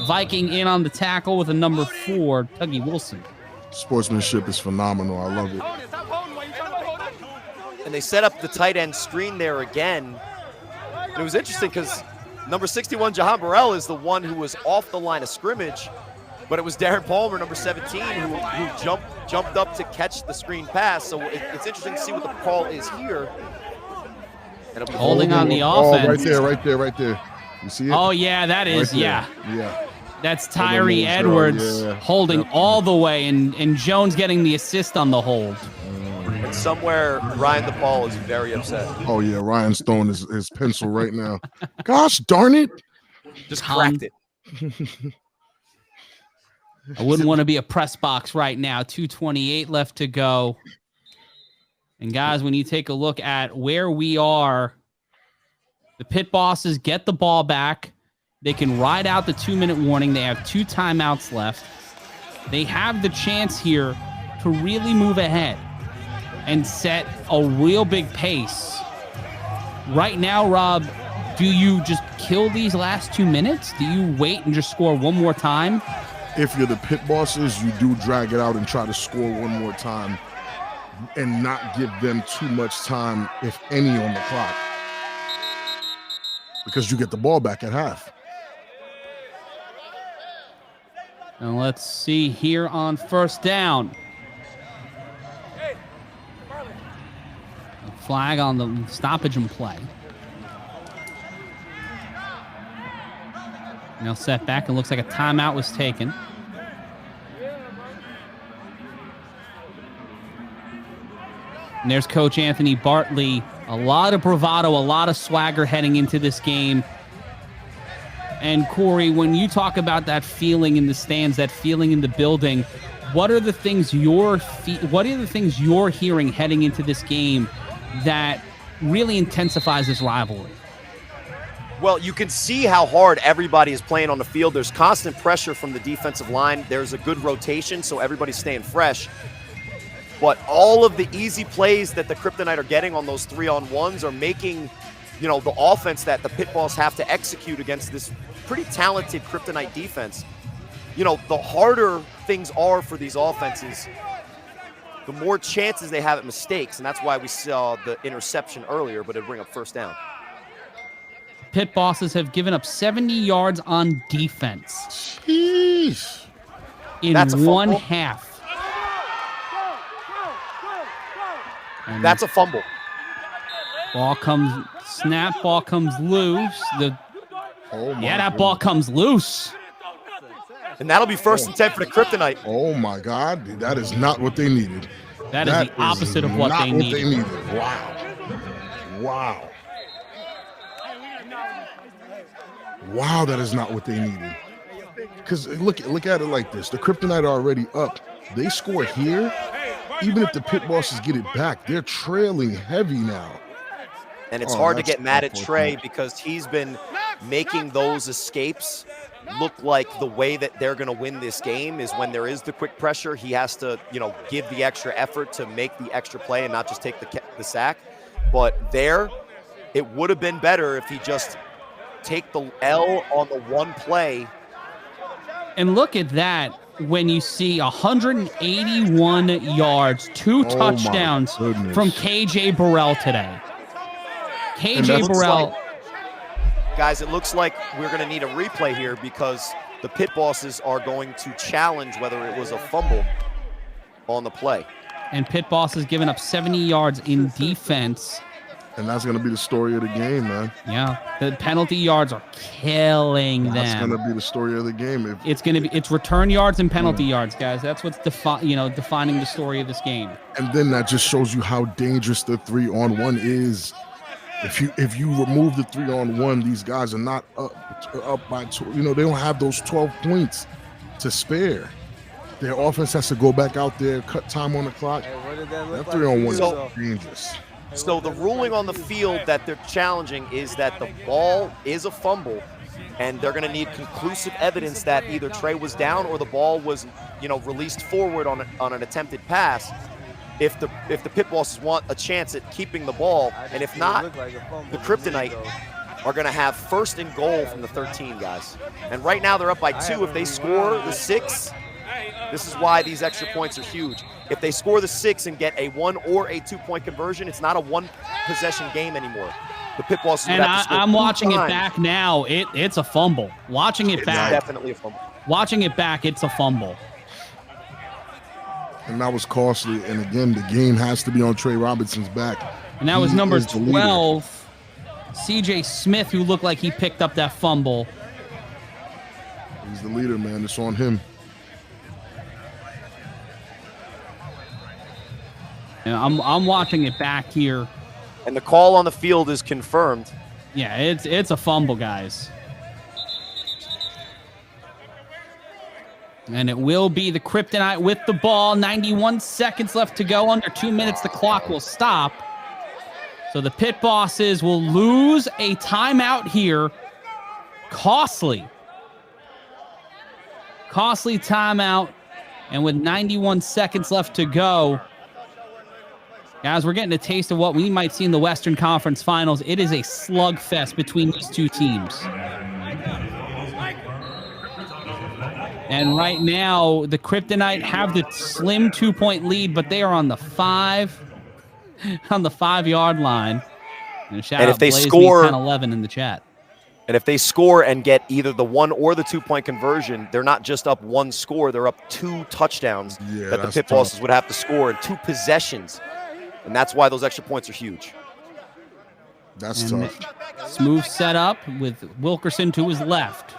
Viking in on the tackle with a number 4, Tuggy Wilson. Sportsmanship is phenomenal. I love it. And they set up the tight end screen there again. And it was interesting because number 61, Jahan Burrell, is the one who was off the line of scrimmage, but it was Darren Palmer, number 17, who jumped up to catch the screen pass. So it's interesting to see what the call is here. And it'll be Holding on the Oh, offense. right there. You see it? Oh, yeah, that is, Right yeah. there. Yeah. That's Tyree Hold on, Edwards yeah, holding definitely. all the way, and Jones getting the assist on the hold. And somewhere Ryan DePaul is very upset. Oh, yeah. Ryan's throwing his pencil right now. Gosh darn it. Just cracked it. I wouldn't want to be a press box right now. 2:28 left to go. And guys, when you take a look at where we are, the Pit Bosses get the ball back. They can ride out the 2-minute warning. They have 2 timeouts left. They have the chance here to really move ahead and set a real big pace. Right now, Rob, do you just kill these last 2 minutes? Do you wait and just score one more time? If you're the Pit Bosses, you do drag it out and try to score one more time and not give them too much time, if any, on the clock, because you get the ball back at half. And let's see here on first down. A flag on the stoppage and play. Now set back. It looks like a timeout was taken. And there's Coach Anthony Bartley. A lot of bravado, a lot of swagger heading into this game. And Corey, when you talk about that feeling in the stands, that feeling in the building, what are the things you're hearing heading into this game that really intensifies this rivalry? Well, you can see how hard everybody is playing on the field. There's constant pressure from the defensive line. There's a good rotation, so everybody's staying fresh. But all of the easy plays that the Kryptonite are getting on those 3-on-1s are making, the offense that the Pitbulls have to execute against this pretty talented Kryptonite defense. The harder things are for these offenses, the more chances they have at mistakes, and that's why we saw the interception earlier, but it'd bring up first down. Pit Bosses have given up 70 yards on defense. Jeez. In That's a one fumble. half. And That's a fumble. ball comes loose. Oh my That ball comes loose. And that'll be first and 10 for the Kryptonite. Oh my God, that is not what they needed. That is the opposite of what not they needed. Wow. Wow, that is not what they needed. Because look at it like this. The Kryptonite are already up. They score here. Even if the Pit Bosses get it back, they're trailing heavy now. And it's hard to that's get mad at unfortunate. Trey because he's been making those escapes look like the way that they're going to win this game is when there is the quick pressure. He has to, give the extra effort to make the extra play and not just take the sack. But it would have been better if he just take the L on the one play. And look at that when you see 181 yards, 2 touchdowns goodness. from KJ Burrell today. KJ Burrell. Guys, it looks like we're going to need a replay here because the Pit Bosses are going to challenge whether it was a fumble on the play. And Pit Boss has given up 70 yards in defense. And that's going to be the story of the game, man. Yeah, the penalty yards are killing them. That's going to be the story of the game. It's return yards and penalty yards, guys. That's what's defining the story of this game. And then that just shows you how dangerous the 3-on-1 is. If you remove the 3-on-1, these guys are not up by they don't have those 12 points to spare. Their offense has to go back out there, cut time on the clock. That 3-on-1 is dangerous. So the ruling on the field that they're challenging is that the ball is a fumble, and they're going to need conclusive evidence that either Trey was down or the ball was, released forward on an attempted pass. If the Pit Bosses want a chance at keeping the ball, and if not, the Kryptonite are going to have first and goal from the 13, guys. And right now they're up by 2. If they score the 6, this is why these extra points are huge. If they score the 6 and get a 1 or a 2-point conversion, it's not a 1-possession game anymore. The Pit Bosses would have to score I'm 2 watching times. it back now. It's a fumble. Watching it back, Definitely a fumble. Watching it back, it's a fumble. And that was costly. And again, the game has to be on Trey Robinson's back. And that was He number is the leader. 12, CJ Smith, who looked like he picked up that fumble. He's the leader, man. It's on him. And I'm watching it back here. And the call on the field is confirmed. Yeah, it's a fumble, guys. And it will be the Kryptonite with the ball. 91 seconds left to go. Under 2 minutes, the clock will stop. So the Pit Bosses will lose a timeout here. Costly timeout. And with 91 seconds left to go, guys, we're getting a taste of what we might see in the Western Conference Finals. It is a slugfest between these two teams. And right now, the Kryptonite have the slim 2-point lead, but they are on the 5-yard line. And shout And out if they Blaze score- 1011 in the chat. And if they score and get either the 1 or the 2-point conversion, they're not just up 1 score, they're up 2 touchdowns that the Pit Bosses would have to score in 2 possessions. And that's why those extra points are huge. That's tough. Smooth setup with Wilkerson to his left.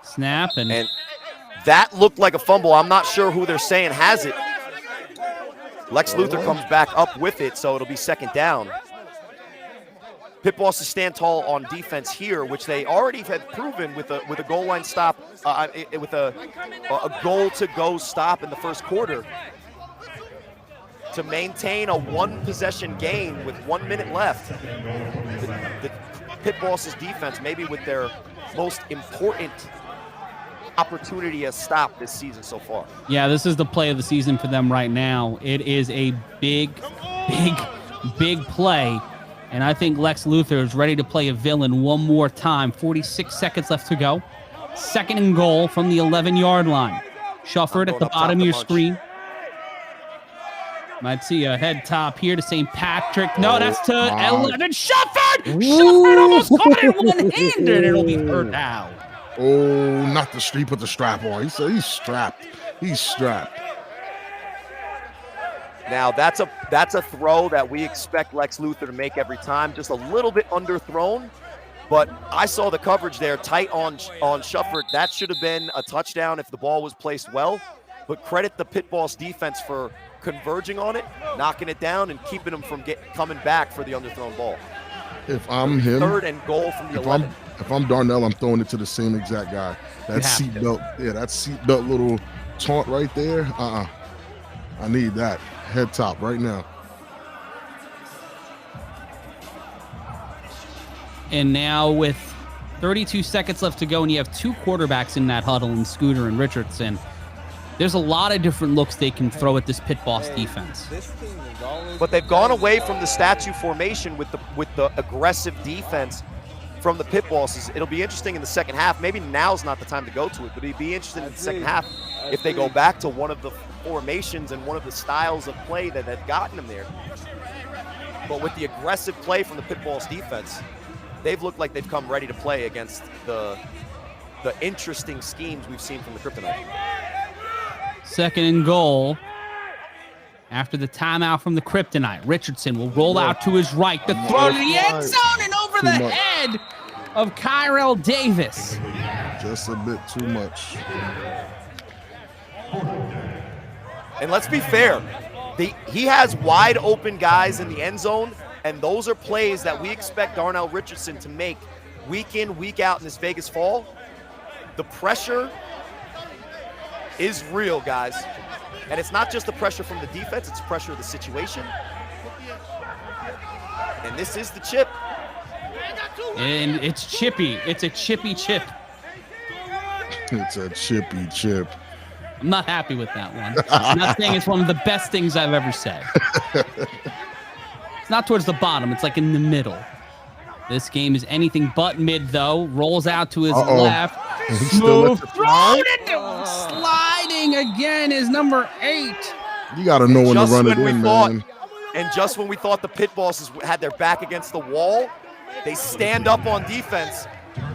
Snap and that looked like a fumble. I'm not sure who they're saying has it. Lex Luthor comes back up with it, so it'll be 2nd down. Pit Bosses stand tall on defense here, which they already had proven with a goal line stop, with a goal to go stop in the first quarter. To maintain a 1 possession gain with 1 minute left, the Pit Bosses defense, maybe with their most important opportunity has stopped this season so far. Yeah, this is the play of the season for them right now. It is a big play. And I think Lex Luthor is ready to play a villain one more time. 46 seconds left to go. 2nd and goal from the 11-yard line. Shufford at the bottom of your screen. Might see a head top here to St. Patrick. No, that's to 11. Shufford! Shufford almost caught it one-handed. It'll be third down. Oh, not the street, but the strap on. He said he's strapped. He's strapped. Now that's a throw that we expect Lex Luthor to make every time, just a little bit underthrown. But I saw the coverage there tight on Shufford. That should have been a touchdown if the ball was placed well. But credit the Pit Boss defense for converging on it, knocking it down, and keeping them from coming back for the underthrown ball. If I'm him, 3rd and goal from the 11. If I'm Darnell, I'm throwing it to the same exact guy. That seatbelt, that seatbelt little taunt right there. I need that head top right now. And now with 32 seconds left to go, and you have 2 quarterbacks in that huddle, in Scooter and Richardson. There's a lot of different looks they can throw at this Pit Boss defense. But they've gone away from the statue formation with the aggressive defense from the Pit Bosses. It'll be interesting in the second half. Maybe now's not the time to go to it, but it'd be interesting in the second half if they go back to one of the formations and one of the styles of play that had gotten them there. But with the aggressive play from the Pit Boss defense, they've looked like they've come ready to play against the interesting schemes we've seen from the Kryptonite. 2nd and goal. After the timeout from the Kryptonite, Richardson will roll out to his right. The throw to the end zone and over the head of Kyrell Davis. Just a bit too much. And let's be fair, he has wide open guys in the end zone, and those are plays that we expect Darnell Richardson to make week in, week out in this Vegas fall. The pressure is real, guys. And it's not just the pressure from the defense, it's pressure of the situation. And this is the chip. And it's chippy. It's a chippy chip. It's a chippy chip. I'm not happy with that one. I'm not saying it's one of the best things I've ever said. It's not towards the bottom. It's like in the middle. This game is anything but mid, though. Rolls out to his left. Smooth thrown into sliding again is number 8. You got to know when to run it in, man. And just when we thought the Pit Bosses had their back against the wall, they stand up on defense.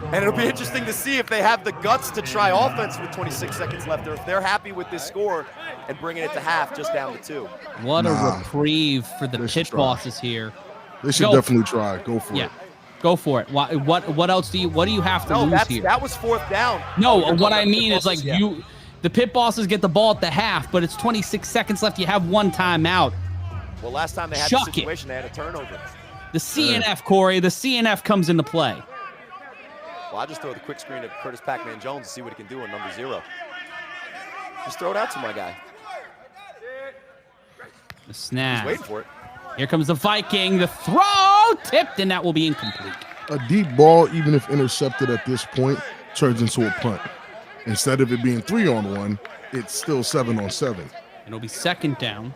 And it'll be interesting to see if they have the guts to try offense with 26 seconds left, or if they're happy with this score and bringing it to half just down to 2. What a reprieve for the Pit Bosses here. They should definitely try. Go for it. Go for it. What else do you have to lose here? That was 4th down. No, what I mean is like the Pit Bosses get the ball at the half, but it's 26 seconds left. You have 1 timeout. Well, last time they had this situation, they had a turnover. The CNF, Corey, the CNF comes into play. Well, I just throw the quick screen at Curtis Pac-Man Jones to see what he can do on number 0. Just throw it out to my guy. The snap. He's waiting for it. Here comes the Viking. The throw tipped, and that will be incomplete. A deep ball, even if intercepted at this point, turns into a punt. Instead of it being 3-on-1, it's still 7-on-7. It'll be 2nd down.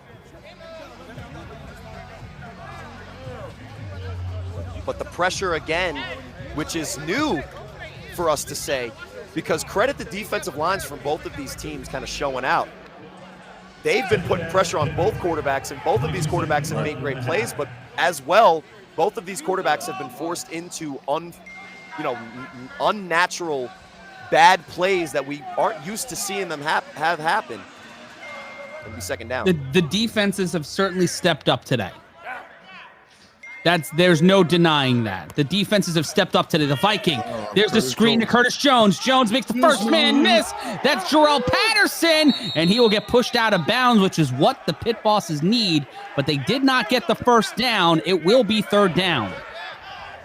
But the pressure again, which is new for us to say, because credit the defensive lines from both of these teams kind of showing out. They've been putting pressure on both quarterbacks, and both of these quarterbacks have made great plays, but as well, both of these quarterbacks have been forced into unnatural bad plays that we aren't used to seeing them have happen. It'll be second down. The defenses have certainly stepped up today. There's no denying that. The defenses have stepped up today. The Viking. There's the screen to Curtis Jones. Jones makes the first man miss. That's Jarrell Patterson, and he will get pushed out of bounds, which is what the pit bosses need, but they did not get the first down. It will be third down.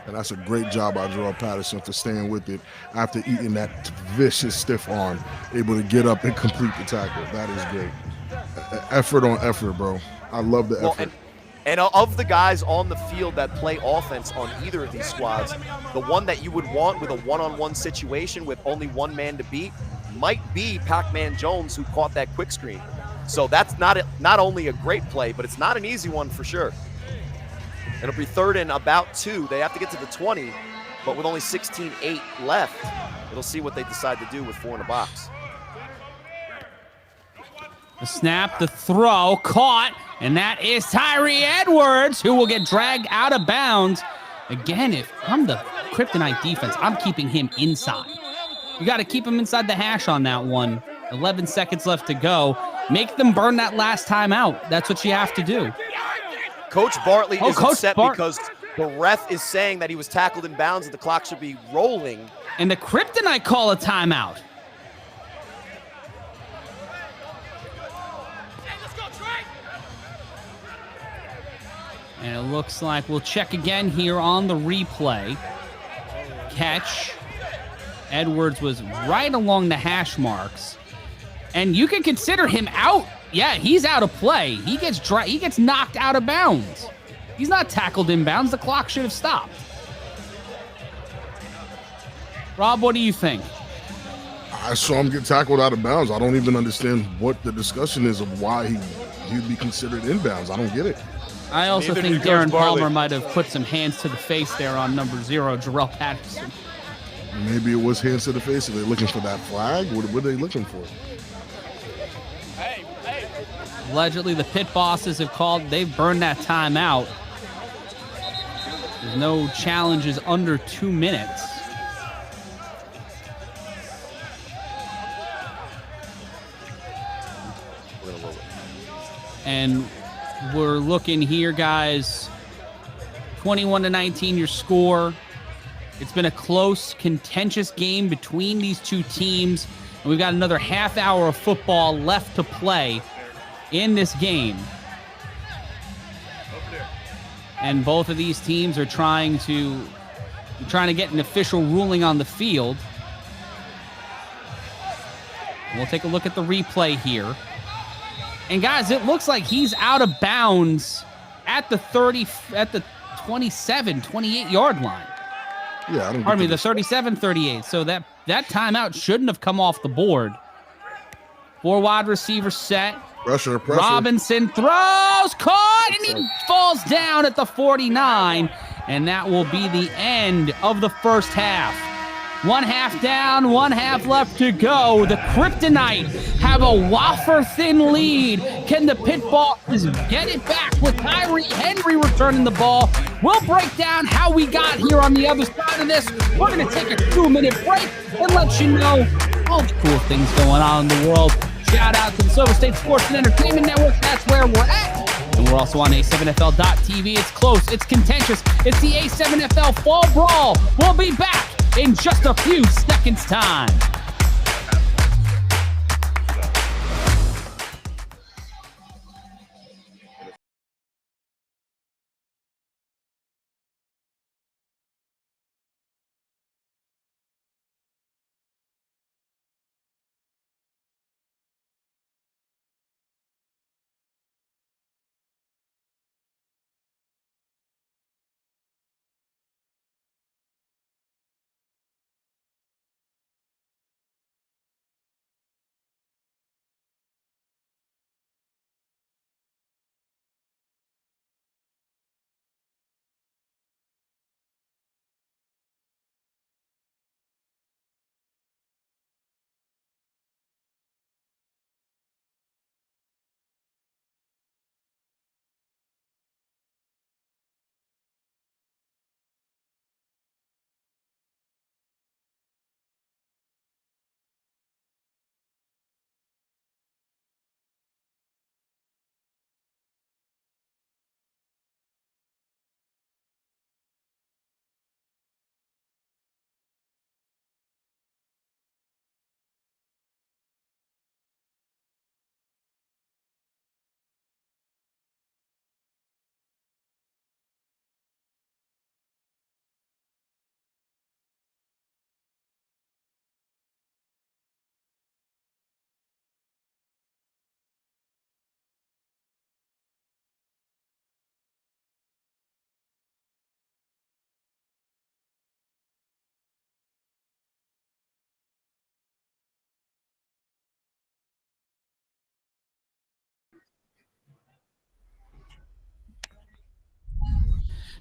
And that's a great job by Jarrell Patterson for staying with it after eating that vicious stiff arm, able to get up and complete the tackle. That is great. Effort on effort, bro. I love the effort. And of the guys on the field that play offense on either of these squads, the one that you would want with a one-on-one situation with only one man to beat might be Pac-Man Jones, who caught that quick screen. So that's not only a great play, but it's not an easy one for sure. It'll be third and about 2. They have to get to the 20, but with only 16-8 left, it'll see what they decide to do with 4 in the box. The snap, the throw, caught, and that is Tyree Edwards, who will get dragged out of bounds. Again, if I'm the Kryptonite defense, I'm keeping him inside. You got to keep him inside the hash on that one. 11 seconds left to go. Make them burn that last time out. That's what you have to do. Coach Bartley is upset because the ref is saying that he was tackled in bounds and the clock should be rolling. And the Kryptonite call a timeout. And it looks like we'll check again here on the replay. Catch. Edwards was right along the hash marks. And you can consider him out. Yeah, he's out of play. He gets knocked out of bounds. He's not tackled in bounds. The clock should have stopped. Rob, what do you think? I saw him get tackled out of bounds. I don't even understand what the discussion is of why he'd be considered inbounds. I don't get it. I also think Darren Palmer might have put some hands to the face there on number 0, Jarrell Patterson. Maybe it was hands to the face. Are they looking for that flag? What are they looking for? Allegedly, the pit bosses have called. They've burned that time out. There's no challenges under 2 minutes. And we're looking here, guys. 21-19 your score. It's been a close, contentious game between these two teams. And we've got another half hour of football left to play in this game. And both of these teams are trying to get an official ruling on the field. We'll take a look at the replay here. And guys, it looks like he's out of bounds at the 27, 28 yard line. Yeah, I don't. Pardon me, the 37, 38. So that timeout shouldn't have come off the board. 4 wide receivers set. Pressure. Robinson throws, caught, and he falls down at the 49. And that will be the end of the first half. 1 half down, 1 half left to go. The Kryptonite have a wafer-thin lead. Can the pit bosses get it back with Tyree Henry returning the ball? We'll break down how we got here on the other side of this. We're going to take a 2-minute break and let you know all the cool things going on in the world. Shout out to the Silver State Sports and Entertainment Network. That's where we're at. And we're also on A7FL.tv. It's close. It's contentious. It's the A7FL Fall Brawl. We'll be back in just a few seconds' time.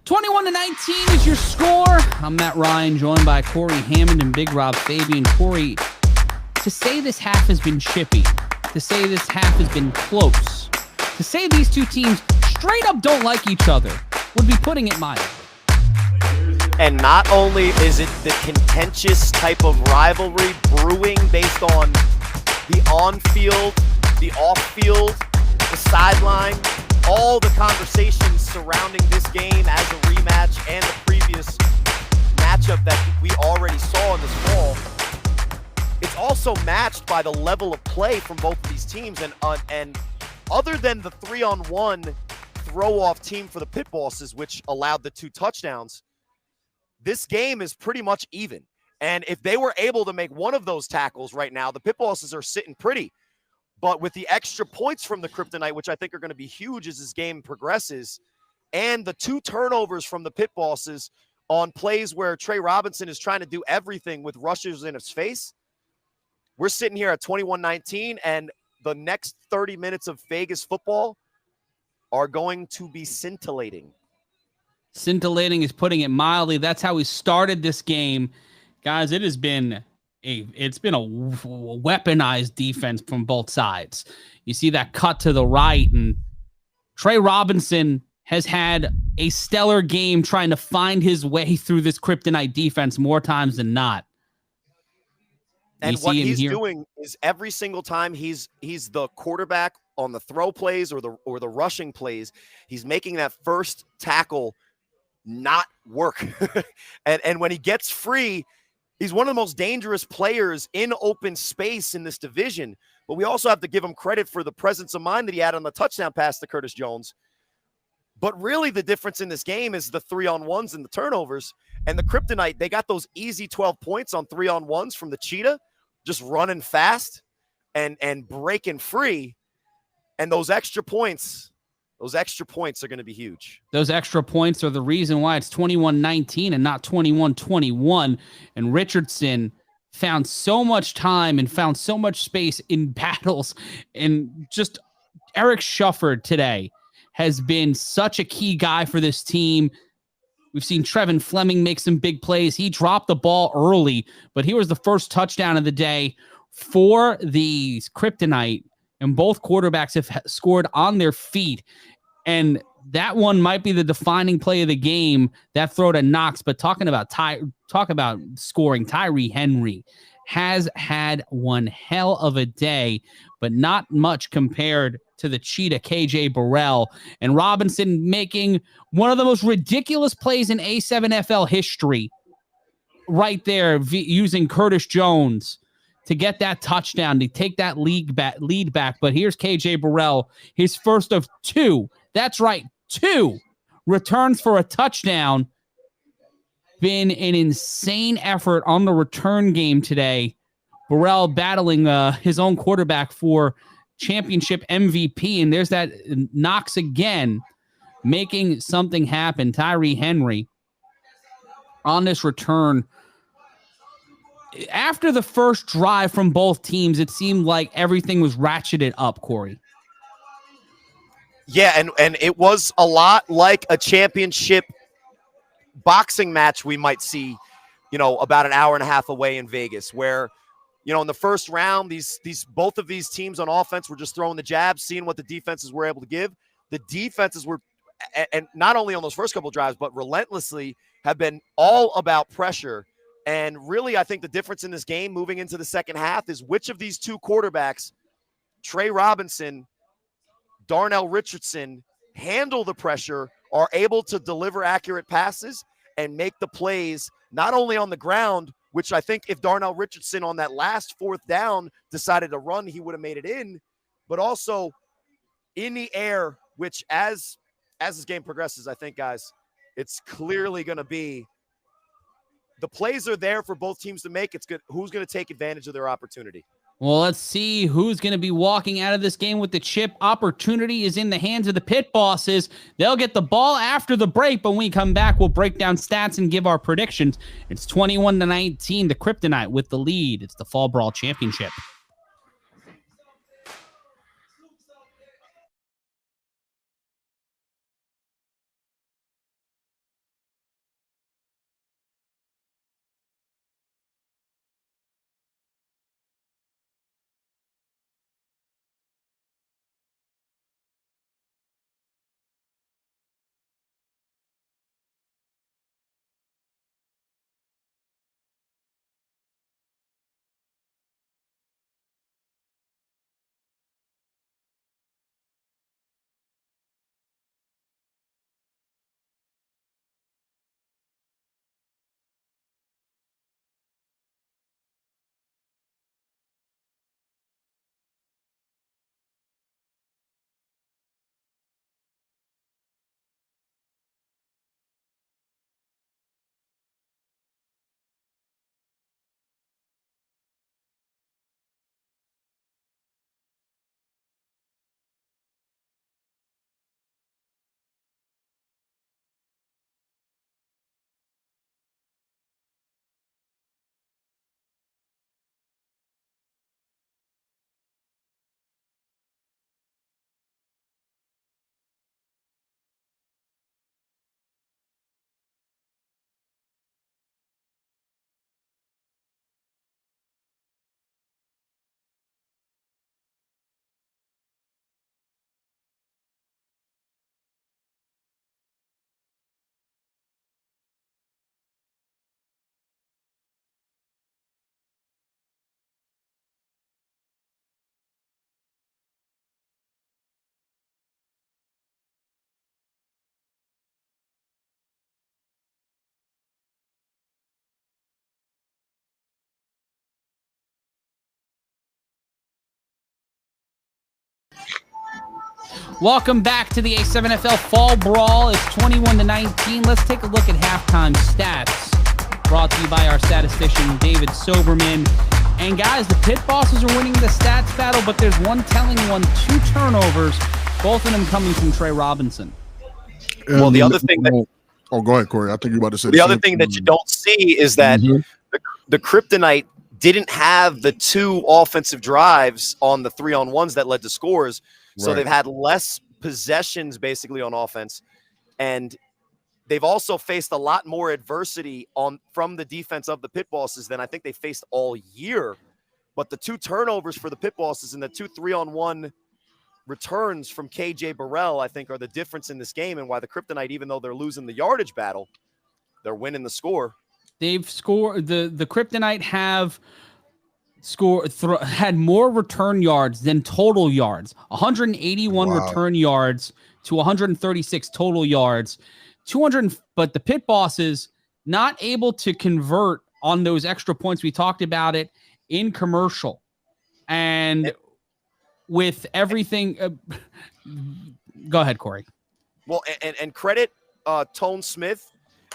21-19 is your score. I'm Matt Ryan, joined by Corey Hammond and Big Rob Fabian. Corey, to say this half has been chippy, to say this half has been close, to say these two teams straight up don't like each other would be putting it mildly. And not only is it the contentious type of rivalry brewing based on the on-field, the off-field, the sideline, all the conversations surrounding this game as a rematch and the previous matchup that we already saw in this fall. It's also matched by the level of play from both of these teams, and other than the 3-on-1 throw-off team for the Pit Bosses, which allowed the 2 touchdowns, this game is pretty much even. And if they were able to make one of those tackles right now, the Pit Bosses are sitting pretty. But with the extra points from the Kryptonite, which I think are going to be huge as this game progresses, and the 2 turnovers from the Pit Bosses on plays where Trey Robinson is trying to do everything with rushers in his face, we're sitting here at 21-19, and the next 30 minutes of Vegas football are going to be scintillating. Scintillating is putting it mildly. That's how we started this game. Guys, it's been a weaponized defense from both sides. You see that cut to the right, and Trey Robinson has had a stellar game trying to find his way through this Kryptonite defense more times than not. And what he's doing is every single time he's the quarterback on the throw plays or the rushing plays, he's making that first tackle not work. and when he gets free, he's one of the most dangerous players in open space in this division. But we also have to give him credit for the presence of mind that he had on the touchdown pass to Curtis Jones. But really the difference in this game is the 3-on-1s and the turnovers. And the Kryptonite, they got those easy 12 points on 3-on-1s from the Cheetah, just running fast and breaking free. And those extra points are going to be huge. Those extra points are the reason why it's 21-19 and not 21-21. And Richardson found so much time and found so much space in battles. And just Eric Shufford today has been such a key guy for this team. We've seen Trevin Fleming make some big plays. He dropped the ball early, but here was the first touchdown of the day for the Kryptonite. And both quarterbacks have scored on their feet. And that one might be the defining play of the game, that throw to Knox. But talk about scoring, Tyree Henry has had one hell of a day, but not much compared to the Cheetah, KJ Burrell. And Robinson making one of the most ridiculous plays in A7FL history right there, using Curtis Jones to get that touchdown, to take that lead back. But here's KJ Burrell, his first of 2. That's right, 2 returns for a touchdown. Been an insane effort on the return game today. Burrell battling his own quarterback for championship MVP. And there's that Knox again, making something happen. Tyree Henry on this return. After the first drive from both teams, it seemed like everything was ratcheted up, Corey. Yeah, and it was a lot like a championship boxing match we might see, about an hour and a half away in Vegas, where, in the first round, both of these teams on offense were just throwing the jabs, seeing what the defenses were able to give. The defenses were, and not only on those first couple of drives, but relentlessly have been all about pressure. And really, I think the difference in this game moving into the second half is which of these 2 quarterbacks, Trey Robinson, Darnell Richardson, handle the pressure, are able to deliver accurate passes and make the plays not only on the ground, which I think if Darnell Richardson on that last 4th down decided to run, he would have made it in, but also in the air, which as this game progresses, I think, guys, it's clearly going to be the plays are there for both teams to make. It's good. Who's going to take advantage of their opportunity? Well, let's see who's going to be walking out of this game with the chip. Opportunity is in the hands of the Pit Bosses. They'll get the ball after the break, but when we come back, we'll break down stats and give our predictions. It's 21-19, the Kryptonite with the lead. It's the Fall Brawl Championship. Welcome back to the A7FL Fall Brawl. It's 21-19. Let's take a look at halftime stats. Brought to you by our statistician, David Soberman. And guys, the pit bosses are winning the stats battle, but there's one telling one, 2 turnovers, both of them coming from Trey Robinson. Well, the other thing that... Oh, go ahead, Corey. I think you're about to say the other thing that you don't see is that the Kryptonite didn't have the 2 offensive drives on the 3-on-1s that led to scores. So they've had less possessions basically on offense. And they've also faced a lot more adversity from the defense of the pit bosses than I think they faced all year. But the 2 turnovers for the pit bosses and the 2 3-on-1 returns from KJ Burrell, I think, are the difference in this game and why the Kryptonite, even though they're losing the yardage battle, they're winning the score. They've scored the Kryptonite have had more return yards than total yards. 181 return yards to 136 total yards. 200, but the pit bosses not able to convert on those extra points. We talked about it in commercial, and with everything. Go ahead, Corey. Well, and credit Tone Smith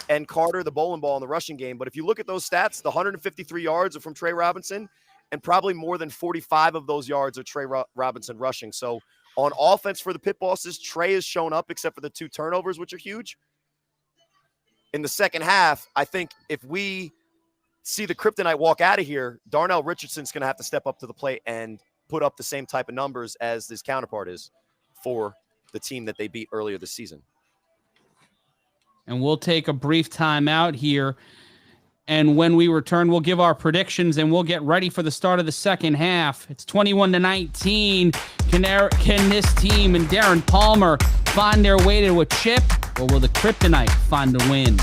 and Carter, the bowling ball in the rushing game. But if you look at those stats, the 153 yards are from Trey Robinson, and probably more than 45 of those yards are Trey Robinson rushing. So on offense for the pit bosses, Trey has shown up except for the 2 turnovers, which are huge. In the second half, I think if we see the Kryptonite walk out of here, Darnell Richardson's going to have to step up to the plate and put up the same type of numbers as his counterpart is for the team that they beat earlier this season. And we'll take a brief time out here. And when we return, we'll give our predictions and we'll get ready for the start of the second half. It's 21-19. Can this team and Darren Palmer find their way to a chip, or will the Kryptonite find the win?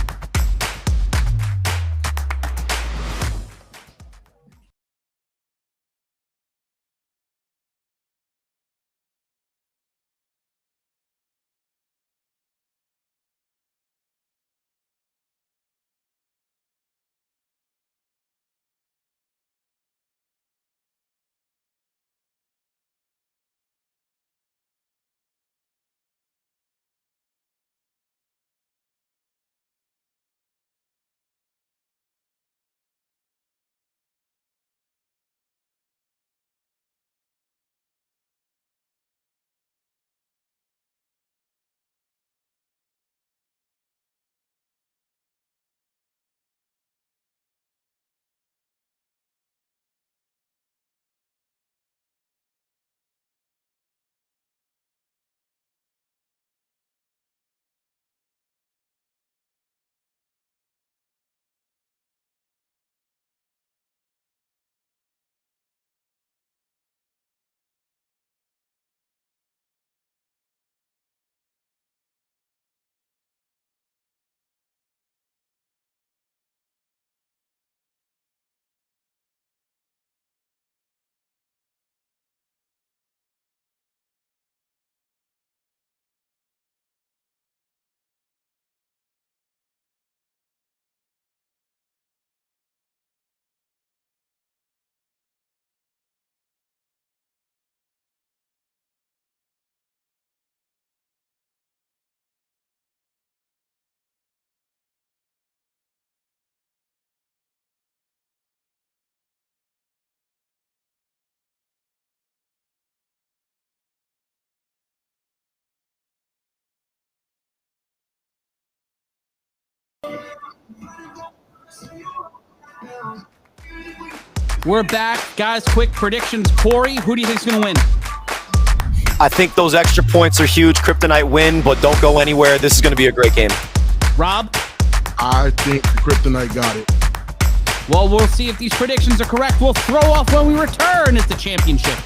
We're back. Guys, quick predictions. Corey, who do you think is going to win? I think those extra points are huge. Kryptonite win, but don't go anywhere. This is going to be a great game. Rob? I think the Kryptonite got it. Well, we'll see if these predictions are correct. We'll throw off when we return at the championship.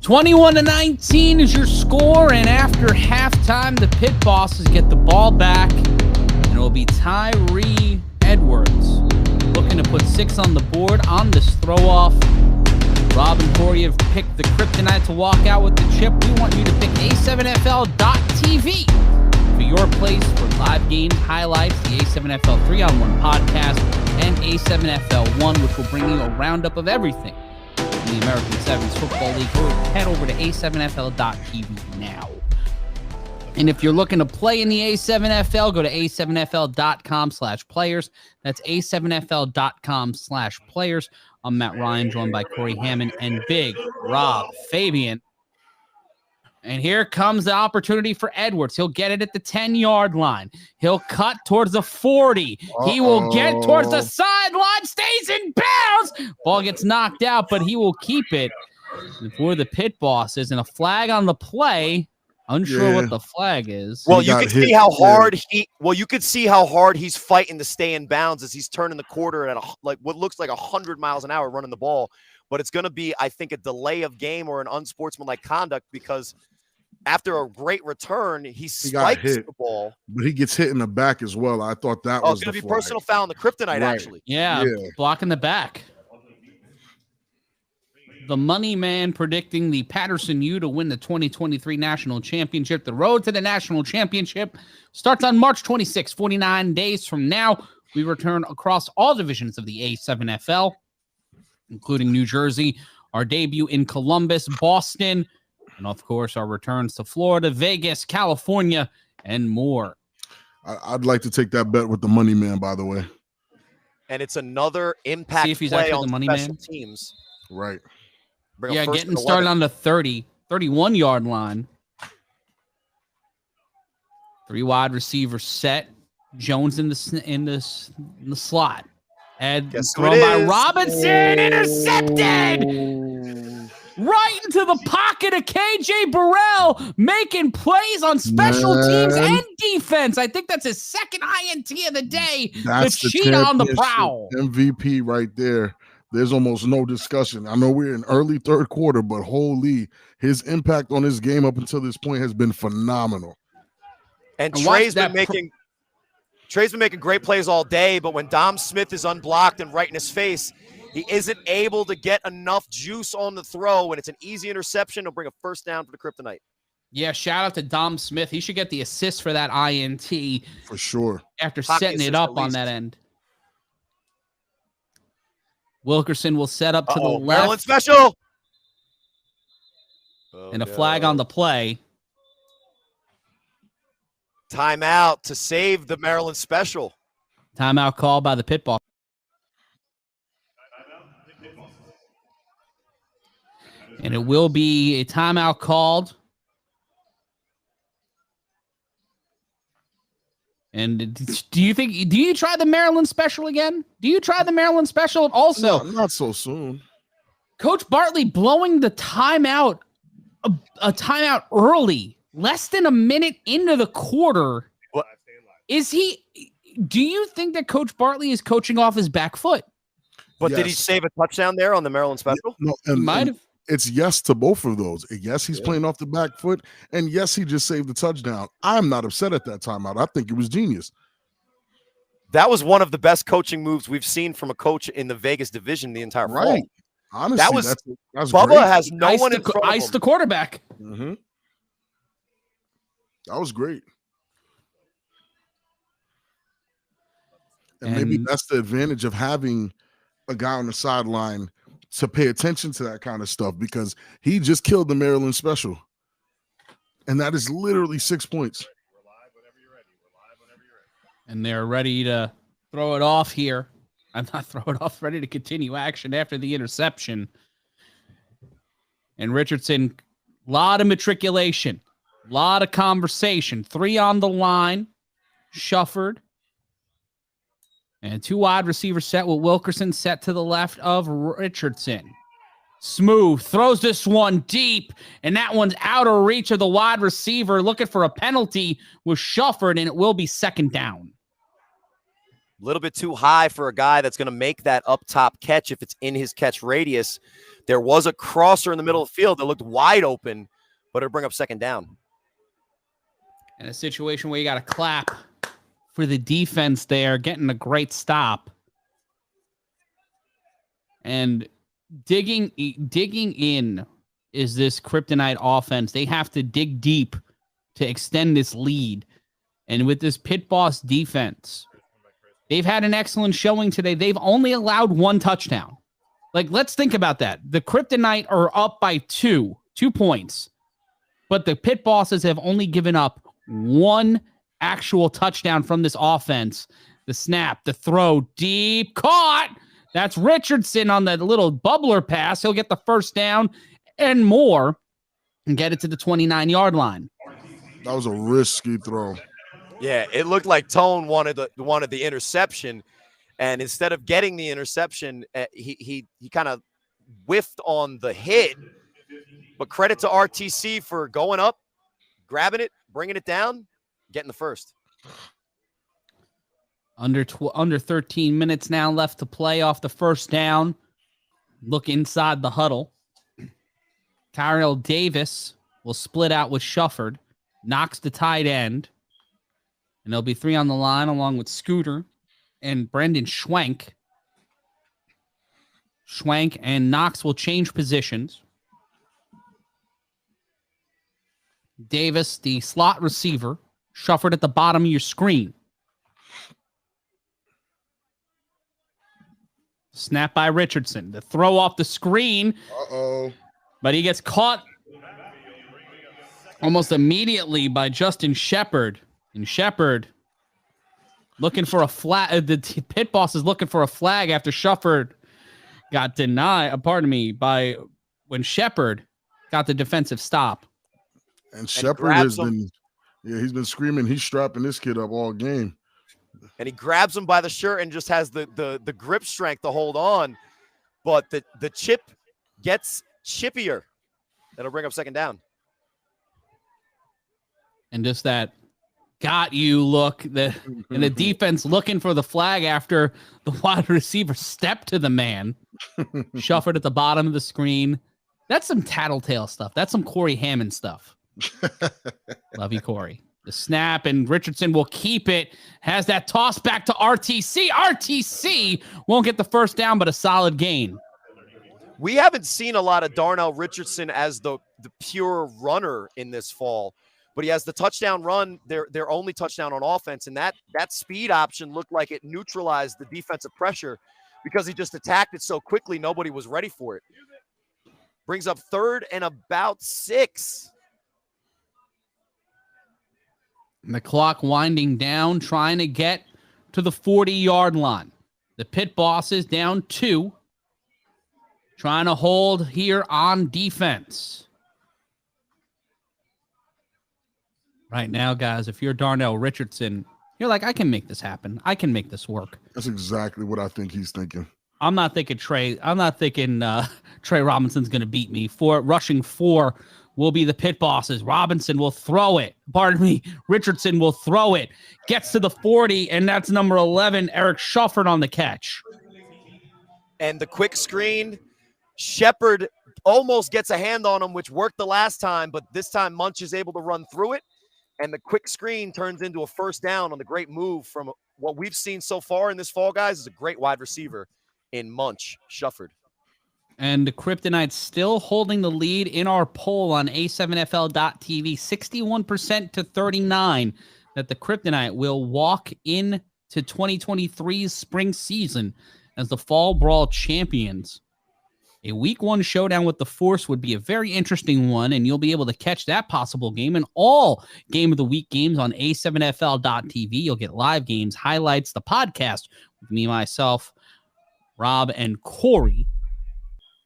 21-19 is your score, and after halftime, the pit bosses get the ball back, and it'll be Tyree Edwards looking to put 6 on the board on this throw-off. Rob and Corey have picked the Kryptonite to walk out with the chip. We want you to pick A7FL.TV for your place for live game highlights, the A7FL 3-on-1 podcast, and A7FL1, which will bring you a roundup of everything in the American Sevens Football League. Head over to A7FL.TV now. And if you're looking to play in the A7FL, go to A7FL.com/players. That's A7FL.com/players. I'm Matt Ryan, joined by Corey Hammond and Big Rob Fabian. And here comes the opportunity for Edwards. He'll get it at the 10-yard line. He'll cut towards the 40. He will get towards the sideline, stays in bounds. Ball gets knocked out, but he will keep it for the pit bosses. And a flag on the play. Unsure what the flag is. Well, you can see how hard you could see how hard he's fighting to stay in bounds as he's turning the quarter at what looks like 100 miles an hour running the ball. But it's going to be, I think, a delay of game or an unsportsmanlike conduct because after a great return, he spikes the ball. But he gets hit in the back as well. I thought that was it's going to be personal foul on the Kryptonite, actually. Yeah, blocking the back. The money man predicting the Patterson U to win the 2023 National Championship. The road to the National Championship starts on March 26, 49 days from now. We return across all divisions of the A7FL, including New Jersey, our debut in Columbus, Boston, and of course our returns to Florida, Vegas, California, and more. I'd like to take that bet with the money man, by the way. And it's another impact play on special teams. Right. Getting started on the 31-yard line. 3 wide receivers set. Jones in the slot. And thrown by Robinson, intercepted! Right into the pocket of KJ Burrell, making plays on special teams and defense. I think that's his second INT of the day. That's the cheetah on the prowl. MVP right there. There's almost no discussion. I know we're in early third quarter, but holy, his impact on this game up until this point has been phenomenal. And Trey's been making great plays all day, but when Dom Smith is unblocked and right in his face, he isn't able to get enough juice on the throw. When it's an easy interception, he'll bring a first down for the Kryptonite. Yeah, shout out to Dom Smith. He should get the assist for that INT. For sure. After setting it up on that end. Wilkerson will set up to the left. Maryland special. And a flag on the play. Timeout to save the Maryland special. Timeout call by the pit boss. And it will be a timeout called. And do you try the Maryland special again? Do you try the Maryland special also? No, not so soon. Coach Bartley blowing the timeout, a timeout early, less than a minute into the quarter. What? Do you think that Coach Bartley is coaching off his back foot? But did he save a touchdown there on the Maryland special? No, he might have. It's yes to both of those. Yes, he's playing off the back foot, and yes, he just saved the touchdown. I'm not upset at that timeout. I think it was genius. That was one of the best coaching moves we've seen from a coach in the Vegas division the entire fall. Honestly, that's Bubba great. has no one in front of him. The quarterback. Mm-hmm. That was great. And maybe that's the advantage of having a guy on the sideline to pay attention to that kind of stuff, because he just killed the Maryland special. And that is literally 6 points. And they're ready to throw it off here. I'm not throw it off, ready to continue action after the interception. And Richardson, a lot of matriculation, a lot of conversation. 3 on the line, Shufford. And 2 wide receivers set with Wilkerson set to the left of Richardson. Smooth throws this one deep, and that one's out of reach of the wide receiver, looking for a penalty with Shufford, and it will be second down. A little bit too high for a guy that's going to make that up top catch if it's in his catch radius. There was a crosser in the middle of the field that looked wide open, but it'll bring up second down. In a situation where you got to clap for the defense there, getting a great stop. And digging in is this Kryptonite offense. They have to dig deep to extend this lead. And with this Pit Boss defense, they've had an excellent showing today. They've only allowed 1 touchdown. Like, let's think about that. The Kryptonite are up by 2 points, but the Pit Bosses have only given up 1 actual touchdown from this offense. The snap, the throw, deep, caught. That's Richardson on the little bubbler pass. He'll get the first down and more and get it to the 29-yard line. That was a risky throw. Yeah, it looked like Tone wanted the interception, and instead of getting the interception, he kind of whiffed on the hit. But credit to RTC for going up, grabbing it, bringing it down, getting the first. Under 13 minutes now left to play off the first down. Look inside the huddle. Tyrell Davis will split out with Shufford. Knocks the tight end. And there'll be 3 on the line along with Scooter and Brendan Schwenk. Schwenk and Knox will change positions. Davis, the slot receiver. Shufford at the bottom of your screen. Snap by Richardson. The throw off the screen. Uh-oh. But he gets caught almost immediately by Justin Shepard. And Shepard looking for a flag. The Pit Boss is looking for a flag after Shufford got denied, by when Shepard got the defensive stop. And Shepard has been, he's been screaming. He's strapping this kid up all game. And he grabs him by the shirt and just has the grip strength to hold on. But the chip gets chippier. That'll bring up second down. And just that got you look, and the defense looking for the flag after the wide receiver stepped to the man. Shufford at the bottom of the screen. That's some tattletale stuff. That's some Corey Hammond stuff. Love you, Corey. The snap, and Richardson will keep it. Has that toss back to RTC. RTC won't get the first down, but a solid gain. We haven't seen a lot of Darnell Richardson as the pure runner in this fall, but he has the touchdown run, their only touchdown on offense, and that speed option looked like it neutralized the defensive pressure because he just attacked it so quickly nobody was ready for it. Brings up 3rd and about 6. And the clock winding down, trying to get to the 40-yard line. The Pit Bosses down 2. Trying to hold here on defense. Right now, guys, if you're Darnell Richardson, you're like, I can make this happen. I can make this work. That's exactly what I think he's thinking. I'm not thinking Trey Robinson's going to beat me. Rushing 4 will be the Pit Bosses. Robinson will throw it. Richardson will throw it. Gets to the 40, and that's number 11, Eric Shufford on the catch. And the quick screen, Shepard almost gets a hand on him, which worked the last time, but this time Munch is able to run through it. And the quick screen turns into a first down on the great move from what we've seen so far in this fall, guys, is a great wide receiver in Munch, Shufford. And the Kryptonite still holding the lead in our poll on A7FL.TV, 61% to 39%, that the Kryptonite will walk into 2023's spring season as the Fall Brawl champions. A week 1 showdown with the Force would be a very interesting one, and you'll be able to catch that possible game and all Game of the Week games on A7FL.TV. You'll get live games, highlights, the podcast with me, myself, Rob, and Corey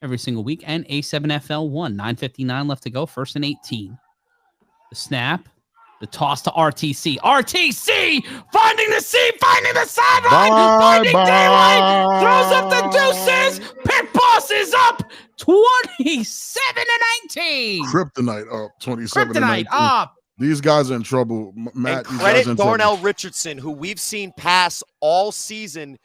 every single week, and A7FL1. 9:59 left to go, 1st and 18. The snap, the toss to RTC. RTC finding the seam, finding the sideline, finding daylight, throws up the deuces. Pit Boss is up 27-19. Kryptonite up 27-19. Kryptonite up These guys are in trouble, Matt. And These guys are credit in trouble. Darnell Richardson, who we've seen pass all season,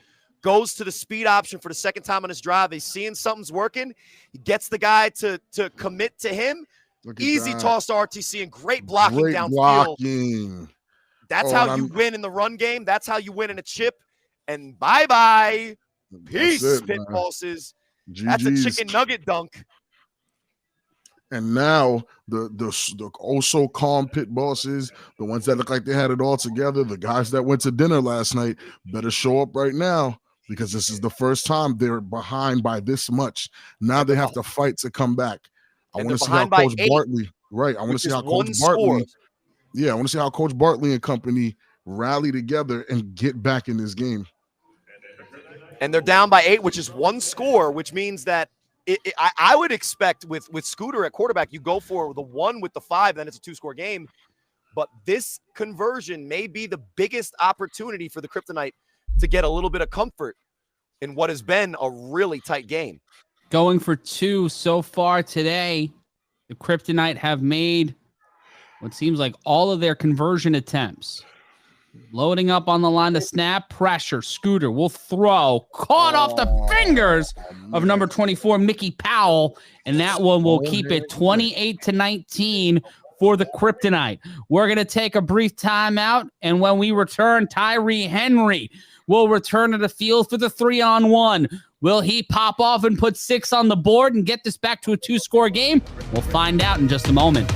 goes to the speed option for the second time on his drive. He's seeing something's working. He gets the guy to commit to him. Easy toss to RTC and great blocking downfield. Blocking. That's how you win in the run game. That's how you win in a chip. And bye-bye. Peace, pit bosses. That's a chicken nugget dunk. And now the also calm pit bosses, the ones that look like they had it all together, the guys that went to dinner last night, better show up right now, because this is the first time they're behind by this much. Now they have to fight to come back. I want to see how Coach Bartley, right? I want to see how Coach Bartley, I want to see how Coach Bartley and company rally together and get back in this game. And they're down by 8, which is 1 score, which means that I would expect with Scooter at quarterback, you go for the 1 with the 5, then it's a 2-score game. But this conversion may be the biggest opportunity for the Kryptonite to get a little bit of comfort in what has been a really tight game. Going for 2 so far today, the Kryptonite have made what seems like all of their conversion attempts. Loading up on the line to snap, pressure. Scooter will throw. Caught off the fingers of number 24, Mickey Powell. And that one will keep it 28-19 for the Kryptonite. We're going to take a brief timeout. And when we return, Tyree Henry will return to the field for the 3-on-1. Will he pop off and put 6 on the board and get this back to a 2-score game? We'll find out in just a moment.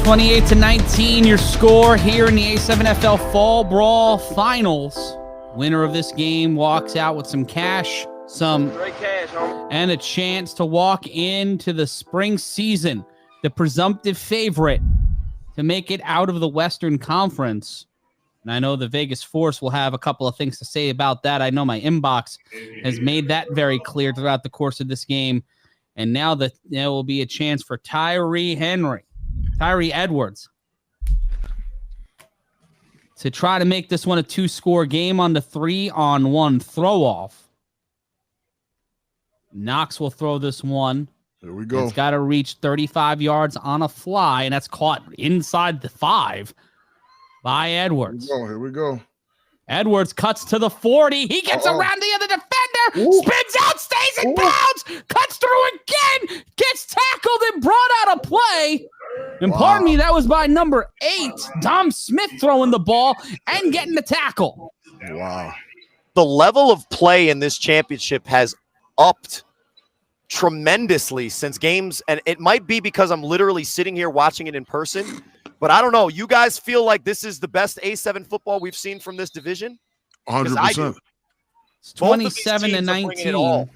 (28-19) your score here in the A7FL Fall Brawl Finals. Winner of this game walks out with some cash, and a chance to walk into the spring season, the presumptive favorite to make it out of the Western Conference. And I know the Vegas Force will have a couple of things to say about that. I know my inbox has made that very clear throughout the course of this game. And now that there will be a chance for Tyree Edwards to try to make this one a 2-score game on the 3-on-1 throw-off. Knox will throw this one. There we go. It's got to reach 35 yards on a fly, and that's caught inside the 5 by Edwards. Here we go. Edwards cuts to the 40. He gets around the other defender, spins out, stays in bounds, cuts through again, gets tackled and brought out a play. And pardon me, that was by number 8, Dom Smith, throwing the ball and getting the tackle. Wow. The level of play in this championship has upped tremendously since games, and it might be because I'm literally sitting here watching it in person, but I don't know. You guys feel like this is the best A7 football we've seen from this division? 100%. It's 27-19.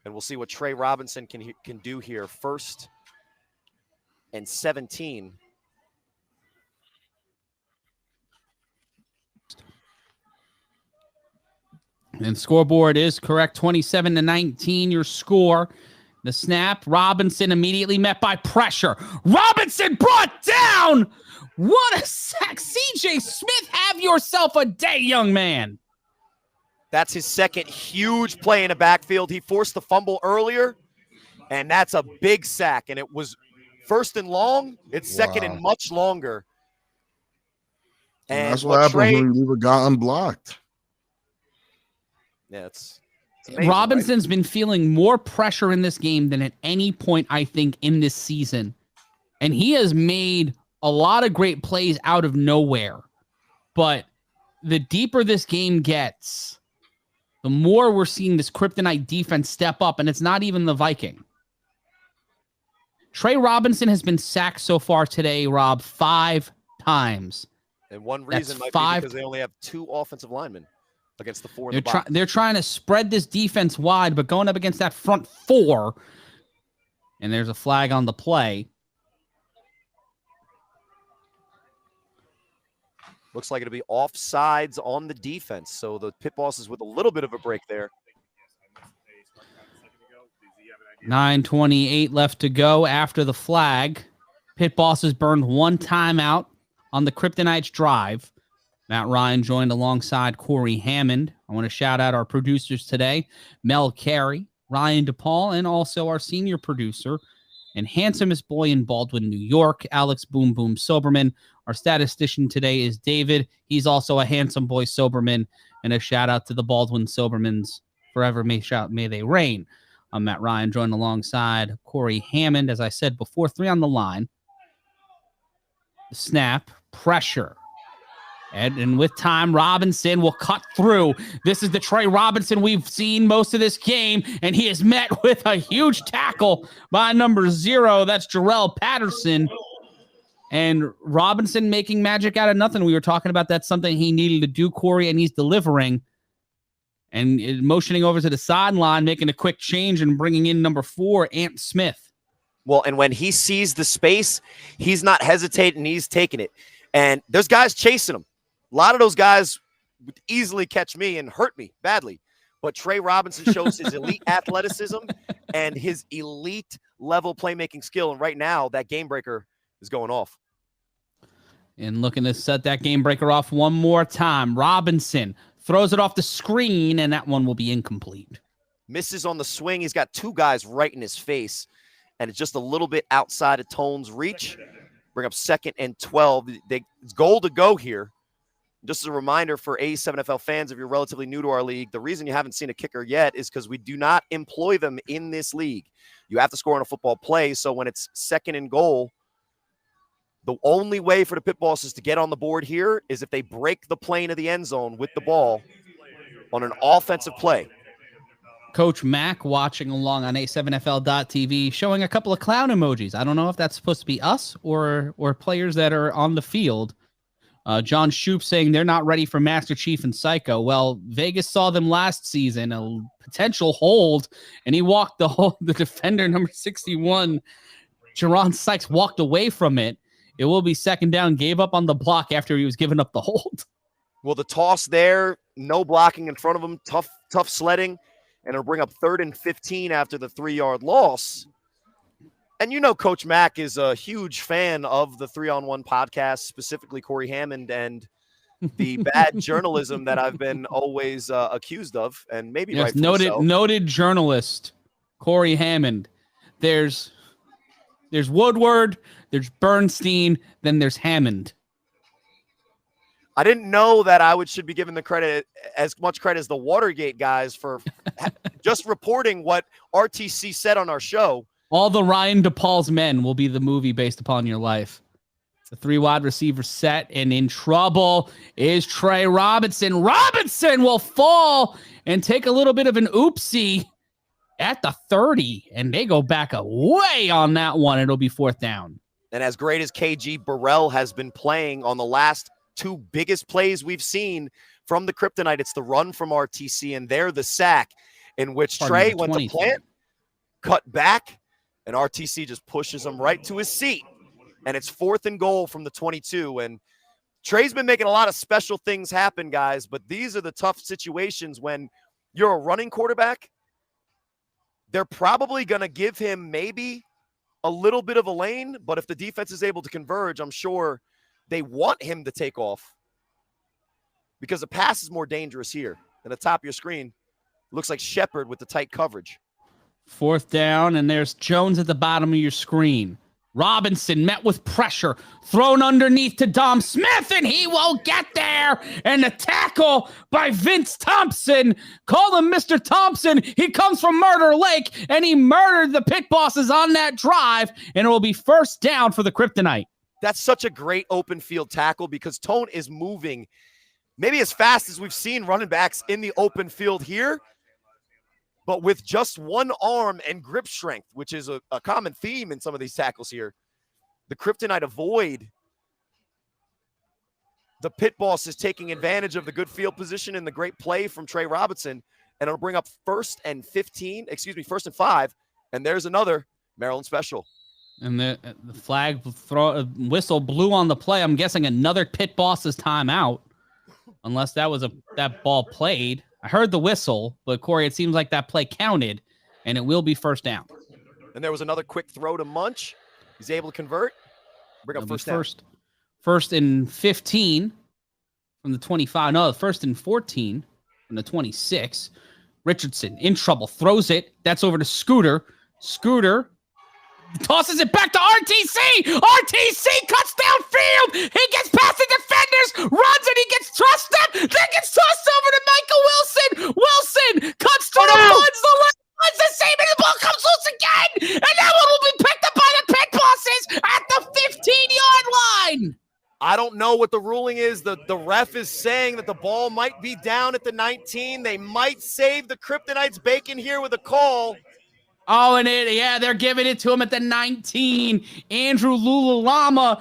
And we'll see what Trey Robinson can do here. 1st and 17. And scoreboard is correct. 27-19, your score. The snap, Robinson immediately met by pressure. Robinson brought down. What a sack. CJ Smith, have yourself a day, young man. That's his 2nd huge play in the backfield. He forced the fumble earlier, and that's a big sack. And it was 1st and long. It's 2nd and much longer. And that's what happens when you leave a guy unblocked. Yeah, it's amazing, Robinson's been feeling more pressure in this game than at any point, I think, in this season. And he has made a lot of great plays out of nowhere. But the deeper this game gets, the more we're seeing this Kryptonite defense step up, and it's not even the Viking. Trey Robinson has been sacked so far today, Rob, 5 times. And one reason might be because they only have 2 offensive linemen against the 4 in the box. They're trying to spread this defense wide, but going up against that front 4, and there's a flag on the play. Looks like it'll be offsides on the defense. So the Pit Bosses with a little bit of a break there. 9:28 left to go after the flag. Pit Bosses burned 1 timeout on the Kryptonites drive. Matt Ryan joined alongside Corey Hammond. I want to shout out our producers today, Mel Carey, Ryan DePaul, and also our senior producer and handsomest boy in Baldwin, New York, Alex Boom Boom Soberman. Our statistician today is David. He's also a handsome boy Soberman. And a shout out to the Baldwin Sobermans. Forever may they reign. I'm Matt Ryan, joined alongside Corey Hammond. As I said before, 3 on the line. The snap, pressure. And with time, Robinson will cut through. This is the Trey Robinson we've seen most of this game, and he is met with a huge tackle by number 0. That's Jarrell Patterson. And Robinson making magic out of nothing. We were talking about that's something he needed to do, Corey, and he's delivering. And motioning over to the sideline, making a quick change and bringing in number 4, Ant Smith. Well, and when he sees the space, he's not hesitating. He's taking it. And there's guys chasing him. A lot of those guys would easily catch me and hurt me badly. But Trey Robinson shows his elite athleticism and his elite level playmaking skill. And right now, that game breaker is going off. And looking to set that game breaker off one more time. Robinson throws it off the screen, and that one will be incomplete. Misses on the swing. He's got 2 guys right in his face, and it's just a little bit outside of Tone's reach. Bring up 2nd and 12. It's goal to go here. Just as a reminder for A7FL fans, if you're relatively new to our league, the reason you haven't seen a kicker yet is because we do not employ them in this league. You have to score on a football play, so when it's 2nd and goal, the only way for the Pit Bosses to get on the board here is if they break the plane of the end zone with the ball on an offensive play. Coach Mack watching along on A7FL.tv, showing a couple of clown emojis. I don't know if that's supposed to be us or players that are on the field. John Shoup saying they're not ready for Master Chief and Psycho. Well, Vegas saw them last season, a potential hold, and he walked the defender, number 61, Jerron Sykes, walked away from it. It will be 2nd down, gave up on the block after he was giving up the hold. Well, the toss there, no blocking in front of him, tough sledding, and it'll bring up 3rd and 15 after the 3-yard loss. And you know Coach Mack is a huge fan of the 3-on-1 podcast, specifically Corey Hammond and the bad journalism that I've been always accused of, and maybe yes, rightfully so. Noted journalist Corey Hammond. There's Woodward, there's Bernstein, then there's Hammond. I didn't know that I should be given the credit, as much credit as the Watergate guys for just reporting what RTC said on our show. All the Ryan DePaul's Men will be the movie based upon your life. The 3 wide receiver set, and in trouble is Trey Robinson. Robinson will fall and take a little bit of an oopsie at the 30, and they go back away on that one. It'll be 4th down. And as great as KG Burrell has been playing on the last 2 biggest plays we've seen from the Kryptonite, it's the run from RTC and there the sack in which Trey went to plant, cut back, and RTC just pushes him right to his seat. And it's 4th and goal from the 22. And Trey's been making a lot of special things happen, guys, but these are the tough situations when you're a running quarterback. They're probably going to give him maybe a little bit of a lane, but if the defense is able to converge, I'm sure they want him to take off because the pass is more dangerous here. At the top of your screen, it looks like Shepard with the tight coverage. 4th down, and there's Jones at the bottom of your screen. Robinson met with pressure, thrown underneath to Dom Smith, and he won't get there. And the tackle by Vince Thompson. Call him Mr. Thompson. He comes from Murder Lake, and he murdered the Pit Bosses on that drive, and it will be first down for the Kryptonite. That's such a great open field tackle because Tone is moving maybe as fast as we've seen running backs in the open field here, but with just one arm and grip strength, which is a common theme in some of these tackles here, the Kryptonite avoid the Pit Boss is taking advantage of the good field position and the great play from Trey Robinson, and it'll bring up first and 5, and there's another Maryland special. And the flag whistle blew on the play. I'm guessing another Pit Boss's timeout, unless that ball played. I heard the whistle, but Corey, it seems like that play counted, and it will be first down. And there was another quick throw to Munch. He's able to convert. Bring up first down. First and 15 from the 25. No, first and 14 from the 26. Richardson in trouble. Throws it. That's over to Scooter. Scooter tosses it back to RTC. RTC cuts downfield. He gets past the defenders, runs, and he gets tossed up. Then gets tossed over to Michael Wilson. Wilson cuts to the funds. The left runs the same, and the ball comes loose again. And that one will be picked up by the Pit Bosses at the 15-yard line. I don't know what the ruling is. The ref is saying that the ball might be down at the 19. They might save the Kryptonites bacon here with a call. Oh, and they're giving it to him at the 19. Andrew Lulamana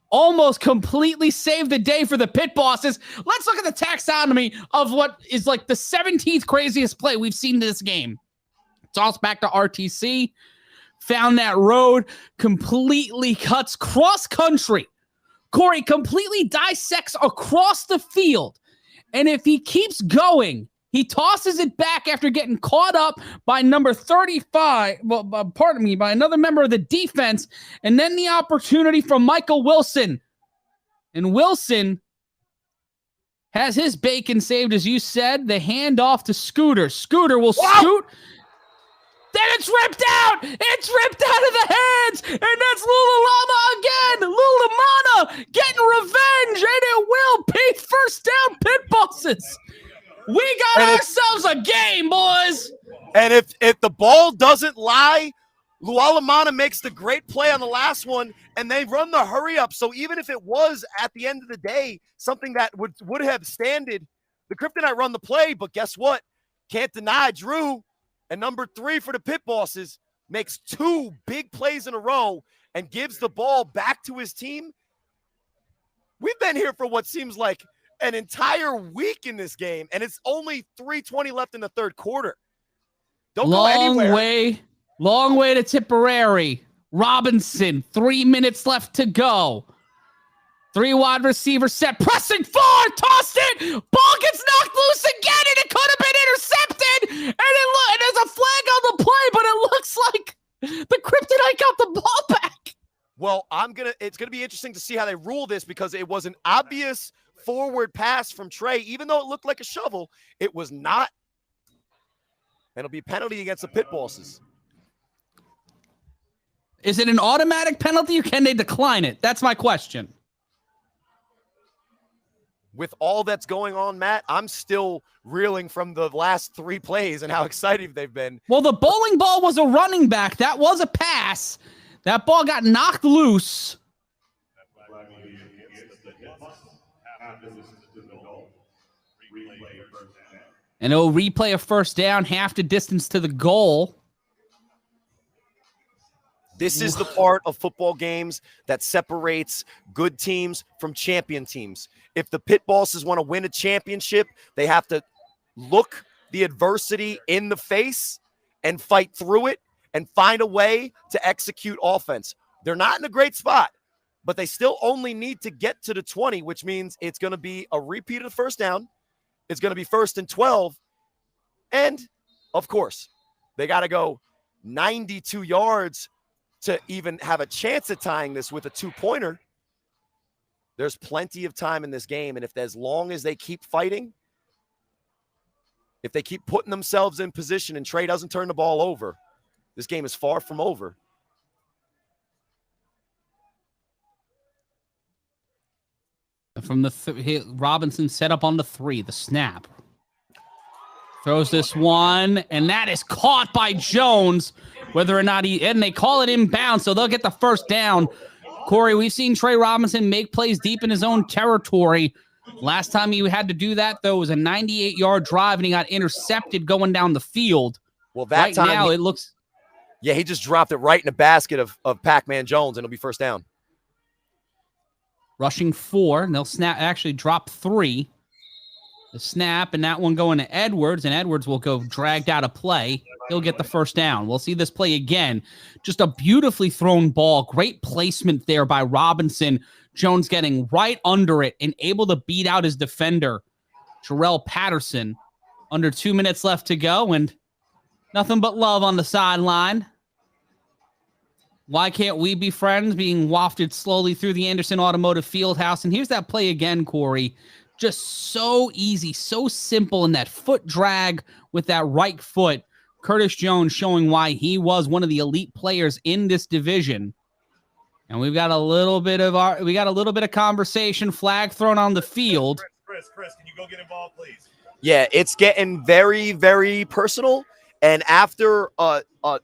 almost completely saved the day for the Pit Bosses. Let's look at the taxonomy of what is like the 17th craziest play we've seen in this game. Toss back to RTC. Found that road, completely cuts cross country. Corey completely dissects across the field. And if he keeps going, he tosses it back after getting caught up by number 35, by another member of the defense, and then the opportunity from Michael Wilson. And Wilson has his bacon saved, as you said, the handoff to Scooter. Scooter will scoot. Then it's ripped out. It's ripped out of the hands. And that's Lulamana again. Lulamana getting revenge. And it will be first down, Pit Bosses. We got ourselves a game, boys. And if the ball doesn't lie, Lulamana makes the great play on the last one, and they run the hurry up. So even if it was at the end of the day something that would have standed, the Kryptonite run the play. But guess what? Can't deny Drew. And number 3 for the Pit Bosses makes 2 big plays in a row and gives the ball back to his team. We've been here for what seems like an entire week in this game, and it's only 3:20 left in the third quarter. Don't go anywhere. Long way to Tipperary. Robinson, 3 minutes left to go. 3 wide receiver set, pressing forward, tossed it. Ball gets knocked loose again, and it could have been intercepted. And there's a flag on the play, but it looks like the Kryptonite got the ball back. Well, it's gonna be interesting to see how they rule this, because it was an obvious forward pass from Trey. Even though it looked like a shovel, it was not. And it'll be a penalty against the Pit Bosses. Is it an automatic penalty, or can they decline it? That's my question. With all that's going on, Matt, I'm still reeling from the last 3 plays and how excited they've been. Well, the bowling ball was a running back. That was a pass. That ball got knocked loose. And it'll replay a first down, half the distance to the goal. This is the part of football games that separates good teams from champion teams. If the Pit Bosses want to win a championship, they have to look the adversity in the face and fight through it and find a way to execute offense. They're not in a great spot, but they still only need to get to the 20, which means it's going to be a repeat of the first down. It's going to be 1st and 12. And, of course, they got to go 92 yards to even have a chance at tying this with a 2-pointer. There's plenty of time in this game, and as long as they keep fighting, if they keep putting themselves in position and Trey doesn't turn the ball over, this game is far from over. From the Robinson set up on the 3, the snap. Throws this one, and that is caught by Jones, whether or not and they call it inbound, so they'll get the first down. Corey, we've seen Trey Robinson make plays deep in his own territory. Last time he had to do that, though, was a 98-yard drive, and he got intercepted going down the field. Well, that time now it looks... Yeah, he just dropped it right in the basket of Pac-Man Jones, and it'll be first down. Rushing 4, and they'll actually drop 3. The snap, and that one going to Edwards, and Edwards will go dragged out of play. He'll get the first down. We'll see this play again. Just a beautifully thrown ball. Great placement there by Robinson. Jones getting right under it and able to beat out his defender, Jarrell Patterson. Under 2 minutes left to go, and nothing but love on the sideline. Why can't we be friends? Being wafted slowly through the Anderson Automotive Fieldhouse. And here's that play again, Corey. Just so easy, so simple in that foot drag with that right foot. Curtis Jones showing why he was one of the elite players in this division. And we've got a little bit of conversation, flag thrown on the field. Chris, can you go get involved, please? Yeah, it's getting very, very personal. And after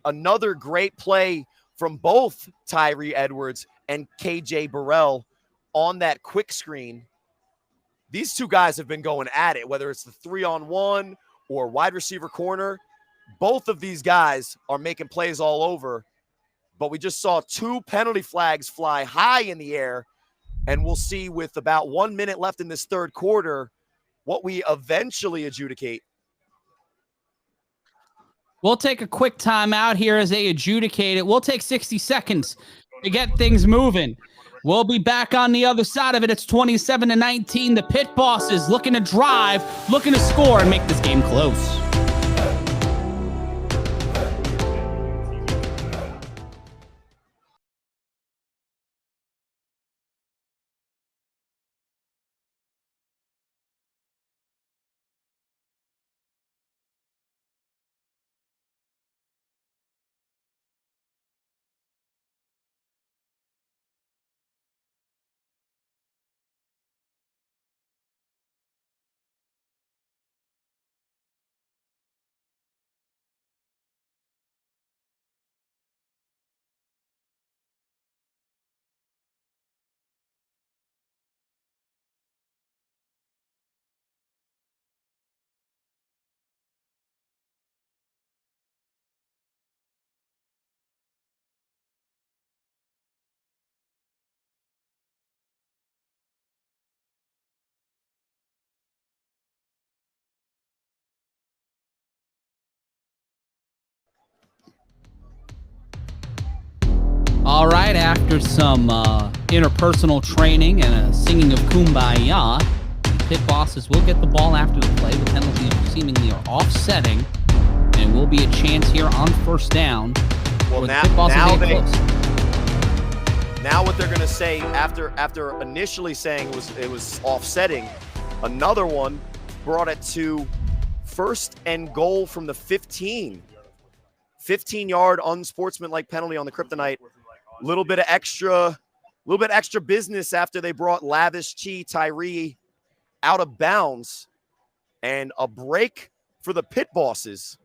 another great play from both Tyree Edwards and KJ Burrell on that quick screen, these two guys have been going at it, whether it's the 3-on-1 or wide receiver corner. Both of these guys are making plays all over, but we just saw 2 penalty flags fly high in the air, and we'll see with about 1 minute left in this third quarter what we eventually adjudicate. We'll take a quick timeout here as they adjudicate it. We'll take 60 seconds to get things moving. We'll be back on the other side of it. It's 27-19. The Pit Bosses looking to drive, looking to score and make this game close. All right, after some interpersonal training and a singing of Kumbaya, the Pit Bosses will get the ball after the play. The penalty seemingly are offsetting, and it will be a chance here on first down. Well, now what they're going to say after initially saying it was offsetting, another one brought it to first and goal from the 15. 15-yard unsportsmanlike penalty on the Kryptonite. Little bit extra business after they brought Lavish Chi Tyree out of bounds, and a break for the Pit Bosses.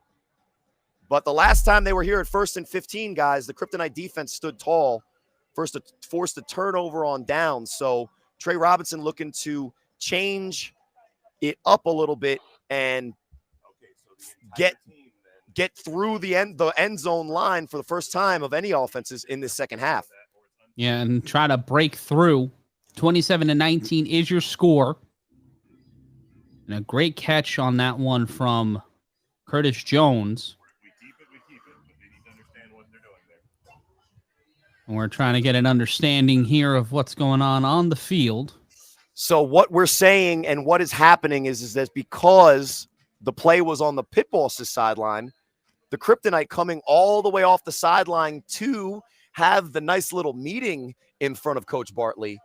But the last time they were here at 1st and 15, guys, the Kryptonite defense stood tall, forced a turnover on downs. So Trey Robinson looking to change it up a little bit and get through the end zone line for the first time of any offenses in this second half. Yeah, and try to break through. 27-19 is your score. And a great catch on that one from Curtis Jones. We keep it, but they need to understand what they're doing there. And we're trying to get an understanding here of what's going on the field. So what we're saying and what is happening is that because the play was on the Pit Bosses sideline, the Kryptonite coming all the way off the sideline to have the nice little meeting in front of Coach Bartley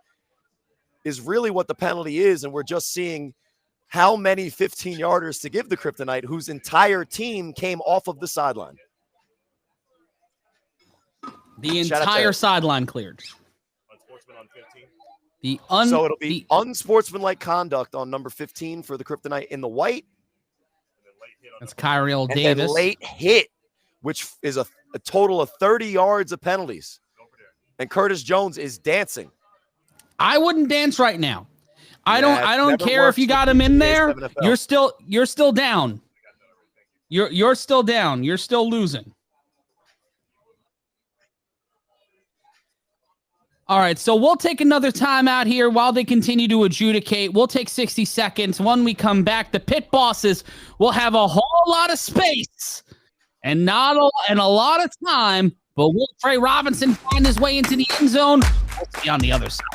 is really what the penalty is. And we're just seeing how many 15-yarders to give the Kryptonite, whose entire team came off of the sideline. The entire sideline cleared. Unsportsman on 15. So it'll be unsportsmanlike conduct on number 15 for the Kryptonite in the white. That's Kyriel And Davis. then late hit, which is a total of 30 yards of penalties. And Curtis Jones is dancing. I wouldn't dance right now. I Yeah, don't care if you got him in there. A7FL. You're still down. You're still down. You're still losing. All right, so we'll take another time out here while they continue to adjudicate. We'll take 60 seconds. When we come back, the pit bosses will have a whole lot of space and a lot of time, but will Trey Robinson find his way into the end zone? We'll see on the other side.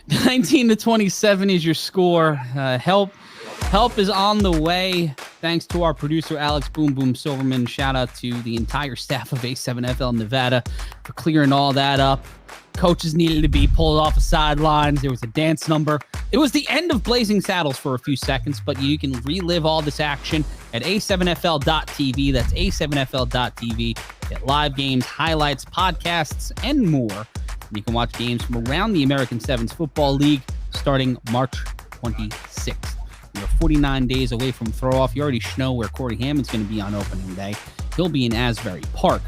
$19 to 27 is your score. Help is on the way. Thanks to our producer, Alex Boom Boom Silverman. Shout out to the entire staff of A7FL Nevada for clearing all that up. Coaches needed to be pulled off the sidelines. There was a dance number. It was the end of Blazing Saddles for a few seconds, but you can relive all this action at A7FL.tv. That's A7FL.tv. Get live games, highlights, podcasts, and more. You can watch games from around the American Sevens Football League starting March 26th. We are 49 days away from throw-off. You already know where Corey Hammond's going to be on opening day. He'll be in Asbury Park.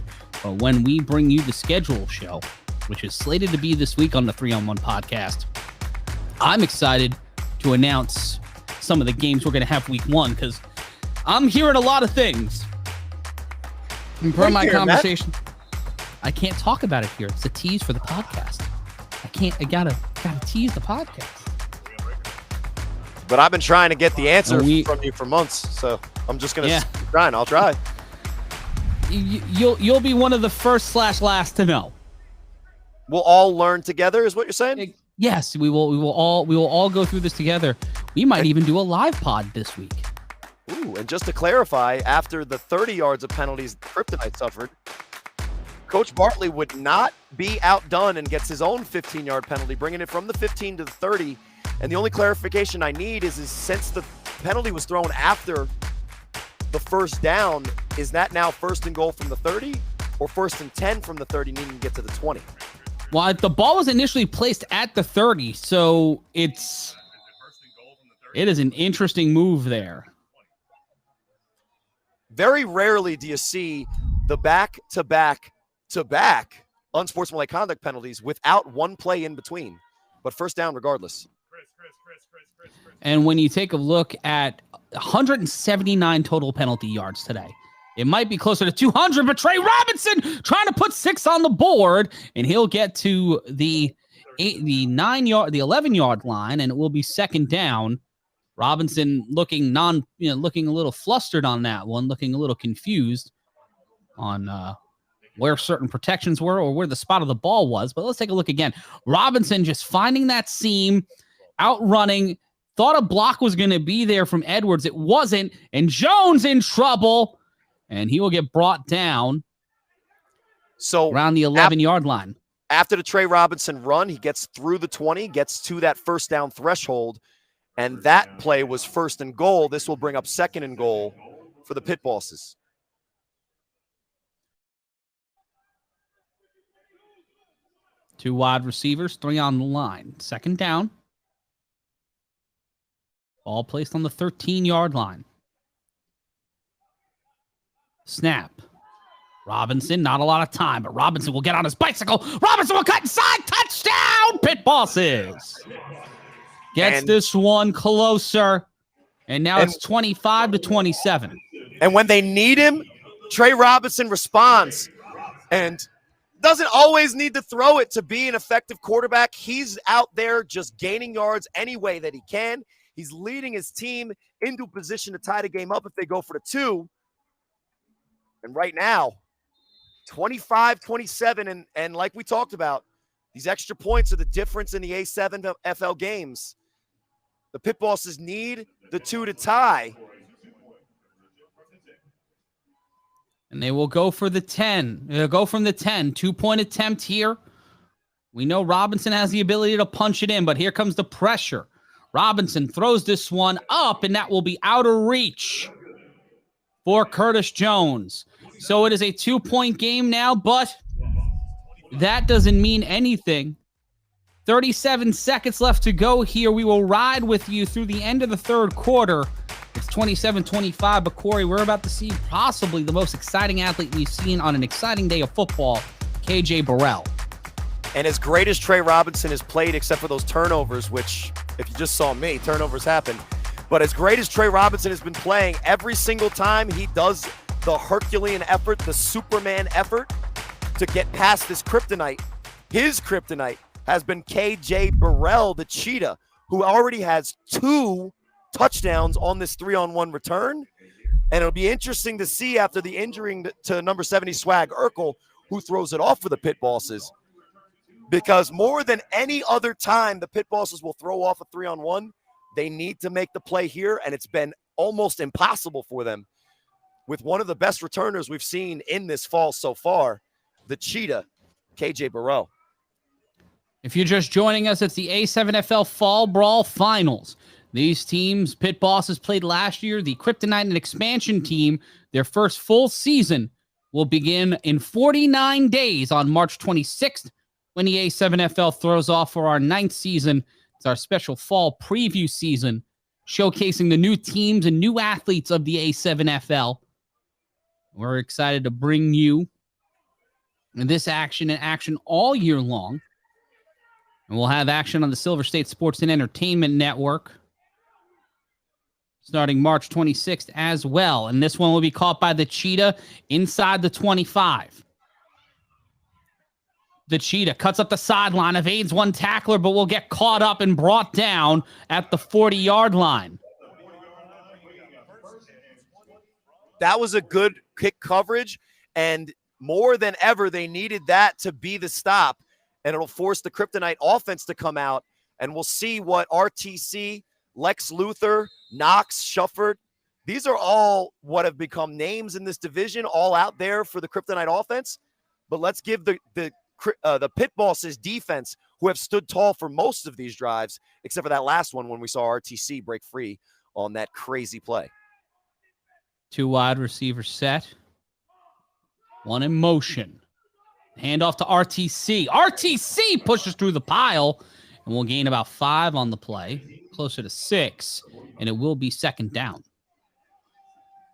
But when we bring you the schedule show, which is slated to be this week on the 3-on-1 podcast, I'm excited to announce some of the games we're going to have week one, because I'm hearing a lot of things. And per my conversation, I can't talk about it here. It's a tease for the podcast. I gotta tease the podcast. But I've been trying to get the answer from you for months, so I'm just gonna try, and I'll try. You'll be one of the first / last to know. We'll all learn together, is what you're saying? Yes, we will all go through this together. We might even do a live pod this week. Ooh, and just to clarify, after the 30 yards of penalties Kryptonite suffered, Coach Bartley would not be outdone and gets his own 15-yard penalty, bringing it from the 15 to the 30. And the only clarification I need is since the penalty was thrown after the first down, is that now first and goal from the 30 or first and 10 from the 30 needing to get to the 20? Well, the ball was initially placed at the 30, so it is an interesting move there. Very rarely do you see the back-to-back unsportsmanlike conduct penalties without one play in between, but first down regardless. And when you take a look at 179 total penalty yards today, it might be closer to 200, but Trey Robinson trying to put 6 on the board, and he'll get to the 11-yard line, and it will be second down. Robinson looking a little flustered on that one, looking a little confused on where certain protections were or where the spot of the ball was. But let's take a look again. Robinson just finding that seam, outrunning, thought a block was going to be there from Edwards. It wasn't, and Jones in trouble, and he will get brought down around the 11-yard line. After the Trey Robinson run, he gets through the 20, gets to that first down threshold, and that play was first and goal. This will bring up second and goal for the Pit Bosses. Two wide receivers, 3 on the line. Second down. Ball placed on the 13-yard line. Snap. Robinson, not a lot of time, but Robinson will get on his bicycle. Robinson will cut inside. Touchdown, Pit Bosses. Gets this one closer. And now it's 25-27. And when they need him, Trey Robinson responds and doesn't always need to throw it to be an effective quarterback. He's out there just gaining yards any way that he can. He's leading his team into position to tie the game up if they go for the 2. And right now, 25-27, and like we talked about, these extra points are the difference in the A7FL games. The Pit Bosses need the 2 to tie. And they will go for the 10. They'll go from the 10. 2-point attempt here. We know Robinson has the ability to punch it in, but here comes the pressure. Robinson throws this one up, and that will be out of reach for Curtis Jones. So it is a 2-point game now, but that doesn't mean anything. 37 seconds left to go here. We will ride with you through the end of the third quarter. It's 27-25, but Corey, we're about to see possibly the most exciting athlete we've seen on an exciting day of football, KJ Burrell. And as great as Trey Robinson has played, except for those turnovers, which, if you just saw me, turnovers happen. But as great as Trey Robinson has been playing, every single time he does the Herculean effort, the Superman effort to get past this kryptonite, his kryptonite has been KJ Burrell, the cheetah, who already has 2 touchdowns on this 3-on-1 return. And it'll be interesting to see after the injury to number 70 Swag Urkel, who throws it off for the Pit Bosses. Because more than any other time the Pit Bosses will throw off a 3-on-1, they need to make the play here, and it's been almost impossible for them. With one of the best returners we've seen in this fall so far, the cheetah, KJ Burrell. If you're just joining us, it's the A7FL Fall Brawl Finals. These teams, Pit Bosses played last year. The Kryptonite and Expansion team, their first full season will begin in 49 days on March 26th when the A7FL throws off for our 9th season. It's our special fall preview season, showcasing the new teams and new athletes of the A7FL. We're excited to bring you this action and action all year long. And we'll have action on the Silver State Sports and Entertainment Network starting March 26th as well. And this one will be caught by the cheetah inside the 25. The cheetah cuts up the sideline, evades one tackler, but will get caught up and brought down at the 40-yard line. That was a good kick coverage, and more than ever, they needed that to be the stop, and it'll force the Kryptonite offense to come out, and we'll see what RTC, Lex Luthor, Knox, Shufford, these are all what have become names in this division, all out there for the Kryptonite offense. But let's give the Pit Bosses defense, who have stood tall for most of these drives, except for that last one when we saw RTC break free on that crazy play. 2 wide receivers set. 1 in motion. Handoff to RTC. RTC pushes through the pile, and we'll gain about 5 on the play, closer to 6, and it will be 2nd down.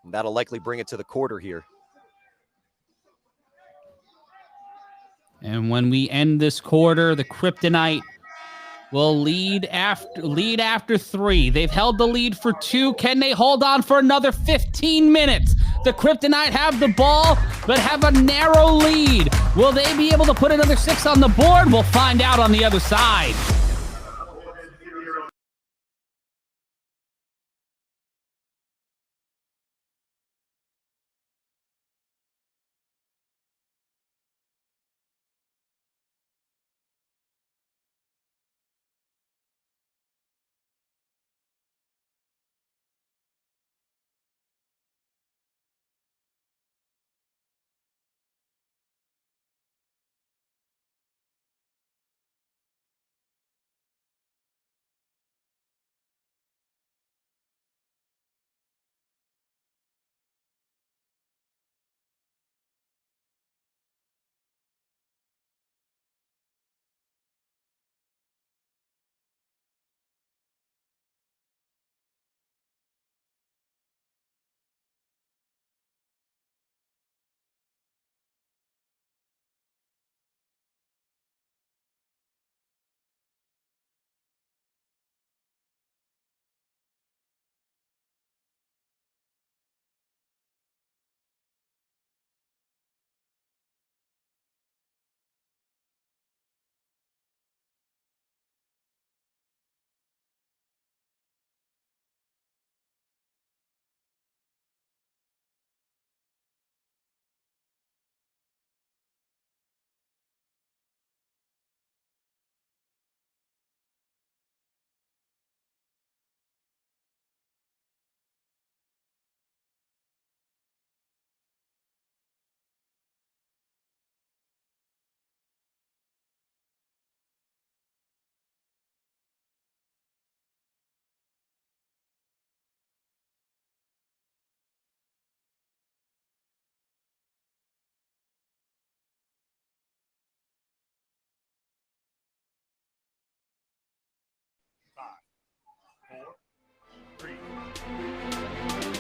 And that'll likely bring it to the quarter here. And when we end this quarter, the Kryptonite will lead after 3. They've held the lead for 2. Can they hold on for another 15 minutes? The Kryptonite have the ball, but have a narrow lead. Will they be able to put another 6 on the board? We'll find out on the other side.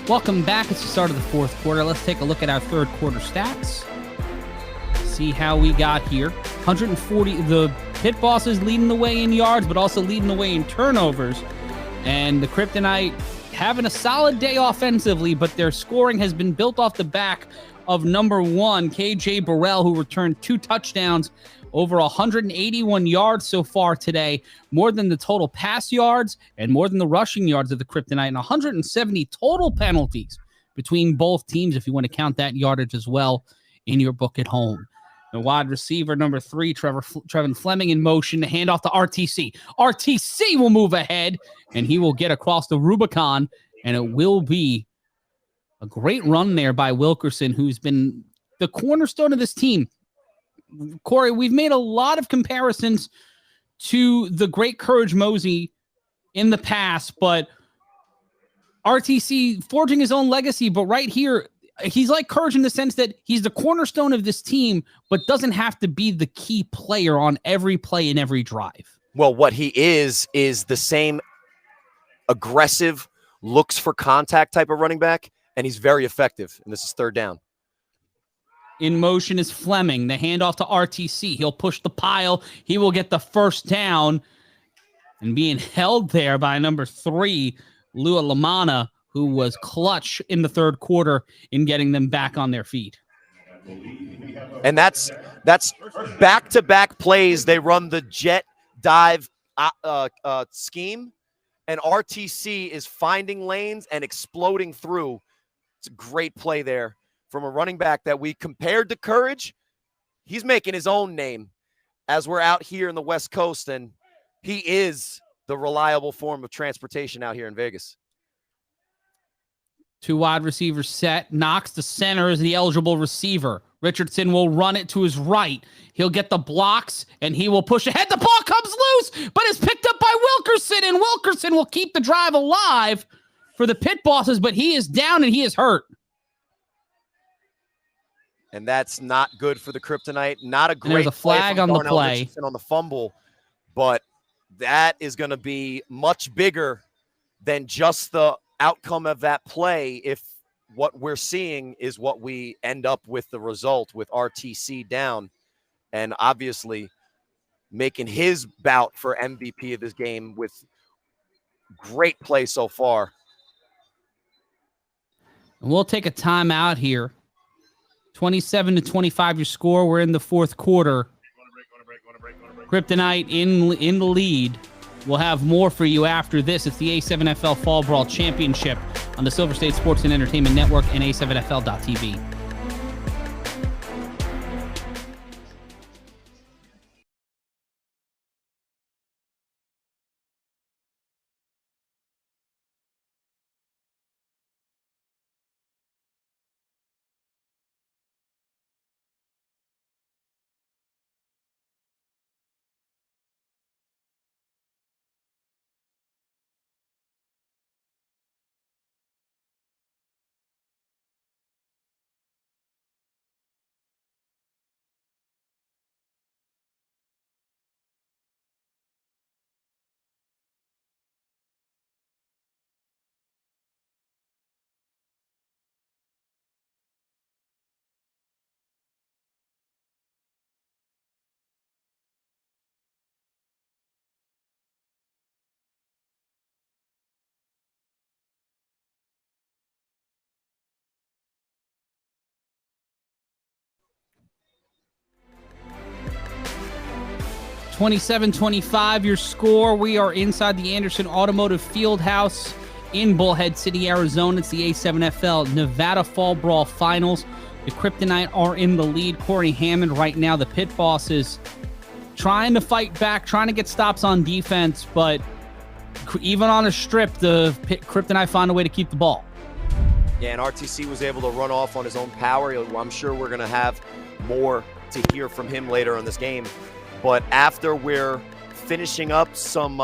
Welcome back. It's the start of the fourth quarter. Let's take a look at our third quarter stats. See how we got here. 140. The Pit Bosses leading the way in yards, but also leading the way in turnovers. And the Kryptonite having a solid day offensively, but their scoring has been built off the back of number 1, KJ Burrell, who returned 2 touchdowns, over 181 yards so far today, more than the total pass yards and more than the rushing yards of the Kryptonite, and 170 total penalties between both teams, if you want to count that yardage as well in your book at home. The wide receiver, number 3, Trevin Fleming in motion to hand off to RTC. RTC will move ahead, and he will get across the Rubicon, and it will be a great run there by Wilkerson, who's been the cornerstone of this team. Corey, we've made a lot of comparisons to the great Courage Mosey in the past, but RTC forging his own legacy, but right here, he's like Courage in the sense that he's the cornerstone of this team, but doesn't have to be the key player on every play and every drive. Well, what he is the same aggressive, looks for contact type of running back, and he's very effective, and this is third down. In motion is Fleming. The handoff to RTC. He'll push the pile. He will get the first down, and being held there by number 3, Lua Lamana, who was clutch in the third quarter in getting them back on their feet. And that's back-to-back plays. They run the jet dive scheme, and RTC is finding lanes and exploding through. It's a great play there from a running back that we compared to Courage. He's making his own name as we're out here in the West Coast, and he is the reliable form of transportation out here in Vegas. 2 wide receivers set. Knox, the center, is the eligible receiver. Richardson will run it to his right. He'll get the blocks, and he will push ahead. The ball comes loose, but is picked up by Wilkerson, and Wilkerson will keep the drive alive for the Pit Bosses, but he is down and he is hurt. And that's not good for the Kryptonite. Not a great There's a flag on the play. Richardson on the fumble, but that is going to be much bigger than just the outcome of that play if what we're seeing is what we end up with the result with RTC down and obviously making his bout for MVP of this game with great play so far. And we'll take a timeout here. 27-25 your score. We're in the fourth quarter. Kryptonite in the lead. We'll have more for you after this. It's the A7FL Fall Brawl Championship on the Silver State Sports and Entertainment Network and A7FL.tv. (27-25) your score. We are inside the Anderson Automotive Fieldhouse in Bullhead City, Arizona. It's the A7FL Nevada Fall Brawl Finals. The Kryptonite are in the lead. Corey Hammond right now. The Pit Bosses trying to fight back, trying to get stops on defense, but even on a strip, the Kryptonite found a way to keep the ball. Yeah, and RTC was able to run off on his own power. I'm sure we're going to have more to hear from him later in this game. But after we're finishing up some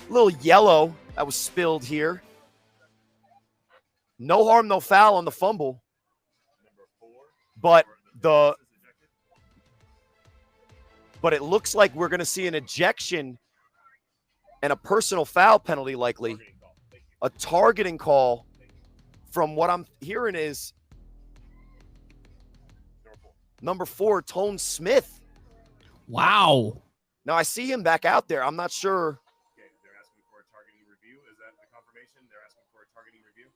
little yellow that was spilled here. No harm, no foul on the fumble. But it looks like we're going to see an ejection and a personal foul penalty likely. A targeting call from what I'm hearing is number 4, Tone Smith. Wow. Now, I see him back out there. I'm not sure. Okay, they're asking for a targeting review. Is that the confirmation? They're asking for a targeting review?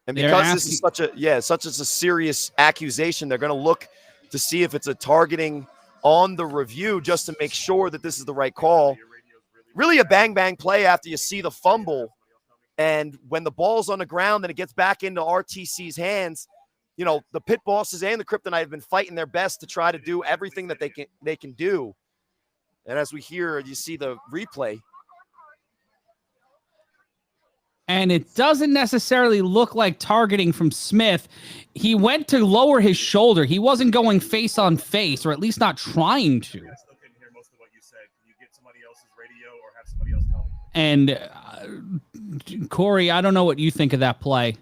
And because this is such a serious accusation, they're going to look to see if it's a targeting on the review just to make sure that this is the right call. Really a bang-bang play after you see the fumble. And when the ball's on the ground and it gets back into RTC's hands, you know, the pit bosses and the Kryptonite have been fighting their best to try to do everything that they can do. And as we hear, you see the replay. And it doesn't necessarily look like targeting from Smith. He went to lower his shoulder. He wasn't going face on face, or at least not trying to. I still couldn't hear most of what you said. Can you get somebody else's radio or have somebody else tell me? And Corey, I don't know what you think of that play.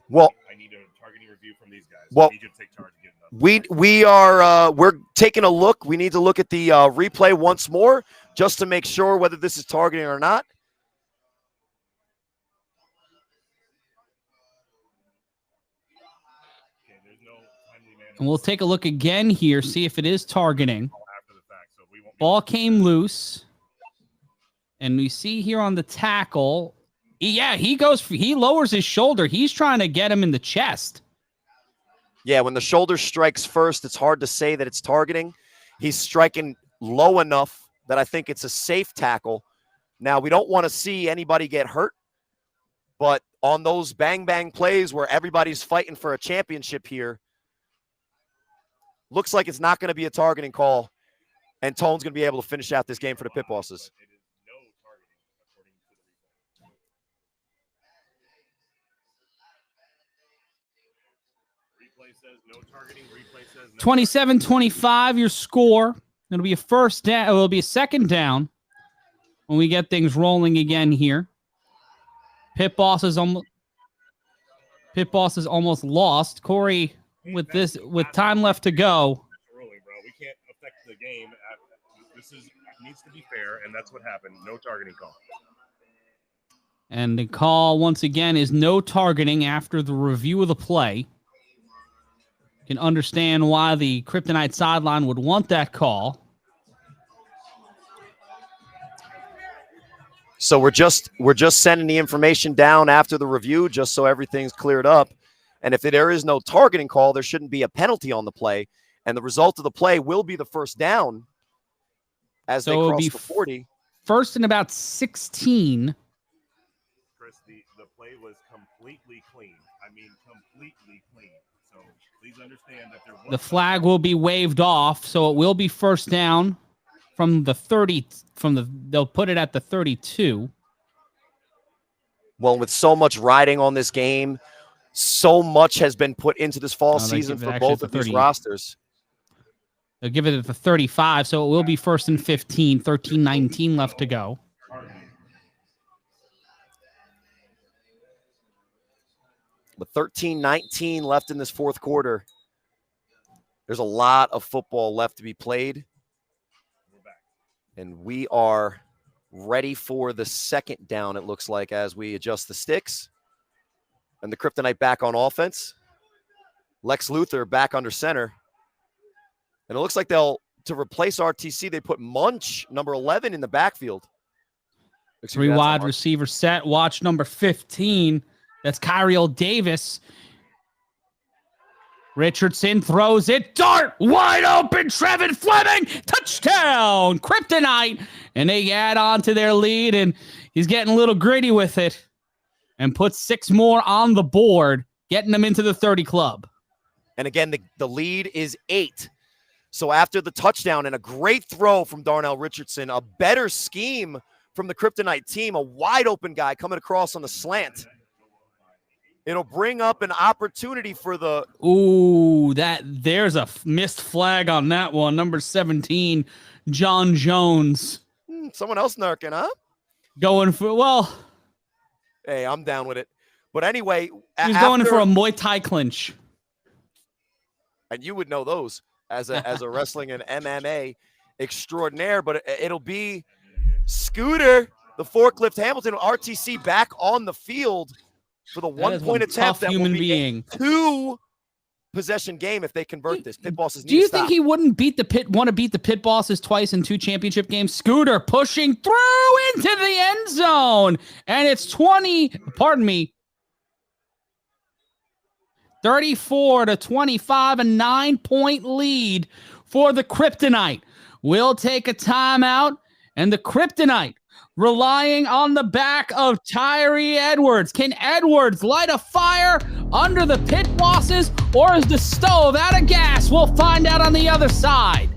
Well, I need a targeting review from these guys. Well, I need you to take charge again. we're taking a look. We need to look at the replay once more just to make sure whether this is targeting or not. And we'll take a look again here, see if it is targeting. Ball came loose. And we see here on the tackle, he lowers his shoulder. He's trying to get him in the chest. Yeah, when the shoulder strikes first, it's hard to say that it's targeting. He's striking low enough that I think it's a safe tackle. Now, we don't want to see anybody get hurt, but on those bang-bang plays where everybody's fighting for a championship here, looks like it's not going to be a targeting call, and Tone's going to be able to finish out this game for the pit bosses. No targeting. 27-25, your score. It'll be a first down. It'll be a second down when we get things rolling again here. Pit boss is almost lost. Corey, with time left to go. Early, bro. We can't affect the game. This needs to be fair, and that's what happened. No targeting call. And the call once again is no targeting after the review of the play. Can understand why the Kryptonite sideline would want that call. So we're just sending the information down after the review just so everything's cleared up. And if there is no targeting call, there shouldn't be a penalty on the play. And the result of the play will be the first down as they cross the 40. First and about 16. Chris, the play was completely clean. I mean, completely clean. So please understand that the flag will be waved off, so it will be first down from the 30. They'll put it at the 32. Well, with so much riding on this game, so much has been put into this fall season for both of these rosters. They'll give it at the 35, so it will be first and 15, 13-19 left to go. With 13-19 left in this fourth quarter, there's a lot of football left to be played. And we are ready for the second down, it looks like, as we adjust the sticks. And the Kryptonite back on offense. Lex Luthor back under center. And it looks like to replace RTC, they put Munch, number 11, in the backfield. Three wide receiver set. Watch number 15. That's Kyriel Davis. Richardson throws it. Dart wide open. Trevin Fleming. Touchdown. Kryptonite. And they add on to their lead. And he's getting a little gritty with it. And puts 6 more on the board. Getting them into the 30 club. And again, the lead is 8. So after the touchdown and a great throw from Darnell Richardson, a better scheme from the Kryptonite team, a wide open guy coming across on the slant. It'll bring up an opportunity for the... Ooh, there's a missed flag on that one. Number 17, John Jones. Someone else narking, huh? Going for, well... Hey, I'm down with it. But anyway... He's going for a Muay Thai clinch. And you would know those as a wrestling and MMA extraordinaire. But it'll be Scooter, the forklift Hamilton, RTC back on the field. for the That is 1-point one attempt. tough That human will be being. a 2-possession game if they convert this. Pit bosses need Do you to stop. think he wouldn't want to beat the Pit Bosses twice in 2 championship games? Scooter pushing through into the end zone. And it's 34-25, a 9-point lead for the Kryptonite. We'll take a timeout, and the Kryptonite relying on the back of Tyree Edwards. Can Edwards light a fire under the Pit Bosses, or is the stove out of gas? We'll find out on the other side.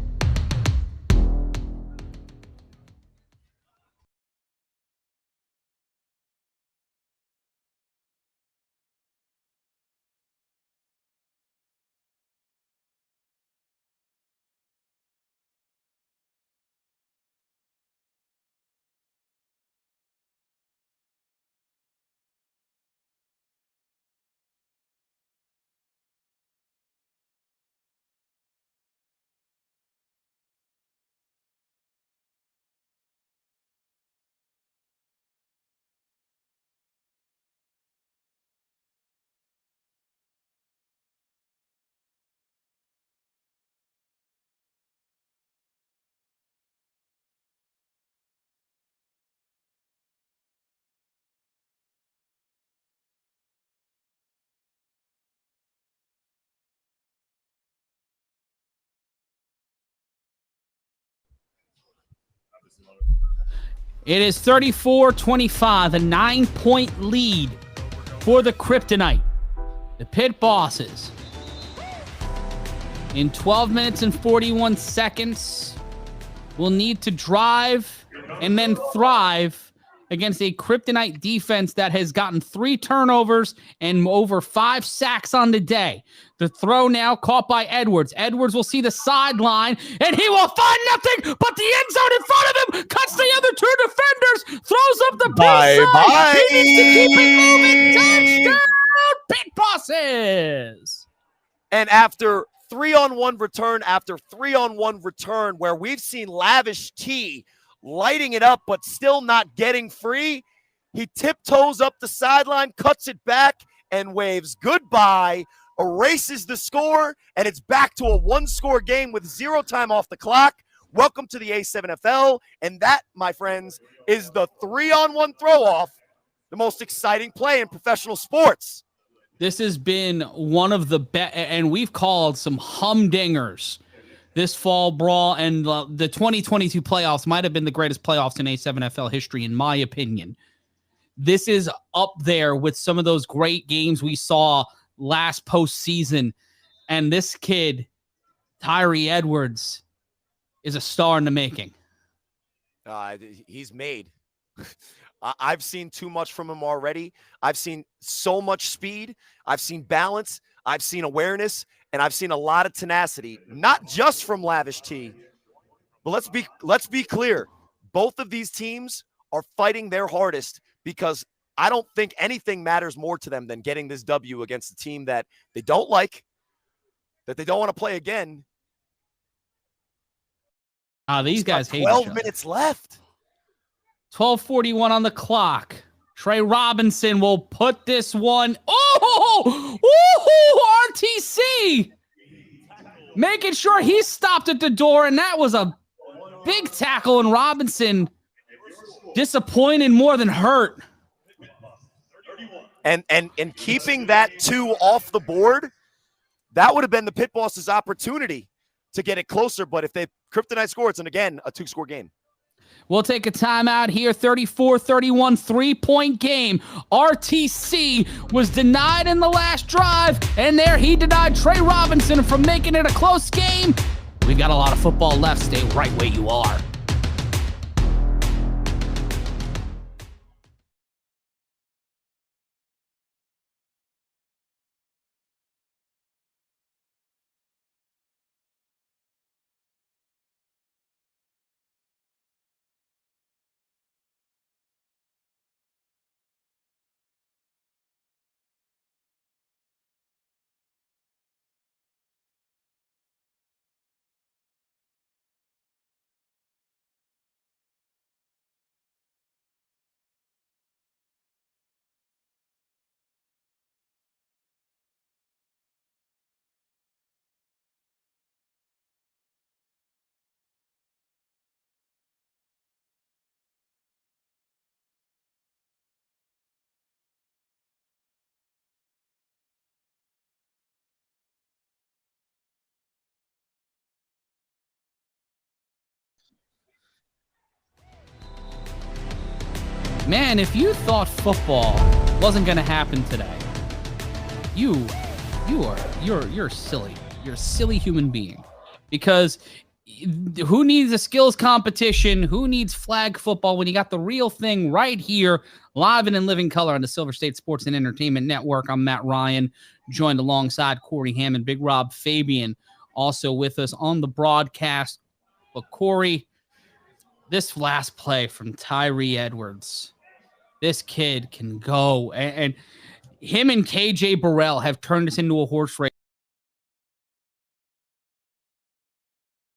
It is 34-25, a 9-point lead for the Kryptonite. The Pit Bosses. In 12 minutes and 41 seconds, will need to drive and then thrive against a Kryptonite defense that has gotten 3 turnovers and over 5 sacks on the day. The throw now caught by Edwards. Edwards will see the sideline, and he will find nothing but the end zone in front of him. Cuts the other 2 defenders, throws up the baseline. He needs to keep it moving. Touchdown, Pit Bosses. And after 3-on-1 return after 3-on-1 return, where we've seen Lavish T lighting it up but still not getting free, he tiptoes up the sideline, cuts it back, and waves goodbye, erases the score, and it's back to a 1-score game with 0 time off the clock. Welcome to the A7FL, and that, my friends, is the 3-on-1 throw-off, the most exciting play in professional sports. This has been one of the best, and we've called some humdingers this fall brawl, and the 2022 playoffs might have been the greatest playoffs in A7FL history, in my opinion. This is up there with some of those great games we saw last postseason, and this kid, Tyree Edwards, is a star in the making. He's made. I've seen too much from him already. I've seen so much speed. I've seen balance. I've seen awareness. And I've seen a lot of tenacity, not just from Lavish T. But let's be clear. Both of these teams are fighting their hardest, because I don't think anything matters more to them than getting this W against a team that they don't like, that they don't want to play again. These guys hate 12 each other. minutes left. 12:41 on the clock. Trey Robinson will put this one. Oh, RTC. Making sure he stopped at the door, and that was a big tackle, and Robinson disappointed more than hurt. And keeping that 2 off the board, that would have been the Pit Bosses' opportunity to get it closer. But if they Kryptonite score, it's, again, a 2-score game. We'll take a timeout here. 34-31, 3-point game. RTC was denied in the last drive, and there he denied Trey Robinson from making it a close game. We got a lot of football left. Stay right where you are. Man, if you thought football wasn't going to happen today, you're silly. You're a silly human being. Because who needs a skills competition? Who needs flag football when you got the real thing right here, live and in living color on the Silver State Sports and Entertainment Network? I'm Matt Ryan, joined alongside Corey Hammond, Big Rob Fabian, also with us on the broadcast. But Corey, this last play from Tyree Edwards, this kid can go. And him and KJ Burrell have turned this into a horse race.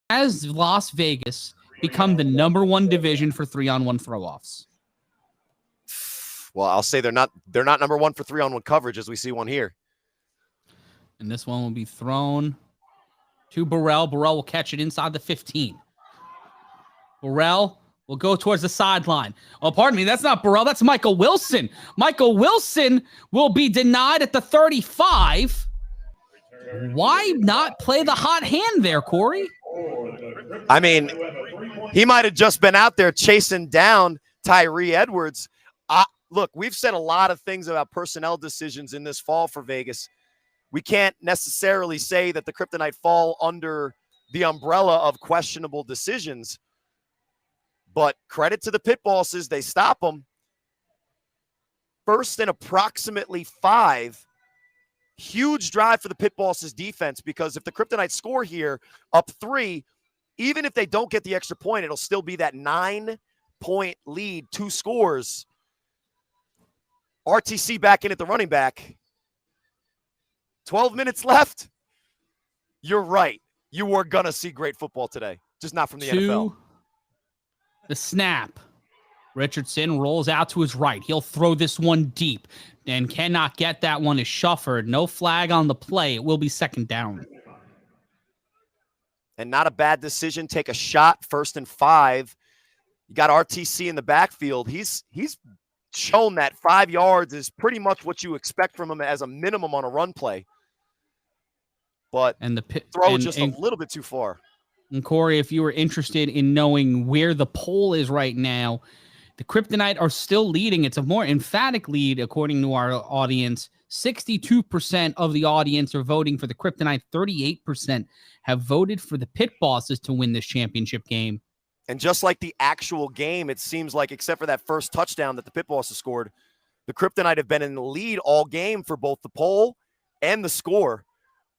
Has Las Vegas become the #1 division for 3-on-1 throw-offs? Well, I'll say they're not #1 for 3-on-1 coverage, as we see one here. And this one will be thrown to Burrell. Burrell will catch it inside the 15. Burrell will go towards the sideline. Oh, pardon me, that's not Burrell, that's Michael Wilson. Michael Wilson will be denied at the 35. Why not play the hot hand there, Corey? I mean, he might have just been out there chasing down Tyree Edwards. Look, we've said a lot of things about personnel decisions in this fall for Vegas. We can't necessarily say that the Kryptonite fall under the umbrella of questionable decisions. But credit to the pit bosses, they stop them. First and approximately 5. Huge drive for the pit bosses defense, because if the Kryptonites score here up 3, even if they don't get the extra point, it'll still be that 9-point lead, 2 scores. RTC back in at the running back. 12 minutes left. You're right. You were going to see great football today, just not from the NFL. The snap. Richardson rolls out to his right. He'll throw this one deep and cannot get that one as Shufford. No flag on the play. It will be second down. And not a bad decision. Take a shot, 1st and 5. You got RTC in the backfield. He's shown that 5 yards is pretty much what you expect from him as a minimum on a run play. But and the throw just a little bit too far. And Corey, if you were interested in knowing where the poll is right now, the Kryptonite are still leading. It's a more emphatic lead, according to our audience. 62% of the audience are voting for the Kryptonite. 38% have voted for the pit bosses to win this championship game. And just like the actual game, it seems like, except for that first touchdown that the pit bosses scored, the Kryptonite have been in the lead all game for both the poll and the score.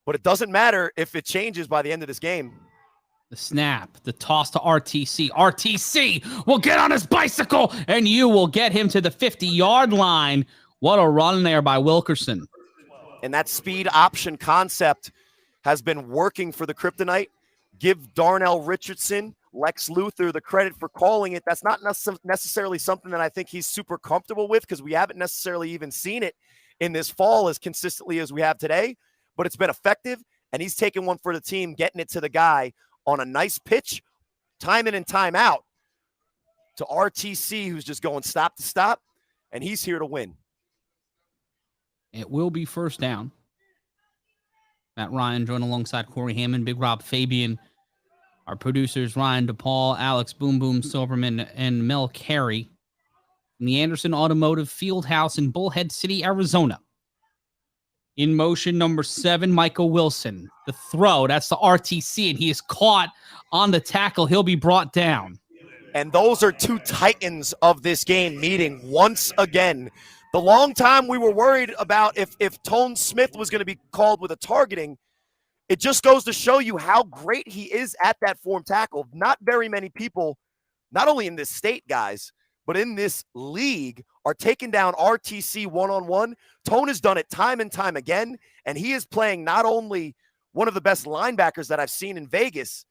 But it doesn't matter if it changes by the end of this game. The snap, the toss to RTC. RTC will get on his bicycle, and you will get him to the 50-yard line. What a run there by Wilkerson. And that speed option concept has been working for the Kryptonite. Give Darnell Richardson, Lex Luthor, the credit for calling it. That's not necessarily something that I think he's super comfortable with, because we haven't necessarily even seen it in this fall as consistently as we have today. But it's been effective, and he's taking one for the team, getting it to the guy on a nice pitch, time in and time out, to RTC, who's just going stop to stop, and he's here to win. It will be first down. Matt Ryan joined alongside Corey Hammond, Big Rob Fabian, our producers Ryan DePaul, Alex Boom Boom Silverman, and Mel Carey from the Anderson Automotive Fieldhouse in Bullhead City, Arizona. In motion, number 7, Michael Wilson. The throw, that's the RTC, and he is caught on the tackle. He'll be brought down. And those are 2 titans of this game meeting once again. The long time we were worried about if Tone Smith was going to be called with a targeting, it just goes to show you how great he is at that form tackle. Not very many people, not only in this state, guys, but in this league, are taking down RTC one-on-one. Tone has done it time and time again, and he is playing not only one of the best linebackers that I've seen in Vegas,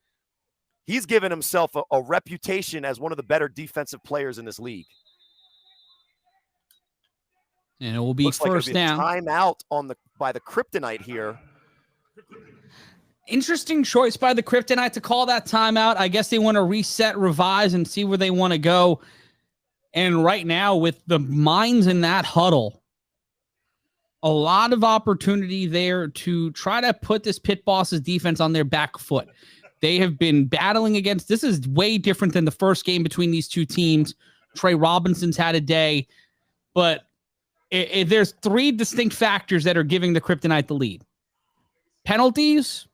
he's given himself a reputation as one of the better defensive players in this league. And it will be first down. Timeout by the Kryptonite here. Interesting choice by the Kryptonite to call that timeout. I guess they want to reset, revise, and see where they want to go. And right now, with the minds in that huddle, a lot of opportunity there to try to put this pit boss's defense on their back foot. They have been battling against, this is way different than the first game between these two teams. Trey Robinson's had a day, but there's three distinct factors that are giving the Kryptonite the lead. Penalties,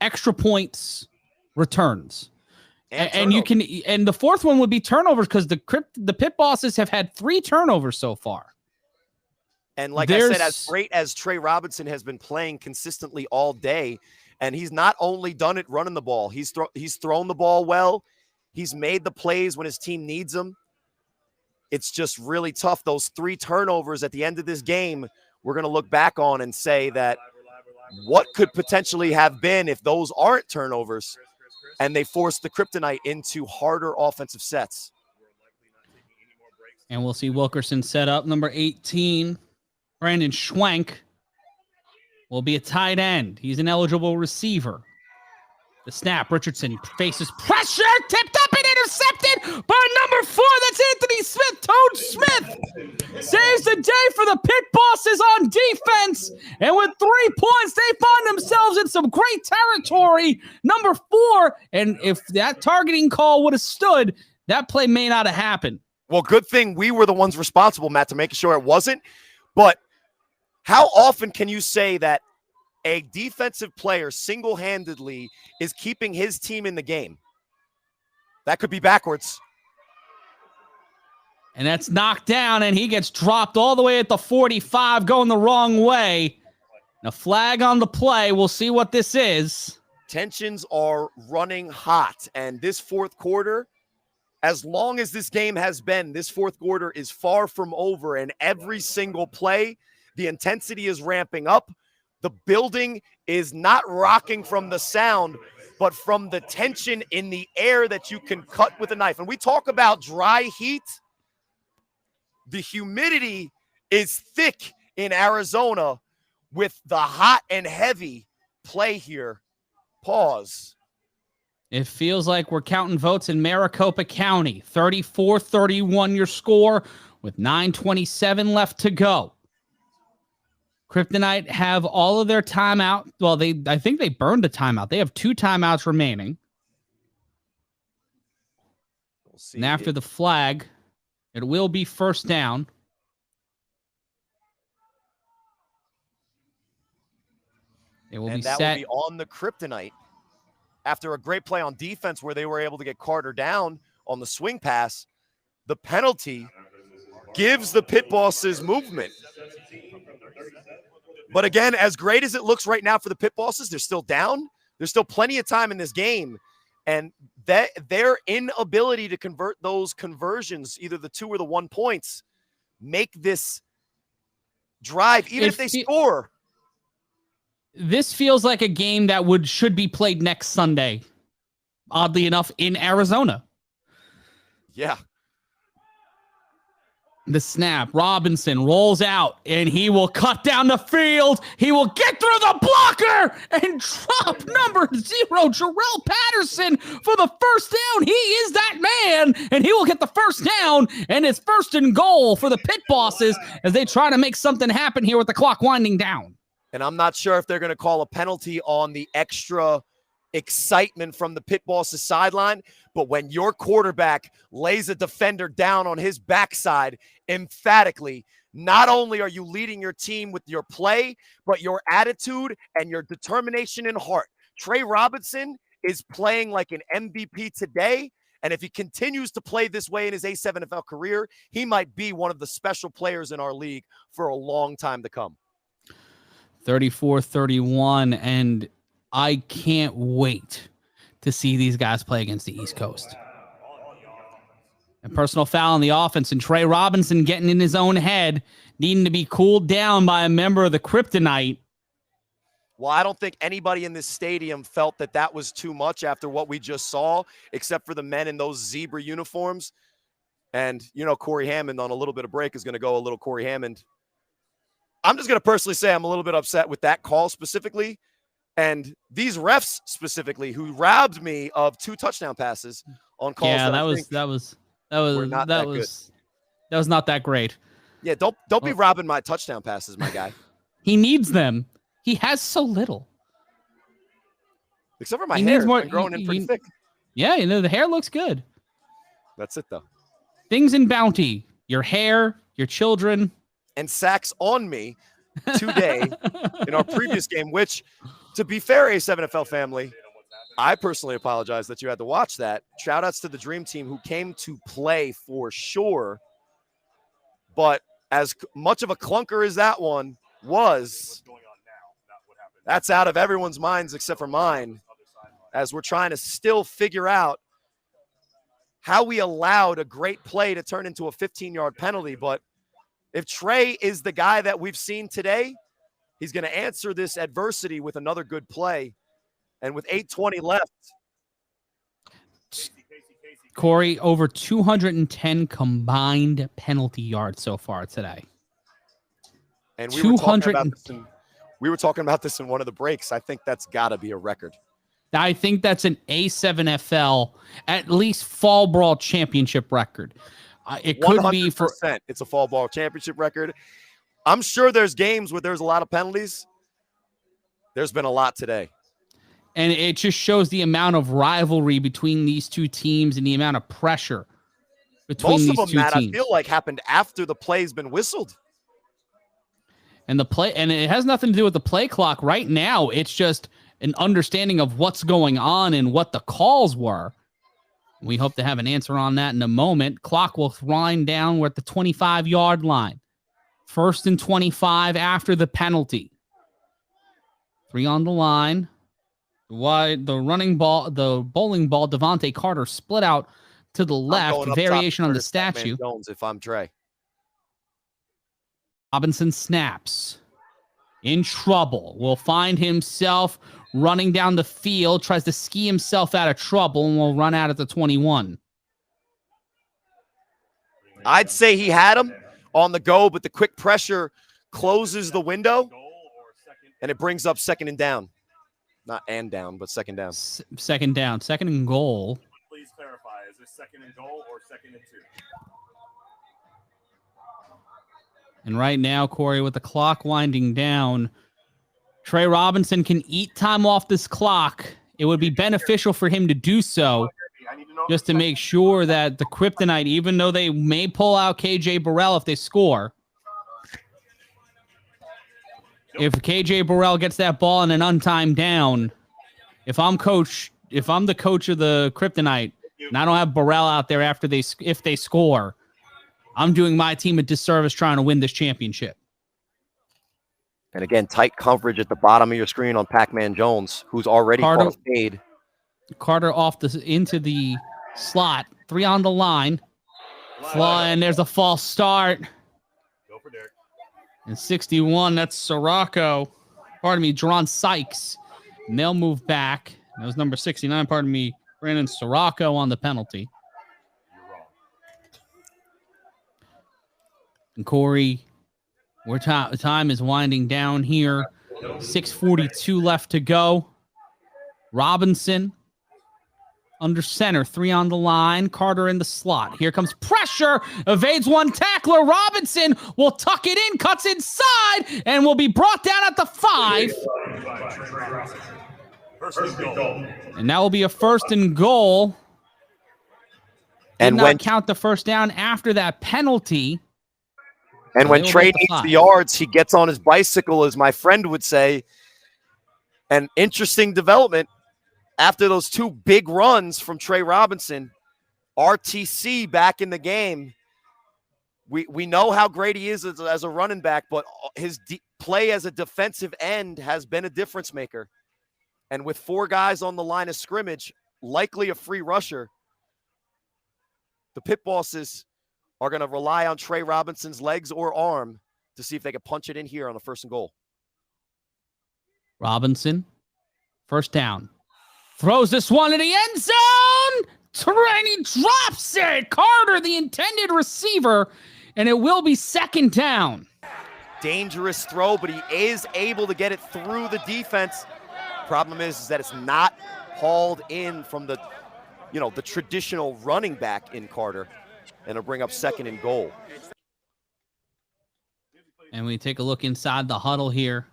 extra points, returns. And the fourth one would be turnovers, because the Pit Bosses have had 3 turnovers so far. And like I said, as great as Trey Robinson has been playing consistently all day, and he's not only done it running the ball, he's thrown the ball well. He's made the plays when his team needs them. It's just really tough. Those 3 turnovers at the end of this game, we're going to look back on and say that what could potentially have been if those aren't turnovers and they force the Kryptonite into harder offensive sets. And we'll see Wilkerson set up. Number 18, Brandon Schwenk, will be a tight end. He's an eligible receiver. The snap, Richardson faces pressure, tipped up and intercepted by number 4. That's Anthony Smith. Toad Smith saves the day for the Pit Bosses on defense. And with 3 points, they find themselves in some great territory. Number 4, and if that targeting call would have stood, that play may not have happened. Well, good thing we were the ones responsible, Matt, to making sure it wasn't. But how often can you say that a defensive player single-handedly is keeping his team in the game? That could be backwards. And that's knocked down, and he gets dropped all the way at the 45, going the wrong way. A flag on the play. We'll see what this is. Tensions are running hot, and this fourth quarter, as long as this game has been, this fourth quarter is far from over, and every single play, the intensity is ramping up. The building is not rocking from the sound, but from the tension in the air that you can cut with a knife. And we talk about dry heat. The humidity is thick in Arizona with the hot and heavy play here. Pause. It feels like we're counting votes in Maricopa County. 34-31 your score with 9:27 left to go. Kryptonite have all of their timeout. Well, I think they burned a timeout. They have 2 timeouts remaining. We'll see. And after the flag, it will be first down. It will be set. That will be on the Kryptonite. After a great play on defense where they were able to get Carter down on the swing pass, the penalty gives the Pit Bosses movement. But again, as great as it looks right now for the Pit Bosses, they're still down. There's still plenty of time in this game. And that their inability to convert those conversions, either the 2 or the 1 points, make this drive, even if they score. This feels like a game that should be played next Sunday, oddly enough, in Arizona. Yeah. The snap, Robinson rolls out, and he will cut down the field. He will get through the blocker and drop number 0, Jarrell Patterson, for the first down. He is that man, and he will get the first down, and it's 1st and goal for the Pit Bosses as they try to make something happen here with the clock winding down. And I'm not sure if they're going to call a penalty on the extra excitement from the Pit Bosses sideline, but when your quarterback lays a defender down on his backside emphatically, not only are you leading your team with your play, but your attitude and your determination and heart. Trey Robinson is playing like an MVP today, and if he continues to play this way in his A7FL career, he might be one of the special players in our league for a long time to come. 34-31, and I can't wait to see these guys play against the East Coast. A personal foul on the offense, and Trey Robinson getting in his own head, needing to be cooled down by a member of the Kryptonite. Well, I don't think anybody in this stadium felt that that was too much after what we just saw, except for the men in those zebra uniforms. And, you know, Corey Hammond on a little bit of break is going to go a little Corey Hammond. I'm just going to personally say I'm a little bit upset with that call specifically. And these refs specifically, who robbed me of 2 touchdown passes on calls. Yeah, that was not that great. Yeah, don't be robbing my touchdown passes, my guy. He needs them. He has so little. Except for my hair, it's growing in pretty thick. Yeah, the hair looks good. That's it, though. things in bounty, your hair, your children. And sacks on me today in our previous game, which, to be fair, A7FL family, I personally apologize that you had to watch that. Shout outs to the Dream Team who came to play for sure. But as much of a clunker as that one was, that's out of everyone's minds except for mine, as we're trying to still figure out how we allowed a great play to turn into a 15-yard penalty. But if Trey is the guy that we've seen today, he's going to answer this adversity with another good play. And with 8:20 left, Corey, over 210 combined penalty yards so far today. And we were talking about this in one of the breaks. I think that's got to be a record. I think that's an A7FL, at least Fall Brawl championship record. It could 100%. be for. It's a Fall Brawl championship record. I'm sure there's games where there's a lot of penalties. There's been a lot today. And it just shows the amount of rivalry between these two teams and the amount of pressure between these two teams. Most of them, Matt, I feel like happened after the play's been whistled. And it has nothing to do with the play clock right now. It's just an understanding of what's going on and what the calls were. We hope to have an answer on that in a moment. Clock will wind down. We're at the 25-yard line. 1st and 25 after the penalty. 3 on the line. The running ball, the bowling ball, Devontae Carter split out to the left. Variation on the statue. Jones, if I'm Trey. Robinson snaps. In trouble. Will find himself running down the field. Tries to ski himself out of trouble and will run out at the 21. I'd say he had him on the go, but the quick pressure closes the window, and it brings up 2nd and down. Not and down, but 2nd down. Second down. 2nd and goal. Please clarify. Is this 2nd and goal or 2nd and 2? And right now, Corey, with the clock winding down, Trey Robinson can eat time off this clock. It would be beneficial for him to do so just to make sure that the Kryptonite, even though they may pull out KJ Burrell if they score, if KJ Burrell gets that ball in an untimed down, if I'm the coach of the Kryptonite and I don't have Burrell out there if they score, I'm doing my team a disservice trying to win this championship. And again, tight coverage at the bottom of your screen on Pac-Man Jones, who's already paid. Carter into the slot. 3 on the line. Fly, and there's a false start. Go for Derek. And 61, that's Sirocco. Jerron Sykes. And they'll move back. That was number 69, Brandon Sirocco on the penalty. And Corey, time is winding down here. 6:42 left to go. Robinson under center, 3 on the line. Carter in the slot. Here comes pressure. Evades one tackler. Robinson will tuck it in, cuts inside, and will be brought down at the 5. And that will be a 1st and goal. And not count the first down after that penalty. And when Trey needs the yards, he gets on his bicycle, as my friend would say. An interesting development after those 2 big runs from Trey Robinson. RTC back in the game. We know how great he is as a running back, but his play as a defensive end has been a difference maker. And with 4 guys on the line of scrimmage, likely a free rusher, the Pit Bosses are going to rely on Trey Robinson's legs or arm to see if they can punch it in here on a 1st and goal. Robinson, 1st down. Throws this one in the end zone. And he drops it. Carter, the intended receiver, and it will be 2nd down. Dangerous throw, but he is able to get it through the defense. Problem is that it's not hauled in from the traditional running back in Carter. And it'll bring up 2nd and goal. And we take a look inside the huddle here.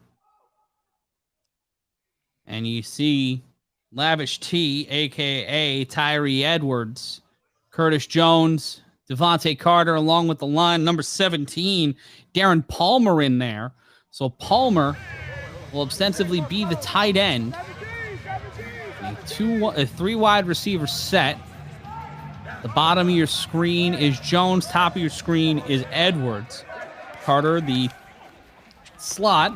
And you see Lavish T, a.k.a. Tyree Edwards, Curtis Jones, Devontae Carter along with the line. Number 17, Darren Palmer in there. So Palmer will ostensibly be the tight end. A 3 wide receiver set. The bottom of your screen is Jones. Top of your screen is Edwards. Carter, the slot.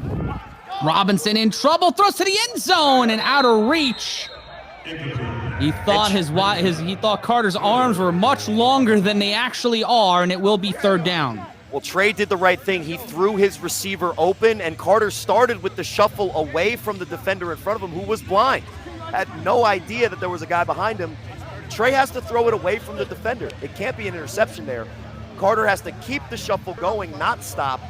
Robinson in trouble. Throws to the end zone and out of reach. He thought he thought Carter's arms were much longer than they actually are, and it will be third down. Well, Trey did the right thing. He threw his receiver open, and Carter started with the shuffle away from the defender in front of him, who was blind. Had no idea that there was a guy behind him. Trey has to throw it away from the defender. It can't be an interception there. Carter has to keep the shuffle going, not stop.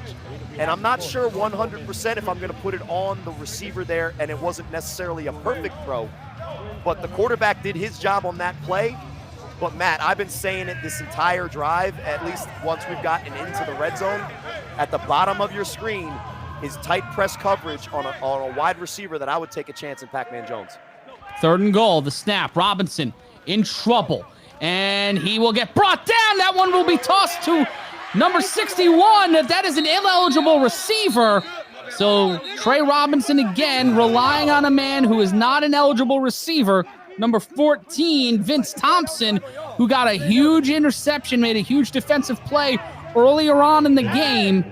And I'm not sure 100% if I'm going to put it on the receiver there, and it wasn't necessarily a perfect throw. But the quarterback did his job on that play. But, Matt, I've been saying it this entire drive, at least once we've gotten into the red zone. At the bottom of your screen is tight press coverage on a wide receiver that I would take a chance in Pac-Man Jones. Third and goal, the snap. Robinson in trouble, and he will get brought down. That one will be tossed to number 61. That is an ineligible receiver. So Trey Robinson again relying on a man who is not an eligible receiver. Number 14, Vince Thompson, who got a huge interception, made a huge defensive play earlier on in the game.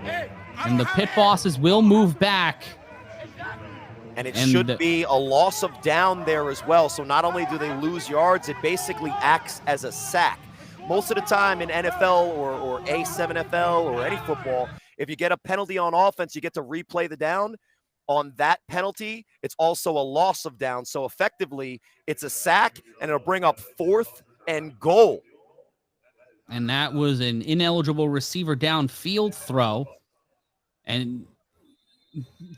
And the pit bosses will move back. And it should be a loss of down there as well. So not only do they lose yards, it basically acts as a sack. Most of the time in NFL or A7FL or any football, if you get a penalty on offense, you get to replay the down. On that penalty, it's also a loss of down. So effectively, it's a sack, and it'll bring up 4th and goal. And that was an ineligible receiver downfield throw. And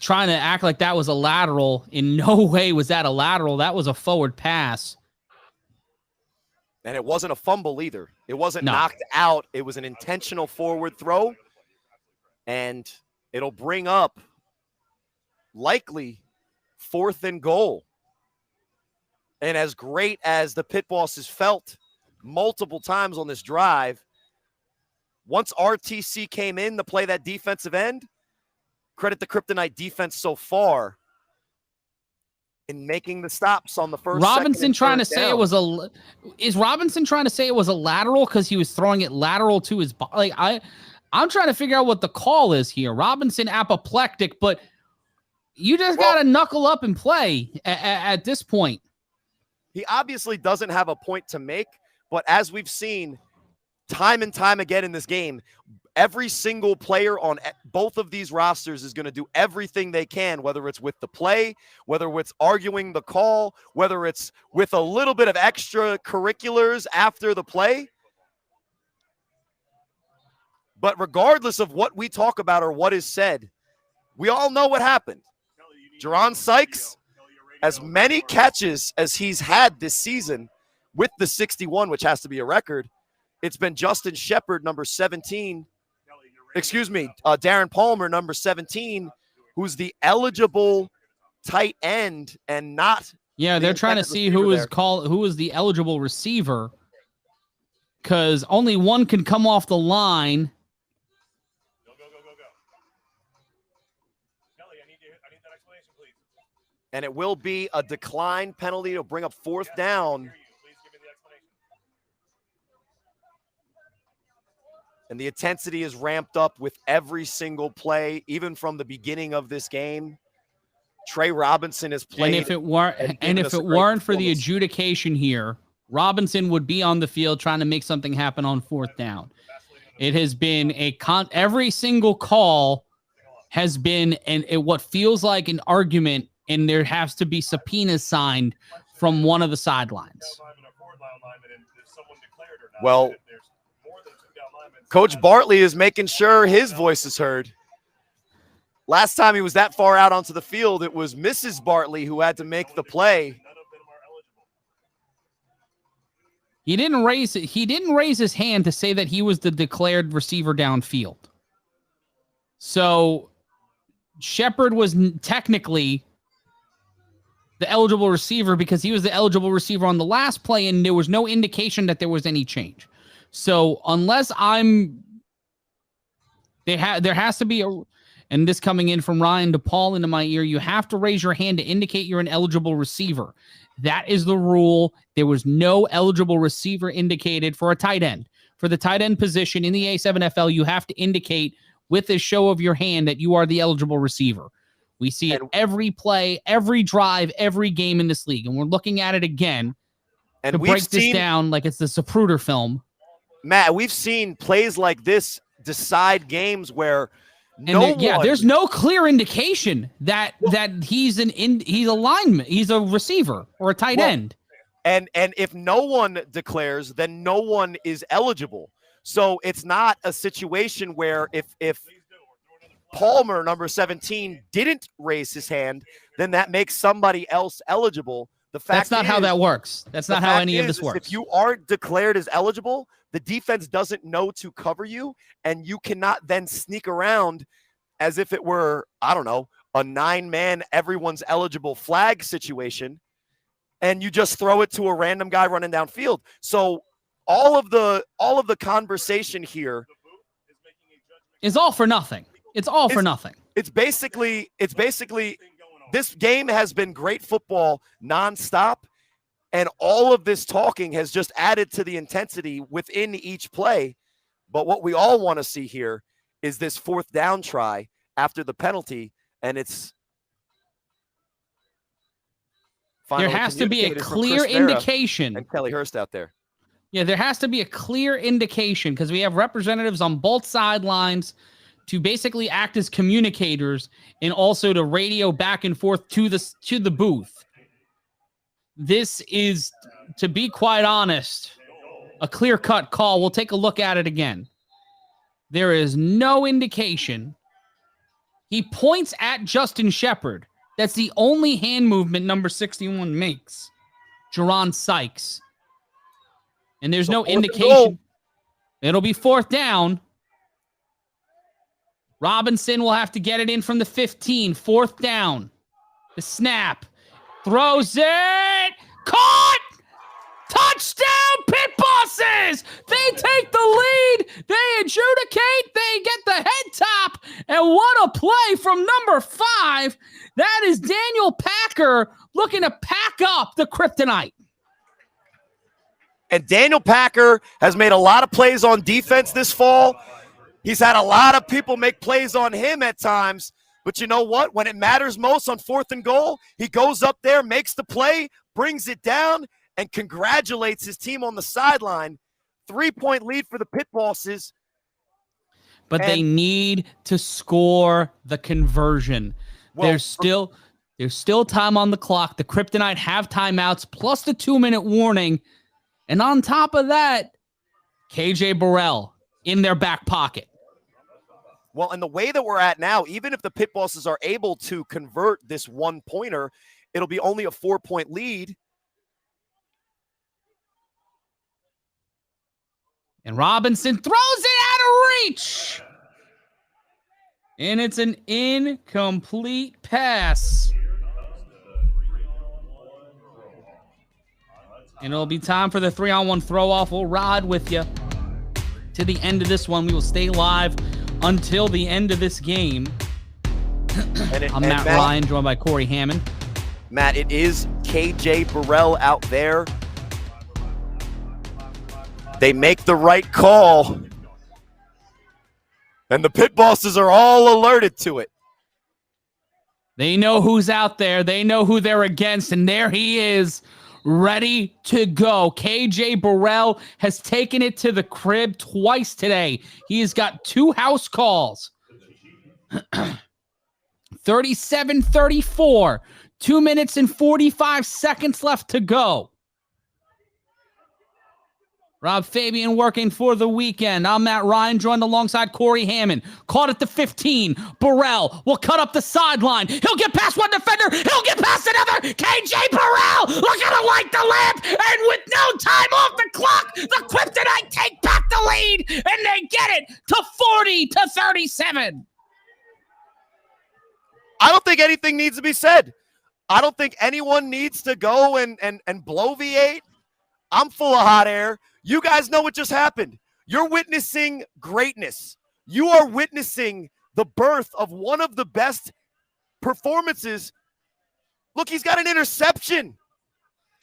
trying to act like that was a lateral. In no way was that a lateral. That was a forward pass. And it wasn't a fumble either. It wasn't knocked out. It was an intentional forward throw. And it'll bring up likely 4th and goal. And as great as the pit bosses felt multiple times on this drive, once RTC came in to play that defensive end, credit the Kryptonite defense so far in making the stops on the first. Robinson trying to say it was is Robinson trying to say it was a lateral because he was throwing it lateral to his body? Like I'm trying to figure out what the call is here. Robinson apoplectic, but you just got to knuckle up and play at this point. He obviously doesn't have a point to make, but as we've seen time and time again in this game, every single player on both of these rosters is going to do everything they can, whether it's with the play, whether it's arguing the call, whether it's with a little bit of extracurriculars after the play. But regardless of what we talk about or what is said, we all know what happened. Jerron Sykes, as many catches as he's had this season with the 61, which has to be a record, it's been Justin Shepard, number 17. Darren Palmer, number 17, who's the eligible tight end and not. Yeah, they're trying to see who is the eligible receiver, because only one can come off the line. Kelly, I need that explanation, please. And it will be a decline penalty to bring up 4th down. And the intensity is ramped up with every single play, even from the beginning of this game. Trey Robinson has played. And if it weren't for the adjudication here, Robinson would be on the field trying to make something happen on 4th down. It has been every single call has been what feels like an argument, and there has to be subpoenas signed from one of the sidelines. Well, Coach Bartley is making sure his voice is heard. Last time he was that far out onto the field, it was Mrs. Bartley who had to make the play. He didn't raise his hand to say that he was the declared receiver downfield. So Shepard was technically the eligible receiver because he was the eligible receiver on the last play, and there was no indication that there was any change. So unless there has to be and this coming in from Ryan DePaul into my ear, you have to raise your hand to indicate you're an eligible receiver. That is the rule. There was no eligible receiver indicated for a tight end. For the tight end position in the A7FL, you have to indicate with a show of your hand that you are the eligible receiver. We see it every play, every drive, every game in this league. And we're looking at it again to break this down like it's the Zapruder film. Matt, we've seen plays like this decide games where there's no clear indication that he's a lineman, he's a receiver or a tight end. And if no one declares, then no one is eligible. So it's not a situation where if Palmer, number 17, didn't raise his hand, then that makes somebody else eligible. That's not how that works. That's not how any of this works. If you aren't declared as eligible, the defense doesn't know to cover you, and you cannot then sneak around as if it were, I don't know, a 9-man, everyone's eligible flag situation, and you just throw it to a random guy running downfield. So all of the conversation here is all for nothing. It's all for nothing. It's basically this game has been great football nonstop, and all of this talking has just added to the intensity within each play. But what we all want to see here is this 4th down try after the penalty, and it's there has to be a clear indication. And Kelly Hurst out there. Yeah, there has to be a clear indication because we have representatives on both sidelines to basically act as communicators and also to radio back and forth to the booth. This is, to be quite honest, a clear-cut call. We'll take a look at it again. There is no indication. He points at Justin Shepard. That's the only hand movement number 61 makes. Jerron Sykes. And there's no indication. It'll be 4th down. Robinson will have to get it in from the 15. 4th down. The snap. Throws it. Caught! Touchdown, Pit Bosses! They take the lead. They adjudicate. They get the head top. And what a play from number 5. That is Daniel Packer looking to pack up the kryptonite. And Daniel Packer has made a lot of plays on defense this fall. He's had a lot of people make plays on him at times. But you know what? When it matters most on 4th and goal, he goes up there, makes the play, brings it down, and congratulates his team on the sideline. 3-point lead for the Pit Bosses. But they need to score the conversion. Well, there's still time on the clock. The Kryptonite have timeouts plus the 2-minute warning. And on top of that, KJ Burrell in their back pocket. Well, and the way that we're at now, even if the Pit Bosses are able to convert this 1-pointer, it'll be only a 4-point lead. And Robinson throws it out of reach. And it's an incomplete pass. And it'll be time for the 3-on-1 throw-off. We'll ride with you to the end of this one. We will stay live until the end of this game. I'm Matt Ryan, joined by Corey Hammond. Matt, it is KJ Burrell out there. They make the right call. And the Pit Bosses are all alerted to it. They know who's out there. They know who they're against. And there he is, ready to go. KJ Burrell has taken it to the crib twice today. He has got 2 house calls. 37-34. 2 minutes and 45 seconds left to go. Rob Fabian working for the weekend. I'm Matt Ryan, joined alongside Corey Hammond. Caught at the 15. Burrell will cut up the sideline. He'll get past one defender. He'll get past another. KJ Burrell looking to light the lamp. And with no time off the clock, the Kryptonite take back the lead. And they get it to 40-37. I don't think anything needs to be said. I don't think anyone needs to go and bloviate. I'm full of hot air. You guys know what just happened. You're witnessing greatness. You are witnessing the birth of one of the best performances. Look, he's got an interception.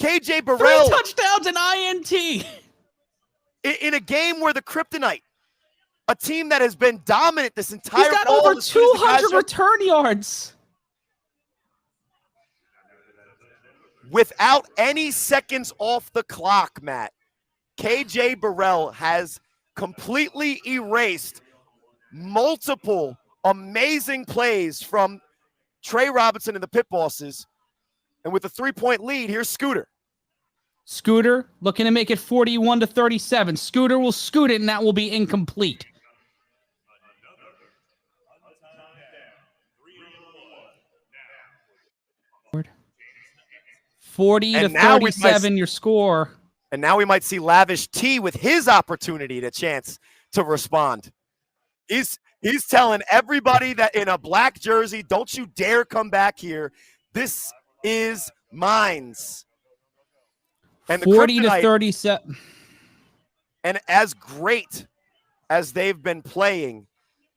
KJ Burrell. 3 touchdowns and INT. In a game where the Kryptonite, a team that has been dominant this entire He's got ball, over 200 return yards. Without any seconds off the clock, Matt, KJ Burrell has completely erased multiple amazing plays from Trey Robinson and the Pit Bosses. And with a 3-point lead, here's Scooter. Scooter looking to make it 41-37. Scooter will scoot it, and that will be incomplete. And 40-37, your score. And now we might see Lavish T with his opportunity to chance to respond. He's telling everybody that in a black jersey, don't you dare come back here. This is mines. And the 40-37. And as great as they've been playing,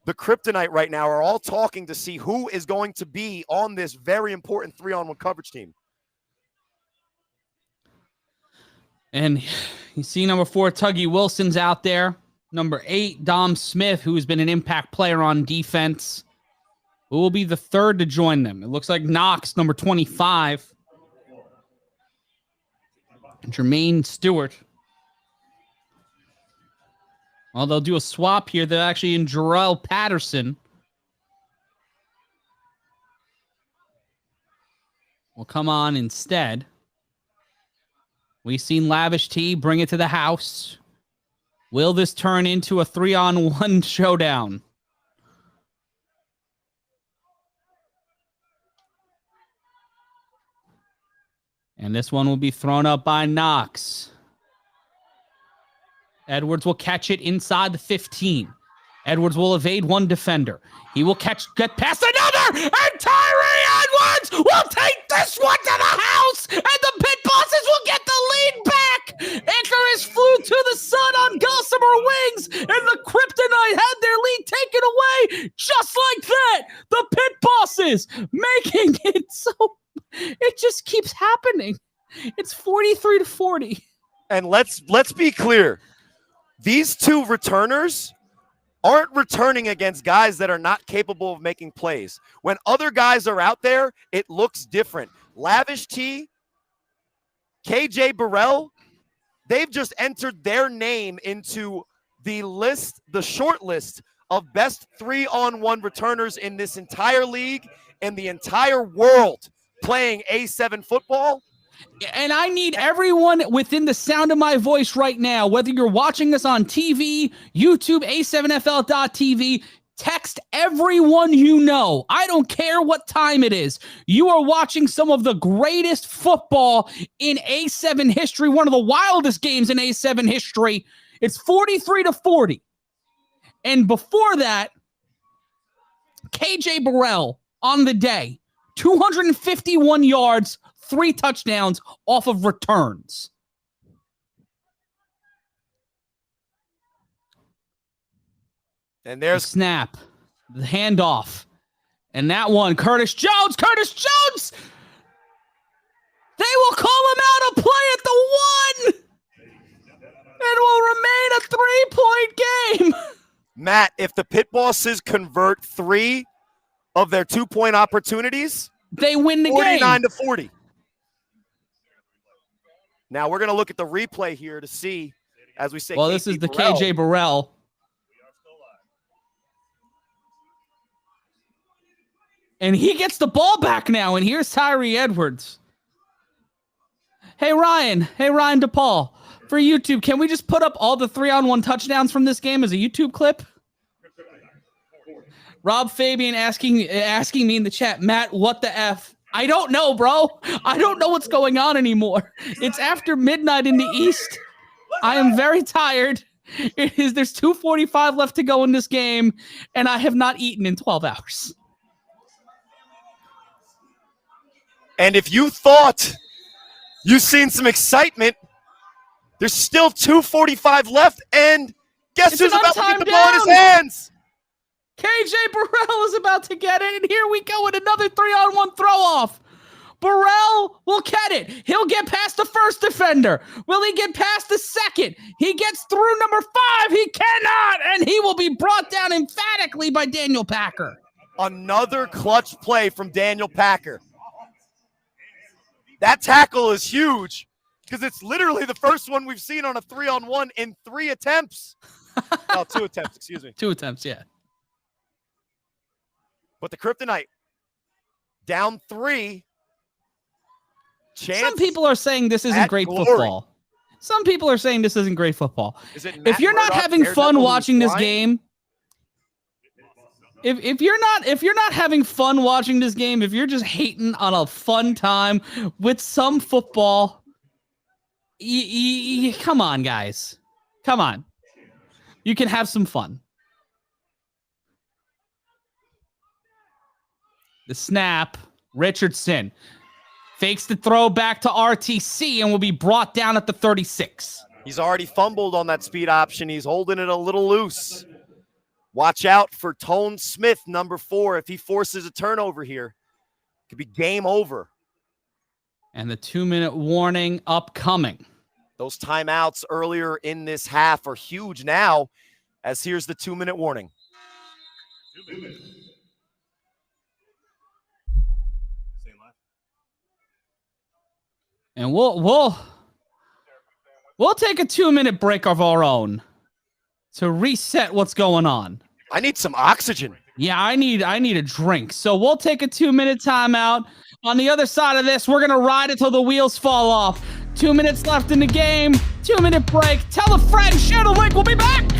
the Kryptonite right now are all talking to see who is going to be on this very important 3-on-1 coverage team. And you see number 4, Tuggy Wilson's out there. Number 8, Dom Smith, who's been an impact player on defense, who will be the third to join them. It looks like Knox, number 25. Jermaine Stewart. Well, they'll do a swap here. They're actually in Jarrell Patterson. Will come on instead. We've seen Lavish T bring it to the house. Will this turn into a 3-on-1 showdown? And this one will be thrown up by Knox. Edwards will catch it inside the 15. Edwards will evade one defender. He will get past another, and Tyree Edwards will take this one to the house, and the Pit Bosses will get the lead back. Icarus flew to the sun on gossamer wings, and the Kryptonite had their lead taken away just like that. The Pit Bosses making it so it just keeps happening. It's 43-40. And let's be clear. These two returners aren't returning against guys that are not capable of making plays. When other guys are out there, it looks different. Lavish T, KJ Burrell, they've just entered their name into the list, the short list of best 3-on-1 returners in this entire league and the entire world playing A7 football. And I need everyone within the sound of my voice right now, whether you're watching this on TV, YouTube, A7FL.TV, text everyone you know. I don't care what time it is. You are watching some of the greatest football in A7 history, one of the wildest games in A7 history. It's 43-40. And before that, KJ Burrell on the day, 251 yards, 3 touchdowns off of returns. And there's the snap, the handoff, and that one, Curtis Jones. They will call him out a play at the 1. It will remain a 3-point game. Matt, if the Pit Bosses convert 3 of their 2-point opportunities, they win the game. 49-40. Now we're going to look at the replay here to see, as we say. Well, this is the KJ Burrell. And he gets the ball back now, and here's Tyree Edwards. Hey, Ryan DePaul. For YouTube, can we just put up all the 3-on-1 touchdowns from this game as a YouTube clip? Rob Fabian asking me in the chat, Matt, what the F? I don't know, bro. I don't know what's going on anymore. It's after midnight in the East. I am very tired. There's 2:45 left to go in this game, and I have not eaten in 12 hours. And if you thought you've seen some excitement, there's still 2:45 left, and Guess It's who's an about to get untimed the ball in his down. hands? KJ Burrell is about to get it, and here we go with another 3-on-1 throw-off. Burrell will get it. He'll get past the first defender. Will he get past the second? He gets through number 5. He cannot, and he will be brought down emphatically by Daniel Packer. Another clutch play from Daniel Packer. That tackle is huge because it's literally the first one we've seen on a 3-on-1 in 3 attempts. Oh, 2 attempts, excuse me. 2 attempts, yeah. But the Kryptonite down 3. Some people are saying this isn't great football. Some people are saying this isn't great football. If you're not having fun watching this game, if you're not having fun watching this game, if you're just hating on a fun time with some football, come on, guys. Come on. You can have some fun. The snap, Richardson fakes the throw back to RTC and will be brought down at the 36. He's already fumbled on that speed option. He's holding it a little loose. Watch out for Tone Smith, number 4. If he forces a turnover here, it could be game over. And the 2-minute warning upcoming. Those timeouts earlier in this half are huge now, as here's the 2-minute warning. 2 minutes. And we'll take a 2-minute break of our own to reset what's going on. I need some oxygen. Yeah, I need a drink. So we'll take a 2-minute timeout. On the other side of this, we're gonna ride it till the wheels fall off. 2 minutes left in the game. 2-minute break. Tell a friend, share the link. We'll be back.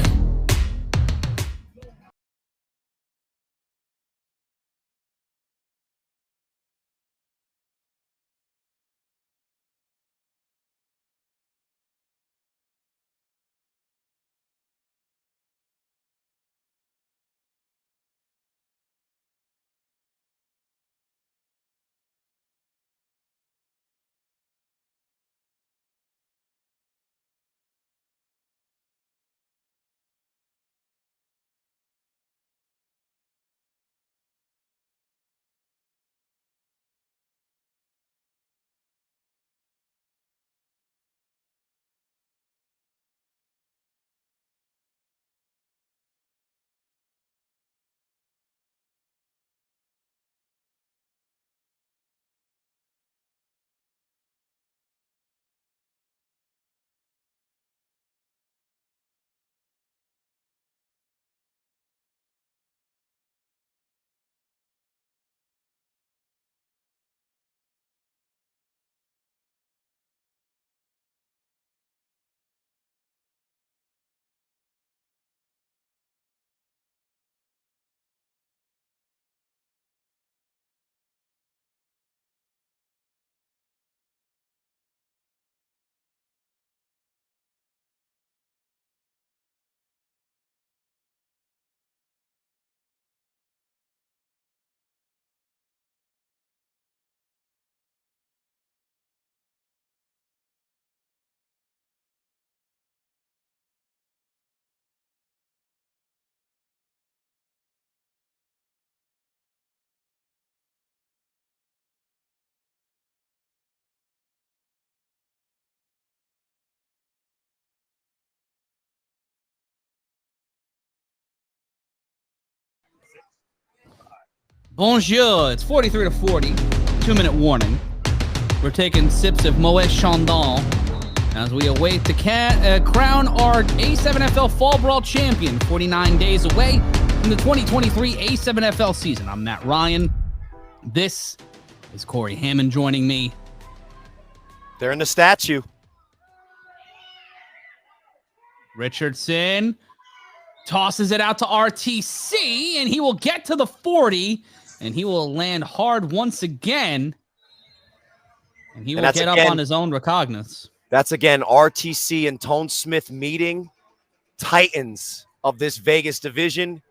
Bonjour. It's 43-40. 2-minute warning. We're taking sips of Moet Chandon as we await to crown our A7FL Fall Brawl champion. 49 days away from the 2023 A7FL season. I'm Matt Ryan. This is Corey Hammond joining me. They're in the statue. Richardson tosses it out to RTC, and he will get to the 40, and he will land hard once again, and he will get up on his own recognizance. That's, again, RTC and Tone Smith meeting, titans of this Vegas division.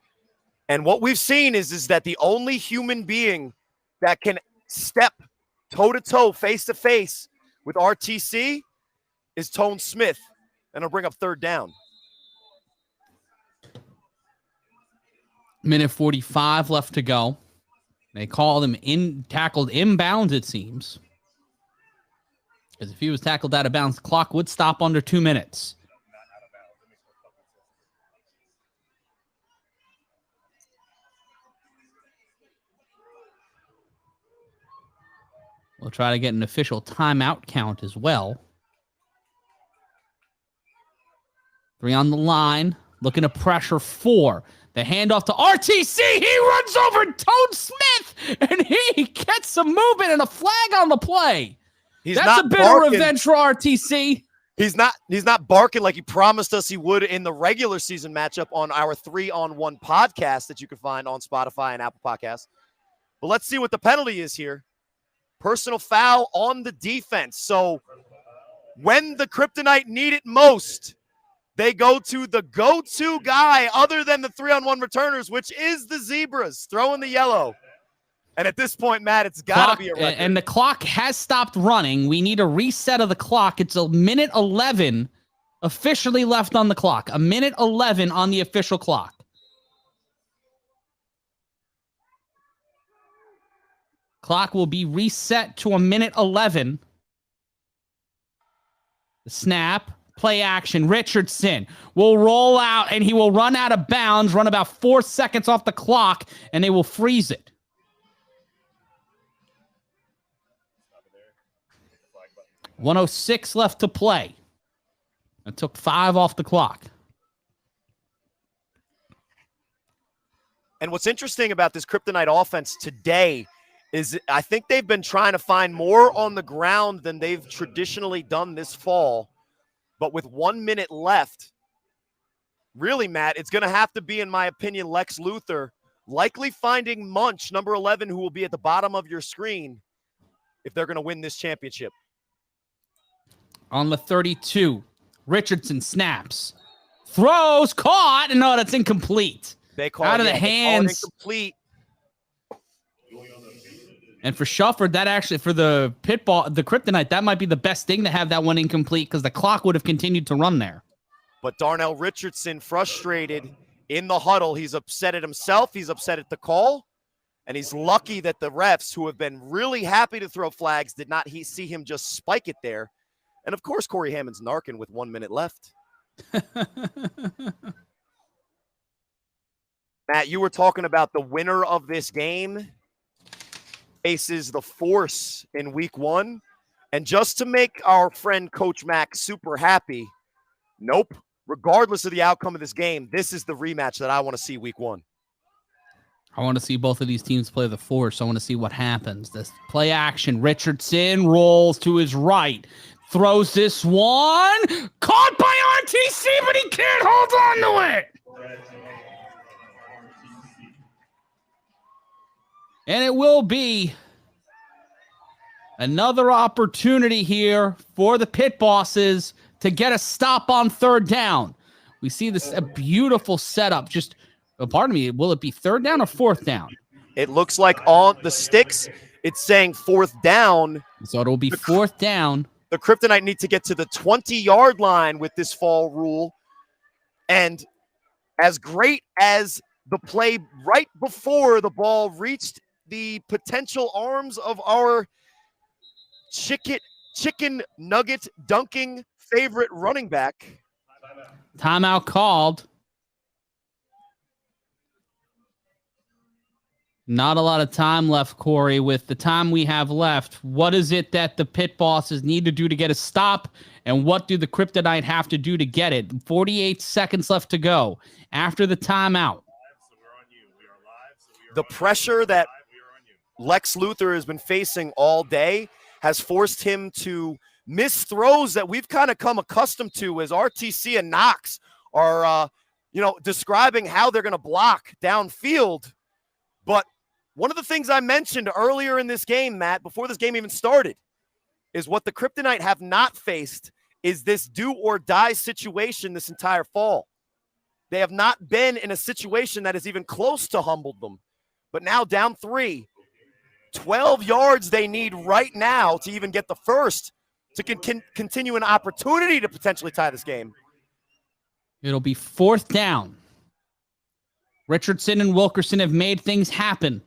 And what we've seen is that the only human being that can step toe-to-toe, face-to-face with RTC is Tone Smith, and he'll bring up 3rd down. Minute 45 left to go. They called him tackled inbounds, it seems. Because if he was tackled out of bounds, the clock would stop under 2 minutes. We'll try to get an official timeout count as well. 3 on the line. Looking to pressure 4. The handoff to RTC. He runs over Toad Smith, and he gets some movement and a flag on the play. That's a bit of revenge for RTC. He's not barking like he promised us he would in the regular season matchup on our 3-on-1 podcast that you can find on Spotify and Apple Podcasts. But let's see what the penalty is here. Personal foul on the defense. So when the Kryptonite need it most, they go to the go-to guy other than the 3-on-1 returners, which is the Zebras, throwing the yellow. And at this point, Matt, it's got to be a record. And the clock has stopped running. We need a reset of the clock. It's a minute 11 officially left on the clock. A minute 11 on the official clock. Clock will be reset to a minute 11. The snap. Play action. Richardson will roll out, and he will run out of bounds, run about 4 seconds off the clock, and they will freeze it. .106 left to play. It took 5 off the clock. And what's interesting about this Kryptonite offense today is I think they've been trying to find more on the ground than they've traditionally done this fall. But with 1 minute left, really, Matt, it's going to have to be, in my opinion, Lex Luthor likely finding Munch, number 11, who will be at the bottom of your screen if they're going to win this championship. On the 32, Richardson snaps. Throws, caught, and no, that's incomplete. They call out it, of the hands. Incomplete. And for Shufford, that actually, for the Kryptonite, that might be the best thing to have that one incomplete because the clock would have continued to run there. But Darnell Richardson, frustrated in the huddle. He's upset at himself. He's upset at the call. And he's lucky that the refs, who have been really happy to throw flags, did not see him just spike it there. And, of course, Corey Hammond's narking with 1 minute left. Matt, you were talking about the winner of this game faces the Force in week 1. And just to make our friend Coach Mac super happy, nope. Regardless of the outcome of this game, this is the rematch that I want to see week 1. I want to see both of these teams play the Force. I want to see what happens. This play action. Richardson rolls to his right. Throws this one. Caught by RTC, but he can't hold on to it. And it will be another opportunity here for the Pit Bosses to get a stop on 3rd down. We see this, a beautiful setup. Just, pardon me, will it be 3rd down or 4th down? It looks like on the sticks, it's saying 4th down. So it'll be 4th down. The Kryptonite need to get to the 20-yard line with this fall rule. And as great as the play right before the ball reached the potential arms of our chicken nugget dunking favorite running back. Timeout called. Not a lot of time left, Corey. With the time we have left, what is it that the Pit Bosses need to do to get a stop? And what do the Kryptonite have to do to get it? 48 seconds left to go after the timeout. The pressure that Lex Luthor has been facing all day has forced him to miss throws that we've kind of come accustomed to as RTC and Knox are, describing how they're going to block downfield. But one of the things I mentioned earlier in this game, Matt, before this game even started, is what the Kryptonite have not faced is this do-or-die situation this entire fall. They have not been in a situation that has even close to humbled them. But now down 3, 12 yards they need right now to even get the first to continue an opportunity to potentially tie this game. It'll be 4th down. Richardson and Wilkerson have made things happen.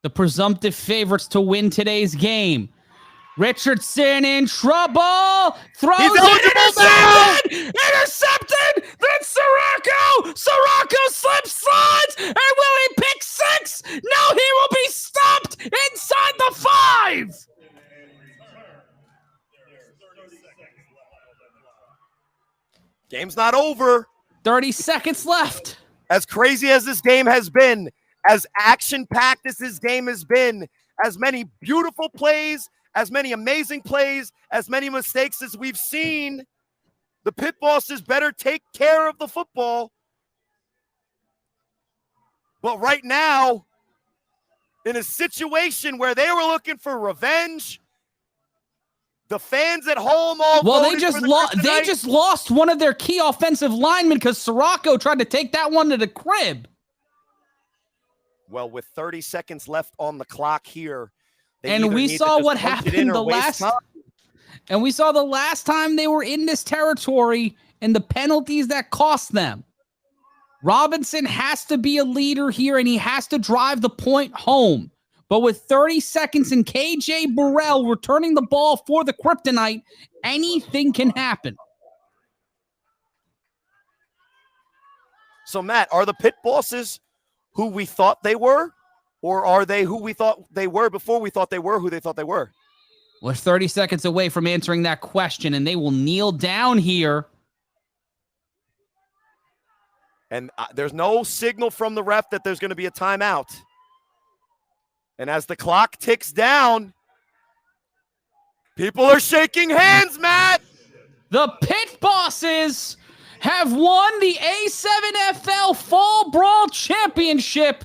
The presumptive favorites to win today's game. Richardson in trouble. Throws it intercepted. Then Sirocco slips, slides, and will he pick six? No, he will be stopped inside the 5. Game's not over. 30 seconds left. As crazy as this game has been, as action-packed as this game has been, as many beautiful plays, as many amazing plays, as many mistakes as we've seen, the pit bosses better take care of the football. But right now, in a situation where they were looking for revenge, the fans at home all they just lost one of their key offensive linemen because Sirocco tried to take that one to the crib. Well, with 30 seconds left on the clock here, and we saw what happened the last time. And we saw the last time they were in this territory and the penalties that cost them. Robinson has to be a leader here, and he has to drive the point home. But with 30 seconds and KJ Burrell returning the ball for the Kryptonite, anything can happen. So, Matt, are the pit bosses who we thought they were? Or are they who we thought they were before we thought they were who they thought they were? We're 30 seconds away from answering that question, and they will kneel down here. And there's no signal from the ref that there's going to be a timeout. And as the clock ticks down, people are shaking hands, Matt. The pit bosses have won the A7FL Fall Brawl Championship.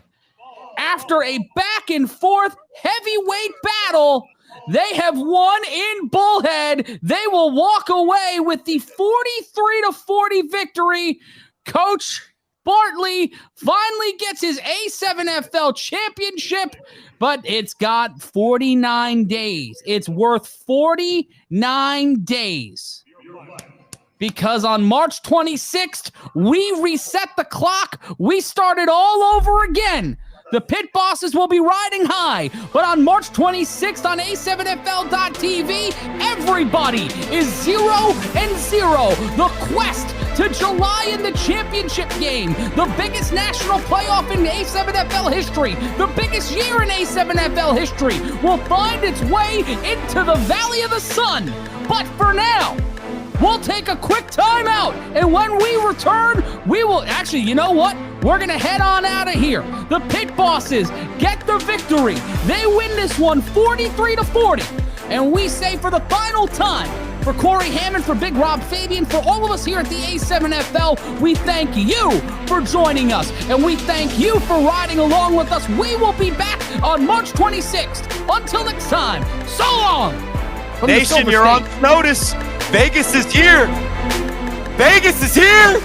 After a back-and-forth heavyweight battle, they have won in Bullhead. They will walk away with the 43-40 victory. Coach Bartley finally gets his A7FL championship, but it's got 49 days. It's worth 49 days. Because on March 26th, we reset the clock. We started all over again. The pit bosses will be riding high, but on March 26th on A7FL.TV, everybody is 0-0. The quest to July in the championship game, the biggest national playoff in A7FL history, the biggest year in A7FL history, will find its way into the Valley of the Sun. But for now, we'll take a quick timeout, and when we return, we will actually, you know what? We're going to head on out of here. The pit bosses get the victory. They win this one 43-40. And we say for the final time, for Corey Hammond, for Big Rob Fabian, for all of us here at the A7FL, we thank you for joining us. And we thank you for riding along with us. We will be back on March 26th. Until next time, so long. Nation, you're on notice. Vegas is here. Vegas is here.